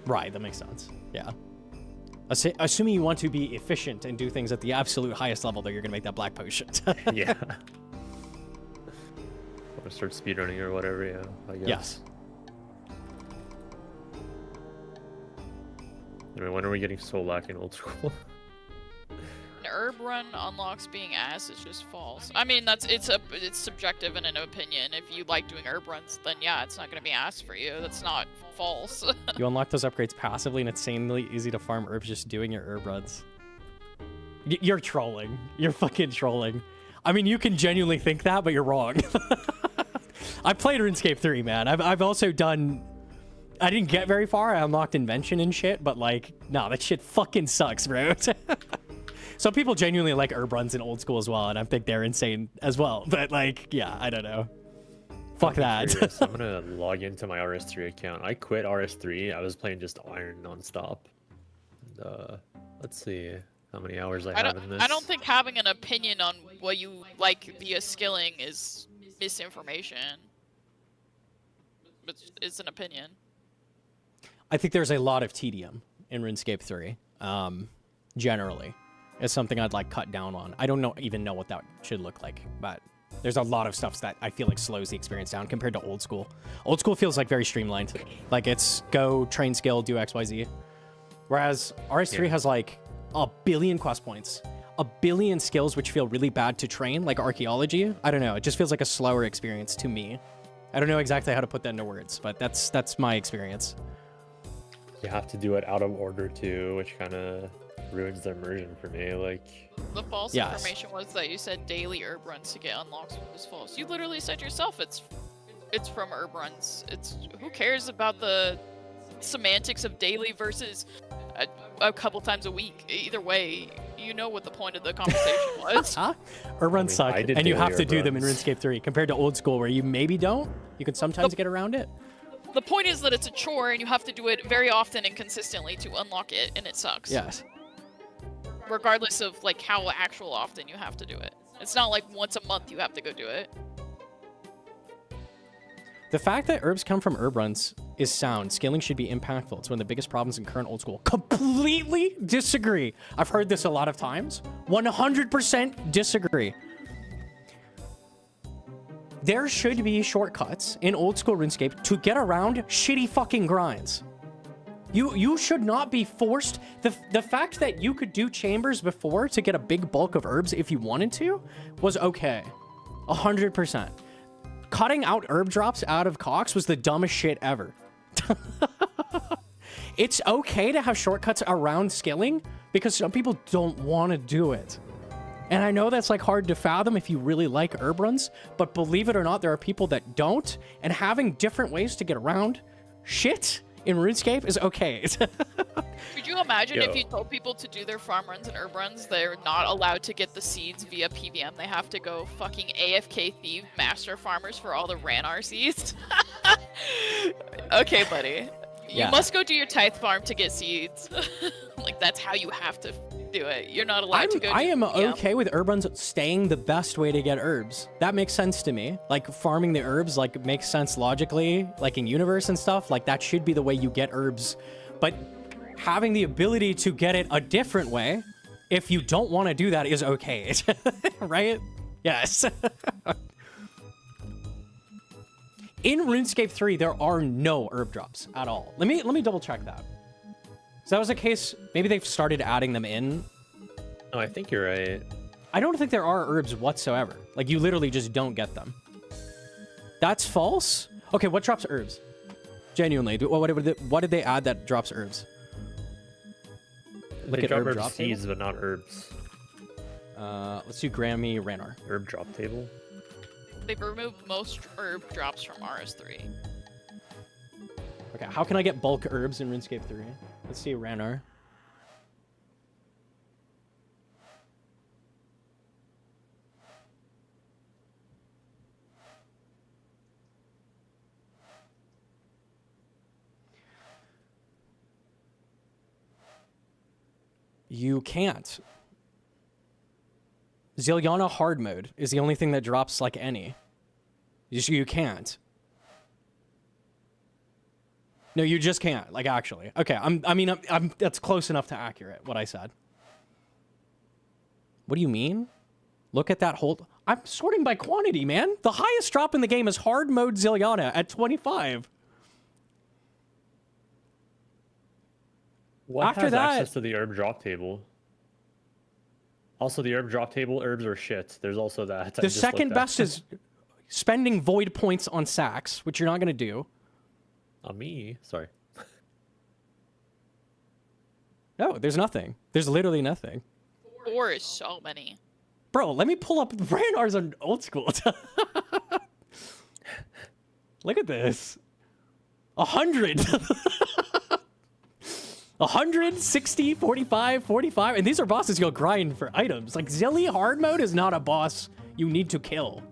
Right, that makes sense. Yeah. Assuming you want to be efficient and do things at the absolute highest level, though, you're gonna make that black potion. Yeah. Or start speedrunning or whatever, yeah, I guess. Yes. I mean, when are we getting Solak in old school? An herb run unlocks being ass is just false. I mean, it's subjective and an opinion. If you like doing herb runs, then yeah, it's not gonna be ass for you. That's not false. You unlock those upgrades passively, and it's insanely easy to farm herbs just doing your herb runs. You're trolling. You're fucking trolling. I mean, you can genuinely think that, but you're wrong. I played RuneScape 3, man. I've also done... I didn't get very far. I unlocked Invention and shit, but like, no, that shit fucking sucks, bro. Some people genuinely like herb runs in old school as well, and I think they're insane as well. But like, yeah, I don't know. Fuck that. Curious. I'm gonna log into my RS3 account. I quit RS3. I was playing just Iron nonstop. And, let's see how many hours I have in this. I don't think having an opinion on what you like via skilling is misinformation. It's an opinion. I think there's a lot of tedium in RuneScape 3, generally. It's something I'd like cut down on. I don't even know what that should look like, but there's a lot of stuff that I feel like slows the experience down compared to old school. Old school feels like very streamlined. Like it's go, train skill, do XYZ. Whereas RS3 has like a billion quest points, a billion skills which feel really bad to train, like archaeology. I don't know, it just feels like a slower experience to me. I don't know exactly how to put that into words, but that's my experience. You have to do it out of order too, which kind of ruins the immersion for me. Like the false information was that you said daily herb runs to get unlocks was false. You literally said yourself it's from herb runs. It's who cares about the semantics of daily versus a couple times a week. Either way, you know what the point of the conversation was. Herb runs suck, and you have to do them in RuneScape 3 compared to old school where you maybe don't. You can sometimes get around it. The point is that it's a chore and you have to do it very often and consistently to unlock it, and it sucks. Yes. Regardless of like how actual often you have to do it. It's not like once a month you have to go do it. The fact that herbs come from herb runs is sound. Scaling should be impactful. It's one of the biggest problems in current old school. Completely disagree. I've heard this a lot of times. 100% disagree. There should be shortcuts in old school RuneScape to get around shitty fucking grinds. You should not be forced. The fact that you could do chambers before to get a big bulk of herbs if you wanted to was okay. 100%. Cutting out herb drops out of Cox was the dumbest shit ever. It's okay to have shortcuts around skilling because some people don't want to do it. And I know that's like hard to fathom if you really like herb runs, but believe it or not, there are people that don't, and having different ways to get around shit in RuneScape is okay. Could you imagine if you told people to do their farm runs and herb runs, they're not allowed to get the seeds via PVM. They have to go fucking AFK thief master farmers for all the Ranar seeds. Okay, buddy. You must go do your tithe farm to get seeds. Like, that's how you have to do it. You're not allowed to go I am okay with herb runs staying the best way to get herbs. That makes sense to me. Like, farming the herbs, like, makes sense logically. Like, in universe and stuff, like, that should be the way you get herbs. But having the ability to get it a different way, if you don't want to do that, is okay. Right? Yes. In RuneScape 3, there are no herb drops at all. Let me double check that. So that was the case. Maybe they've started adding them in. Oh, I think you're right. I don't think there are herbs whatsoever. Like, you literally just don't get them. That's false? Okay, what drops herbs? Genuinely, what did they add that drops herbs? They drop herb seeds, but not herbs. Let's do Grammy Ranar. Herb drop table. They've removed most herb drops from RS3. Okay, how can I get bulk herbs in RuneScape 3? Let's see, Ranar. You can't. Ziliana hard mode is the only thing that drops like any. You can't. No, you just can't. Like, actually. Okay, I'm that's close enough to accurate, what I said. What do you mean? Look at that whole... I'm sorting by quantity, man. The highest drop in the game is hard mode Ziliana at 25. What After has that- access to the herb drop table? Also, the herb drop table herbs are shit. There's also that. The second best is spending void points on sacks, which you're not going to do. On me? Sorry. No, there's nothing. There's literally nothing. 4 is so many. Bro, let me pull up Ranar's on old school. Look at this. 100. 100, 60, 45, 45. And these are bosses you'll grind for items. Like, Zilly hard mode is not a boss you need to kill.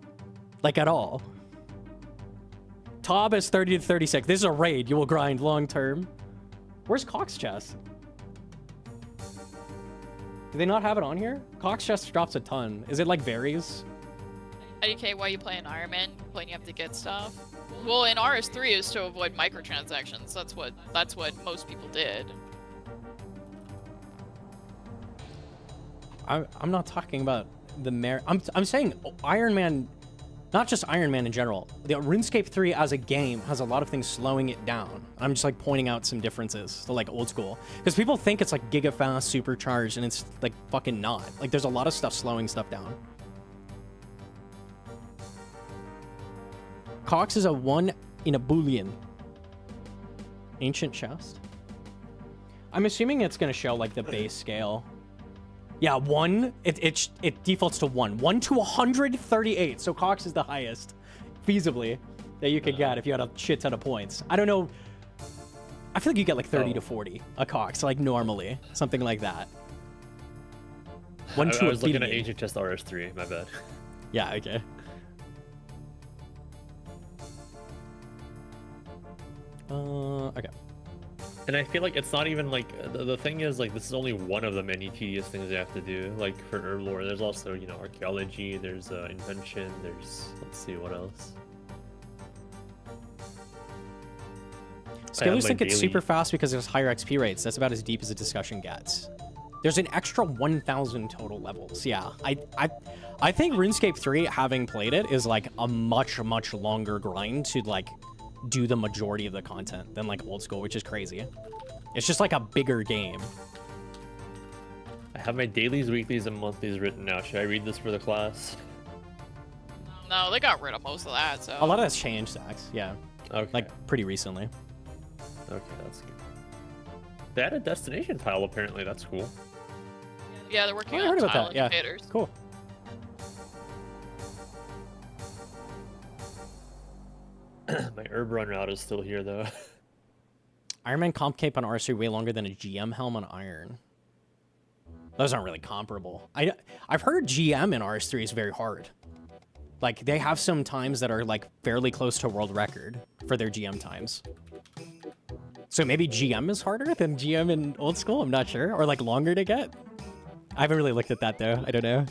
Like, at all. Tob is 30 to 36. This is a raid you will grind long term. Where's Cox chest? Do they not have it on here? Cox chest drops a ton. Is it like varies? IDK, why you playing Ironman when you have to get stuff? Well, in RS3 is to avoid microtransactions. That's what most people did. I'm not talking about the merit. I'm saying Ironman, not just Ironman in general. The RuneScape 3 as a game has a lot of things slowing it down. I'm just like pointing out some differences to like old school. Because people think it's like giga fast, supercharged, and it's like fucking not. Like there's a lot of stuff slowing stuff down. Cox is a 1 in a Boolean. Ancient chest. I'm assuming it's gonna show like the base scale. Yeah, 1. It defaults to 1. 1 to 138. So Cox is the highest, feasibly, that you could get if you had a shit ton of points. I don't know. I feel like you get like 30 to 40 a Cox, like normally, something like that. 1 to I was looking at billion. Ancient Chest RS3. My bad. Yeah. Okay. Okay. And I feel like it's not even like the thing is like this is only one of the many tedious things you have to do. Like for herb lore, there's also archaeology, there's invention, there's let's see what else. Skillers my think it's daily- super fast because there's higher XP rates. That's about as deep as a discussion gets. There's an extra 1,000 total levels. Yeah, I think RuneScape 3, having played it, is like a much longer grind to like do the majority of the content than like old school, which is crazy. It's just like a bigger game. I have my dailies, weeklies, and monthlies written now. Should I read this for the class? No, they got rid of most of that, so... A lot of that's changed, Zax. Yeah, Okay. like pretty recently. Okay, that's good. They had a destination tile apparently. That's cool. Yeah, they're working I on heard about tile that. Yeah, indicators. cool. My herb run route is still here though. Ironman comp cape on RS3 way longer than a GM helm on Iron. Those aren't really comparable. I've heard GM in RS3 is very hard. Like, they have some times that are, like, fairly close to world record for their GM times. So maybe GM is harder than GM in old school? I'm not sure. Or, like, longer to get? I haven't really looked at that, though. I don't know.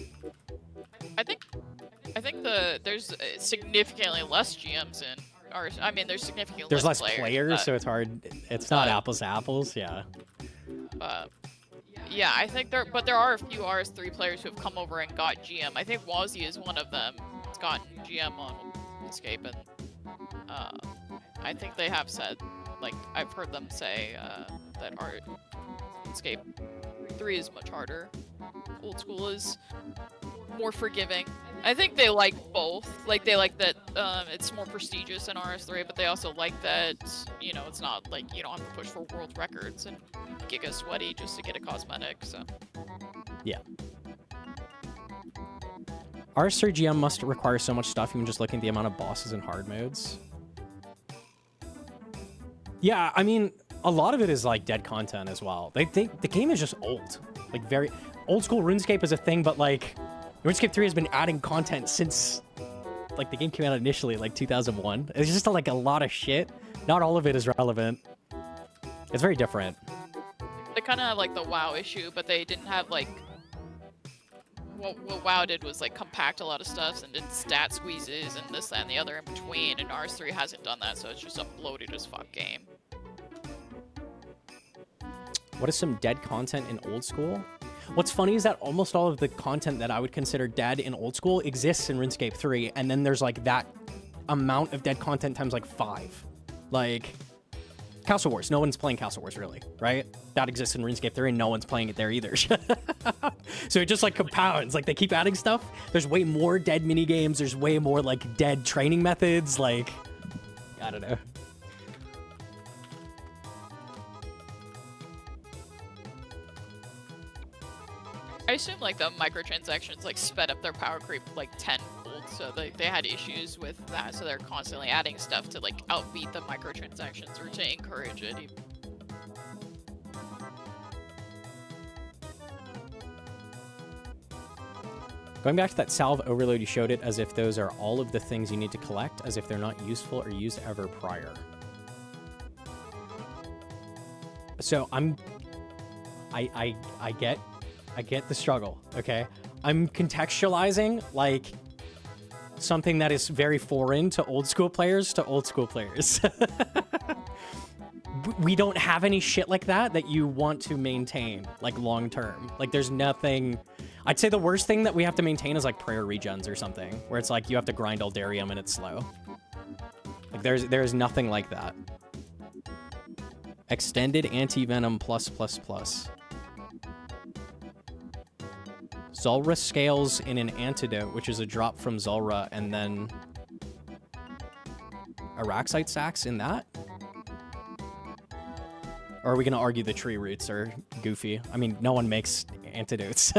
I think there's significantly less GMs in RS. I mean, there's significantly There's less players, players, but, so it's hard. It's not apples to apples, yeah. yeah, I think there are a few RS3 players who have come over and got GM. I think Wazzy is one of them. He's gotten GM on Escape, and I think they have said, like, I've heard them say that Escape 3 is much harder. Old school is more forgiving. I think they like both. Like, they like that it's more prestigious in RS3, but they also like that, it's not like you don't have to push for world records and giga sweaty just to get a cosmetic, so. Yeah. RS3 GM must require so much stuff, even just looking at the amount of bosses and hard modes. Yeah, I mean, a lot of it is like dead content as well. They think the game is just old. Like very old school RuneScape is a thing, but like RuneScape 3 has been adding content since like the game came out initially, like 2001. It's just like a lot of shit. Not all of it is relevant. It's very different. They kind of have like the WoW issue, but they didn't have like what WoW did was like compact a lot of stuff and did stat squeezes and this, that, and the other in between. And RS3 hasn't done that, so it's just a bloated as fuck game. What is some dead content in old school? What's funny is that almost all of the content that I would consider dead in old school exists in RuneScape 3, and then there's like that amount of dead content times like 5. Like Castle Wars, no one's playing Castle Wars really, right? That exists in RuneScape 3 and no one's playing it there either. So it just like compounds, like they keep adding stuff. There's way more dead mini games, there's way more like dead training methods, like I don't know. I assume like the microtransactions like sped up their power creep like tenfold, so they had issues with that, so they're constantly adding stuff to like outbeat the microtransactions or to encourage it. Going back to that salve overload, you showed it as if those are all of the things you need to collect, as if they're not useful or used ever prior. So I get the struggle, okay? I'm contextualizing like something that is very foreign to old school players We don't have any shit like that you want to maintain like long term. Like there's nothing. I'd say the worst thing that we have to maintain is like prayer regens or something, where it's like you have to grind Aldarium and it's slow. Like there's nothing like that. Extended anti-venom plus. Zulrah scales in an antidote, which is a drop from Zulrah, and then Araxite sacks in that? Or are we going to argue the tree roots are goofy? I mean, no one makes antidotes.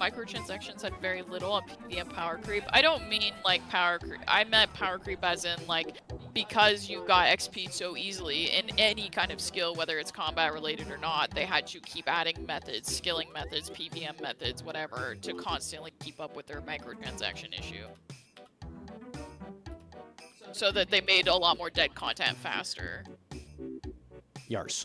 Microtransactions had very little on PvM power creep. I don't mean like power creep. I meant power creep as in like because you got XP so easily in any kind of skill, whether it's combat related or not, they had to keep adding methods, skilling methods, PvM methods, whatever, to constantly keep up with their microtransaction issue. So that they made a lot more dead content faster. Yars.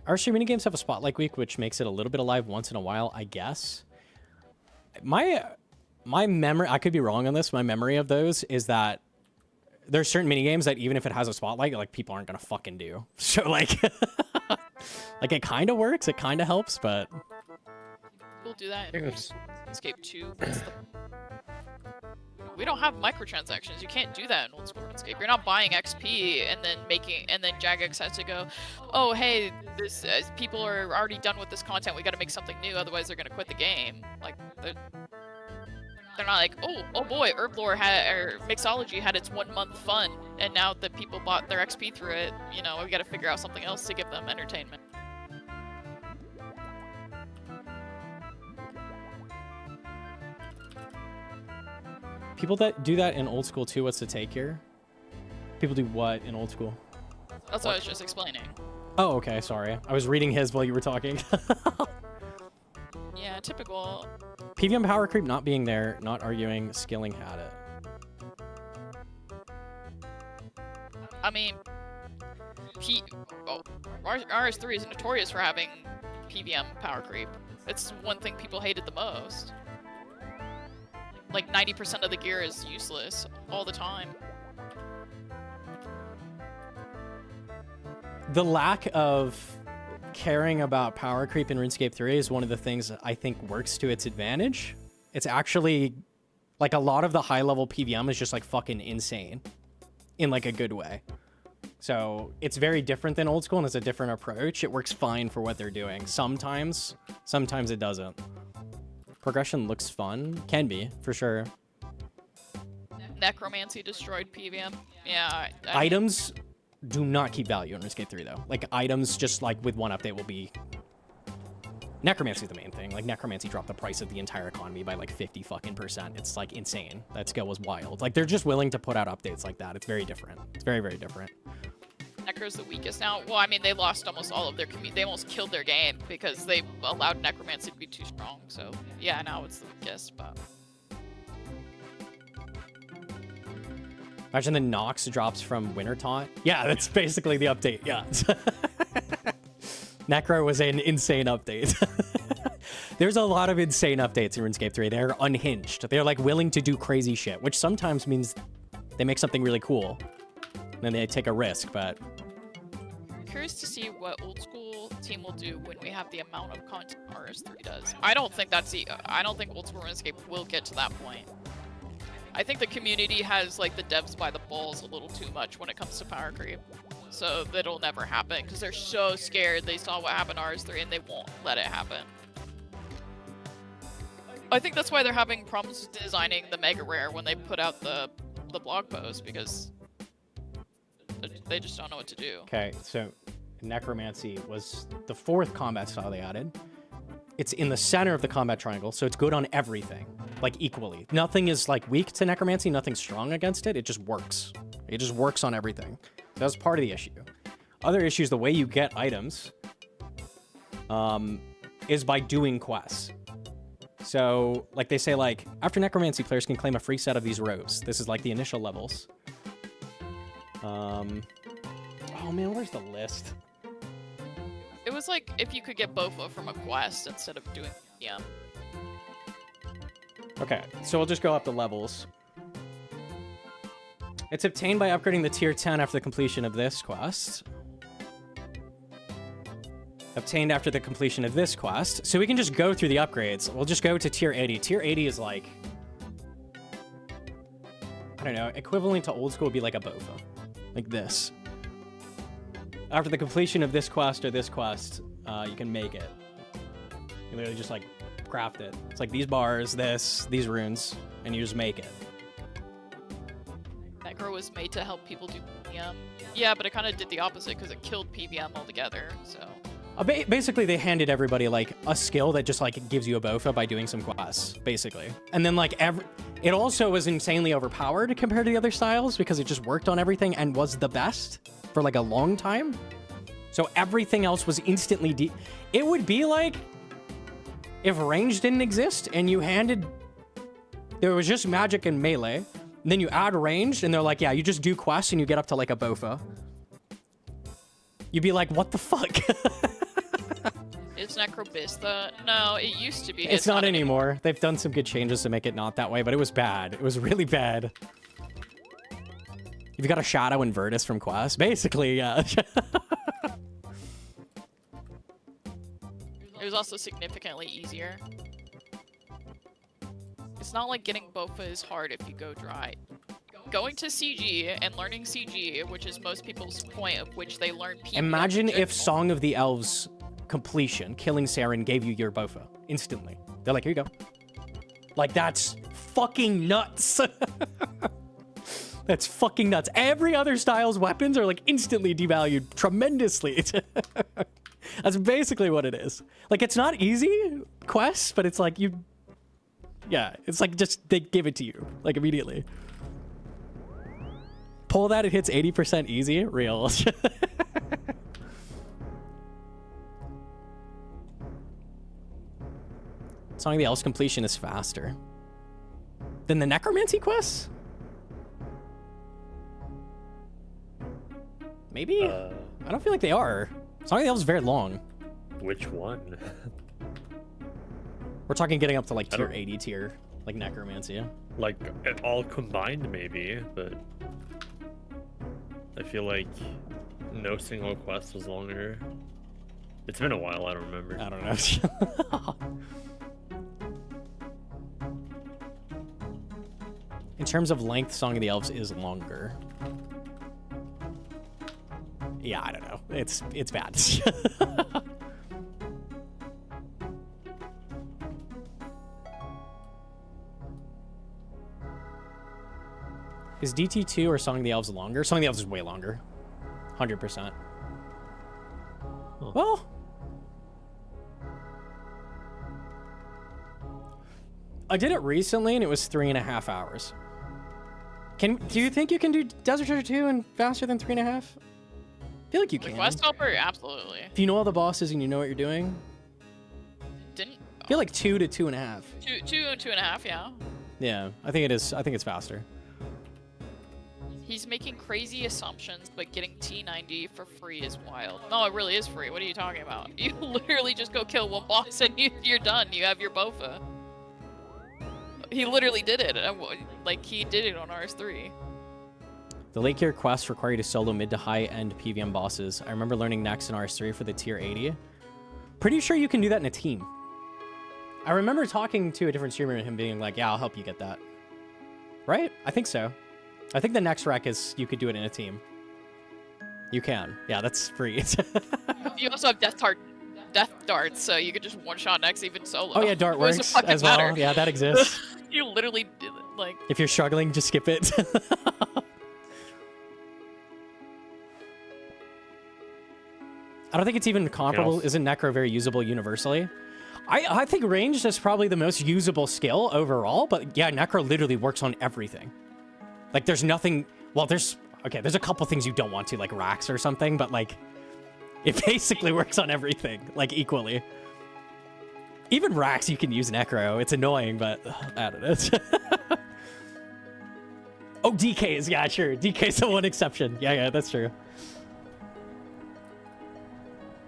Our stream minigames have a spotlight week, which makes it a little bit alive once in a while, I guess. My memory, I could be wrong on this, my memory of those is that there's certain minigames that even if it has a spotlight, like people aren't gonna fucking do. So like, like it kind of works, it kind of helps, but... People do that in RuneScape 2. We don't have microtransactions. You can't do that in old school RuneScape. You're not buying XP and then Jagex has to go, oh hey, this people are already done with this content. We got to make something new, otherwise they're gonna quit the game. Like they're not like, oh boy, Herblore or Mixology had its 1 month fun, and now that people bought their XP through it, you know, we got to figure out something else to give them entertainment. People that do that in old school too, what's the take here? People do what in old school? That's what I was just explaining. Oh, okay, sorry. I was reading his while you were talking. Yeah, typical. PvM power creep not being there, not arguing, skilling had it. I mean, RS3 is notorious for having PvM power creep. It's one thing people hated the most. Like 90% of the gear is useless all the time. The lack of caring about power creep in RuneScape 3 is one of the things that I think works to its advantage. It's actually, like, a lot of the high-level PvM is just, like, fucking insane. In, like, a good way. So, it's very different than old school, and it's a different approach. It works fine for what they're doing. Sometimes it doesn't. Progression looks fun. Can be, for sure. Necromancy destroyed PvM. Yeah. Items do not keep value in RuneScape 3, though. Like, items just, like, with one update will be Necromancy's the main thing. Like, Necromancy dropped the price of the entire economy by like 50%. It's like insane. That skill was wild. Like, they're just willing to put out updates like that. It's very different. It's very, very different. Necro's the weakest now. Well, I mean, they lost almost all of their community. They almost killed their game because they allowed Necromancy to be too strong. So, yeah, now it's the weakest, but... Imagine the Nox drops from Winter Taunt. Yeah, that's basically the update. Yeah. Necro was an insane update. There's a lot of insane updates in RuneScape 3. They're unhinged. They're like willing to do crazy shit, which sometimes means they make something really cool. And then they take a risk, but... I'm curious to see what old school team will do when we have the amount of content RS3 does. I don't think old school RuneScape will get to that point. I think the community has like the devs by the balls a little too much when it comes to power creep. So that'll never happen because they're so scared. They saw what happened to RS3 and they won't let it happen. I think that's why they're having problems designing the mega rare when they put out the blog post, because they just don't know what to do. Okay, so Necromancy was the 4th combat style they added. It's in the center of the combat triangle, so it's good on everything, like equally. Nothing is like weak to Necromancy, nothing's strong against it. It just works. It just works on everything. That's part of the issue. Other issues, the way you get items is by doing quests. So, like they say, like, after Necromancy, players can claim a free set of these robes. This is like the initial levels. Oh man, where's the list? It was like if you could get Bofa from a quest instead of doing PM. Okay, so we'll just go up the levels. It's obtained by upgrading the tier 10 after the completion of this quest. Obtained after the completion of this quest. So we can just go through the upgrades. We'll just go to tier 80. Tier 80 is like... I don't know, equivalent to old school would be like a Bofa. Like this. After the completion of this quest or this quest, you can make it. You literally just like craft it. It's like these bars, these runes, and you just make it. Necro was made to help people do PVM. Yeah, but it kind of did the opposite because it killed PVM altogether, so... Basically, they handed everybody, like, a skill that just, like, gives you a Bofa by doing some quests, basically. And then, like, it also was insanely overpowered compared to the other styles because it just worked on everything and was the best for, like, a long time. So everything else was instantly It would be like if range didn't exist and you handed... There was just magic and melee. And then you add range, and they're like, yeah, you just do quests and you get up to, like, a Bofa. You'd be like, what the fuck? Is Necrobista? No, it used to be. It's not anymore. They've done some good changes to make it not that way, but it was bad. It was really bad. You've got a Shadow and Virtus from Quest. Basically, yeah. It was also significantly easier. It's not like getting Bofa is hard if you go dry. Going to CG and learning CG, which is most people's point of which they learn PvP. Imagine if Song of the Elves completion, killing Saren, gave you your Bofa instantly. They're like, here you go. Like, that's fucking nuts. That's fucking nuts. Every other style's weapons are like instantly devalued tremendously. That's basically what it is. Like, it's not easy quests, but it's like you... Yeah, it's like just they give it to you, like, immediately. Pull that, it hits 80% easy. Real. Song of the Elves completion is faster than the Necromancy quests? Maybe? I don't feel like they are. Song of the Elves is very long. Which one? We're talking getting up to like tier 80 tier, like Necromancy. Like, all combined maybe, but... I feel like no single quest was longer. It's been a while, I don't remember. I don't know. In terms of length, Song of the Elves is longer. Yeah, I don't know. It's bad. Is DT2 or Song of the Elves longer? Song of the Elves is way longer. 100%. Huh. Well, I did it recently, and it was 3.5 hours. Do you think you can do Desert Treasure 2 in faster than 3.5? I feel like you can. Quest helper, absolutely. If you know all the bosses and you know what you're doing. Didn't I feel like 2 to 2.5. 2 and 2.5, yeah. Yeah, I think it is. I think it's faster. He's making crazy assumptions, but getting T90 for free is wild. No, it really is free. What are you talking about? You literally just go kill one boss and you're done. You have your Bofa. He literally did it. Like, he did it on RS3. The late gear quests require you to solo mid to high end PVM bosses. I remember learning next in RS3 for the tier 80. Pretty sure you can do that in a team. I remember talking to a different streamer and him being like, yeah, I'll help you get that. Right? I think so. I think the next rec is you could do it in a team. You can. Yeah, that's free. You also have death darts, so you could just one-shot next even solo. Oh yeah, dart What does it works fucking as well. matter? Yeah, that exists. You literally did it, like... If you're struggling, just skip it. I don't think it's even comparable. Isn't Necro very usable universally? I think ranged is probably the most usable skill overall, but yeah, Necro literally works on everything. Like, there's nothing... Well, there's a couple things you don't want to, like racks or something, but, like, it basically works on everything, like, equally. Even racks, you can use Necro. It's annoying, but I don't know. Oh, DKs. Yeah, sure. DK's the one exception. Yeah, that's true.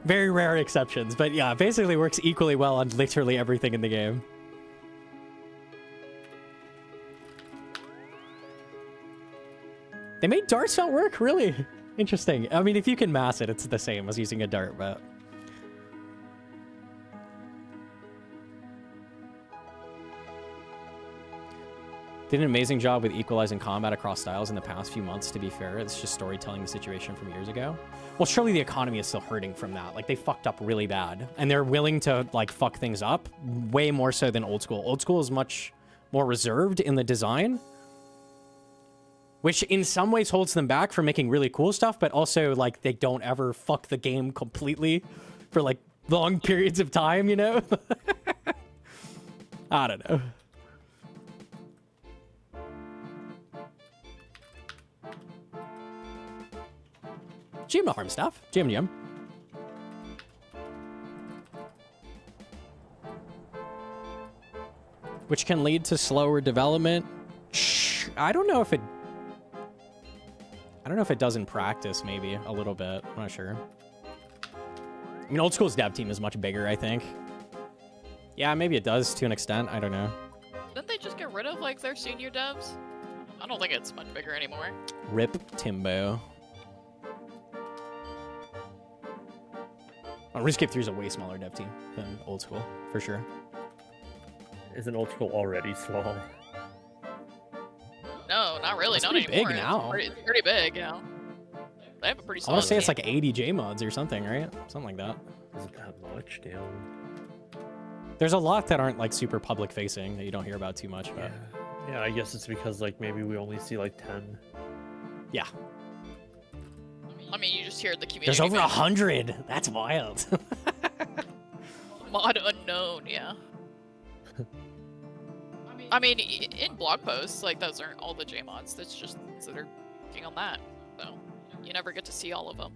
Very rare exceptions, but yeah, basically works equally well on literally everything in the game. They made darts not work? Really? Interesting. I mean, if you can mass it, it's the same as using a dart, but... Did an amazing job with equalizing combat across styles in the past few months, to be fair. It's just storytelling the situation from years ago. Well, surely the economy is still hurting from that. Like, they fucked up really bad. And they're willing to, like, fuck things up way more so than old school. Old school is much more reserved in the design, which in some ways holds them back from making really cool stuff, but also, like, they don't ever fuck the game completely for, like, long periods of time, you know? I don't know. GM no harm stuff. GM. Which can lead to slower development. I don't know if it does in practice, maybe a little bit. I'm not sure. I mean, old school's dev team is much bigger, I think. Yeah, maybe it does to an extent. I don't know. Didn't they just get rid of, like, their senior devs? I don't think it's much bigger anymore. Rip Timbo. Oh, RuneScape 3 is a way smaller dev team than old school, for sure. Isn't old school already small? No, not really. It's Not pretty anymore. big now. It's pretty big, yeah. They have a pretty I solid want to say it's team. like 80 J mods or something, right? Something like that. Isn't that much? Damn. There's a lot that aren't like super public facing that you don't hear about too much, but Yeah, I guess it's because like maybe we only see like 10. yeah. I mean, you just hear the community. There's over 100. That's wild. Mod unknown, yeah. I mean, in blog posts, like, those aren't all the J-mods. That's just so they're working on that. So, you never get to see all of them.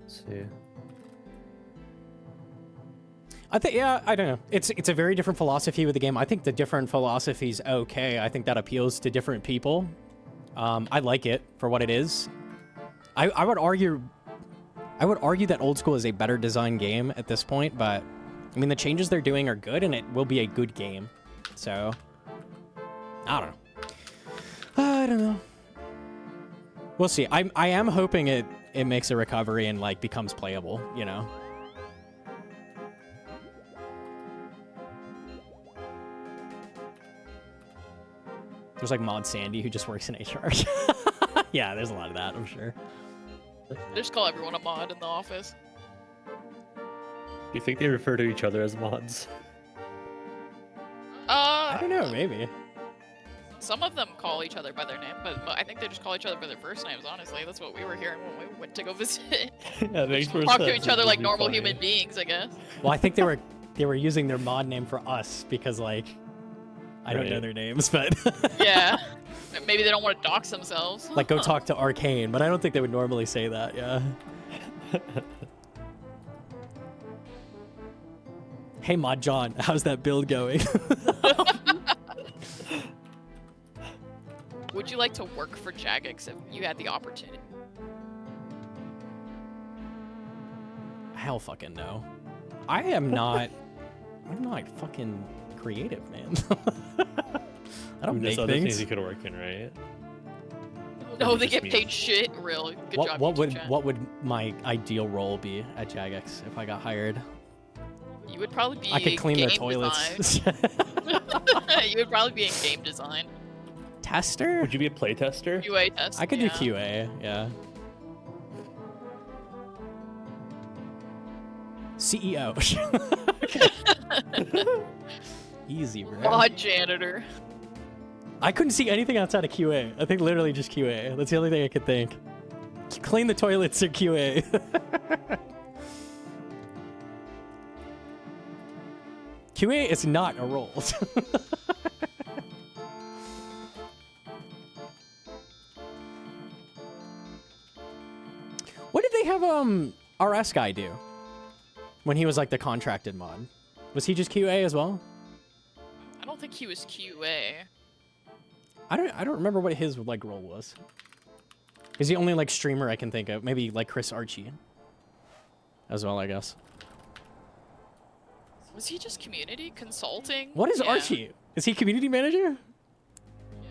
Let's see. I think, yeah, I don't know. It's a very different philosophy with the game. I think the different philosophy's okay. I think that appeals to different people. I like it for what it is. I would argue that old school is a better designed game at this point, but I mean the changes they're doing are good and it will be a good game. So I don't know. I don't know. We'll see. I am hoping it makes a recovery and like becomes playable, you know. There's like Mod Sandy who just works in HR. Yeah, there's a lot of that, I'm sure. They just call everyone a mod in the office. Do you think they refer to each other as mods? I don't know, maybe. Some of them call each other by their name, but I think they just call each other by their first names, honestly. That's what we were hearing when we went to go visit. Yeah, They just talk to each other like normal human beings, I guess. Well, I think they were they were using their mod name for us because like I don't know Right. their names, but Yeah. Maybe they don't want to dox themselves. like go talk to Arcane, but I don't think they would normally say that. Yeah. Hey Mod John, how's that build going? Would you like to work for Jagex if you had the opportunity? Hell fucking no. I'm not fucking creative, man. I don't There's make other things things. you could work in, right? No, you they just get mean- paid shit. Real good job. YouTube chat. What would my ideal role be at Jagex if I got hired? You would probably be. I could clean their game toilets. design. You would probably be in game design, Tester? Would you be a playtester? QA test. I could yeah. do QA, yeah. CEO. Easy, bro. Mod janitor. I couldn't see anything outside of QA. I think literally just QA. That's the only thing I could think. Clean the toilets or QA. QA is not a role. What did they have RS guy do when he was like the contracted mod? Was he just QA as well? I don't think he was QA. I don't remember what his like role was. He's the only like streamer I can think of. Maybe like Chris Archie as well, I guess. Was he just community consulting? What is Yeah. Archie? Is he community manager?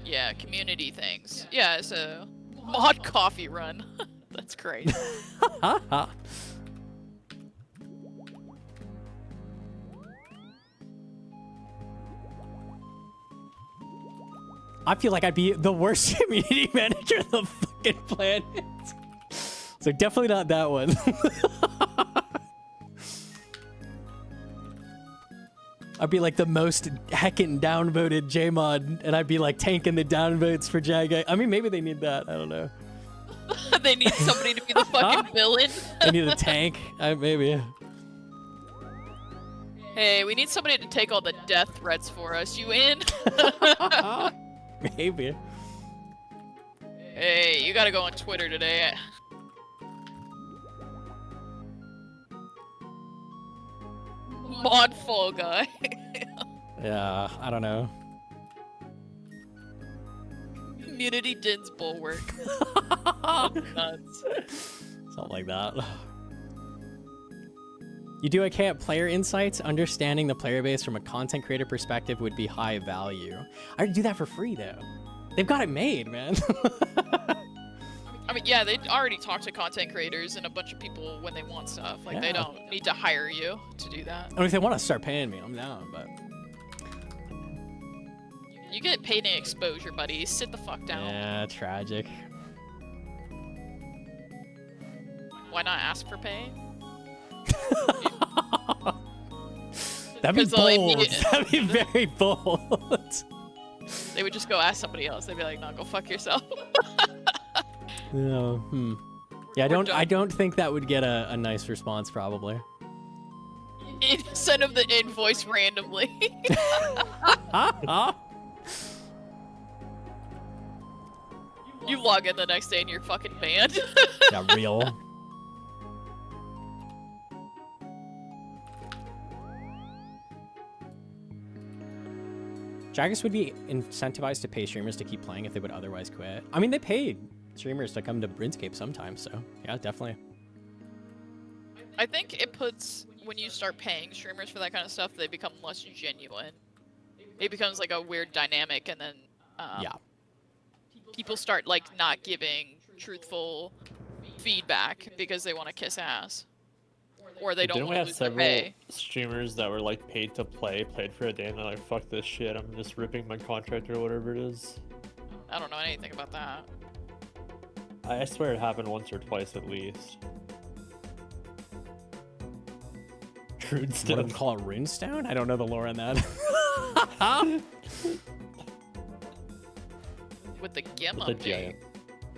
Yeah, community things. Yeah, so mod coffee run. That's great. I feel like I'd be the worst community manager on the fucking planet. So definitely not that one. I'd be like the most heckin' downvoted JMod, and I'd be like tanking the downvotes for Jag. I mean, maybe they need that. I don't know. They need somebody to be the fucking villain. They need a tank. Maybe. Hey, we need somebody to take all the death threats for us. You in? Maybe. Hey, you gotta go on Twitter today. Mod Fall Guy. Yeah, I don't know. Community Din's Bulwark. Nuts. Something like that. You do a camp player insights. Understanding the player base from a content creator perspective would be high value. I would do that for free though. They've got it made, man. I mean, yeah, they already talk to content creators and a bunch of people when they want stuff. Like, they Yeah. don't need to hire you to do that. I mean, if they want to start paying me, I'm down. But You get paid in exposure, buddy. Sit the fuck down. yeah, tragic. Why not ask for pay? That'd be 'Cause they'll bold. immediate- That'd be very bold. They would just go ask somebody else. They'd be like, no, go fuck yourself. No. Yeah, We're I done. don't think that would get a nice response, probably. Send them the invoice randomly. You log in the next day and you're fucking banned. Yeah, real. Jagex would be incentivized to pay streamers to keep playing if they would otherwise quit. I mean, they paid streamers to come to RuneScape sometimes, so yeah, definitely. I think it puts, when you start paying streamers for that kind of stuff, they become less genuine. It becomes like a weird dynamic, and then Yeah. people start like not giving truthful feedback because they want to kiss ass, or they don't Didn't we want have to lose their several pay. streamers that were like paid to play, played for a day, and they're like, "Fuck this shit! I'm just ripping my contract or whatever it is." I don't know anything about that. I swear it happened once or twice at least. What do Runestone. they call it, Runestone? I don't know the lore on that. With the gem With the update. giant.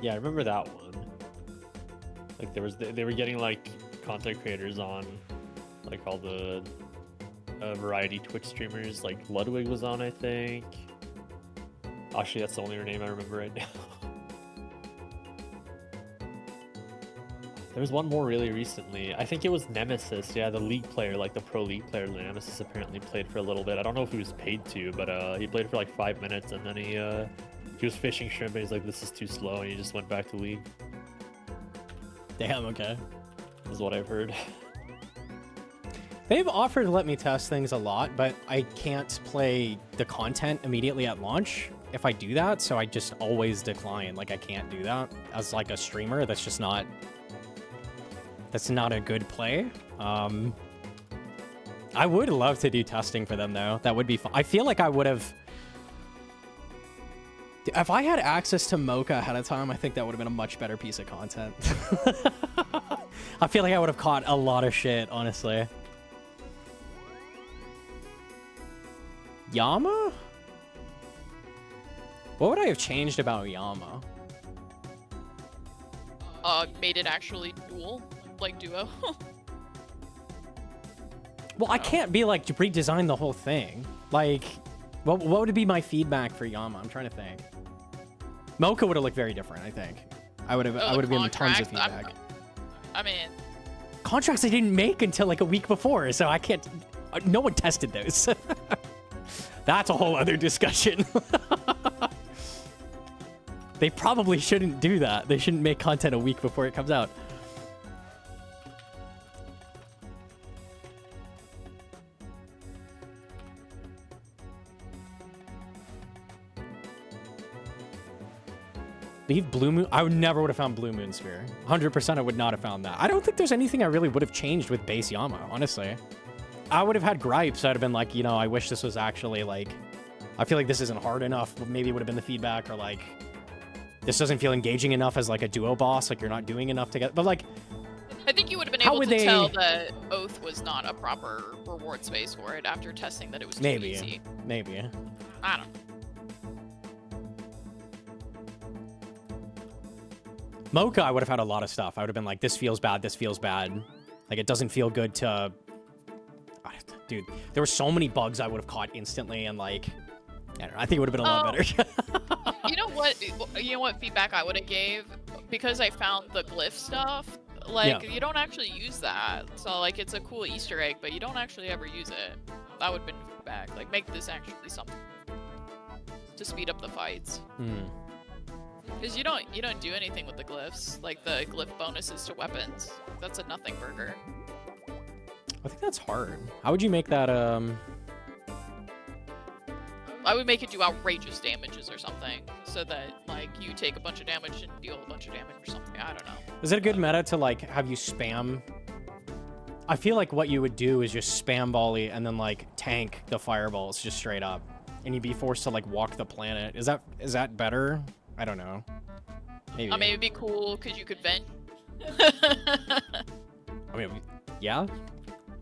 Yeah, I remember that one. Like they were getting like content creators on, like all the variety Twitch streamers. Like Ludwig was on, I think. Actually, that's the only name I remember right now. There was one more really recently. I think it was Nemesis. Yeah, the league player, like the pro league player, Nemesis apparently played for a little bit. I don't know if he was paid to, but he played for like 5 minutes, and then he was fishing shrimp, and he's like, "This is too slow," and he just went back to league. Damn. Okay. Is what I've heard. They've offered to let me test things a lot, but I can't play the content immediately at launch if I do that, so I just always decline. Like, I can't do that as like a streamer. That's just not... That's not a good play. I would love to do testing for them, though. That would be fun. I feel like I would have... If I had access to Mocha ahead of time, I think that would have been a much better piece of content. I feel like I would have caught a lot of shit, honestly. Yama? What would I have changed about Yama? Made it actually duo. Well, I can't be like, redesign the whole thing. Like, what would be my feedback for Yama? I'm trying to think. Mocha would have looked very different, I think. I would have given tons of feedback. I mean, contracts I didn't make until like a week before, so I can't. No one tested those. That's a whole other discussion. They probably shouldn't do that. They shouldn't make content a week before it comes out. Leave Blue Moon. I never would have found Blue Moon Sphere. 100% I would not have found that. I don't think there's anything I really would have changed with base Yama, honestly. I would have had gripes. I'd have been like, you know, I wish this was actually like, I feel like this isn't hard enough. Maybe it would have been the feedback, or like, this doesn't feel engaging enough as like a duo boss. Like, you're not doing enough together. But like, I think you would have been able to tell that Oath was not a proper reward space for it after testing that it was too easy. Maybe. I don't know. Mocha, I would have had a lot of stuff. I would have been like, this feels bad, this feels bad. Like, it doesn't feel good to... Dude, there were so many bugs I would have caught instantly, and like... I don't know, I think it would have been a lot better. You know what feedback I would have gave? Because I found the glyph stuff, like, you don't actually use that. So, like, it's a cool Easter egg, but you don't actually ever use it. That would have been feedback. Like, make this actually something to speed up the fights. Because you don't do anything with the glyphs, like the glyph bonuses to weapons. That's a nothing burger. I think that's hard. How would you make that, I would make it do outrageous damages or something, so that, like, you take a bunch of damage and deal a bunch of damage or something. I don't know. Is it a good meta to, like, have you spam? I feel like what you would do is just spam volley and then, like, tank the fireballs just straight up. And you'd be forced to, like, walk the planet. Is that better? I don't know. Maybe. I mean, it'd be cool because you could vent. I mean, yeah.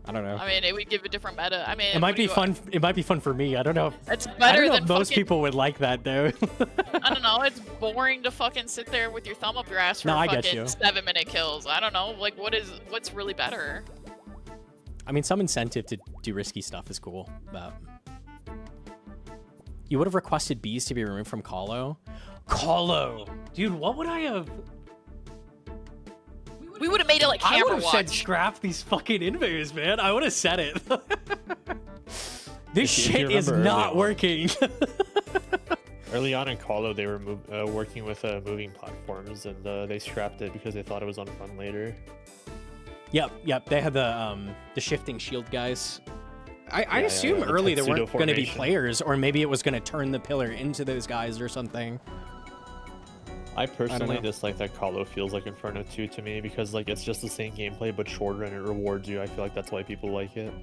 I don't know. I mean, it would give a different meta. I mean, it might be fun. It might be fun for me. I don't know. It's better I don't know than if most people would like that though. I don't know. It's boring to fucking sit there with your thumb up your ass for fucking 7-minute kills. I don't know. Like, what's really better? I mean, some incentive to do risky stuff is cool, but you would have requested bees to be removed from Colo. Colo, dude, what would I have? We would have made it like camera I would have watch. said scrap these fucking invos, man. I would have said it. This shit is not working. Early on in Colo, they were working with moving platforms, and they scrapped it because they thought it was unfun later. Yep. They had the shifting shield guys. I assume early there weren't going to be players, or maybe it was going to turn the pillar into those guys or something. I personally dislike that Colo feels like Inferno 2 to me, because like it's just the same gameplay but shorter and it rewards you. I feel like that's why people like it.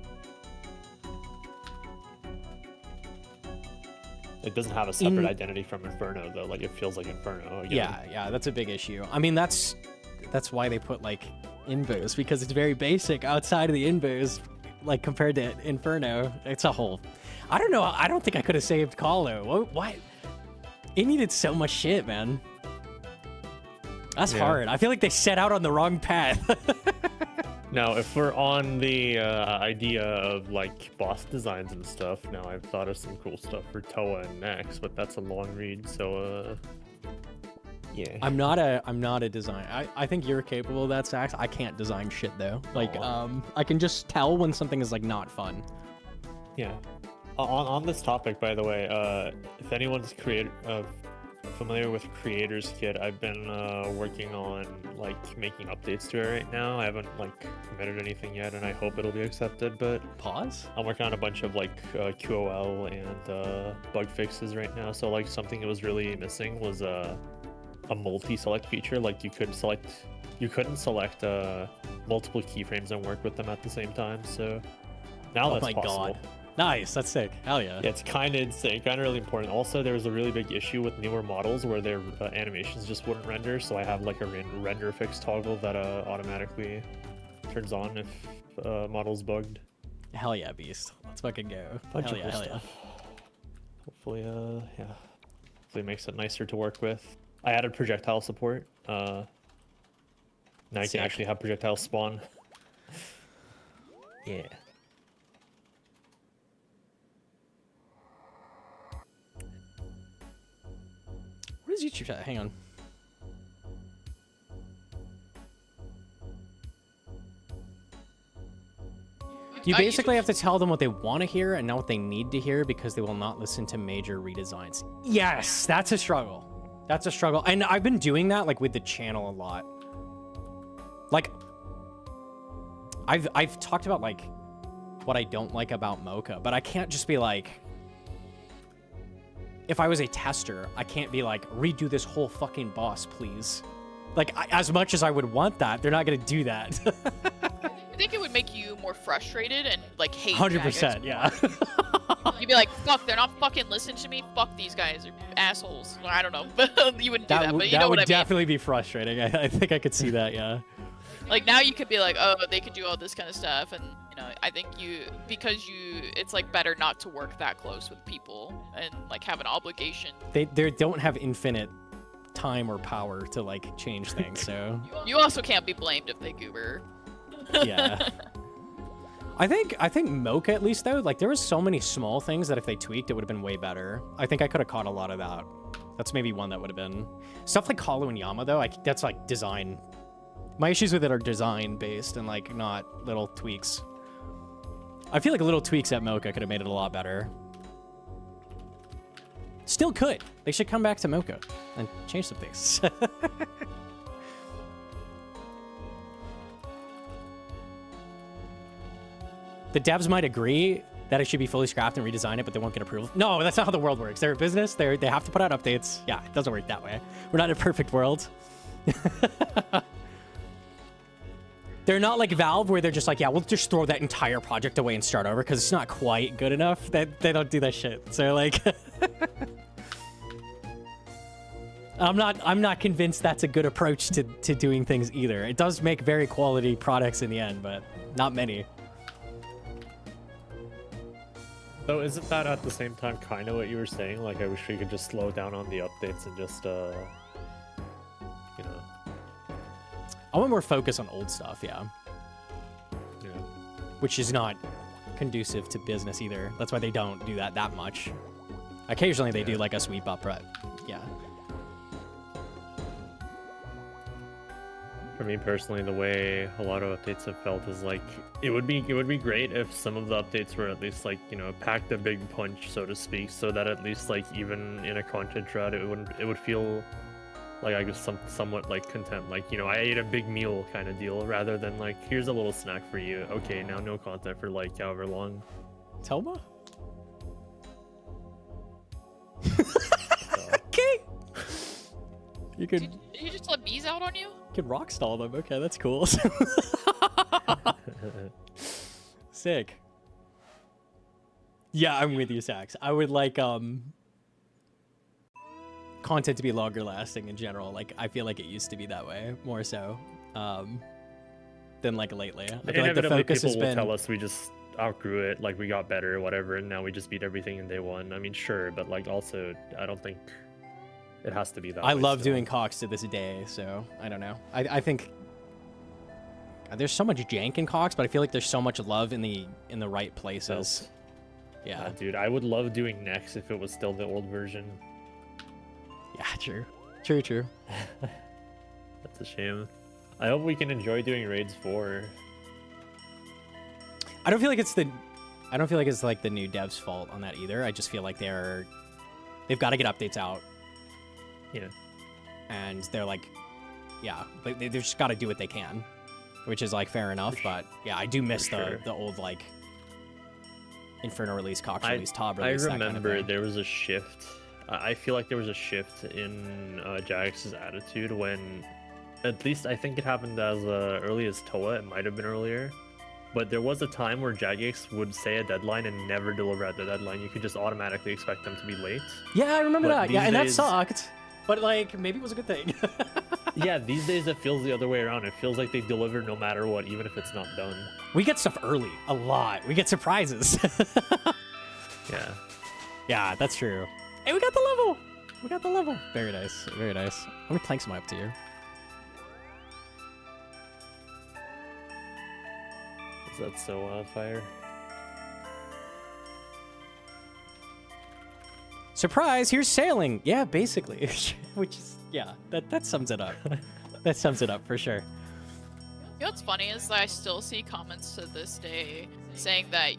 It doesn't have a separate identity from Inferno though. Like, it feels like Inferno again. Yeah, that's a big issue. I mean, that's why they put like invos, because it's very basic outside of the invos, like compared to Inferno. It's a whole... I don't know. I don't think I could have saved Colo. What? It needed so much shit, man. That's hard. I feel like they set out on the wrong path. Now, if we're on the idea of like boss designs and stuff, now I've thought of some cool stuff for Toa and Nex, but that's a long read, so yeah. I'm not a designer. I think you're capable of that, Sax. I can't design shit though. Like I can just tell when something is like not fun. Yeah. On this topic, by the way, if anyone's familiar with Creator's Kit, I've been working on like making updates to it right now. I haven't like committed anything yet, and I hope it'll be accepted. But Pause. I'm working on a bunch of like QOL and bug fixes right now. So like something that was really missing was a multi-select feature. Like you couldn't select multiple keyframes and work with them at the same time. So now that's possible. God. Nice, that's sick. Hell yeah. Yeah, it's kind of really important. Also, there was a really big issue with newer models where their animations just wouldn't render. So I have like a render fix toggle that automatically turns on if model's bugged. Hell yeah, beast. Let's fucking go. Bunch Hell of yeah, cool hell yeah. stuff. Hopefully, yeah. Hopefully it makes it nicer to work with. I added projectile support. Now you can actually have projectiles spawn. Yeah. What is YouTube chat? Hang on. You basically have to tell them what they want to hear and not what they need to hear because they will not listen to major redesigns. Yes, that's a struggle. That's a struggle. And I've been doing that like with the channel a lot. Like I've talked about like what I don't like about Mocha, but I can't just be like, if I was a tester, I can't be like, redo this whole fucking boss, please. Like, as much as I would want that, they're not going to do that. I think it would make you more frustrated and like hate 100%, yeah. You'd be like, fuck, they're not fucking listening to me. Fuck these guys, are assholes. I don't know. You wouldn't do that, but you know what I mean. That would definitely be frustrating. I think I could see that, yeah. Like now you could be like, oh, they could do all this kind of stuff, and you know, I think it's like better not to work that close with people and like have an obligation. They don't have infinite time or power to like change things, so. You also can't be blamed if they goober. Yeah. I think Mocha at least though, like there was so many small things that if they tweaked, it would have been way better. I think I could have caught a lot of that. That's maybe one that would have been. Stuff like Kalu and Yama though, that's like design. My issues with it are design based and like not little tweaks. I feel like little tweaks at Mocha could have made it a lot better. Still could. They should come back to Mocha and change some things. The devs might agree that it should be fully scrapped and redesign it, but they won't get approval. No, that's not how the world works. They're a business. They have to put out updates. Yeah, it doesn't work that way. We're not in a perfect world. They're not like Valve where they're just like, yeah, we'll just throw that entire project away and start over because it's not quite good enough. They don't do that shit. So like, I'm not convinced that's a good approach to doing things either. It does make very quality products in the end, but not many. So isn't that at the same time kind of what you were saying? Like, I wish we could just slow down on the updates and just, you know. I want more focus on old stuff, yeah. Yeah. Which is not conducive to business either. That's why they don't do that much. Occasionally they do like a sweep up, but yeah. For me personally, the way a lot of updates have felt is like it would be great if some of the updates were at least like, you know, packed a big punch, so to speak, so that at least like even in a content drought it would feel like I guess somewhat like content, like, you know, I ate a big meal kind of deal, rather than like, here's a little snack for you. Okay, now no content for like however long. Telma? Okay. You could. Did you just let bees out on you? Could rock stall them. Okay, that's cool. Sick. Yeah, I'm with you, Sax. I would like content to be longer lasting in general. Like I feel like it used to be that way more so than like lately. I feel like the focus has been. People will tell us we just outgrew it, like we got better, whatever, and now we just beat everything in day one. I mean, sure, but like also, I don't think it has to be that way. I love doing Cox to this day, so I don't know. I think There's so much jank in Cox, but I feel like there's so much love in the right places. Yeah. Dude, I would love doing Nex if it was still the old version. Yeah, true. True. That's a shame. I hope we can enjoy doing raids 4. I don't feel like it's like the new devs' fault on that either. I just feel like they've got to get updates out. Yeah. And they're like, yeah, they've just got to do what they can, which is like fair enough. But yeah, I do miss the old like Inferno release, Cox release, Tob release. I remember that kind of there was a shift. I feel like there was a shift in Jagex's attitude when, at least I think it happened as early as Toa. It might have been earlier. But there was a time where Jagex would say a deadline and never deliver at the deadline. You could just automatically expect them to be late. Yeah, I remember But that. Yeah, and these that days- sucked. But like, maybe it was a good thing. Yeah, these days it feels the other way around. It feels like they deliver no matter what, even if it's not done. We get stuff early, a lot. We get surprises. Yeah. Yeah, that's true. Hey, we got the level. Very nice. Very nice. How many planks am I up to? Is that so wildfire? Surprise, here's sailing. Yeah, basically. Which is, yeah, that sums it up. That sums it up for sure. You know what's funny is that I still see comments to this day saying that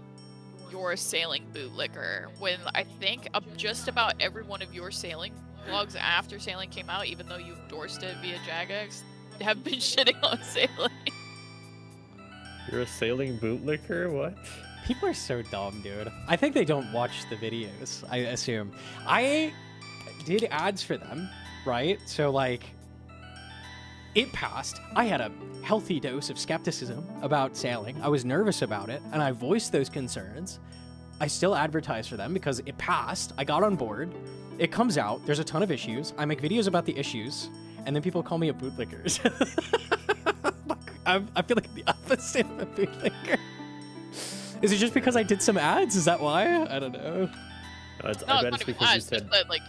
you're a sailing bootlicker, when I think just about every one of your sailing vlogs after sailing came out, even though you endorsed it via Jagex, have been shitting on sailing. You're a sailing bootlicker? What? People are so dumb, dude. I think they don't watch the videos, I assume. I did ads for them, right? So, like, it passed. I had a healthy dose of skepticism about sailing. I was nervous about it, and I voiced those concerns. I still advertise for them because it passed. I got on board. It comes out. There's a ton of issues. I make videos about the issues, and then people call me a bootlicker. I feel like the opposite of a bootlicker. Is it just because I did some ads? Is that why? I don't know. I bet it's not even because you ads, said... but like,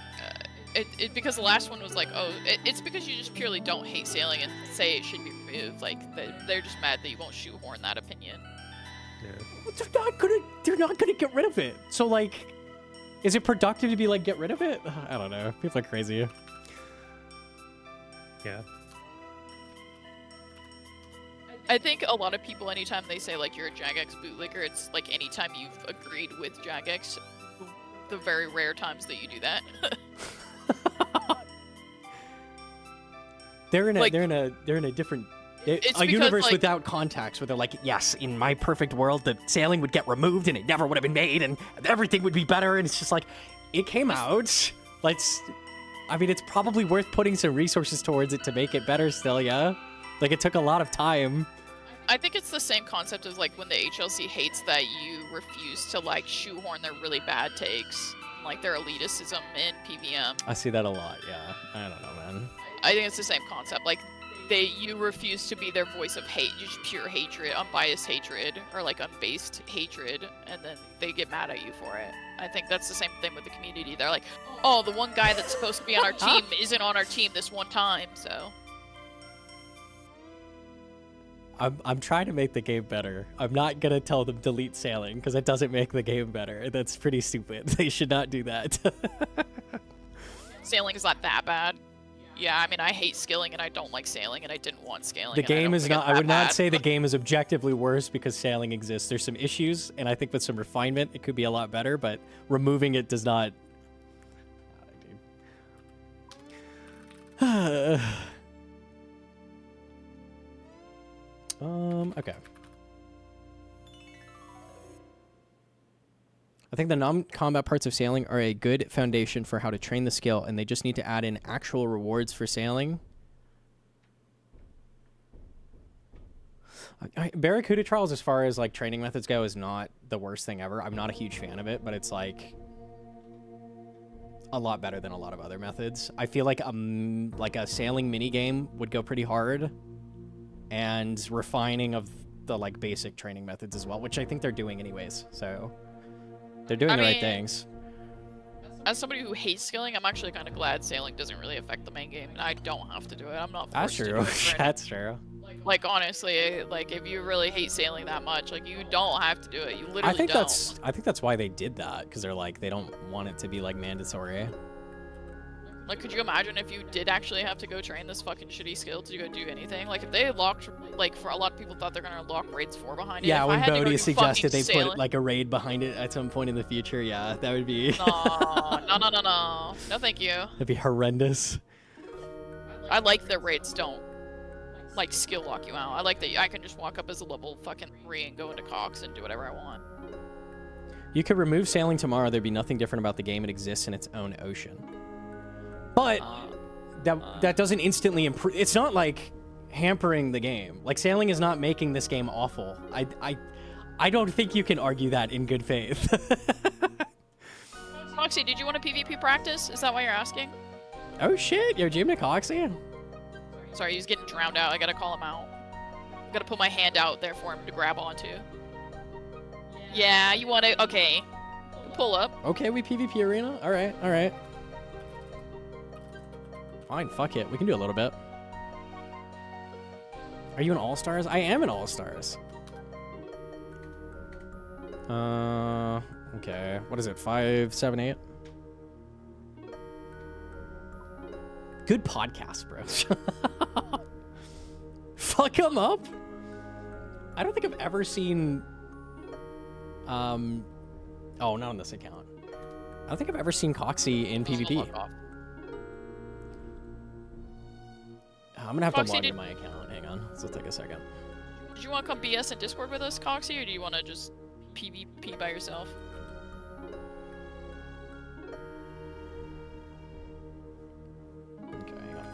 because the last one was like, oh, it's because you just purely don't hate sailing and say it should be removed. Like, they're just mad that you won't shoehorn that opinion. Yeah. They're not gonna get rid of it. So like, is it productive to be like, get rid of it? I don't know. People are crazy. Yeah. I think a lot of people, anytime they say like you're a Jagex bootlicker, it's like anytime you've agreed with Jagex, the very rare times that you do that. They're in a Like, different it's a because, universe like- without context, where they're like, yes, in my perfect world, the sailing would get removed and it never would have been made, and everything would be better. And it's just like, it came out. I mean, it's probably worth putting some resources towards it to make it better still. Yeah, like it took a lot of time. I think it's the same concept as like when the HLC hates that you refuse to like shoehorn their really bad takes, like their elitism in PVM. I see that a lot. Yeah, I don't know, man. I think it's the same concept. Like you refuse to be their voice of hate, just pure hatred, unbiased hatred, or like unbased hatred, and then they get mad at you for it. I think that's the same thing with the community. They're like, oh, the one guy that's supposed to be on our team isn't on our team this one time, so. I'm trying to make the game better. I'm not gonna tell them delete sailing because it doesn't make the game better. That's pretty stupid. They should not do that. Sailing is not that bad. Yeah, I mean, I hate skilling and I don't like sailing and I didn't want scaling. The and I game don't is think it's not. I that would not bad. say the game is objectively worse because sailing exists. There's some issues, and I think with some refinement, it could be a lot better. But removing it does not. Okay. I think the non-combat parts of sailing are a good foundation for how to train the skill, and they just need to add in actual rewards for sailing. Barracuda Trials, as far as like training methods go, is not the worst thing ever. I'm not a huge fan of it, but it's like a lot better than a lot of other methods. I feel like a sailing minigame would go pretty hard, and refining of the like basic training methods as well, which I think they're doing anyways. So they're doing the right things. As somebody who hates skilling, I'm actually kind of glad sailing doesn't really affect the main game, and I don't have to do it. I'm not That's forced to true. do it for any- That's true. Like honestly, like if you really hate sailing that much, like you don't have to do it. You literally I think don't. that's why they did that, because they're like they don't want it to be like mandatory. Like, could you imagine if you did actually have to go train this fucking shitty skill to go do anything? Like, if they locked, like, for a lot of people thought they're gonna lock raids 4 behind it. Yeah, if when I had to go Bodhi do suggested they fucking put sailing- like a raid behind it at some point in the future, yeah, that would be No, thank you. that'd be horrendous. I like that raids don't, like, skill lock you out. I like that I can just walk up as a level fucking 3 and go into Cox and do whatever I want. You could remove sailing tomorrow. There'd be nothing different about the game. It exists in its own ocean. But that doesn't instantly improve. It's not like hampering the game. Like sailing is not making this game awful. I don't think you can argue that in good faith. Foxy, did you want a PvP practice? Is that why you're asking? Oh shit, yo, Jim Nicoxy. Sorry, he's getting drowned out. I gotta call him out. I gotta put my hand out there for him to grab onto. Yeah, you wanna... Okay. Pull up. Okay, we PvP arena. All right, all right. Fine, fuck it. We can do a little bit. Are you an All-Stars? I am an All-Stars. Okay. What is it? 5, 7, 8? Good podcast, bro. Fuck him up. I don't think I've ever seen... Oh, not on this account. I don't think I've ever seen Coxie in PvP. I'm gonna have Coxie, to log in my account. Hang on. This will take a second. Did you want to come BS in Discord with us, Coxie, or do you want to just PvP by yourself? Okay, hang on.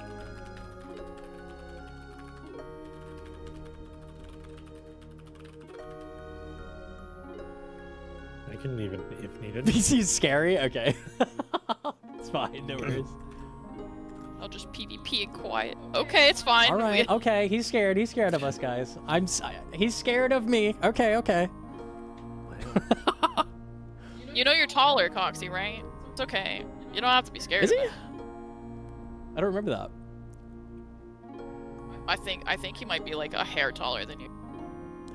I can even if needed. VC's scary? Okay. It's fine, no worries. I'll just PvP and quiet. Okay, it's fine. All right, okay, he's scared. He's scared of us, guys. He's scared of me. Okay, okay. You know you're taller, Coxie, right? It's okay. You don't have to be scared Is of he? it. I don't remember that. I think he might be like a hair taller than you.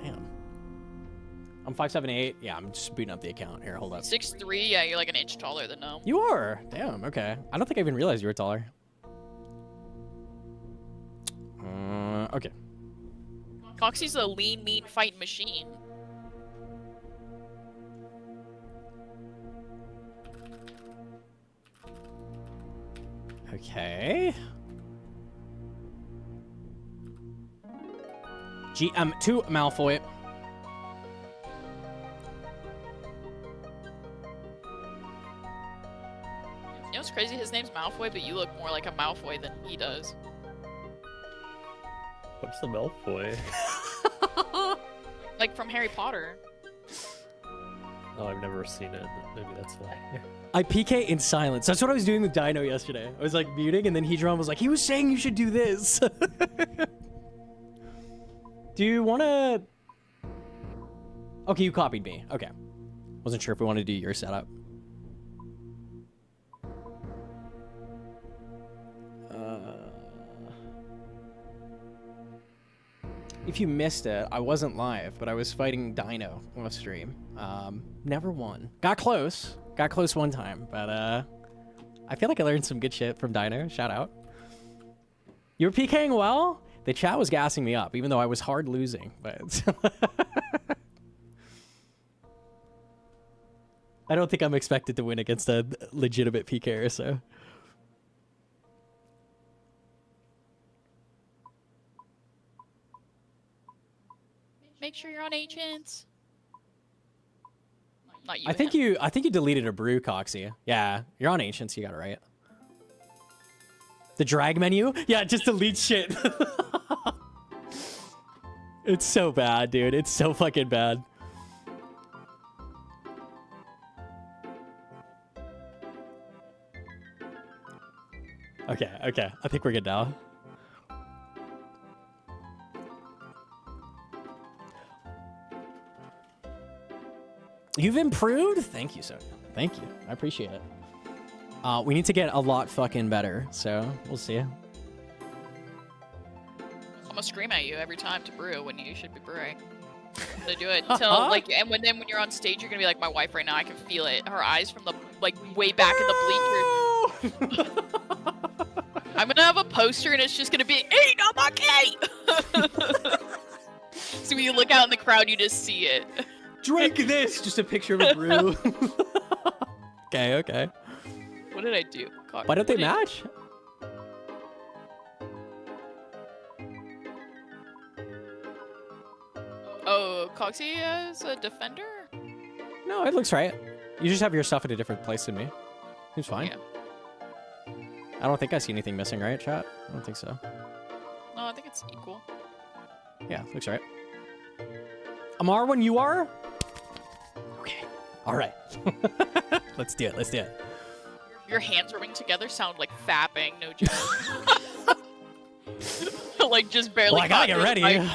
Damn. I'm 5'7", Yeah, I'm just booting up the account. Here, hold up. 6'3", yeah, you're like an inch taller than him. You are? Damn, okay. I don't think I even realized you were taller. Okay. Coxie's a lean, mean fighting machine. Okay. To Malfoy. You know what's crazy? His name's Malfoy, but you look more like a Malfoy than he does. What's the Malfoy? Like from Harry Potter. Oh, I've never seen it. Maybe that's why. I PK in silence. That's what I was doing with Dino yesterday. I was like muting, and then Hedron was like, he was saying you should do this. Do you want to... Okay, you copied me. Okay. Wasn't sure if we wanted to do your setup. If you missed it, I wasn't live, but I was fighting Dino off stream. Never won. Got close. Got close one time, but I feel like I learned some good shit from Dino. Shout out. You were PKing well? The chat was gassing me up, even though I was hard losing. But I don't think I'm expected to win against a legitimate PKer, so... Make sure you're on Ancients. Not you. I think you deleted a brew, Coxie. Yeah, you're on Ancients. You got it right. The drag menu? Yeah, just delete shit. It's so bad, dude. It's so fucking bad. Okay, okay. I think we're good now. You've improved? Thank you, Sonia. Thank you. I appreciate it. We need to get a lot fucking better, so we'll see. I'm gonna scream at you every time to brew when you should be brewing. To do it till like, and when you're on stage, you're gonna be like my wife right now. I can feel it. Her eyes from the like way back in the bleachers. I'm gonna have a poster and it's just gonna be "Eat Gnomonkey." So when you look out in the crowd, you just see it. Drink this. Just a picture of a brew. Okay, okay. What did I do? God, Why don't they what did- match? Oh, Coxie is a defender? No, it looks right. You just have your stuff in a different place than me. Seems fine. Yeah. I don't think I see anything missing, right, chat? I don't think so. No, I think it's equal. Yeah, looks right. Amar, when you are? Okay. All right. Let's do it. Let's do it. Your hands rubbing together sound like fapping, no joke. Like just barely. Well, I gotta get caught ready. your mic.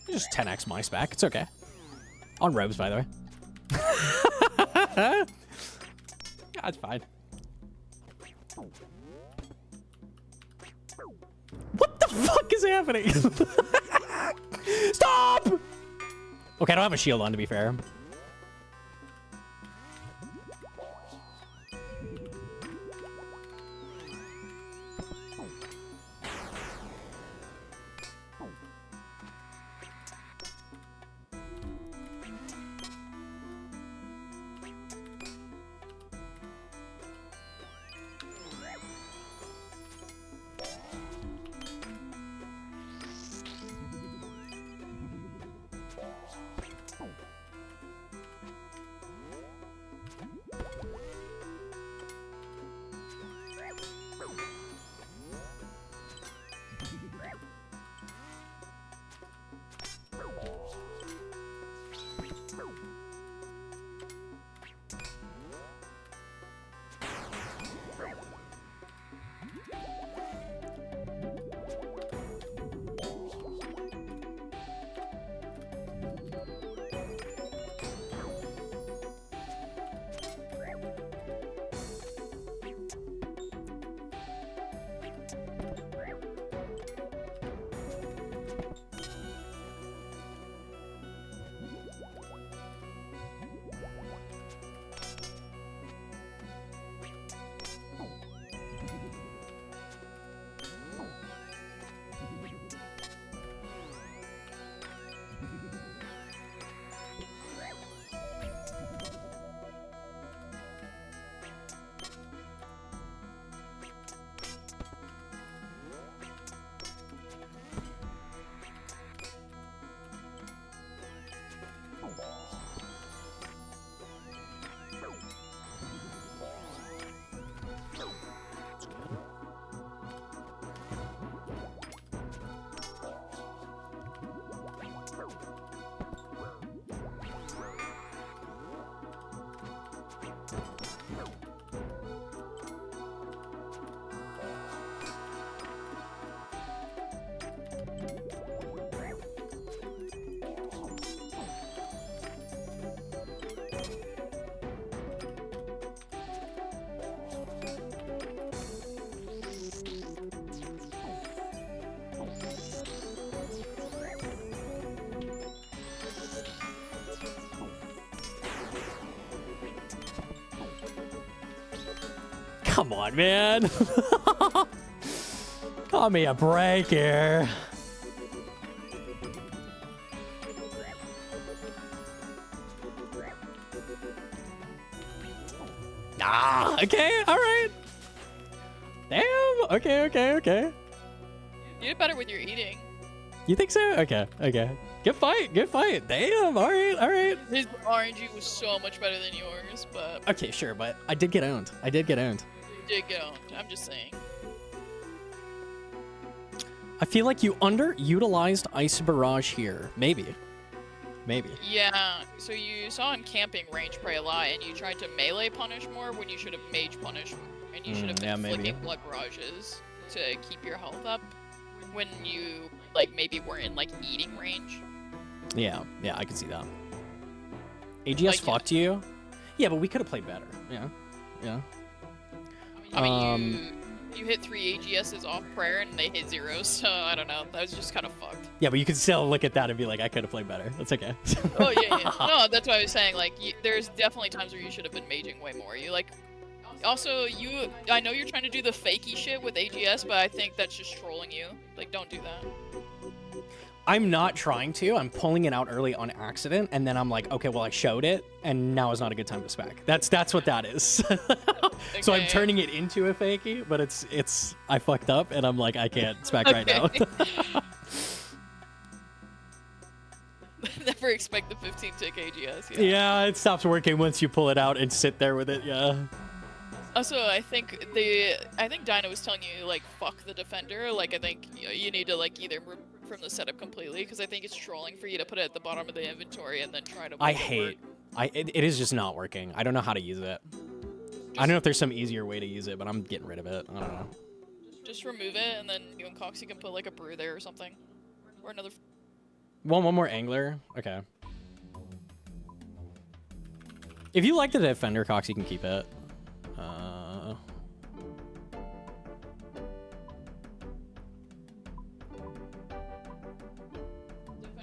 Just 10x my spec. It's okay. On robes, by the way. Yeah, it's fine. What the fuck is happening? Stop! Okay, I don't have a shield on, to be fair. Come on, man. Call me a break here. Ah, okay, all right. Damn. Okay. You did better with your eating. You think so? Okay. Good fight. Damn. All right. His RNG was so much better than yours, but Okay, sure, but I did get owned. you did get owned. I'm just saying. I feel like you underutilized Ice Barrage here. Maybe. Yeah, so you saw him camping range prey a lot, and you tried to melee punish more when you should have mage punish more, and you should have been flicking blood barrages to keep your health up when you like maybe were in like eating range. Yeah, I can see that. AGS fucked you? Yeah, but we could have played better. Yeah. I mean, you hit 3 AGSs off prayer and they hit 0, so I don't know. That was just kind of fucked. Yeah, but you can still look at that and be like, I could have played better. That's okay. Oh, yeah. No, that's what I was saying. Like, there's definitely times where you should have been maging way more. You, like... Also, I know you're trying to do the fakey shit with AGS, but I think that's just trolling you. Like, don't do that. I'm not trying to. I'm pulling it out early on accident, and then I'm like, okay, well, I showed it, and now is not a good time to spec. That's what that is. Okay. So I'm turning it into a fakey, but it's I fucked up, and I'm like, I can't spec right now. Never expect the 15-tick AGS. Yeah, it stops working once you pull it out and sit there with it. Yeah. Also, I think Dino was telling you like fuck the defender. Like I think you need to like either remove from the setup completely because I think it's trolling for you to put it at the bottom of the inventory and then try to. It is just not working. I don't know how to use it. I don't know if there's some easier way to use it, but I'm getting rid of it. I don't know. Just remove it, and then you and Coxie can put like a brew there or something, or another. One more angler. Okay. If you like the defender, Coxie can keep it.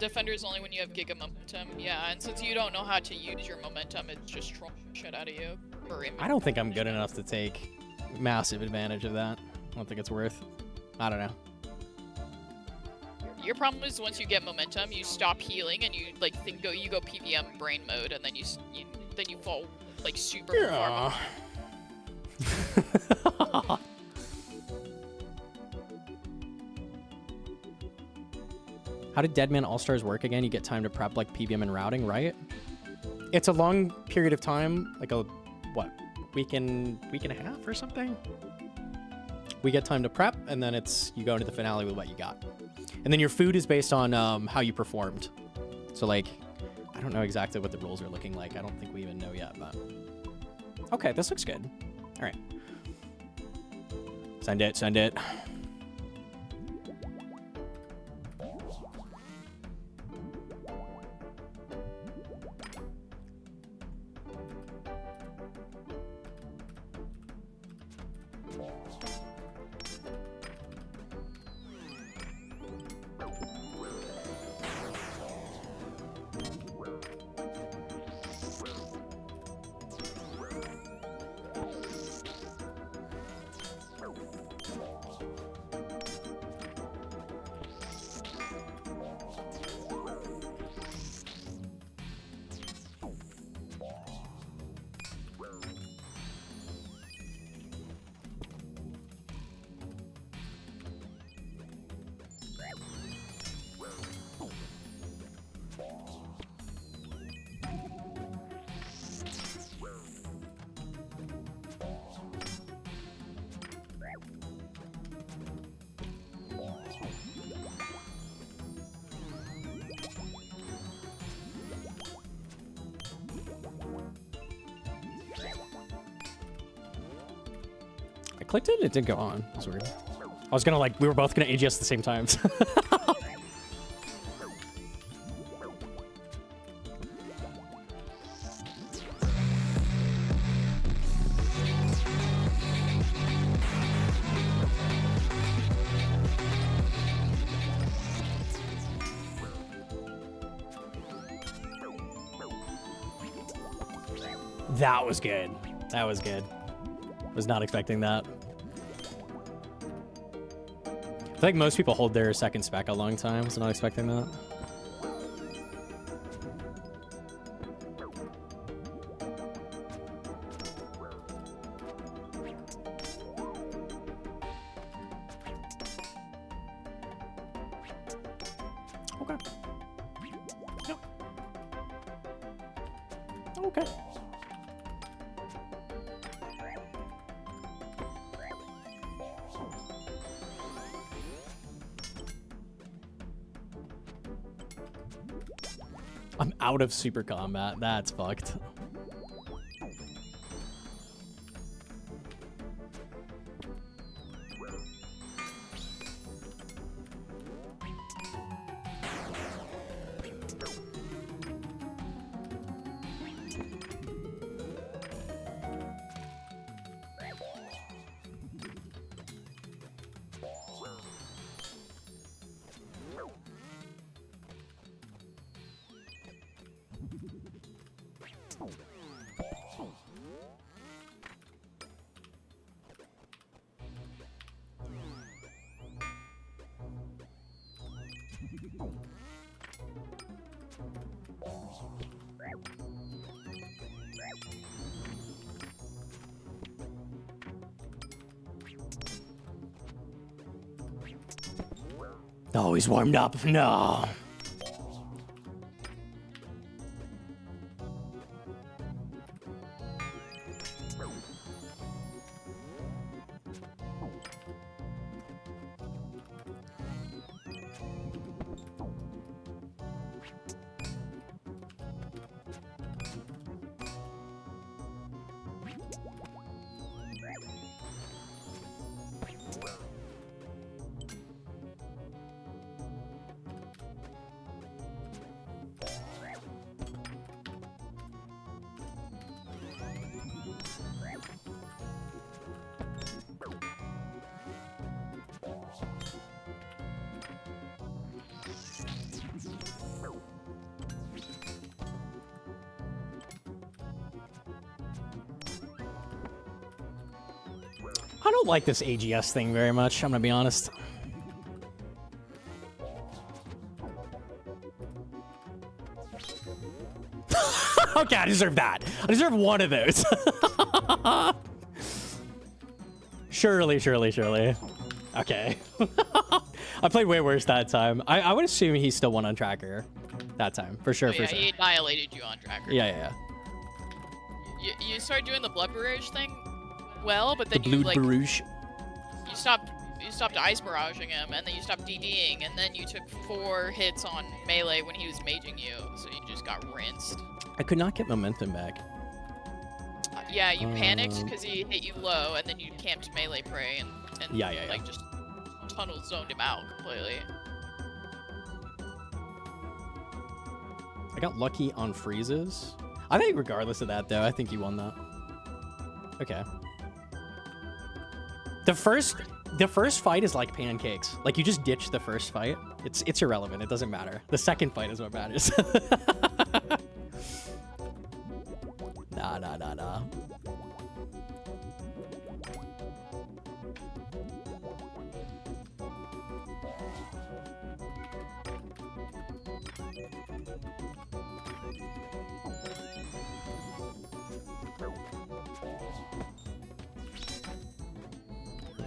Defender is only when you have giga momentum, yeah, and since you don't know how to use your momentum, it's just trolling shit out of you. I don't think I'm good enough to take massive advantage of that. I don't think it's worth. I don't know. Your problem is once you get momentum, you stop healing and you like you go PVM brain mode, and then you fall like super far. How did Deadman All-Stars work again? You get time to prep like PVM and routing, right? It's a long period of time, like a, what, week and a half or something? We get time to prep, and then you go into the finale with what you got. And then your food is based on how you performed. So like, I don't know exactly what the rules are looking like. I don't think we even know yet, but. Okay, this looks good. All right. Send it. Clicked it, it didn't go on. That's weird. I was gonna we were both gonna AGS at the same time. That was good. That was good. Was not expecting that. I feel like most people hold their second spec a long time. Was not expecting that. Okay. Yep. Okay. I'm out of super combat. That's fucked. Oh, he's warmed up. No. I don't like this AGS thing very much, I'm gonna be honest. Okay, I deserve that. I deserve one of those. Surely, surely, surely. Okay. I played way worse that time. I would assume he still won on tracker that time, for sure, Oh, yeah, for sure. he annihilated you on tracker. Yeah. You started doing the blood barrage thing well, but then The you Blood like Barouche. you stopped ice barraging him, and then you stopped DDing, and then you took 4 hits on melee when he was maging you, so you just got rinsed. I could not get momentum back. Yeah, you panicked because he hit you low, and then you camped melee prey and Yeah. like just tunnel zoned him out completely. I got lucky on freezes. I think regardless of that, though, I think you won that. Okay. The first fight is like pancakes. Like, you just ditch the first fight. It's irrelevant. It doesn't matter. The second fight is what matters. Nah.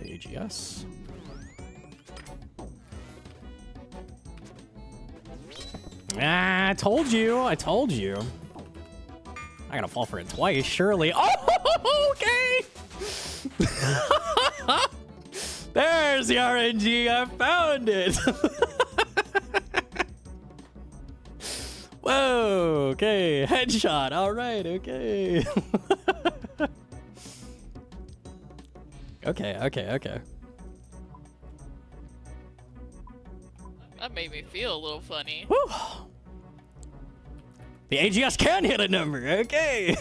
AGS. Ah, I told you. I gotta fall for it twice, surely. Oh, okay. There's the RNG. I found it. Whoa. Okay. Headshot. All right. Okay. Okay. That made me feel a little funny. Woo. The AGS can hit a number. Okay.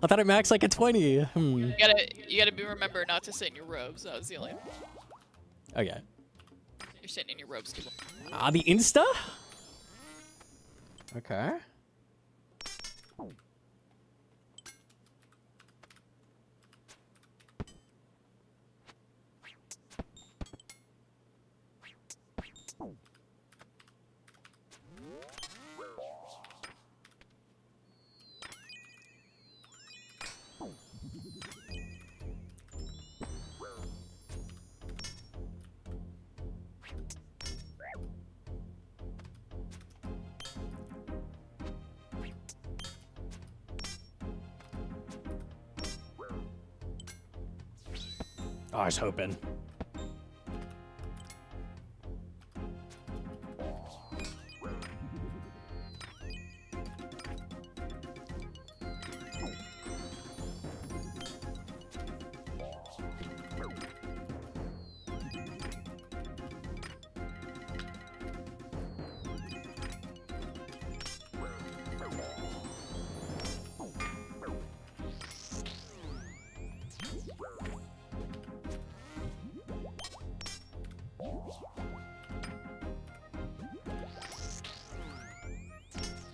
I thought it maxed like a 20. You gotta remember not to sit in your robes. That was the only. Okay. You're sitting in your robes too long. Ah, the Insta? Okay. Oh, I was hoping.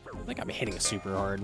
I think I'm hitting it super hard.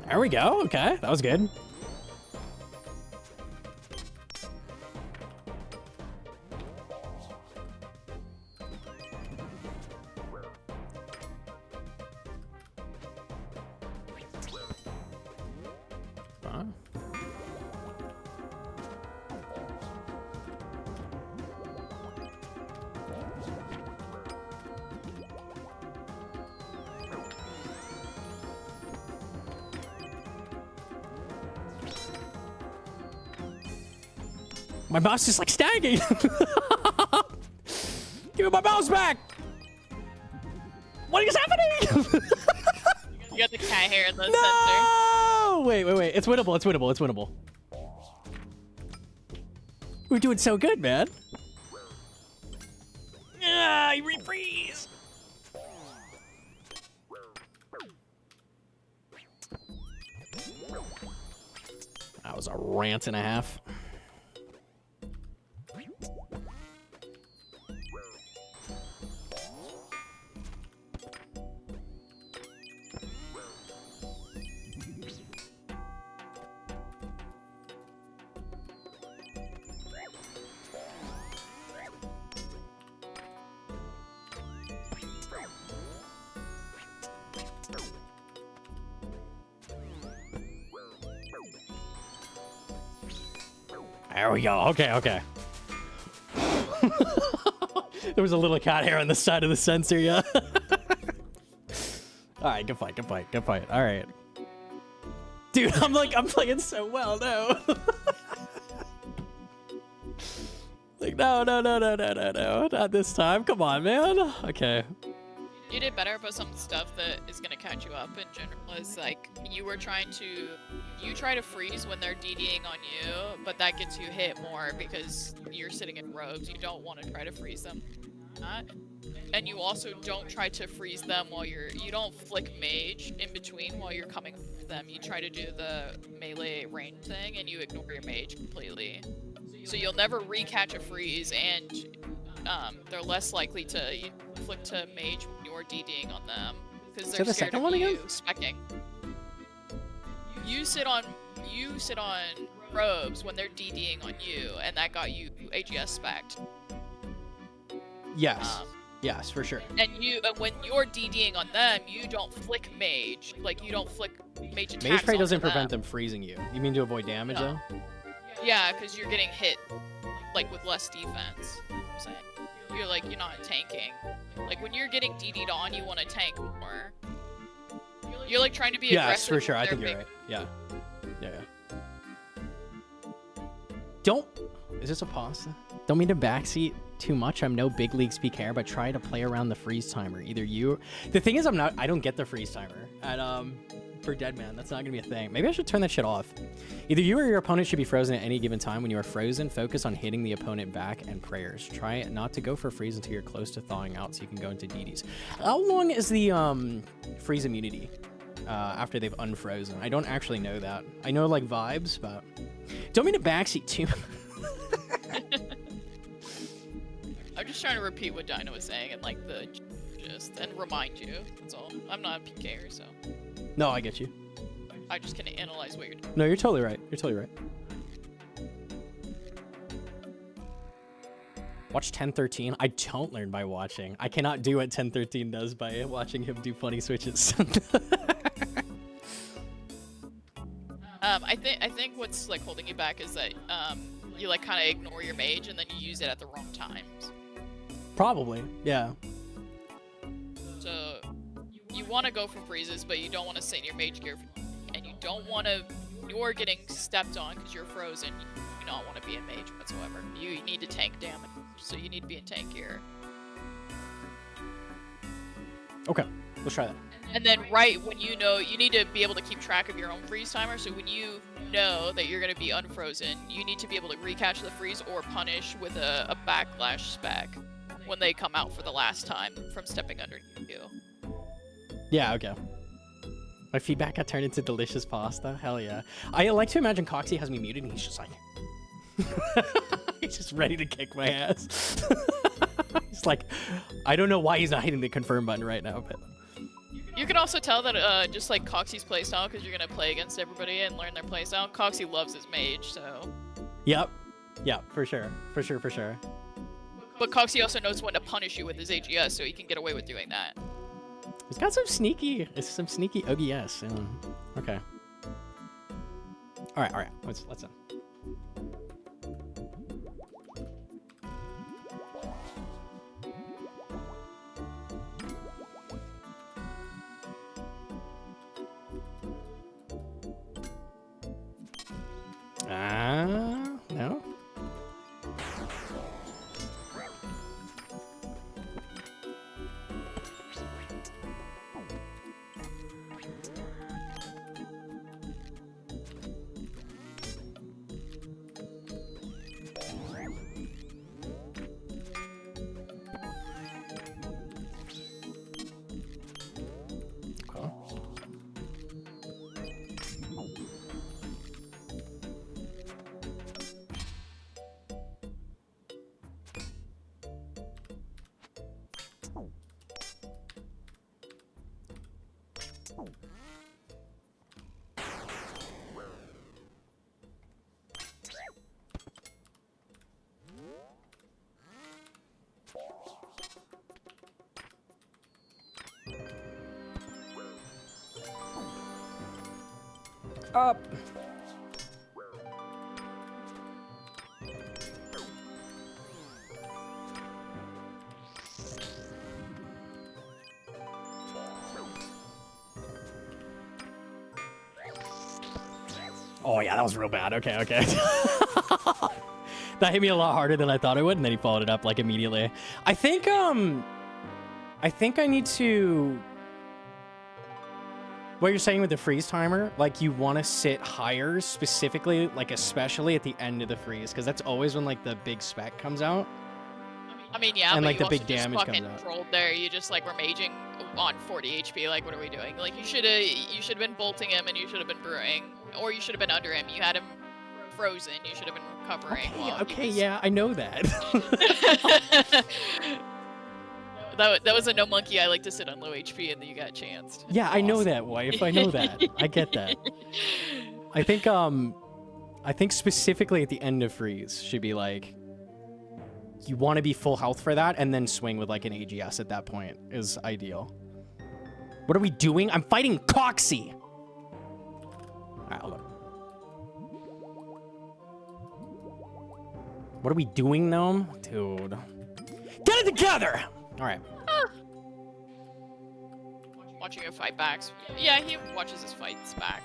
There we go. Okay, that was good. Huh? My mouse is like staggering. Give me my mouse back. What is happening? You got the cat hair in the sensor. No! Wait. It's winnable. It's winnable. It's winnable. We're doing so good, man. Ah, you refreeze. That was a rant and a half. There we go. Okay. There was a little cat hair on the side of the sensor, yeah. All right, good fight. All right. Dude, I'm playing so well now. Like, no, not this time. Come on, man. Okay. You did better, but some stuff that is gonna catch you up in general is like you try to freeze when they're DDing on you, but that gets you hit more because you're sitting in rogues. You don't want to try to freeze them. And you also don't try to freeze them while you don't flick mage in between while you're coming with them. You try to do the melee range thing and you ignore your mage completely. So So you'll never recatch a freeze, and they're less likely to flick to mage when you're DDing on them because they're the scared second of one you again? specking. You sit on robes when they're DDing on you, and that got you AGS spec'd. Yes. Yes, for sure. And when you're DDing on them, you don't flick mage. Like, you don't flick mage attacks. Mage spray doesn't onto prevent them freezing you. You mean to avoid damage, No. though? Yeah, because you're getting hit, like, with less defense. You know what I'm saying? You're not tanking. Like, when you're getting DD'd on, you want to tank more. You're, like, trying to be aggressive. Yes, for sure. I they're think you're big. right. Yeah. Is this a pasta? Don't mean to backseat too much. I'm no big league speaker, but try to play around the freeze timer. Either you... The thing is, I don't get the freeze timer for Deadman. That's not going to be a thing. Maybe I should turn that shit off. Either you or your opponent should be frozen at any given time. When you are frozen, focus on hitting the opponent back and prayers. Try not to go for freeze until you're close to thawing out so you can go into DDs. How long is the freeze immunity after they've unfrozen? I don't actually know that. I know, like, vibes, but... Don't mean to backseat too much. I'm just trying to repeat what Dino was saying and, like, the gist, and remind you. That's all. I'm not a PKer, so... No, I get you. I just can analyze what you're doing. No, you're totally right. You're totally right. Watch 1013. I don't learn by watching. I cannot do what 1013 does by watching him do funny switches. I think what's, like, holding you back is that you, like, kind of ignore your mage and then you use it at the wrong times. Probably, yeah. So you want to go for freezes, but you don't want to sit in your mage gear, and you don't want to. You're getting stepped on because you're frozen. You don't want to be in mage whatsoever. You need to tank damage, so you need to be in tank gear. Okay, let's try that. And then right when you know, you need to be able to keep track of your own freeze timer. So when you know that you're going to be unfrozen, you need to be able to recatch the freeze or punish with a backlash spec when they come out for the last time from stepping underneath you. Yeah, okay. My feedback got turned into delicious pasta. Hell yeah. I like to imagine Coxie has me muted and he's just like... he's just ready to kick my ass. He's like... I don't know why he's not hitting the confirm button right now, but... You can also tell that just like Coxie's playstyle, because you're going to play against everybody and learn their playstyle. Coxie loves his mage, so... Yep. Yeah, for sure. For sure, for sure. But Coxie also knows when to punish you with his AGS, so he can get away with doing that. He's got some sneaky OGS. Okay. All right. Let's no. Up. Oh yeah, that was real bad. Okay. That hit me a lot harder than I thought it would, and then he followed it up like immediately. I think I need to... What you're saying with the freeze timer, like you want to sit higher specifically, like especially at the end of the freeze, because that's always when like the big spec comes out. I mean, yeah, And but like you the big also just damage fucking comes out. trolled there. You just like were maging on 40 HP. Like, what are we doing? Like, you should have been bolting him, and you should have been brewing, or you should have been under him. You had him frozen. You should have been recovering. while Okay, he was- yeah, I know that. that was a Gnomonkey. I like to sit on low HP, and then you got chanced. Yeah, I know Lost. that, wife. I know that. I get that. I think specifically at the end of freeze should be like, you want to be full health for that, and then swing with like an AGS at that point is ideal. What are we doing? I'm fighting Coxie. All right, hold on. What are we doing, Gnome? Dude. Get it together! All right. Watching a fight back. Yeah, he watches his fights back.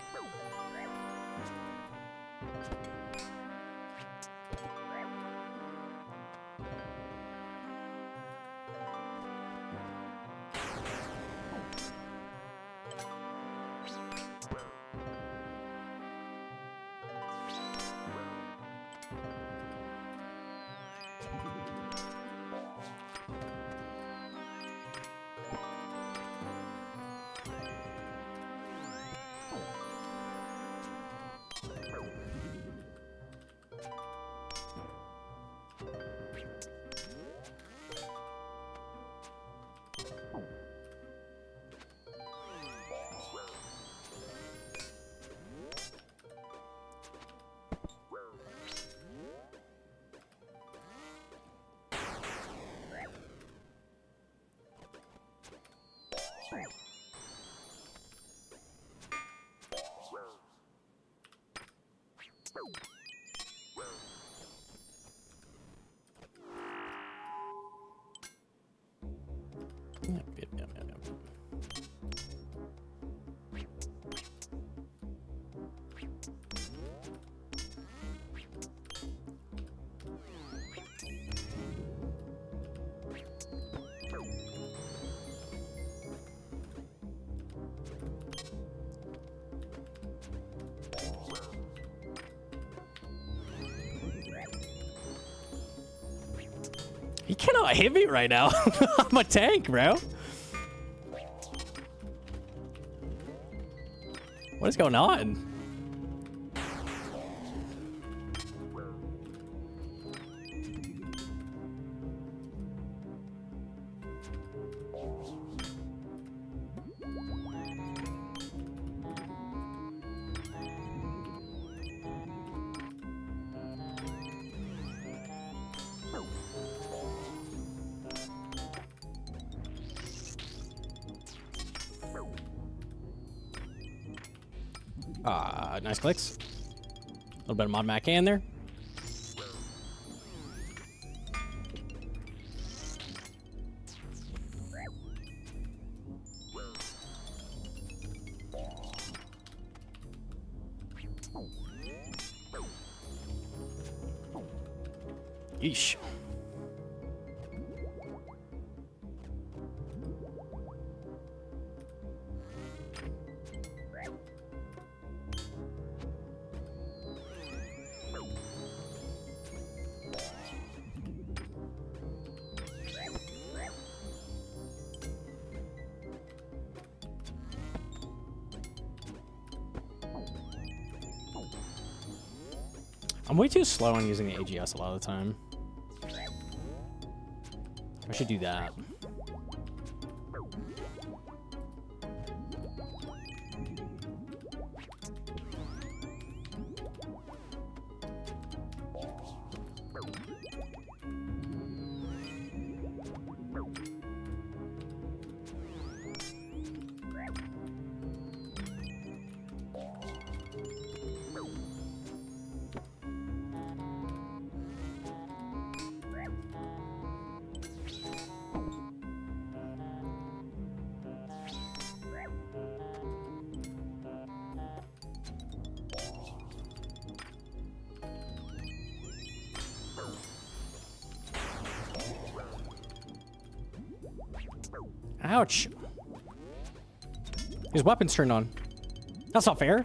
He cannot hit me right now. I'm a tank, bro. What is going on? Nice clicks. A little bit of Mod Mac in there. Yeesh. I'm way too slow on using the AGS a lot of the time. I should do that. Ouch. His weapon's turned on. That's not fair.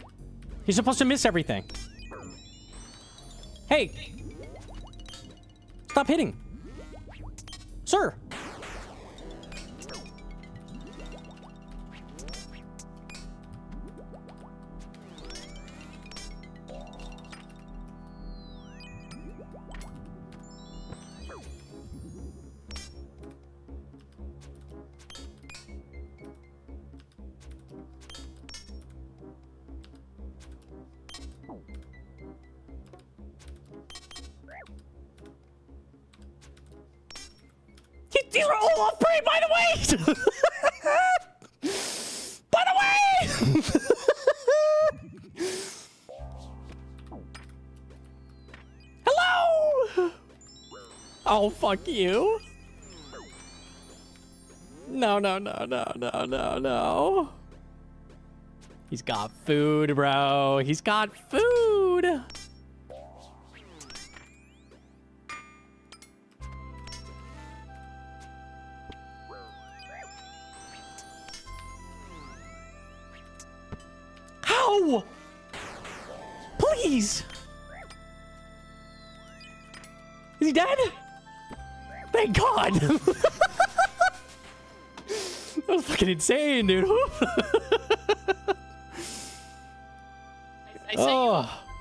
He's supposed to miss everything. Hey! Stop hitting. Sir! These are all off prey, by the way! By the way! Hello! Oh, fuck you. No, no, no, no, no, no, no. He's got food, bro. He's got food. How? Please. Is he dead? Thank God. That was fucking insane, dude.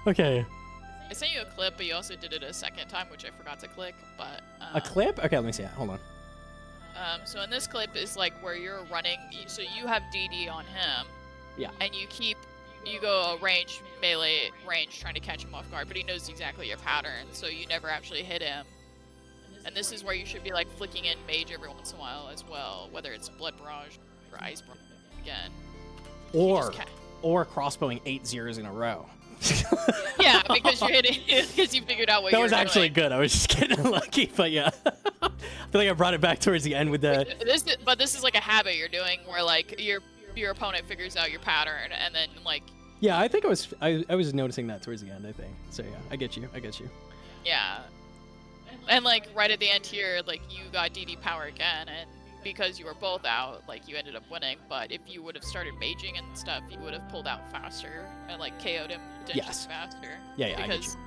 Okay. I sent you a clip, but you also did it a second time, which I forgot to click. But A clip? Okay, let me see it. Hold on. So in this clip is like where you're running. So you have DD on him. Yeah. And you go range, melee range, trying to catch him off guard, but he knows exactly your pattern, so you never actually hit him. And this is where you should be like flicking in mage every once in a while as well, whether it's blood barrage or ice barrage again. Or crossbowing 8 zeros in a row. Yeah, because you're hitting because you figured out what that you were was actually doing. good. I was just getting unlucky, but yeah. I feel like I brought it back towards the end with the. This is like a habit you're doing where like your opponent figures out your pattern and then like. Yeah, I think I was noticing that towards the end. I think so. Yeah, I get you. Yeah. And like right at the end here, like you got DD power again, and because you were both out, like you ended up winning. But if you would have started maging and stuff, you would have pulled out faster and like KO'd him potentially faster. Yeah, I get because you.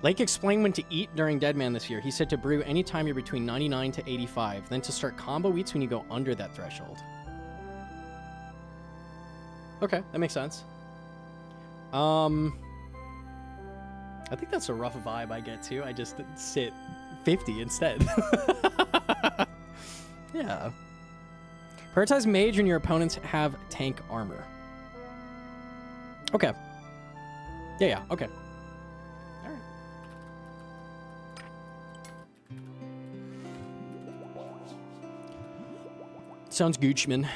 Lake explained when to eat during Deadman this year. He said to brew anytime you're between 99 to 85, then to start combo eats when you go under that threshold. Okay, that makes sense. I think that's a rough vibe I get to. I just sit 50 instead. Yeah. Prioritize mage when your opponents have tank armor. Okay. Yeah, okay. Alright. Sounds Goochman.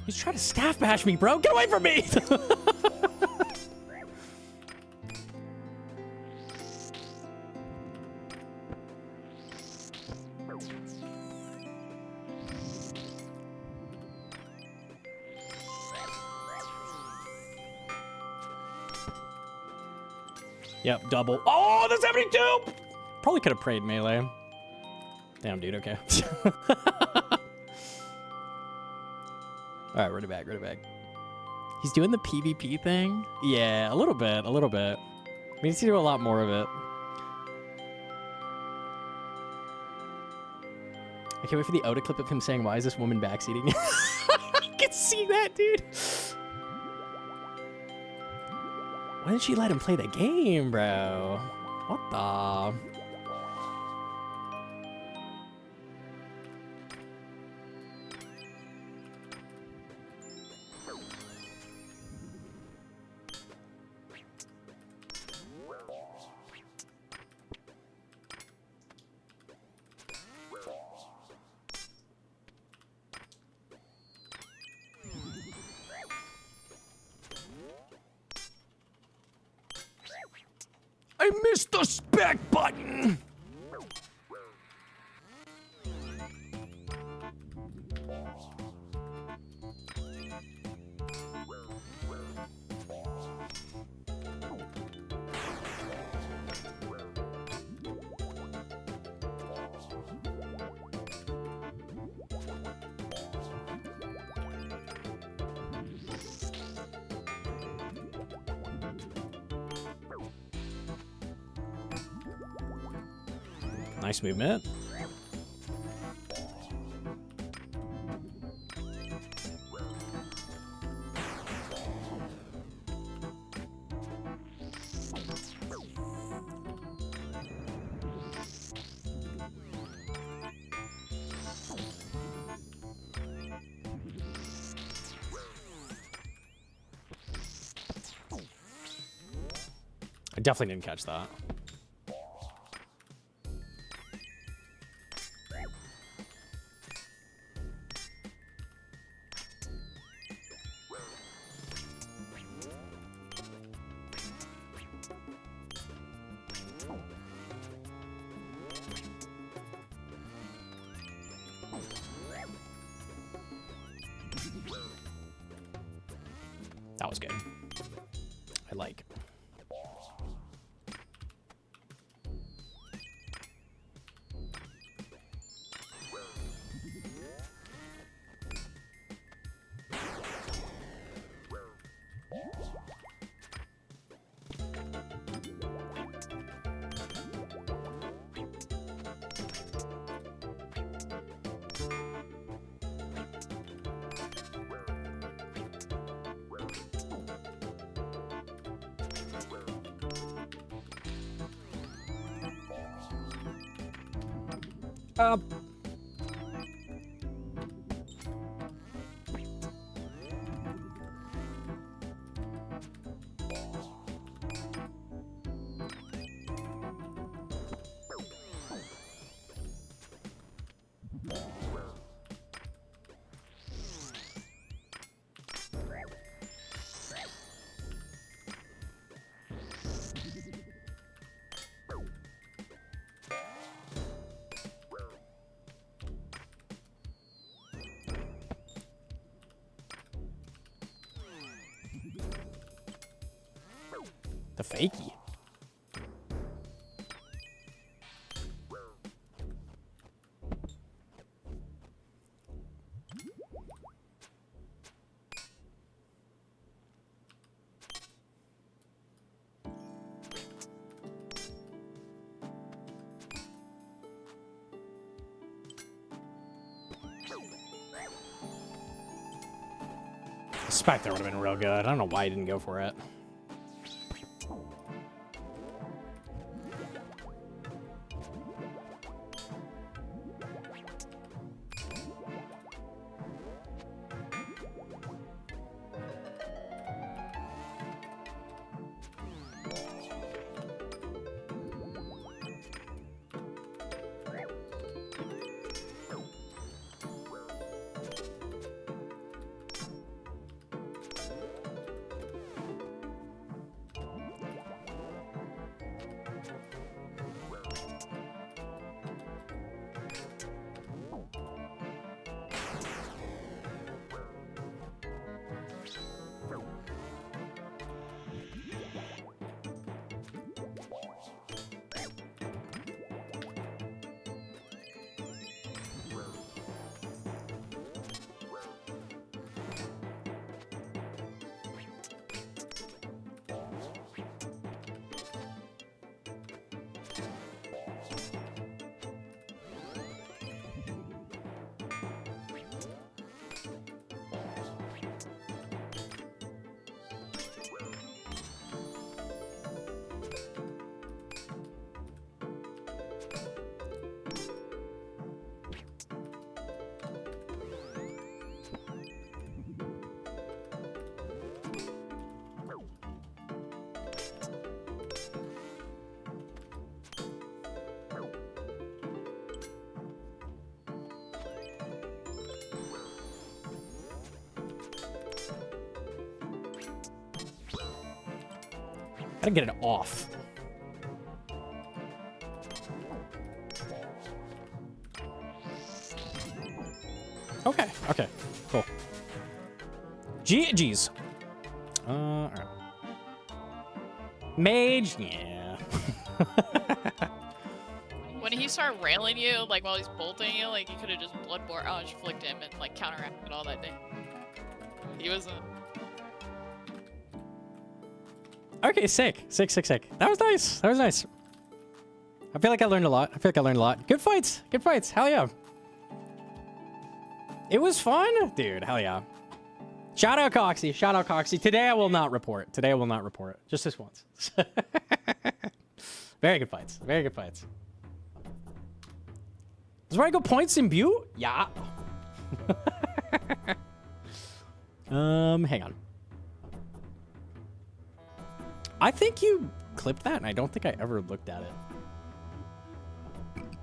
He's trying to staff bash me, bro. Get away from me! Yep, double. Oh, the 72! Probably could have prayed melee. Damn, dude, okay. Alright, run it back. He's doing the PvP thing? Yeah, a little bit. We need to do a lot more of it. I can't wait for the Oda clip of him saying, "Why is this woman backseating?" I can see that, dude. Why didn't she let him play the game, bro? What the... I missed the spec button! Nice movement. I definitely didn't catch that. That was good. I like. The fakie. I suspect that would have been real good. I don't know why he didn't go for it. Gotta get it off. Okay, okay, cool. GG's. All right. Mage, yeah. When he started railing you, like while he's bolting you, like you could have just bloodborne flicked him and like counteracted all that day. He wasn't. Okay, sick. That was nice. That was nice. I feel like I learned a lot. Good fights. Good fights. Hell yeah. It was fun. Dude, hell yeah. Shout out Coxie. Today I will not report. Just this once. Very good fights. Does Ryan go points in Butte? Yeah. Hang on. I think you clipped that, and I don't think I ever looked at it.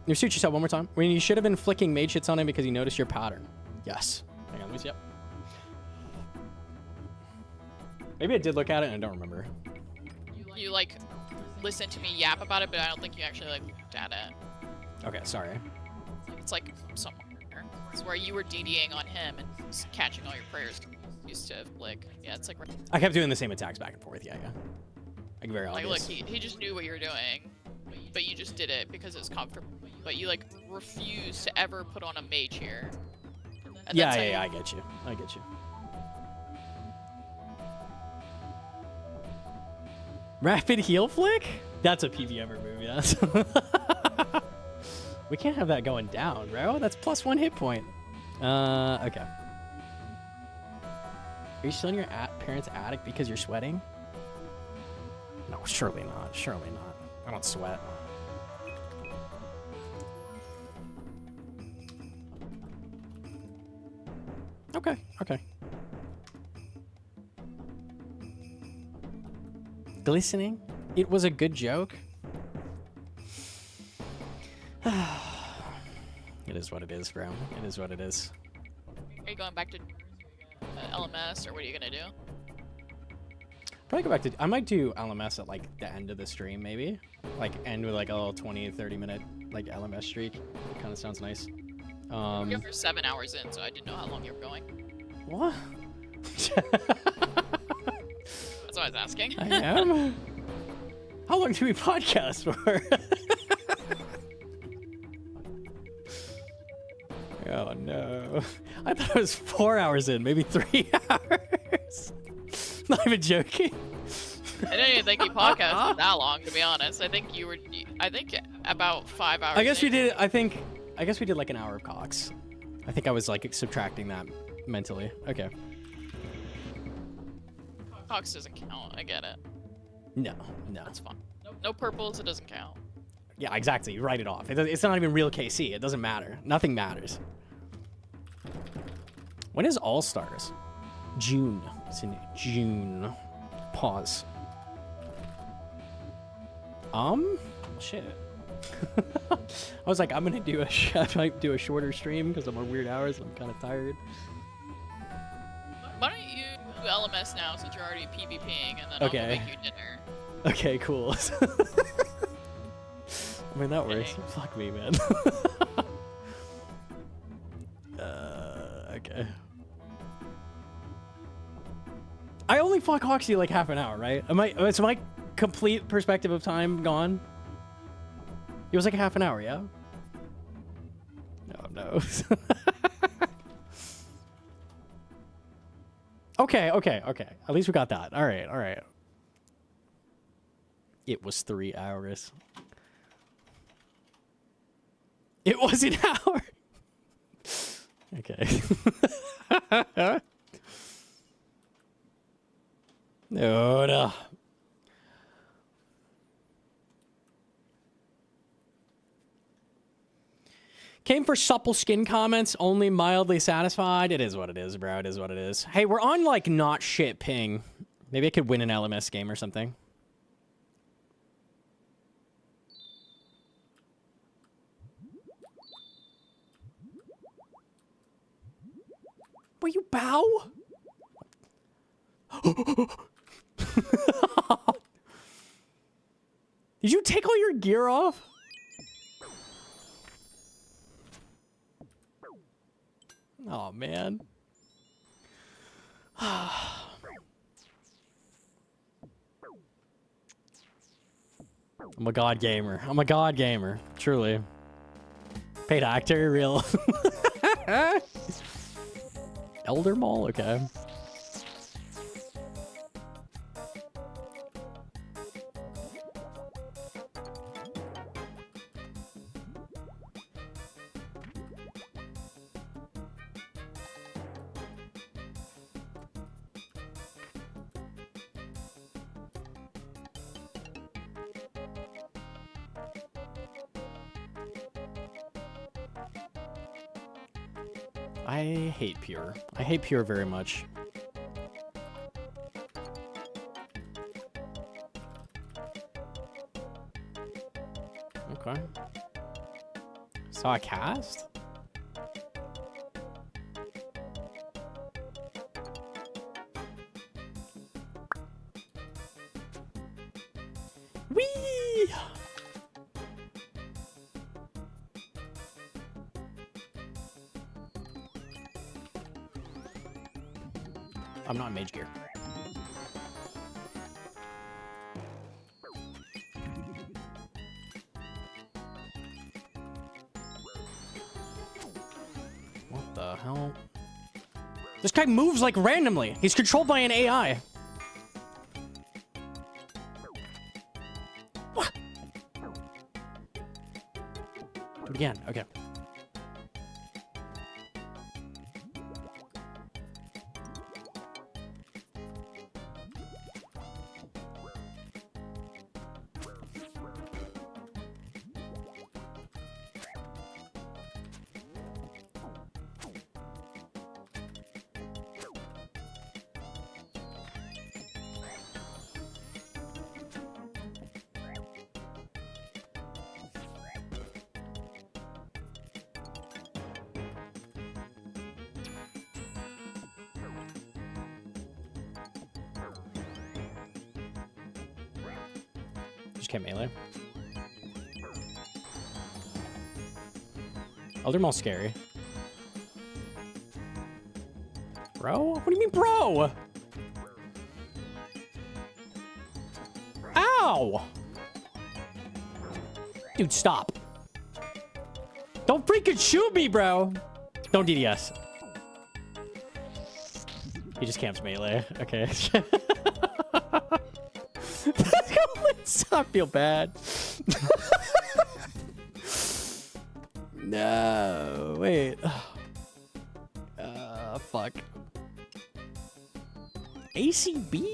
You shoot yourself one more time. I mean, you should have been flicking mage hits on him because you noticed your pattern. Yes. Hang on, let me see. Yep. Maybe I did look at it and I don't remember. You like listened to me yap about it, but I don't think you actually like looked at it. Okay, sorry. It's like somewhere. It's where you were DDing on him and catching all your prayers. Used to flick. Yeah, it's like. I kept doing the same attacks back and forth. Yeah. Like very Like, obvious. look, he just knew what you were doing, but you just did it because it was comfortable. But you like refused to ever put on a mage here. And Yeah, that's how yeah, you- I get you. I get you. Rapid heal flick? That's a PVMer move, yes. We can't have that going down, bro. That's +1 hit point. Okay. Are you still in your parents' attic because you're sweating? No, surely not. Surely not. I don't sweat. Okay, okay. Glistening? It was a good joke? It is what it is, bro. It is what it is. Are you going back to LMS, or what are you gonna do? Probably go back to... I might do LMS at, like, the end of the stream, maybe. Like, end with, like, a little 20, 30-minute, like, LMS streak. It kind of sounds nice. You're 7 hours in, so I didn't know how long you were going. What? That's what I was asking. I am? How long do we podcast for? Oh, no. I thought it was 4 hours in, maybe 3 hours. Not even joking. I didn't even think you podcasted that long, to be honest. I think you were. I think about 5 hours. I guess we in. did. I guess we did like an hour of Cox. I think I was like subtracting that mentally. Okay. Cox doesn't count. I get it. No, no. That's fine. No purples. It doesn't count. Yeah, exactly. You write it off. It's not even real KC. It doesn't matter. Nothing matters. When is All Stars? June. It's in June. Pause. Shit. I was like, I might do a shorter stream because I'm on weird hours and I'm kind of tired. Why don't you do LMS now, since you're already PvPing, and then I'll Okay. go make you dinner. Okay, cool. I mean, that works. Okay. Fuck me, man. Okay. I only fuck Hoxie like half an hour, right? Is my complete perspective of time gone? It was like a half an hour, yeah? No. Okay. At least we got that. All right. It was 3 hours. It was an hour. Okay. No. Came for supple skin comments, only mildly satisfied. It is what it is, bro. It is what it is. Hey, we're on like not shit ping. Maybe I could win an LMS game or something. Will you bow? Did you take all your gear off? Oh, man. I'm a god gamer. I'm a god gamer. Truly. Paid actor, real. Elder Mall? Okay. I hate Pure. I hate Pure very much. Okay. Saw a cast? Whee! I'm not in mage gear. What the hell? This guy moves like randomly. He's controlled by an AI. What? Do it again. Okay. Just can't melee. Oh, they're more scary. Bro? What do you mean, bro? Ow! Dude, stop. Don't freaking shoot me, bro. Don't DDS. He just camps melee. Okay. I feel bad. No, wait. Fuck. ACB?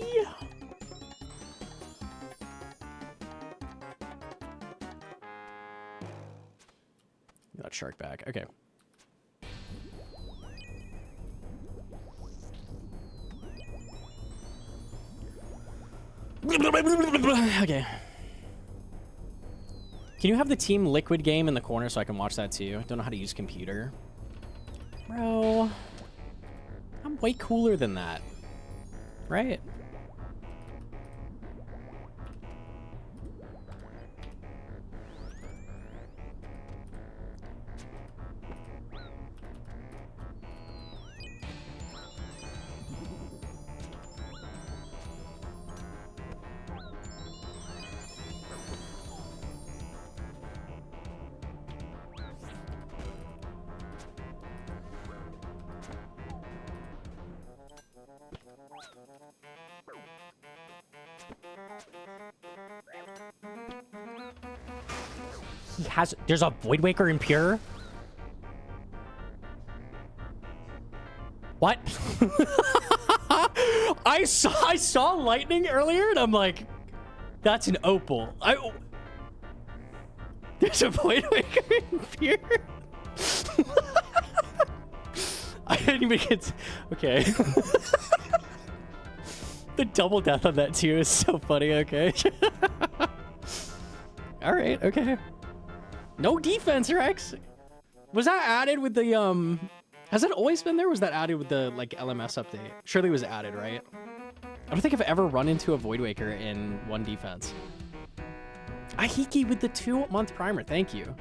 Got shark back. Okay. Okay. Can you have the Team Liquid game in the corner so I can watch that too? Don't know how to use computer. Bro. I'm way cooler than that. Right? There's a Void Waker in Pure? What? I saw lightning earlier and I'm like, that's an opal. There's a Void Waker in Pure? I didn't even get... Okay. The double death on that too is so funny, okay. Alright, okay. No defense, Rex. Was that added with the has that always been there? Or was that added with the like LMS update? Surely it was added, right? I don't think I've ever run into a Void Waker in one defense. Ahiki with the 2-month primer, thank you.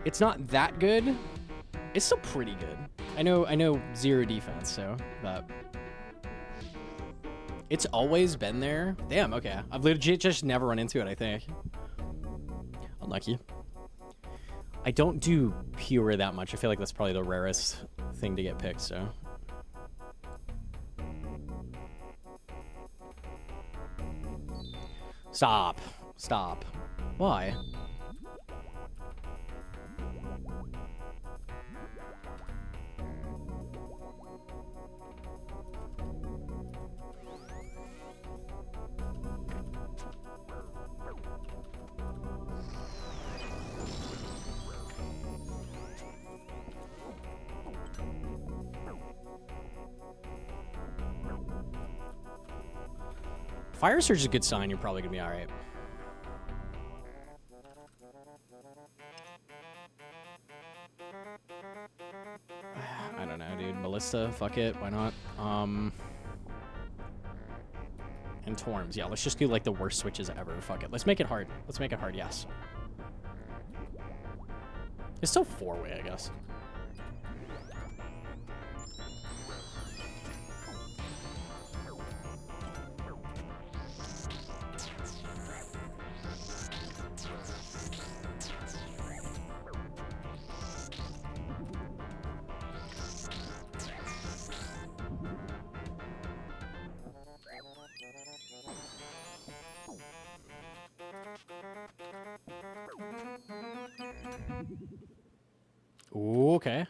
It's not that good. It's still pretty good. I know 0 defense, so but it's always been there. Damn, okay. I've legit just never run into it, I think. Unlucky. I don't do Pure that much. I feel like that's probably the rarest thing to get picked, so. Stop. Stop. Why? Fire Surge is a good sign. You're probably gonna be all right. Ballista. Fuck it. Why not? And Torms. Yeah, let's just do like the worst switches ever. Fuck it. Let's make it hard. Let's make it hard, yes. It's still 4-way, I guess. Ooh, okay.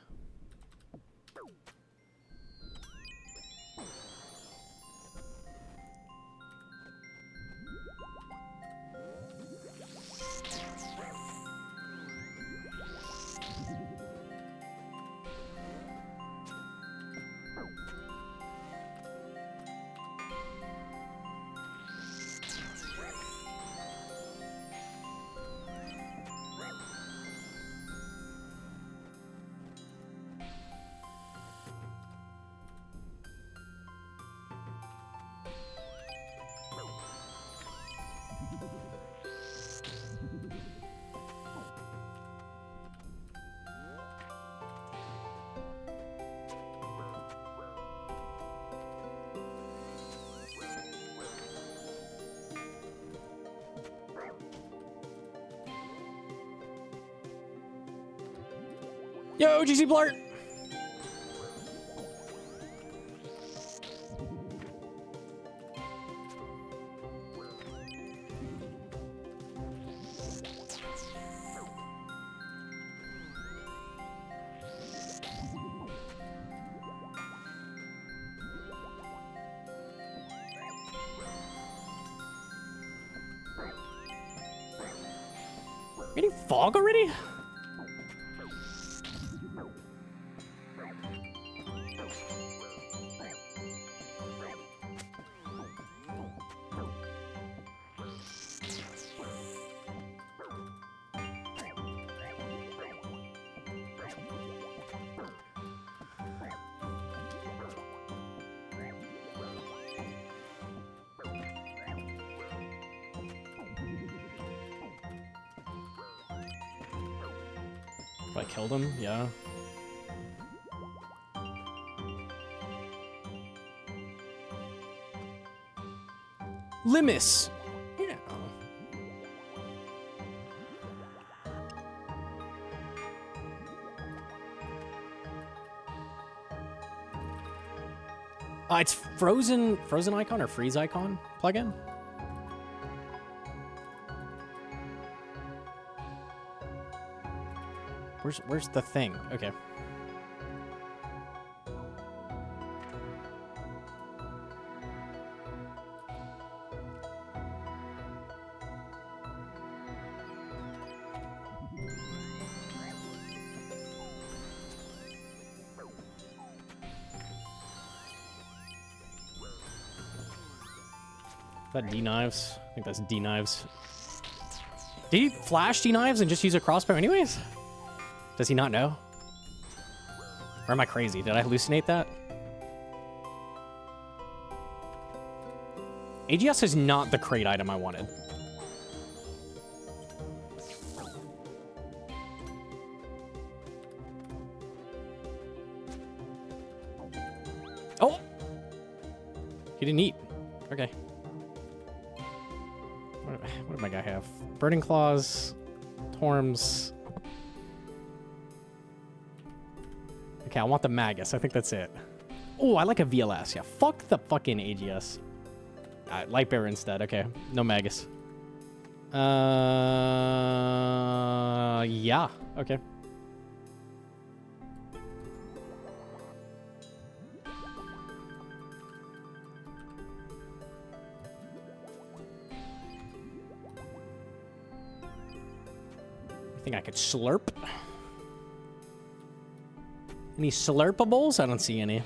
Yo, GC Blart! Getting fog already? I killed him, yeah. Limis! Yeah. It's frozen icon or freeze icon plugin? Where's the thing? Okay. Is that D-Knives? I think that's D-Knives. Did he flash D-Knives and just use a crossbow anyways? Does he not know? Or am I crazy? Did I hallucinate that? AGS is not the crate item I wanted. Oh! He didn't eat. Okay. What did my guy have? Burning Claws, Torms. Okay, I want the Magus. I think that's it. Oh, I like a VLS. Yeah, fuck the fucking AGS. Light Bearer instead. Okay, no Magus. Yeah. Okay. I think I could slurp. Any slurpables? I don't see any.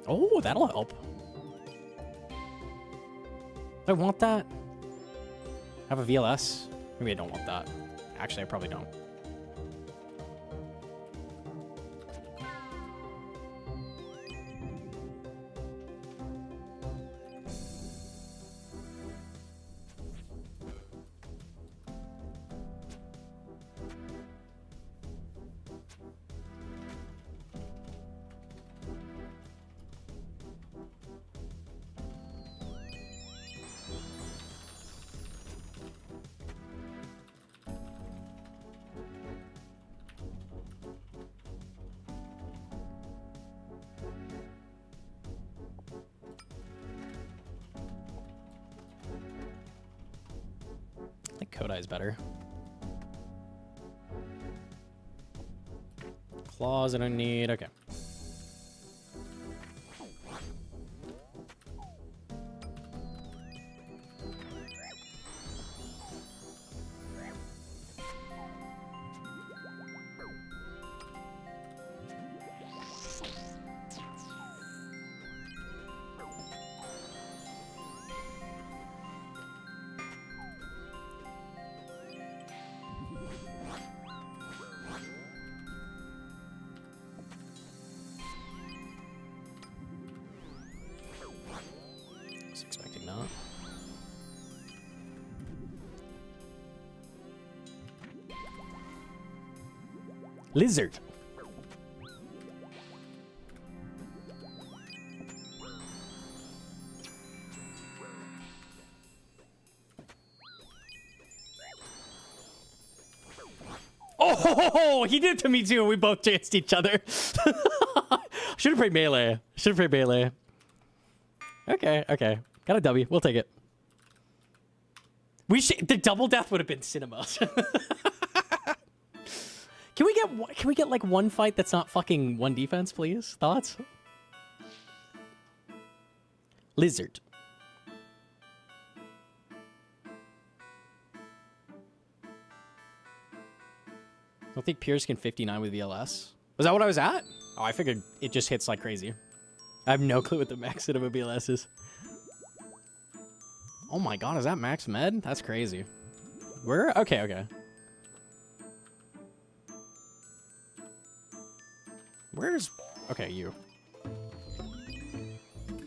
Oh, that'll help. I want that. Have a VLS? Maybe I don't want that. Actually, I probably don't. I think Kodai's better. Claws I don't need. Okay. Was expecting that. Lizard. Oh, he did it to me too. We both chased each other. Should have played melee. Should have played melee. Okay, okay. Got a W. We'll take it. The double death would have been cinema. Can we get like one fight that's not fucking one defense, please? Thoughts? Lizard. I don't think Pierce can 59 with VLS. Was that what I was at? Oh, I figured it just hits like crazy. I have no clue what the max hit of a BLS is. Oh my god, is that max med? That's crazy. Where? Okay, okay. Where's... Okay, you.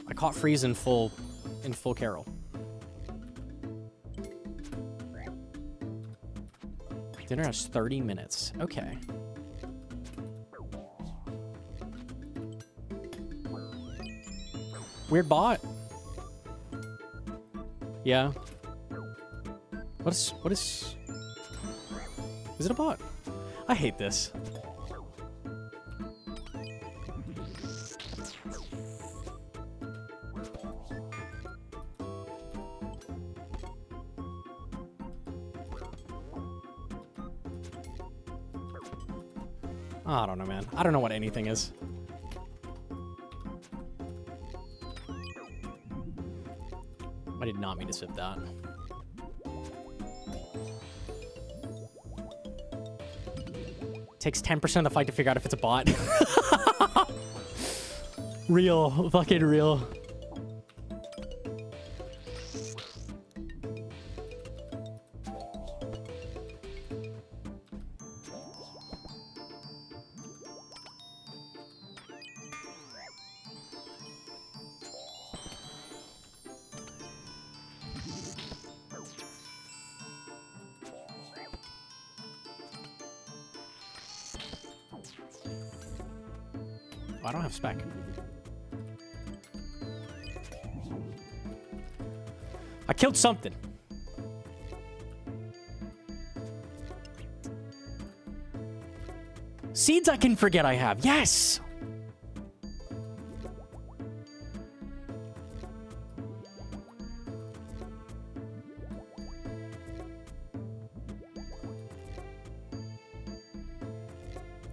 I caught Freeze in full Carol. Dinner has 30 minutes. Okay. Weird bot. Yeah. What is... Is it a bot? I hate this. I don't know, man. I don't know what anything is. I did not mean to sip that. Takes 10% of the fight to figure out if it's a bot. Real. Fucking real. I don't have spec. I killed something. Seeds I can forget I have. Yes!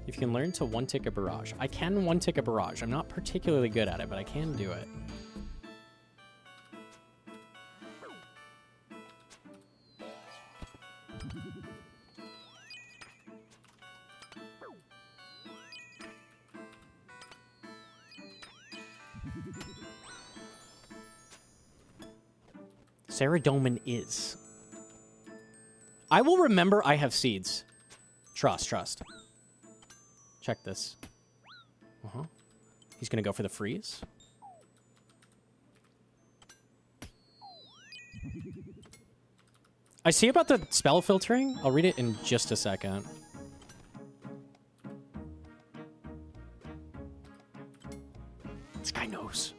If you can learn to one-tick a barrage. I can one-tick a barrage. I'm not particularly good at it, but I can do it. Saradomin is. I will remember I have seeds. Trust. Check this. He's gonna go for the freeze. I see about the spell filtering. I'll read it in just a second. This guy knows.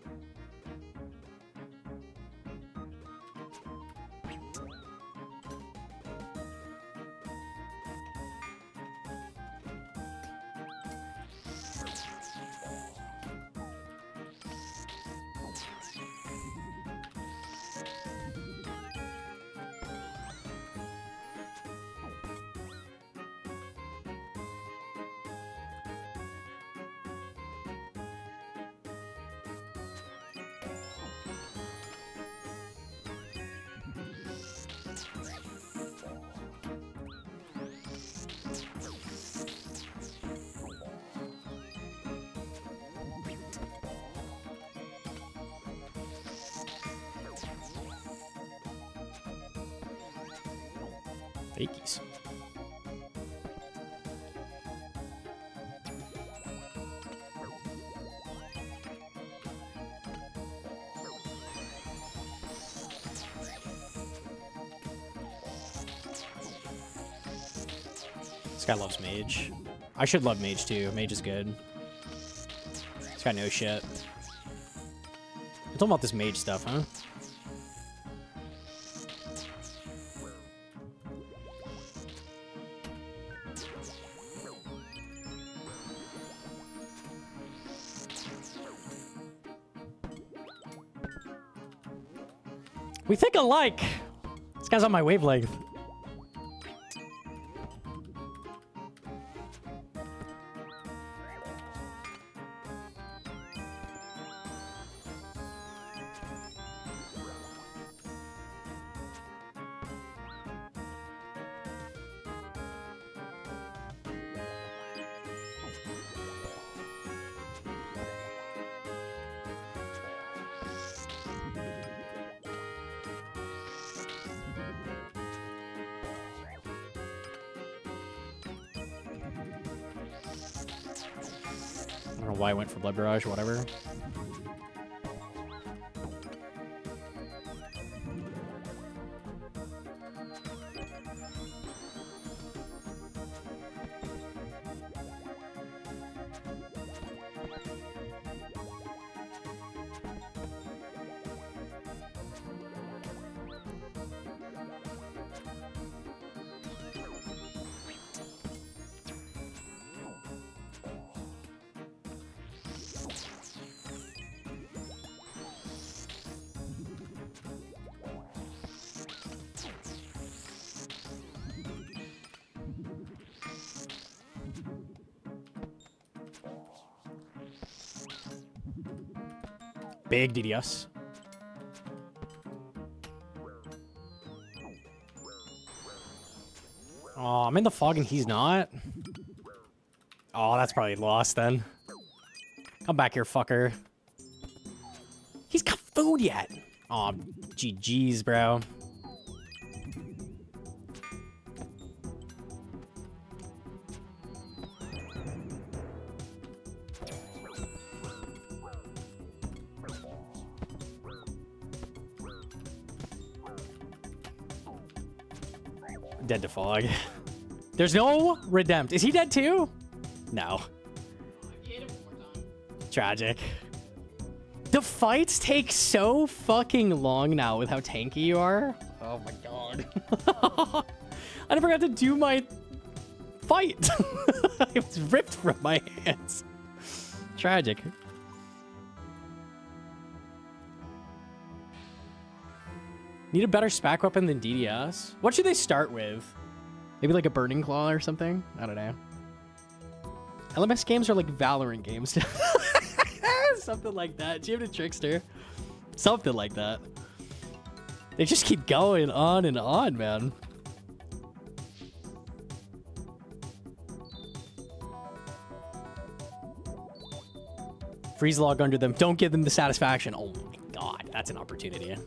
Fakies. This guy loves mage. I should love mage too. Mage is good. This guy knows shit. I'm talking about this mage stuff, huh? We think alike. This guy's on my wavelength. I don't know why I went for Blood Barrage or whatever. Big DDS. Oh, I'm in the fog and he's not. Oh, that's probably lost then. Come back here, fucker. He's got food yet. Oh, GG's, bro. Dead to fog. There's no redempt. Is he dead too? No. Tragic. The fights take so fucking long now with how tanky you are. Oh my god. I never got to do my fight. It was ripped from my hands. Tragic. Need a better SPAC weapon than DDS? What should they start with? Maybe like a Burning Claw or something? I don't know. LMS games are like Valorant games. Something like that. Jim the Trickster. Something like that. They just keep going on and on, man. Freeze log under them. Don't give them the satisfaction. Oh my god, that's an opportunity.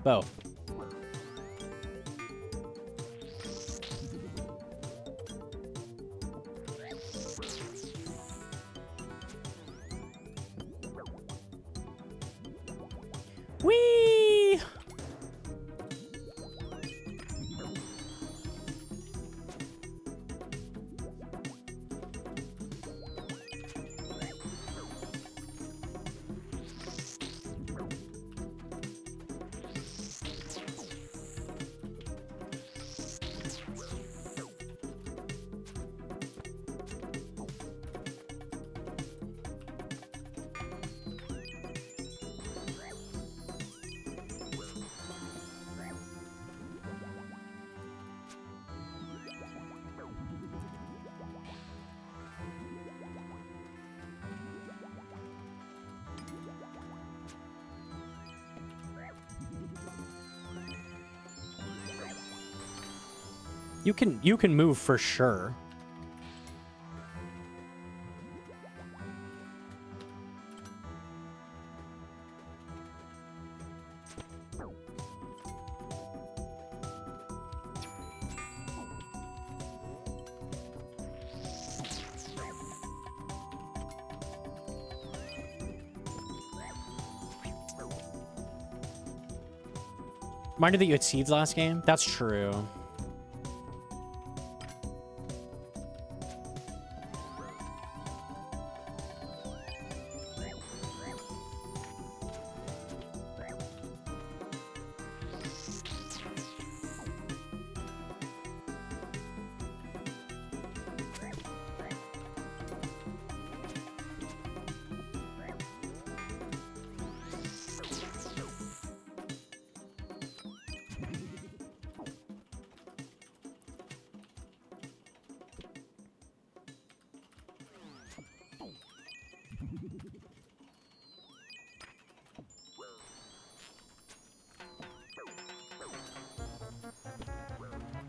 Bow. Whee! You can move for sure. Reminder that you had seeds last game? That's true.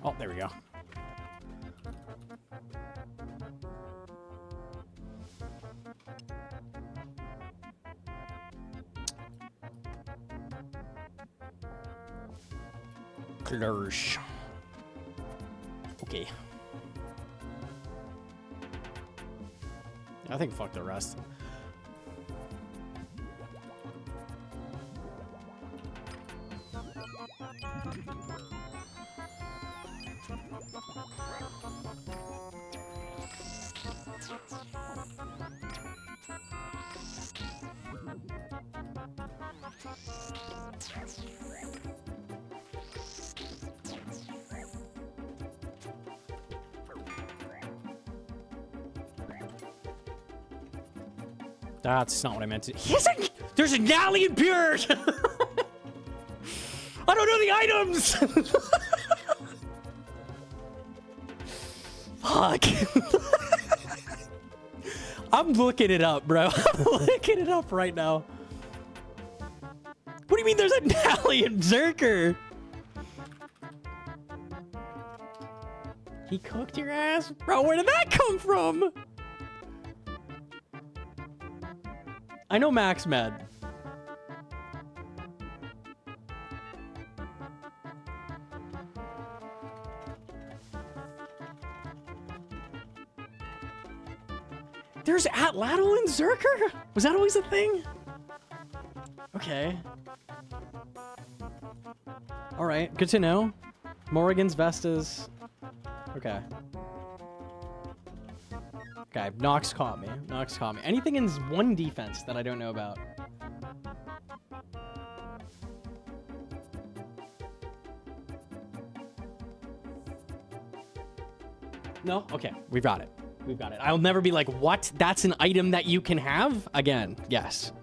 Oh, there we go. Clursh. Okay. I think fuck the rest. That's not what I meant to. There's an alien beard! I don't know the items! Fuck. I'm looking it up, bro. I'm looking it up right now. What do you mean there's an alien Zerker? He cooked your ass? Bro, where did that come from? I know Max Med. There's Atlatl and Zerker? Was that always a thing? Okay. All right, good to know. Morrigan's, Vestas. Okay. Okay, Nox caught me. Nox caught me. Anything in one defense that I don't know about? No? Okay, we've got it. We've got it. I'll never be like, what? That's an item that you can have? Again, yes.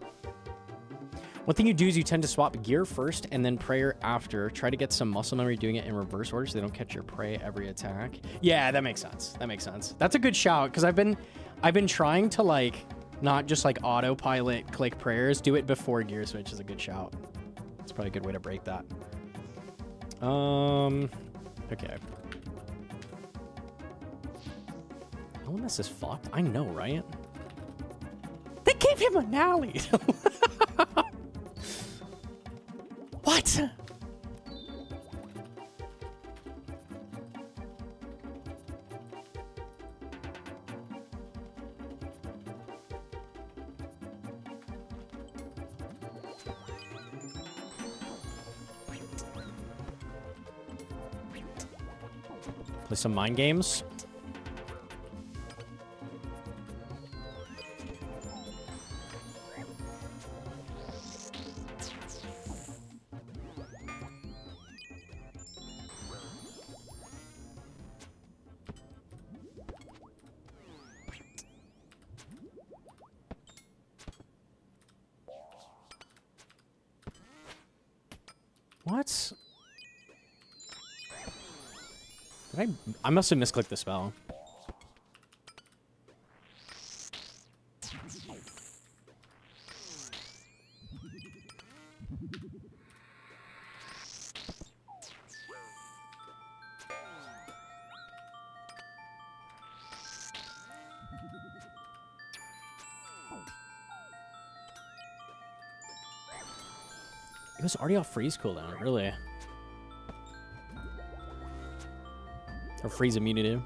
One thing you do is you tend to swap gear first and then prayer after. Try to get some muscle memory doing it in reverse order so they don't catch your prey every attack. Yeah, that makes sense. That makes sense. That's a good shout because I've been trying to like not just like autopilot click prayers. Do it before gear switch is a good shout. It's probably a good way to break that. Okay. No one this is fucked. I know, right? They gave him a Nally. What? Play some mind games. What? I must have misclicked the spell. It was already off freeze cooldown, really. Or freeze immunity.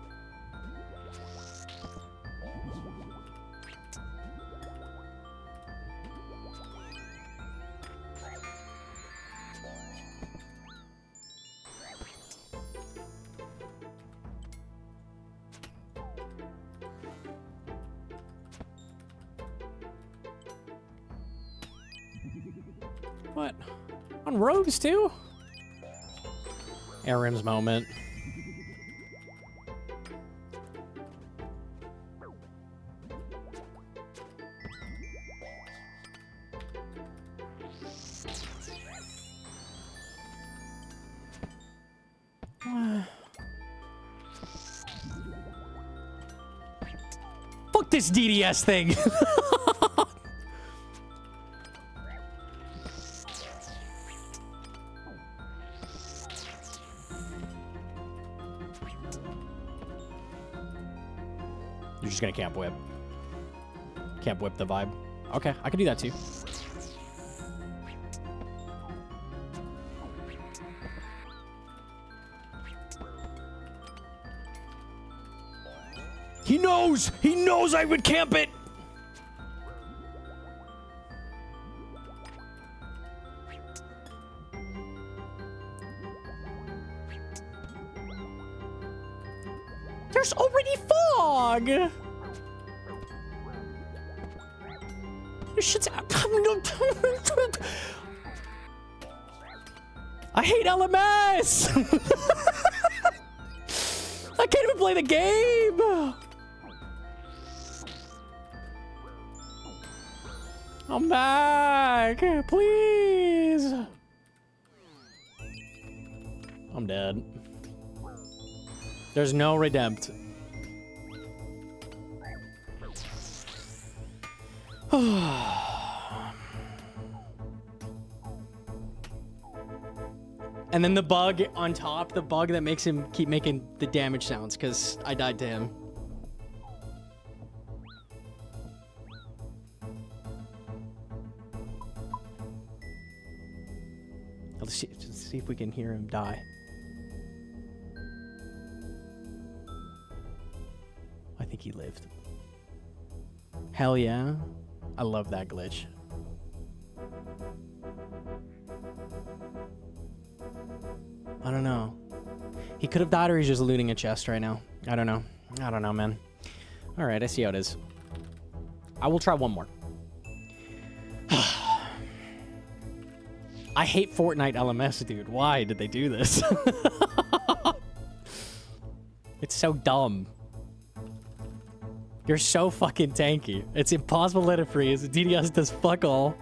What? On rogues too? Arim's moment. Fuck this DDS thing. You're just gonna camp whip. Camp whip the vibe. Okay, I can do that too. He knows! He knows I would camp it! There's already fog! This shit's... I hate LMS! I can't even play the game! I'm back! Please! I'm dead. There's no redempt. And then the bug on top, the bug that makes him keep making the damage sounds, because I died to him. Let's see if we can hear him die. I think he lived. Hell yeah. I love that glitch. I don't know. He could have died or he's just looting a chest right now. I don't know. I don't know, man. All right, I see how it is. I will try one more. I hate Fortnite LMS, dude. Why did they do this? It's so dumb. You're so fucking tanky. It's impossible to let it freeze. DDS does fuck all.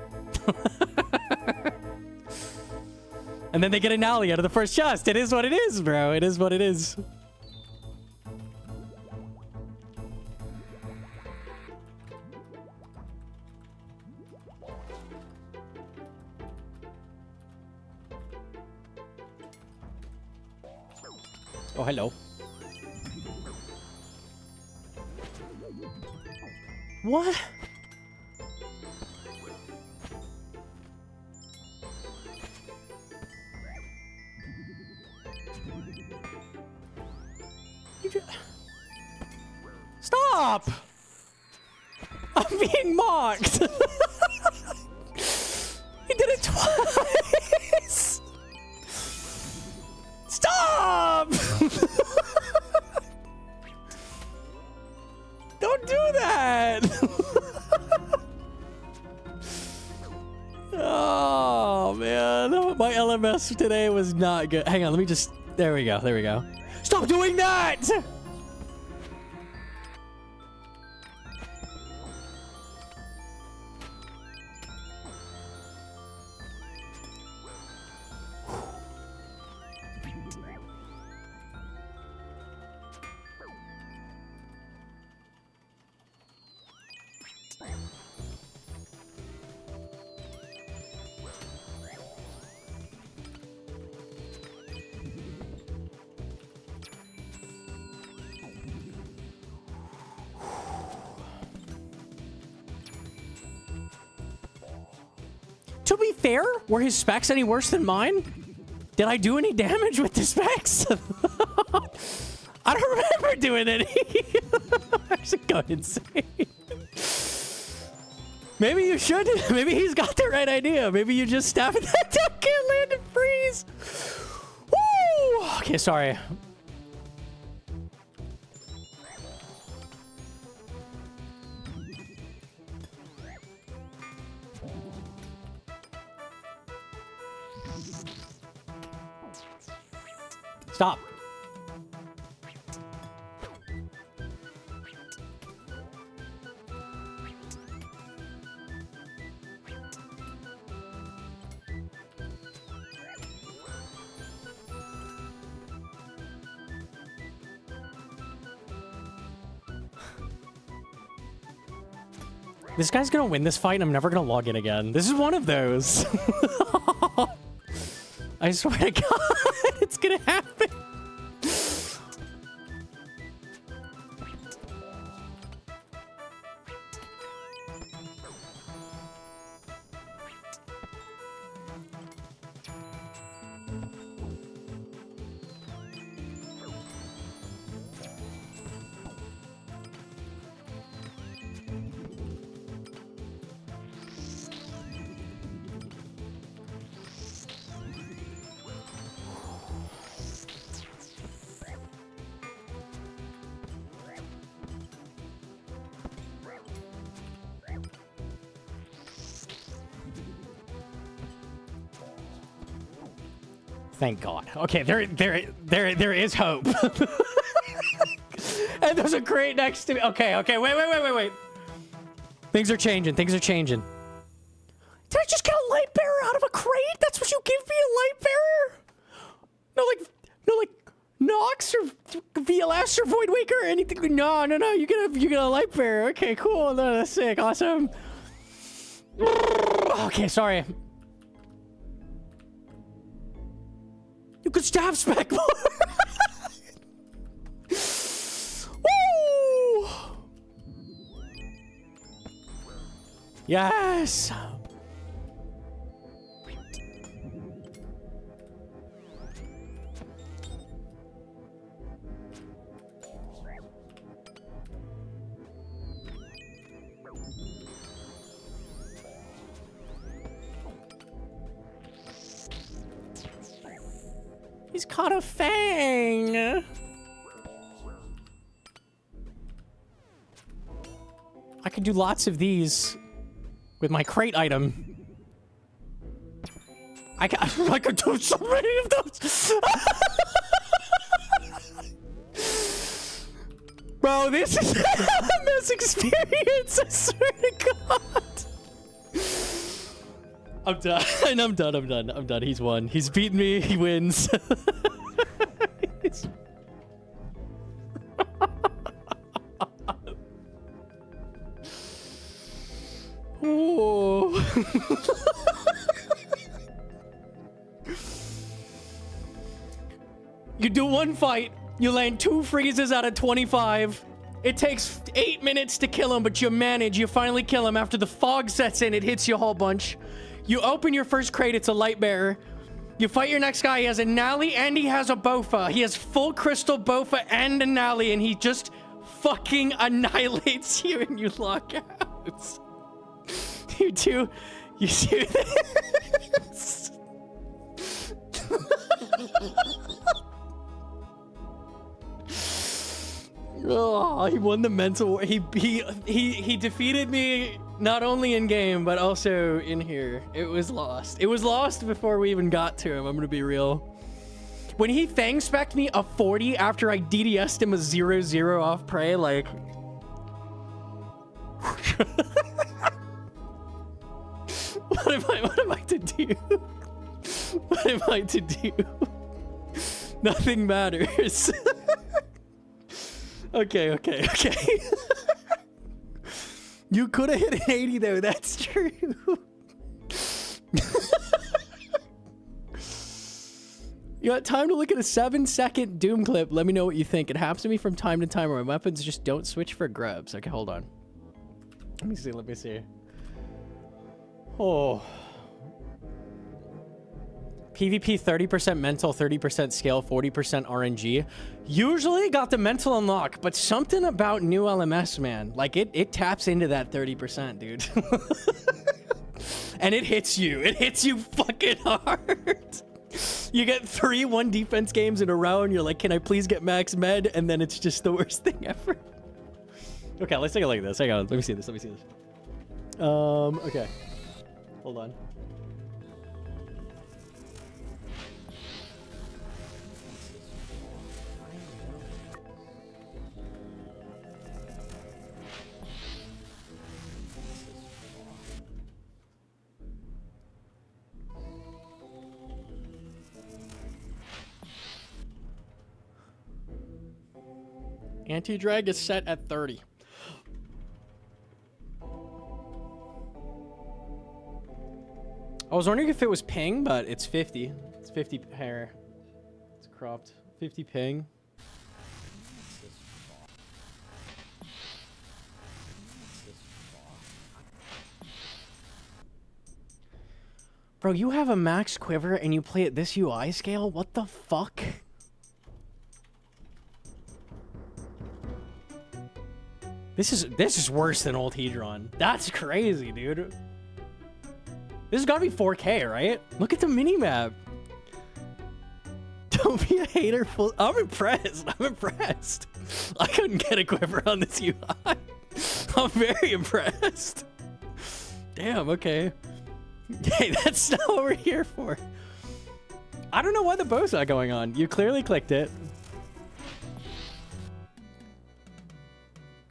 And then they get an alley out of the first chest. It is what it is, bro. It is what it is. Oh, hello. What? Stop! I'm being mocked. He did Twice! Stop! Don't do that! Oh, man. My LMS today was not good. Hang on, let me just... There we go, there we go. Stop doing that! To be fair, were his specs any worse than mine? Did I do any damage with the specs? I don't remember doing any. I should go insane. Maybe you should. Maybe he's got the right idea. Maybe you just stab at that duck and land and freeze. Woo! Okay, sorry. Stop. This guy's gonna win this fight and I'm never gonna log in again. This is one of those. I swear to God, it's gonna happen. Thank God. Okay, there is hope. And there's a crate next to me. Okay, wait. Things are changing. Things are changing. Did I just get a light bearer out of a crate? That's what you give me, a light bearer? No, like Nox or VLS or Void Waker or anything. No. You get a light bearer. Okay, cool. No, that's sick. Awesome. Okay, sorry. You could stab spec more. Woo! Yes. He's caught a fang. I could do lots of these with my crate item. I could do so many of those. Bro, this is this experience, I swear to God. I'm done. I'm done. He's won. He's beaten me. He wins. Oh. You do one fight, you land 2 freezes out of 25. It takes 8 minutes to kill him, but you manage. You finally kill him. After the fog sets in, it hits you a whole bunch. You open your first crate, it's a light bearer. You fight your next guy, he has a Nally and he has a Bofa. He has full crystal Bofa and a Nally, and he just fucking annihilates you and you lock out. You see this? Oh, he won the mental. He defeated me not only in game but also in here. It was lost. It was lost before we even got to him. I'm gonna be real. When he fang spec'd me a 40 after I DDS'd him a 0-0 off prey, like. What am I to do? What am I to do? Nothing matters. Okay. You could have hit an 80 though, that's true. You got time to look at a 7-second Doom clip. Let me know what you think. It happens to me from time to time where my weapons just don't switch for grubs. Okay, hold on. Let me see. Oh. PvP 30% mental, 30% scale, 40% RNG. Usually got the mental unlock, but something about new LMS, man. Like it taps into that 30%, dude. And it hits you. It hits you fucking hard. You get 3 1 defense games in a row and you're like, can I please get max med? And then it's just the worst thing ever. Okay, let's take a look at this. Hang on, let me see this. Okay. Hold on. Anti-drag is set at 30. I was wondering if it was ping, but it's 50. It's 50 hair. It's cropped. 50 ping. Bro, you have a max quiver and you play at this UI scale? What the fuck? This is worse than old Hedron. That's crazy, dude. This has got to be 4K, right? Look at the minimap. Don't be a hater. I'm impressed. I couldn't get a quiver on this UI. I'm very impressed. Damn, okay. Hey, that's not what we're here for. I don't know why the bow's not going on. You clearly clicked it.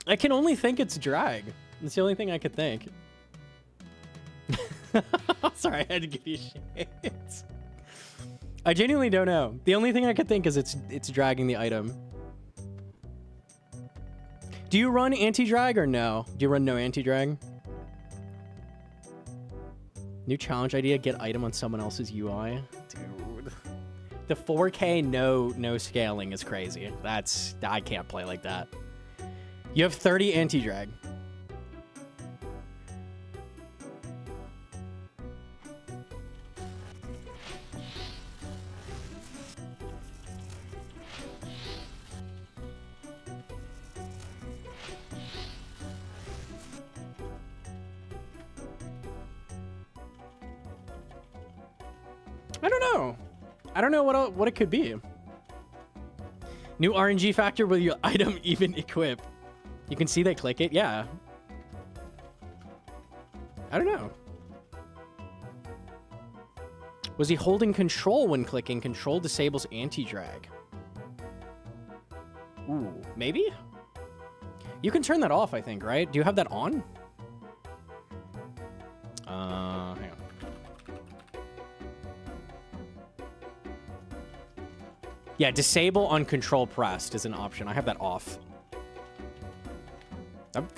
I can only think it's drag. That's the only thing I could think. Sorry, I had to give you shit. I genuinely don't know. The only thing I could think is it's dragging the item. Do you run anti-drag or no? Do you run no anti-drag? New challenge idea, get item on someone else's UI. Dude. The 4K no scaling is crazy. I can't play like that. You have 30 anti-drag. I don't know what it could be. New RNG factor with your item even equip. You can see they click it. Yeah. I don't know. Was he holding control when clicking? Control disables anti-drag. Ooh, maybe? You can turn that off, I think, right? Do you have that on? Hang on. Yeah, disable on control pressed is an option. I have that off.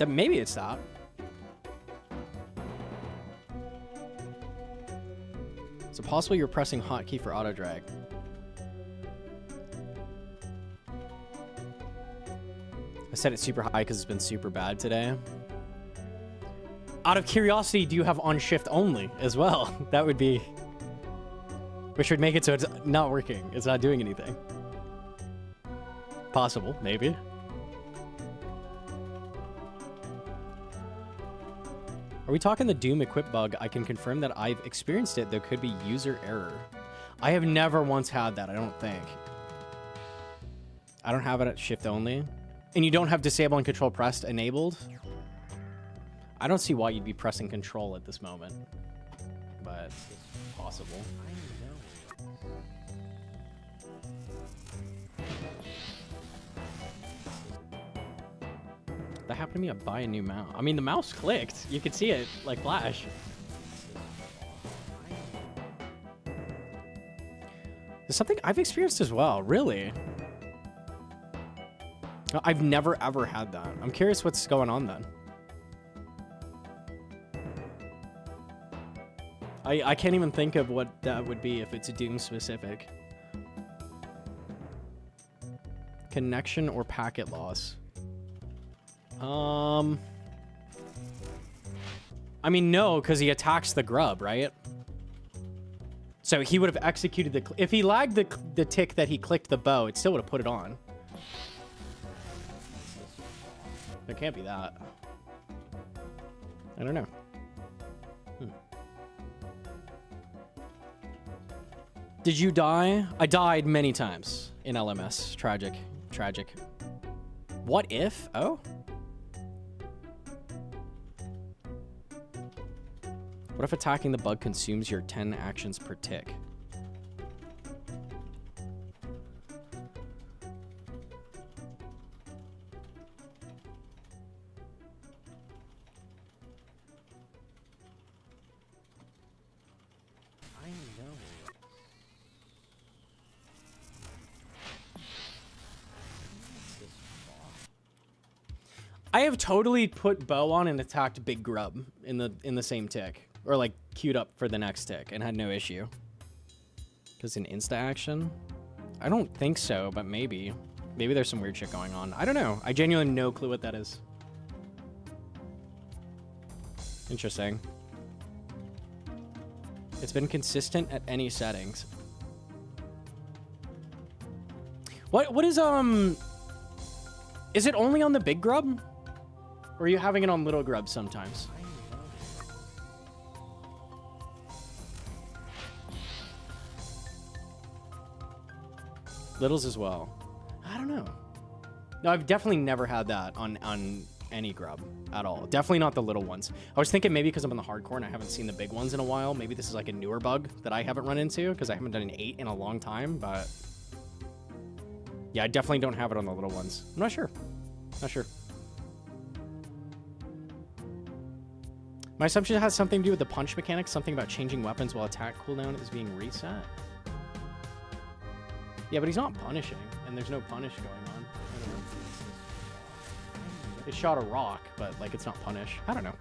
Maybe it's that. Is it possible you're pressing hotkey for auto drag? I set it super high because it's been super bad today. Out of curiosity, do you have on shift only as well? That would be... Which would make it so it's not working. It's not doing anything. Possible, maybe. Are we talking the Doom equip bug? I can confirm that I've experienced it. There could be user error. I have never once had that, I don't think. I don't have it at shift only. And you don't have disable and control pressed enabled? I don't see why you'd be pressing control at this moment. But it's possible. That happened to me, I buy a new mouse. I mean, the mouse clicked. You could see it, like, flash. It's something I've experienced as well, really. I've never, ever had that. I'm curious what's going on then. I can't even think of what that would be if it's a Doom specific. Connection or packet loss. I mean, no, because he attacks the grub, right? So he would have executed the... If he lagged the tick that he clicked the bow, it still would have put it on. There can't be that. I don't know. Did you die? I died many times in LMS. Tragic. Tragic. What if? Oh? What if attacking the bug consumes your 10 actions per tick? I have totally put bow on and attacked big grub in the same tick, or like queued up for the next tick and had no issue. Because in insta action, I don't think so, but maybe there's some weird shit going on. I don't know. I genuinely have no clue what that is. Interesting. It's been consistent at any settings. What is it only on the big grub? Or are you having it on little grubs sometimes? Littles as well. I don't know. No, I've definitely never had that on any grub at all. Definitely not the little ones. I was thinking maybe because I'm in the hardcore and I haven't seen the big ones in a while. Maybe this is like a newer bug that I haven't run into because I haven't done an 8 in a long time, but... Yeah, I definitely don't have it on the little ones. I'm not sure. Not sure. My assumption has something to do with the punch mechanics, something about changing weapons while attack cooldown is being reset. Yeah, but he's not punishing, and there's no punish going on. I don't know. It shot a rock, but like it's not punish. I don't know.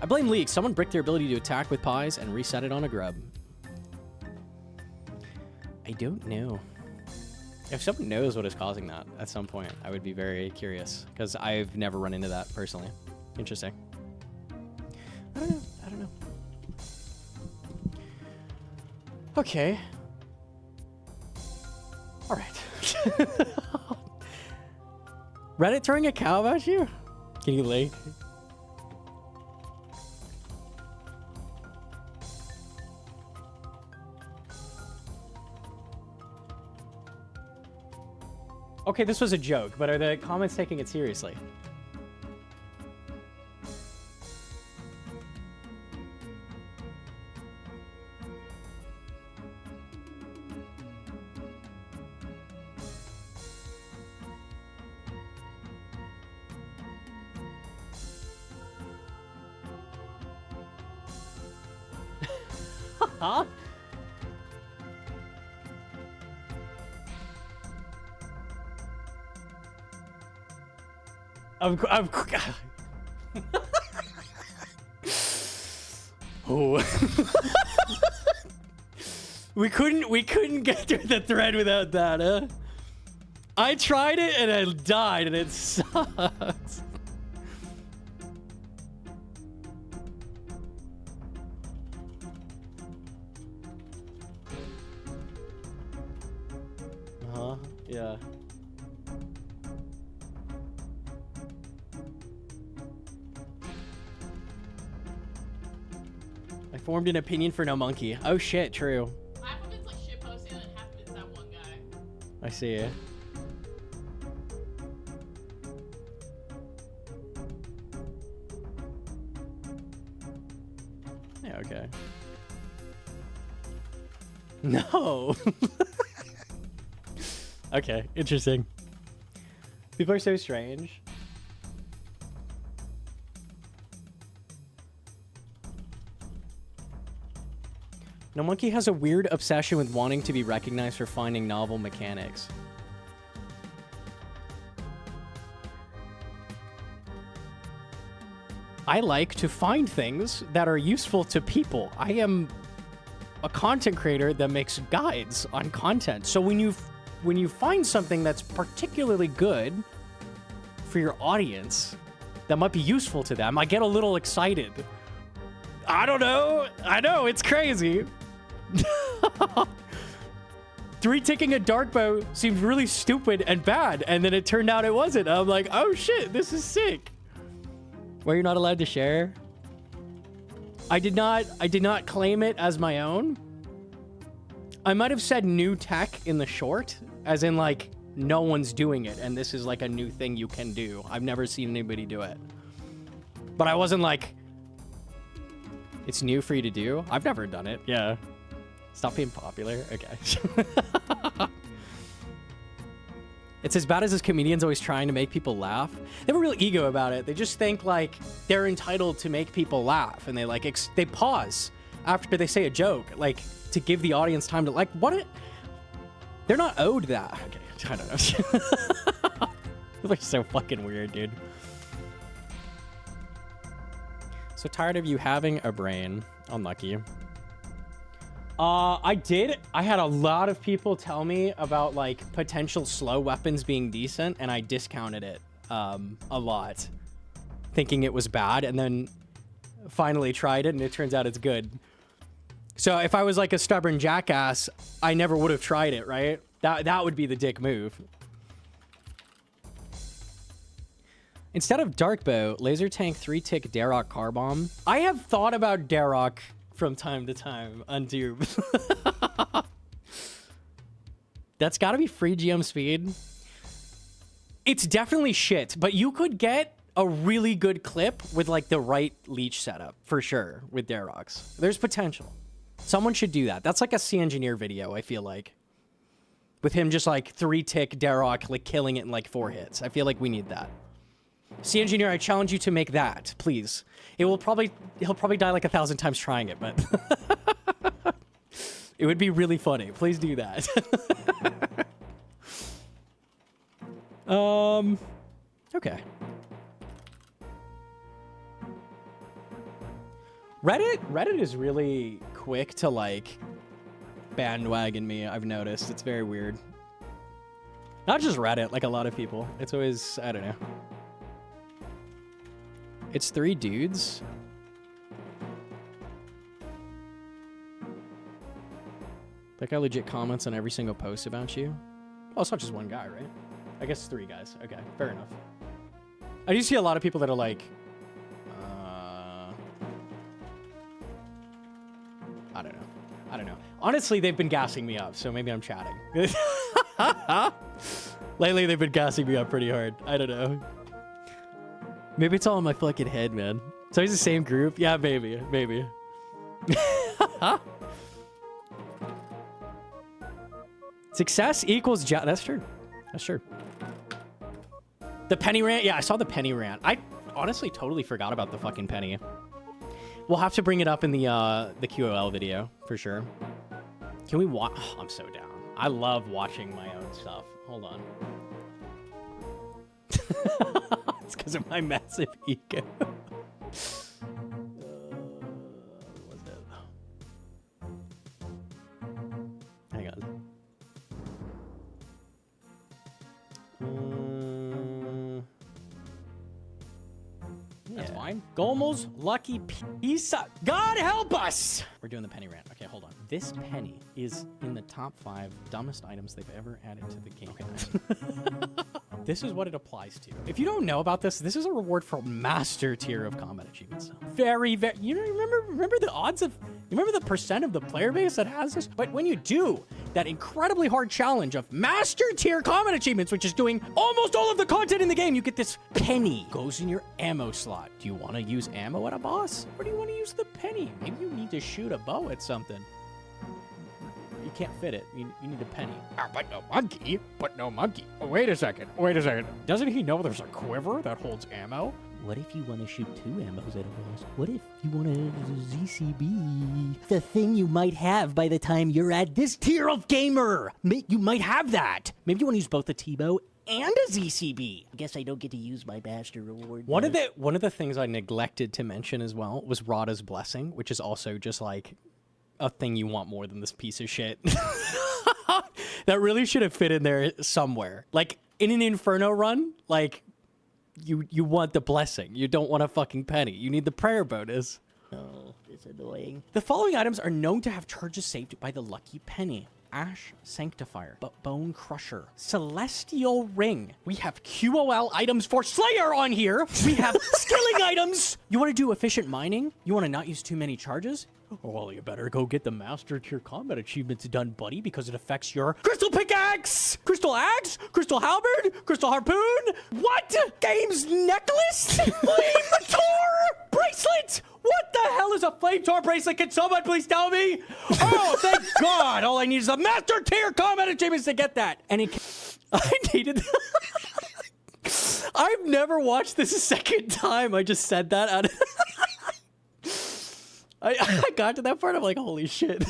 I blame League. Someone bricked their ability to attack with pies and reset it on a grub. I don't know. If someone knows what is causing that at some point, I would be very curious, because I've never run into that personally. Interesting. I don't know. I don't know. Okay. All right. Reddit throwing a cow about you? Can you late? Okay, this was a joke, but are the comments taking it seriously? Huh? Oh. we couldn't get through the thread without that, huh? I tried it and I died and it sucks. Yeah. formed an opinion for Gnomonkey. Oh shit, true. Half of it's like shit posting and half of it's that one guy. I see. Yeah, okay. No. Okay, interesting. People are so strange. Gnomonkey has a weird obsession with wanting to be recognized for finding novel mechanics. I like to find things that are useful to people. I am a content creator that makes guides on content. So when you find something that's particularly good for your audience that might be useful to them, I get a little excited. I don't know. I know, it's crazy. 3-ticking a dark bow seemed really stupid and bad, and then it turned out it wasn't. I'm like, oh shit, this is sick. Were you not allowed to share? I did not claim it as my own. I might have said new tech in the short, as in like, no one's doing it, and this is like a new thing you can do. I've never seen anybody do it. But I wasn't like, it's new for you to do? I've never done it. Yeah. Stop being popular. Okay. It's as bad as this comedian's always trying to make people laugh. They have a real ego about it. They just think like they're entitled to make people laugh, and they like they pause after they say a joke, like to give the audience time to like what? They're not owed that. Okay, I don't know. They're so fucking weird, dude. So tired of you having a brain. Unlucky. I did. I had a lot of people tell me about like potential slow weapons being decent, and I discounted it a lot, thinking it was bad, and then finally tried it, and it turns out it's good. So if I was like a stubborn jackass, I never would have tried it, right? That would be the dick move. Instead of dark bow, laser tank 3-tick Darok car bomb. I have thought about Darok from time to time on Tube. That's gotta be free GM speed. It's definitely shit, but you could get a really good clip with like the right leech setup for sure with Daroks. There's potential. Someone should do that. That's like a C engineer video, I feel like. With him just like 3-tick Darok, like killing it in like 4 hits. I feel like we need that. C engineer, I challenge you to make that, please. He'll probably die like 1,000 times trying it, but it would be really funny. Please do that. Okay. Reddit is really quick to like bandwagon me, I've noticed. It's very weird. Not just Reddit, like a lot of people. It's always, I don't know. It's 3 dudes. That guy legit comments on every single post about you. Oh, it's not just one guy, right? I guess 3 guys. Okay, fair enough. I do see a lot of people that are like, I don't know. Honestly, they've been gassing me up, so maybe I'm chatting. Lately, they've been gassing me up pretty hard. I don't know. Maybe it's all in my fucking head, man. So he's the same group? Yeah, maybe. Success equals that's true. That's true. The penny rant? Yeah, I saw the penny rant. I honestly totally forgot about the fucking penny. We'll have to bring it up in the QOL video, for sure. Can we watch? Oh, I'm so down. I love watching my own stuff. Hold on. It's because of my massive ego. What's that? Hang on. That's fine. Gomo's lucky pizza. God help us! We're doing the penny rant. Okay, hold on. This penny is in the top 5 dumbest items they've ever added to the game. Okay. this is what it applies to. If you don't know about this, this is a reward for master tier of combat achievements. Very, very, you know, remember the odds of, remember the percent of the player base that has this? But when you do that incredibly hard challenge of master tier combat achievements, which is doing almost all of the content in the game, you get this penny. Goes in your ammo slot. Do you want to use ammo at a boss? Or do you want to use the penny? Maybe you need to shoot a bow at something. You can't fit it. You need a penny. But no monkey. But no monkey. Oh, wait a second. Wait a second. Doesn't he know there's a quiver that holds ammo? What if you want to shoot 2 ammos at a boss? What if you want a ZCB? The thing you might have by the time you're at this tier of gamer. You might have that. Maybe you want to use both a T-bow and a ZCB. I guess I don't get to use my master reward. One of the things I neglected to mention as well was Radha's Blessing, which is also just like a thing you want more than this piece of shit. That really should have fit in there somewhere. Like in an Inferno run, like you want the blessing. You don't want a fucking penny. You need the prayer bonus. Oh, it's annoying. The following items are known to have charges saved by the lucky penny. Ash Sanctifier, but Bone Crusher, Celestial Ring. We have QOL items for Slayer on here. We have skilling items. You want to do efficient mining? You want to not use too many charges? Well, you better go get the Master Tier Combat achievements done, buddy, because it affects your Crystal Pickaxe, Crystal Axe, Crystal Halberd, Crystal Harpoon. What? Games Necklace? Flame Tor Bracelet? What the hell is a Flame Tor bracelet? Can someone please tell me? Oh, thank God. All I need is a Master Tier Combat achievements to get that. And I needed I've never watched this a second time. I just said that out of I got to that part, I'm like, holy shit. In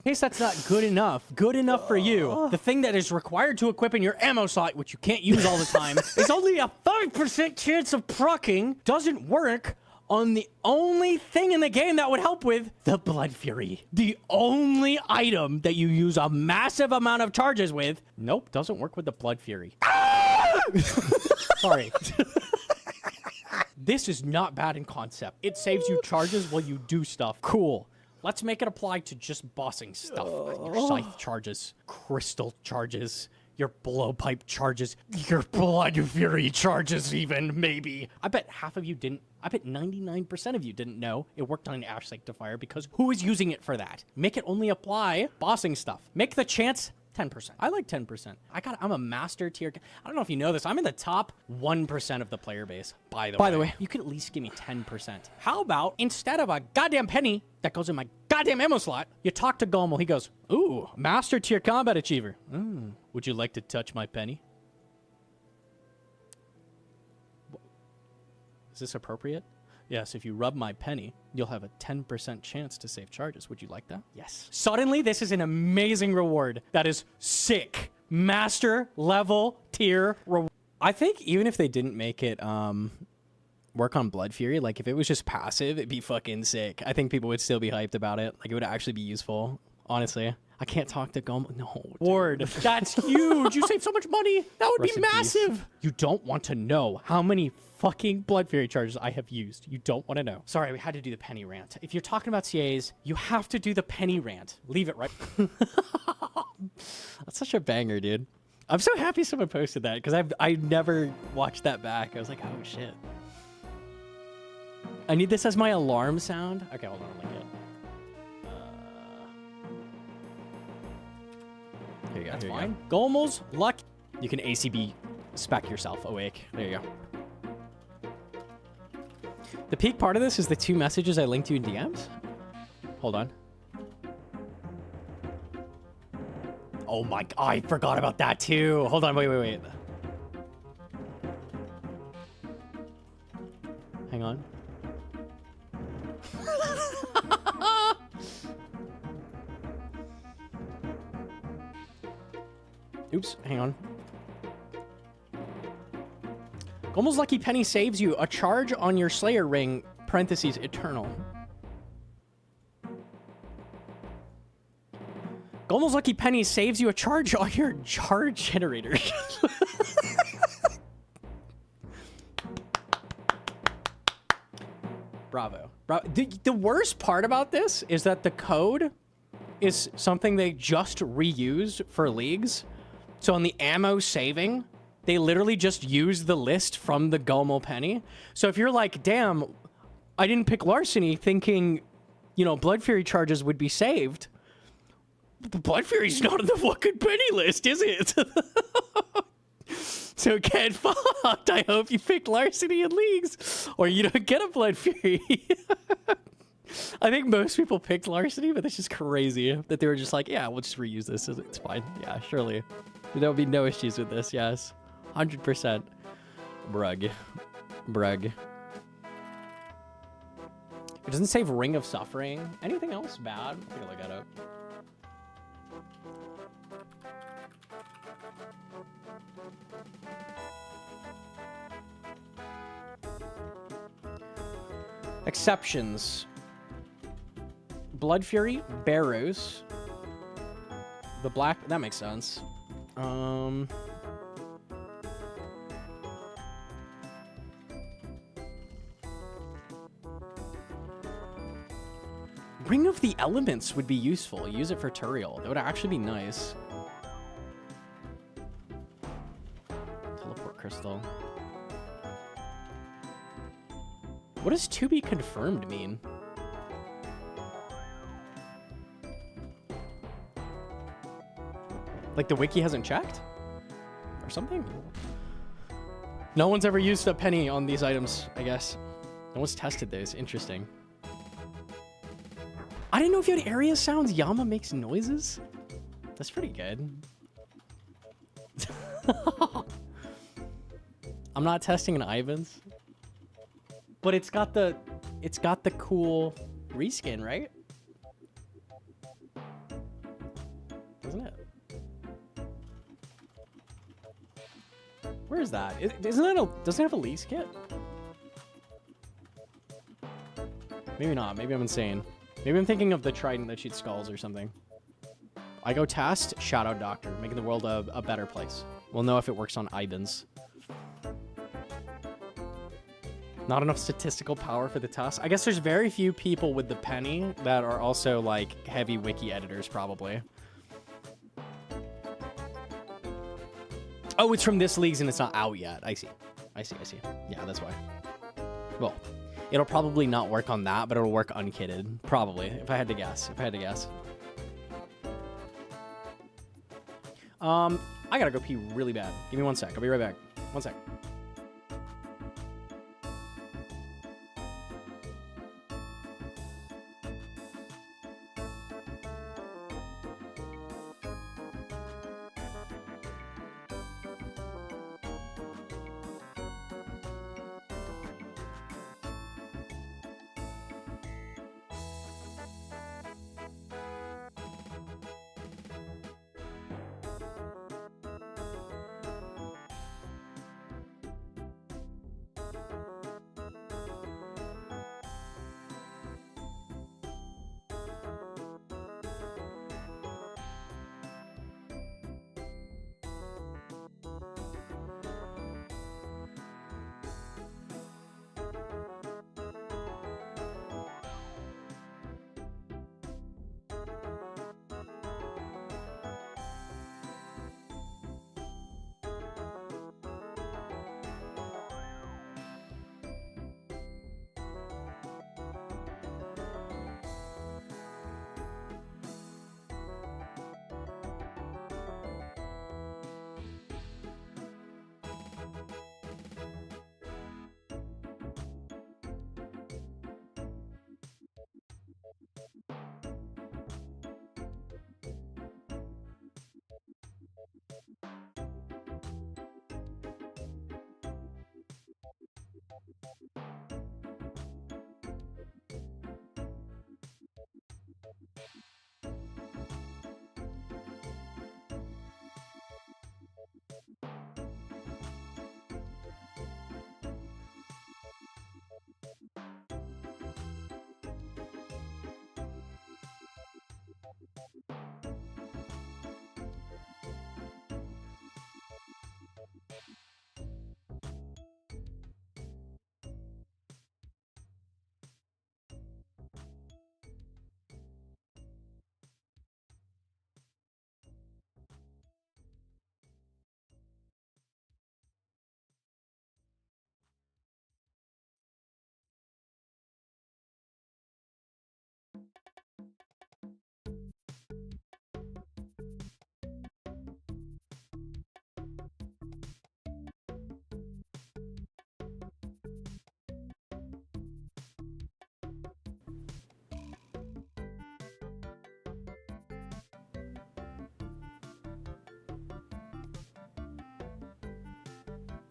case that's not good enough for you, the thing that is required to equip in your ammo slot, which you can't use all the time, is only a 5% chance of proccing, doesn't work on the only thing in the game that would help with the Blood Fury. The only item that you use a massive amount of charges with. Nope, doesn't work with the Blood Fury. Sorry. This is not bad in concept. It saves you charges while you do stuff. Cool. Let's make it apply to just bossing stuff. Your scythe charges, crystal charges, your blowpipe charges, your Blood Fury charges even, maybe. I bet half of you didn't. I bet 99% of you didn't know it worked on an Ash Sanctifier because who is using it for that? Make it only apply bossing stuff. Make the chance 10%. I like 10%. I'm a master tier. I don't know if you know this. I'm in the top 1% of the player base, by the way. You could at least give me 10%. How about instead of a goddamn penny that goes in my goddamn ammo slot, you talk to Gommel. He goes, ooh, master tier combat achiever. Would you like to touch my penny? Is this appropriate? Yes, if you rub my penny, you'll have a 10% chance to save charges. Would you like that? Yes. Suddenly, this is an amazing reward. That is sick. Master level tier reward. I think even if they didn't make it work on Blood Fury, like if it was just passive, it'd be fucking sick. I think people would still be hyped about it. Like it would actually be useful, honestly. I can't talk to Gommel. No. Ward. That's huge. You save so much money. That would be massive. You don't want to know how many fucking Blood Fury charges I have used. You don't want to know. Sorry, we had to do the penny rant. If you're talking about CAs, you have to do the penny rant. Leave it right. That's such a banger, dude. I'm so happy someone posted that because I never watched that back. I was like, oh shit. I need this as my alarm sound. Okay, hold on. I'll link it. Here you go. That's fine. Gommel's luck. You can ACB spec yourself awake. There you go. The peak part of this is the 2 messages I linked you in DMs. Hold on. Oh my God, I forgot about that too. Hold on, wait. Hang on. Oops, hang on. Gommel's Lucky Penny saves you a charge on your Slayer ring, parentheses, eternal. Gommel's Lucky Penny saves you a charge on your charge generator. Bravo. The worst part about this is that the code is something they just reused for leagues. So on the ammo saving, they literally just use the list from the Gomo penny. So if you're like, damn, I didn't pick Larceny thinking, you know, Blood Fury charges would be saved. The Blood Fury's not on the fucking penny list, is it? So get fucked. I hope you picked Larceny in leagues, or you don't get a Blood Fury. I think most people picked Larceny, but it's just crazy that they were just like, yeah, we'll just reuse this. It's fine. Yeah, surely. There will be no issues with this, yes. 100%. Brug. Brug. It doesn't save Ring of Suffering. Anything else bad? Take a look at it. Exceptions. Blood Fury, Barrows. The black, that makes sense. Ring of the Elements would be useful. Use it for Turiel. That would actually be nice. Teleport Crystal. What does to be confirmed mean? Like the wiki hasn't checked? Or something? No one's ever used a penny on these items, I guess. No one's tested those. Interesting. I didn't know if you had area sounds. Yama makes noises. That's pretty good. I'm not testing an Ivan's. But it's got the cool reskin, right? Doesn't it? Where is that? Doesn't it have a lease kit? Maybe not. Maybe I'm insane. Maybe I'm thinking of the trident that shoots skulls or something. I go test Shadow Doctor, making the world a better place. We'll know if it works on Ivan's. Not enough statistical power for the test. I guess there's very few people with the penny that are also like heavy wiki editors, probably. Oh, it's from this leagues and it's not out yet. I see. Yeah, that's why. Well, it'll probably not work on that, but it'll work unkitted. Probably, if I had to guess. I gotta go pee really bad. Give me 1 sec. I'll be right back. 1 sec.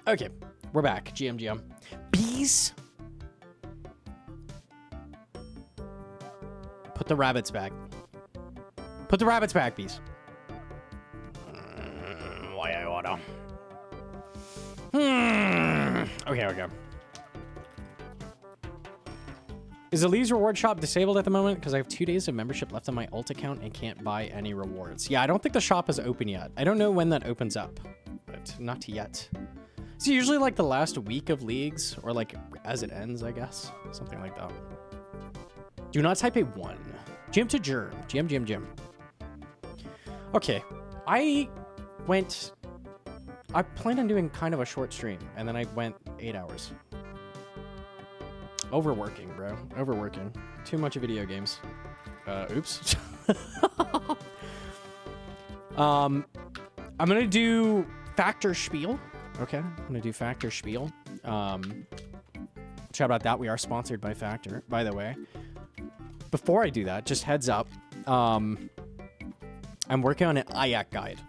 Okay, we're back. GM. Bees. Put the rabbits back. Put the rabbits back, bees. Why I wanna? Okay. Is the Lee's reward shop disabled at the moment? Because I have 2 days of membership left on my alt account and can't buy any rewards. Yeah, I don't think the shop is open yet. I don't know when that opens up, but not yet. It's usually like the last week of leagues, or like as it ends, I guess. Something like that. Do not type a 1. Gym to germ. Gym. Okay, I planned on doing kind of a short stream, and then I went 8 hours. Overworking, bro. Overworking. Too much video games. Oops. I'm gonna do Factor Spiel. Okay, I'm gonna do Factor Spiel. Shout out that we are sponsored by Factor, by the way. Before I do that, just heads up. I'm working on an IAC guide,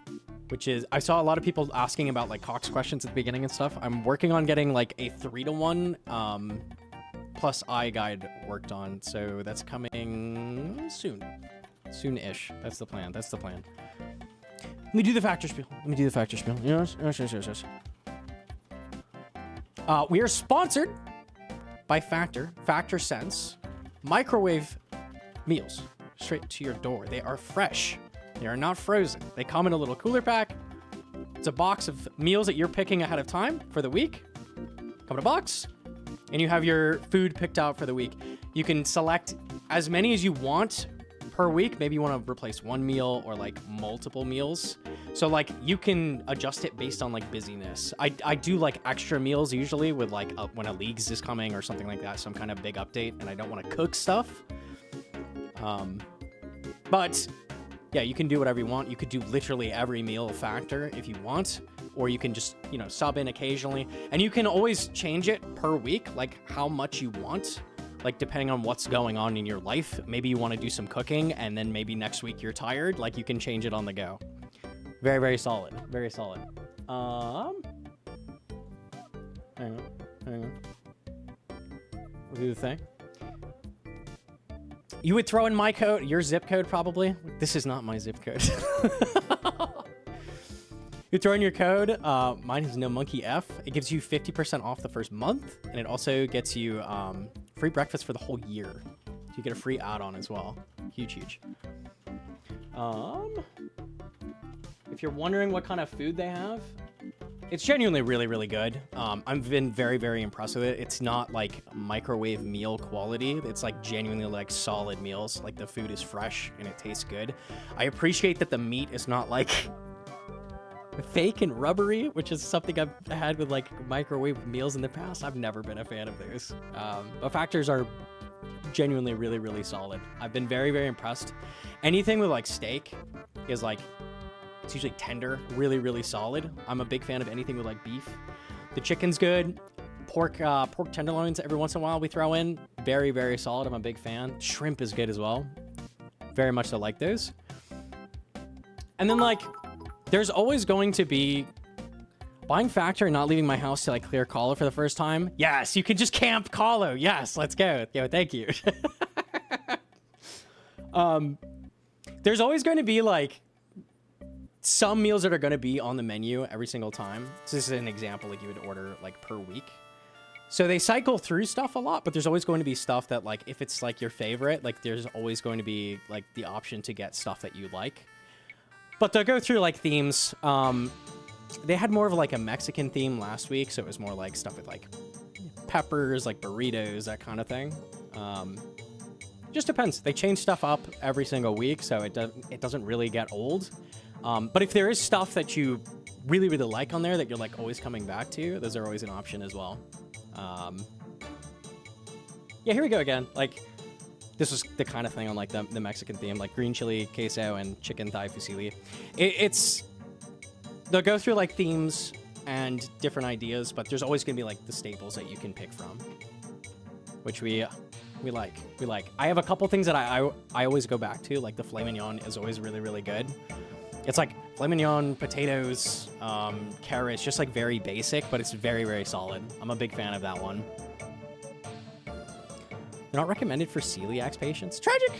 which is, I saw a lot of people asking about like Cox questions at the beginning and stuff. I'm working on getting like a 3-to-1 plus I guide worked on, so that's coming soon-ish. That's the plan. Let me do the Factor Spiel. Yes. We are sponsored by Factor Sense microwave meals straight to your door. They are fresh. They are not frozen. They come in a little cooler pack. It's a box of meals that you're picking ahead of time for the week. Come in a box, and you have your food picked out for the week. You can select as many as you want per week. Maybe you want to replace one meal or like multiple meals. So like you can adjust it based on like busyness. I do like extra meals usually with like when a leagues is coming or something like that. Some kind of big update, and I don't want to cook stuff. But yeah, you can do whatever you want. You could do literally every meal Factor if you want, or you can just, you know, sub in occasionally, and you can always change it per week, like how much you want, like depending on what's going on in your life. Maybe you want to do some cooking, and then maybe next week you're tired, like you can change it on the go. Very, very solid. Very solid. Hang on. We'll do the thing. You would throw in my code, your zip code probably. This is not my zip code. You throw in your code. Mine is Gnomonkey F. It gives you 50% off the first month, and it also gets you free breakfast for the whole year. So you get a free add-on as well. Huge. If you're wondering what kind of food they have, it's genuinely really, really good. I've been very, very impressed with it. It's not like microwave meal quality. It's like genuinely like solid meals. Like the food is fresh and it tastes good. I appreciate that the meat is not like fake and rubbery, which is something I've had with like microwave meals in the past. I've never been a fan of those. But Factors are genuinely really, really solid. I've been very, very impressed. Anything with like steak is like, it's usually tender, really, really solid. I'm a big fan of anything with like beef. The chicken's good. Pork tenderloins every once in a while we throw in. Very, very solid. I'm a big fan. Shrimp is good as well. Very much so like those. And then like, there's always going to be buying Factor and not leaving my house to like clear Colo for the first time. Yes, you can just camp Colo. Yes, let's go. Yo, thank you. There's always going to be like some meals that are going to be on the menu every single time. So this is an example, like you would order like per week. So they cycle through stuff a lot, but there's always going to be stuff that like, if it's like your favorite, like there's always going to be like the option to get stuff that you like. But they'll go through like themes. They had more of like a Mexican theme last week. So it was more like stuff with like peppers, like burritos, that kind of thing. Just depends. They change stuff up every single week. So it doesn't really get old. But if there is stuff that you really, really like on there that you're like always coming back to, those are always an option as well. Yeah, here we go again. Like, this was the kind of thing on like the Mexican theme, like green chili, queso, and chicken thigh fusilli. They'll go through like themes and different ideas, but there's always gonna be like the staples that you can pick from, which we like. I have a couple things that I always go back to, like the filet mignon is always really, really good. It's like filet mignon, potatoes, carrots, just like very basic, but it's very, very solid. I'm a big fan of that one. They're not recommended for celiac patients. Tragic.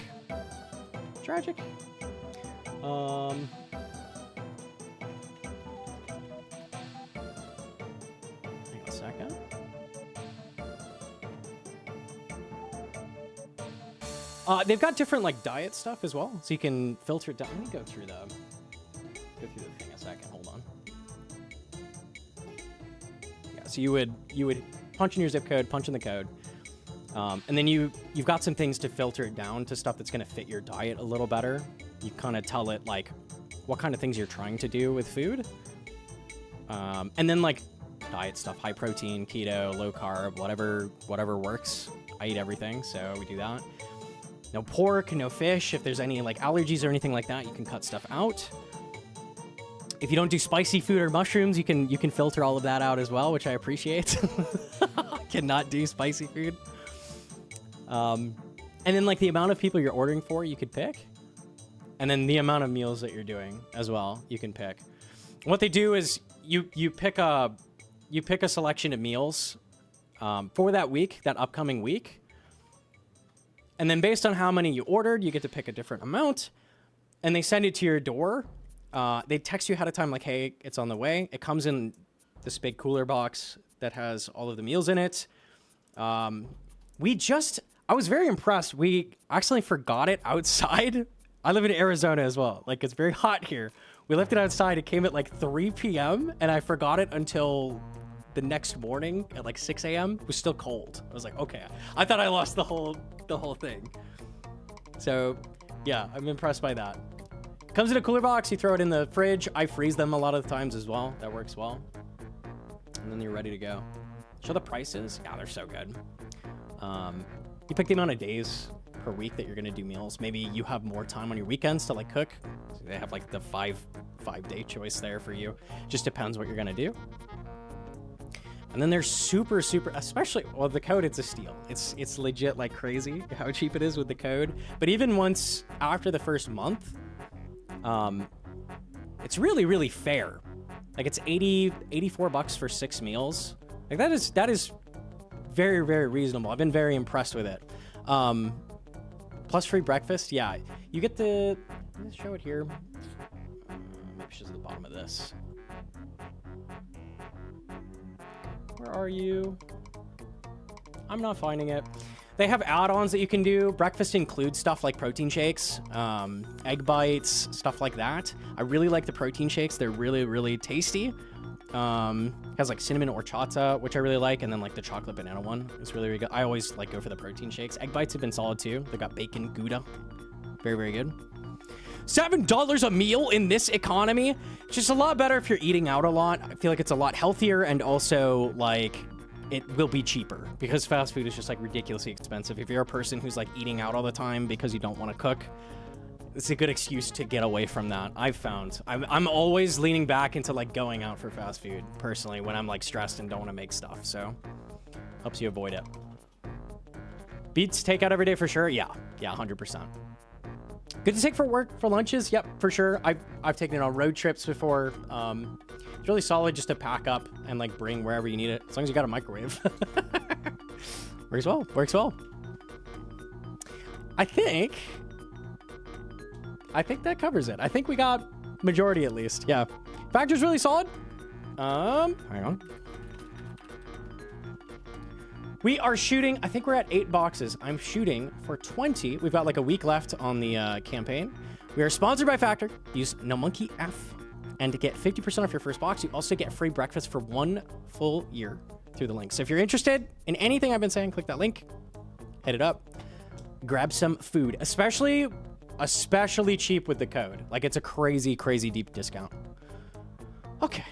Tragic. Hang on a second. They've got different like diet stuff as well, so you can filter it down. Let me go through the thing a second. Hold on. Yeah, so you would punch in your zip code, punch in the code, and then you've got some things to filter it down to stuff that's going to fit your diet a little better. You kind of tell it like what kind of things you're trying to do with food, and then like diet stuff, high protein, keto, low carb, whatever works. I eat everything, so we do that. No pork, no fish. If there's any like allergies or anything like that, you can cut stuff out. If you don't do spicy food or mushrooms, you can filter all of that out as well, which I appreciate. I cannot do spicy food. And then like the amount of people you're ordering for, you could pick. And then the amount of meals that you're doing as well, you can pick. What they do is you pick a selection of meals for that week, that upcoming week. And then based on how many you ordered, you get to pick a different amount. And they send it to your door. They text you ahead of time like, hey, it's on the way. It comes in this big cooler box that has all of the meals in it. I was very impressed. We actually forgot it outside. I live in Arizona as well. Like, it's very hot here. We left it outside. It came at like 3 p.m. and I forgot it until the next morning at like 6 a.m. It was still cold. I was like, okay. I thought I lost the whole thing. So yeah, I'm impressed by that. Comes in a cooler box. You throw it in the fridge. I freeze them a lot of the times as well. That works well. And then you're ready to go. Show the prices. Yeah, they're so good. You pick the amount of days per week that you're going to do meals. Maybe you have more time on your weekends to like cook. So they have like the five day choice there for you. Just depends what you're going to do. And then they're super, especially, well, the code, it's a steal. It's legit like crazy how cheap it is with the code. But even once after the first month, it's really, really fair. Like it's $84 for 6 meals. Like that is very, very reasonable. I've been very impressed with it. Plus free breakfast. Yeah, you get the, let's show it here. Maybe it's just at the bottom of this. Where are you? I'm not finding it. They have add-ons that you can do. Breakfast includes stuff like protein shakes, egg bites, stuff like that. I really like the protein shakes. They're really, really tasty. Has like cinnamon horchata, which I really like, and then like the chocolate banana one is really, really good. I always like go for the protein shakes. Egg bites have been solid too. They got bacon Gouda. Very, very good. $7 a meal in this economy. It's just a lot better if you're eating out a lot. I feel like it's a lot healthier, and also like it will be cheaper because fast food is just like ridiculously expensive. If you're a person who's like eating out all the time because you don't want to cook, it's a good excuse to get away from that. I've found I'm always leaning back into like going out for fast food personally when I'm like stressed and don't want to make stuff. So helps you avoid it. Beats takeout every day for sure. Yeah, 100%. Good to take for work, for lunches. Yep, for sure. I've taken it on road trips before. It's really solid just to pack up and like bring wherever you need it, as long as you got a microwave. Works well. I think that covers it. I think we got majority at least. Yeah. Factor's really solid. Hang on. We are shooting, I think we're at 8 boxes. I'm shooting for 20. We've got like a week left on the campaign. We are sponsored by Factor. Use Gnomonkey F. And to get 50% off your first box, you also get free breakfast for 1 full year through the link. So if you're interested in anything I've been saying, click that link, hit it up, grab some food, especially cheap with the code. Like it's a crazy, crazy deep discount. Okay.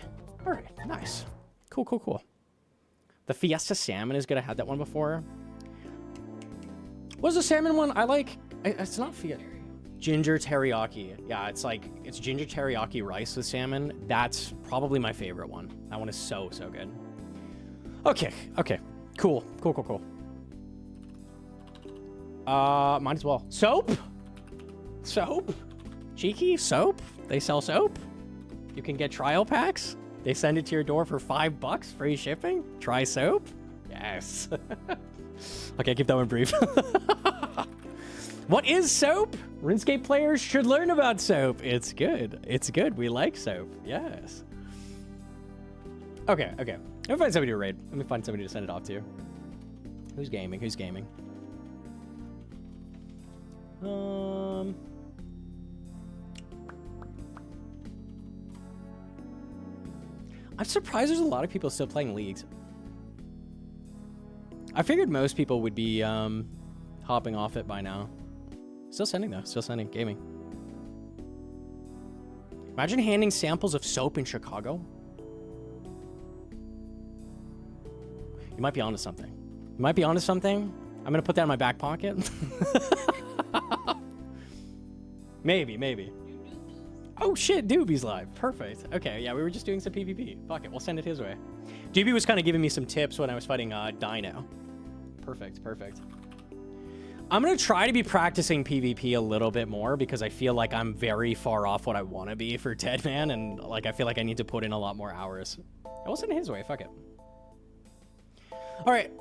All right. Nice. Cool. The Fiesta Salmon is good. I had that one before. What's the salmon one? I like, it's not Fiesta. Ginger teriyaki. Yeah, it's ginger teriyaki rice with salmon. That's probably my favorite one. That one is so good. Okay. Cool. Might as well. Soap? Cheeky? Soap? They sell soap? You can get trial packs. They send it to your door for $5, free shipping. Try soap. Yes. Okay, keep that one brief. What is soap? RuneScape players should learn about soap. It's good. It's good. We like soap. Yes. Okay, okay. Let me find somebody to raid. Let me find somebody to send it off to. Who's gaming? Who's gaming? I'm surprised there's a lot of people still playing leagues. I figured most people would be hopping off it by now. Still sending though. Still sending. Gaming. Imagine handing samples of soap in Chicago. You might be onto something. You might be onto something. I'm gonna put that in my back pocket. Maybe, maybe. Oh shit, Doobie's live. Perfect. Okay, yeah, we were just doing some PvP. Fuck it, we'll send it his way. Doobie was kind of giving me some tips when I was fighting Dino. Perfect, perfect. I'm gonna try to be practicing PvP a little bit more because I feel like I'm very far off what I want to be for Deadman, and like I feel like I need to put in a lot more hours. I will send it his way. Fuck it. All right,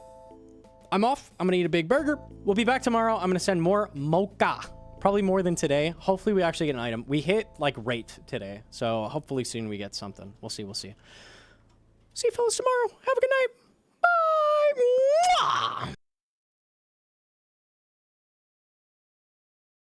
I'm off. I'm gonna eat a big burger. We'll be back tomorrow. I'm gonna send more Mocha. Probably more than today. Hopefully we actually get an item. We hit like rate today, so hopefully soon we get something. We'll see. We'll see. See you fellas tomorrow. Have a good night.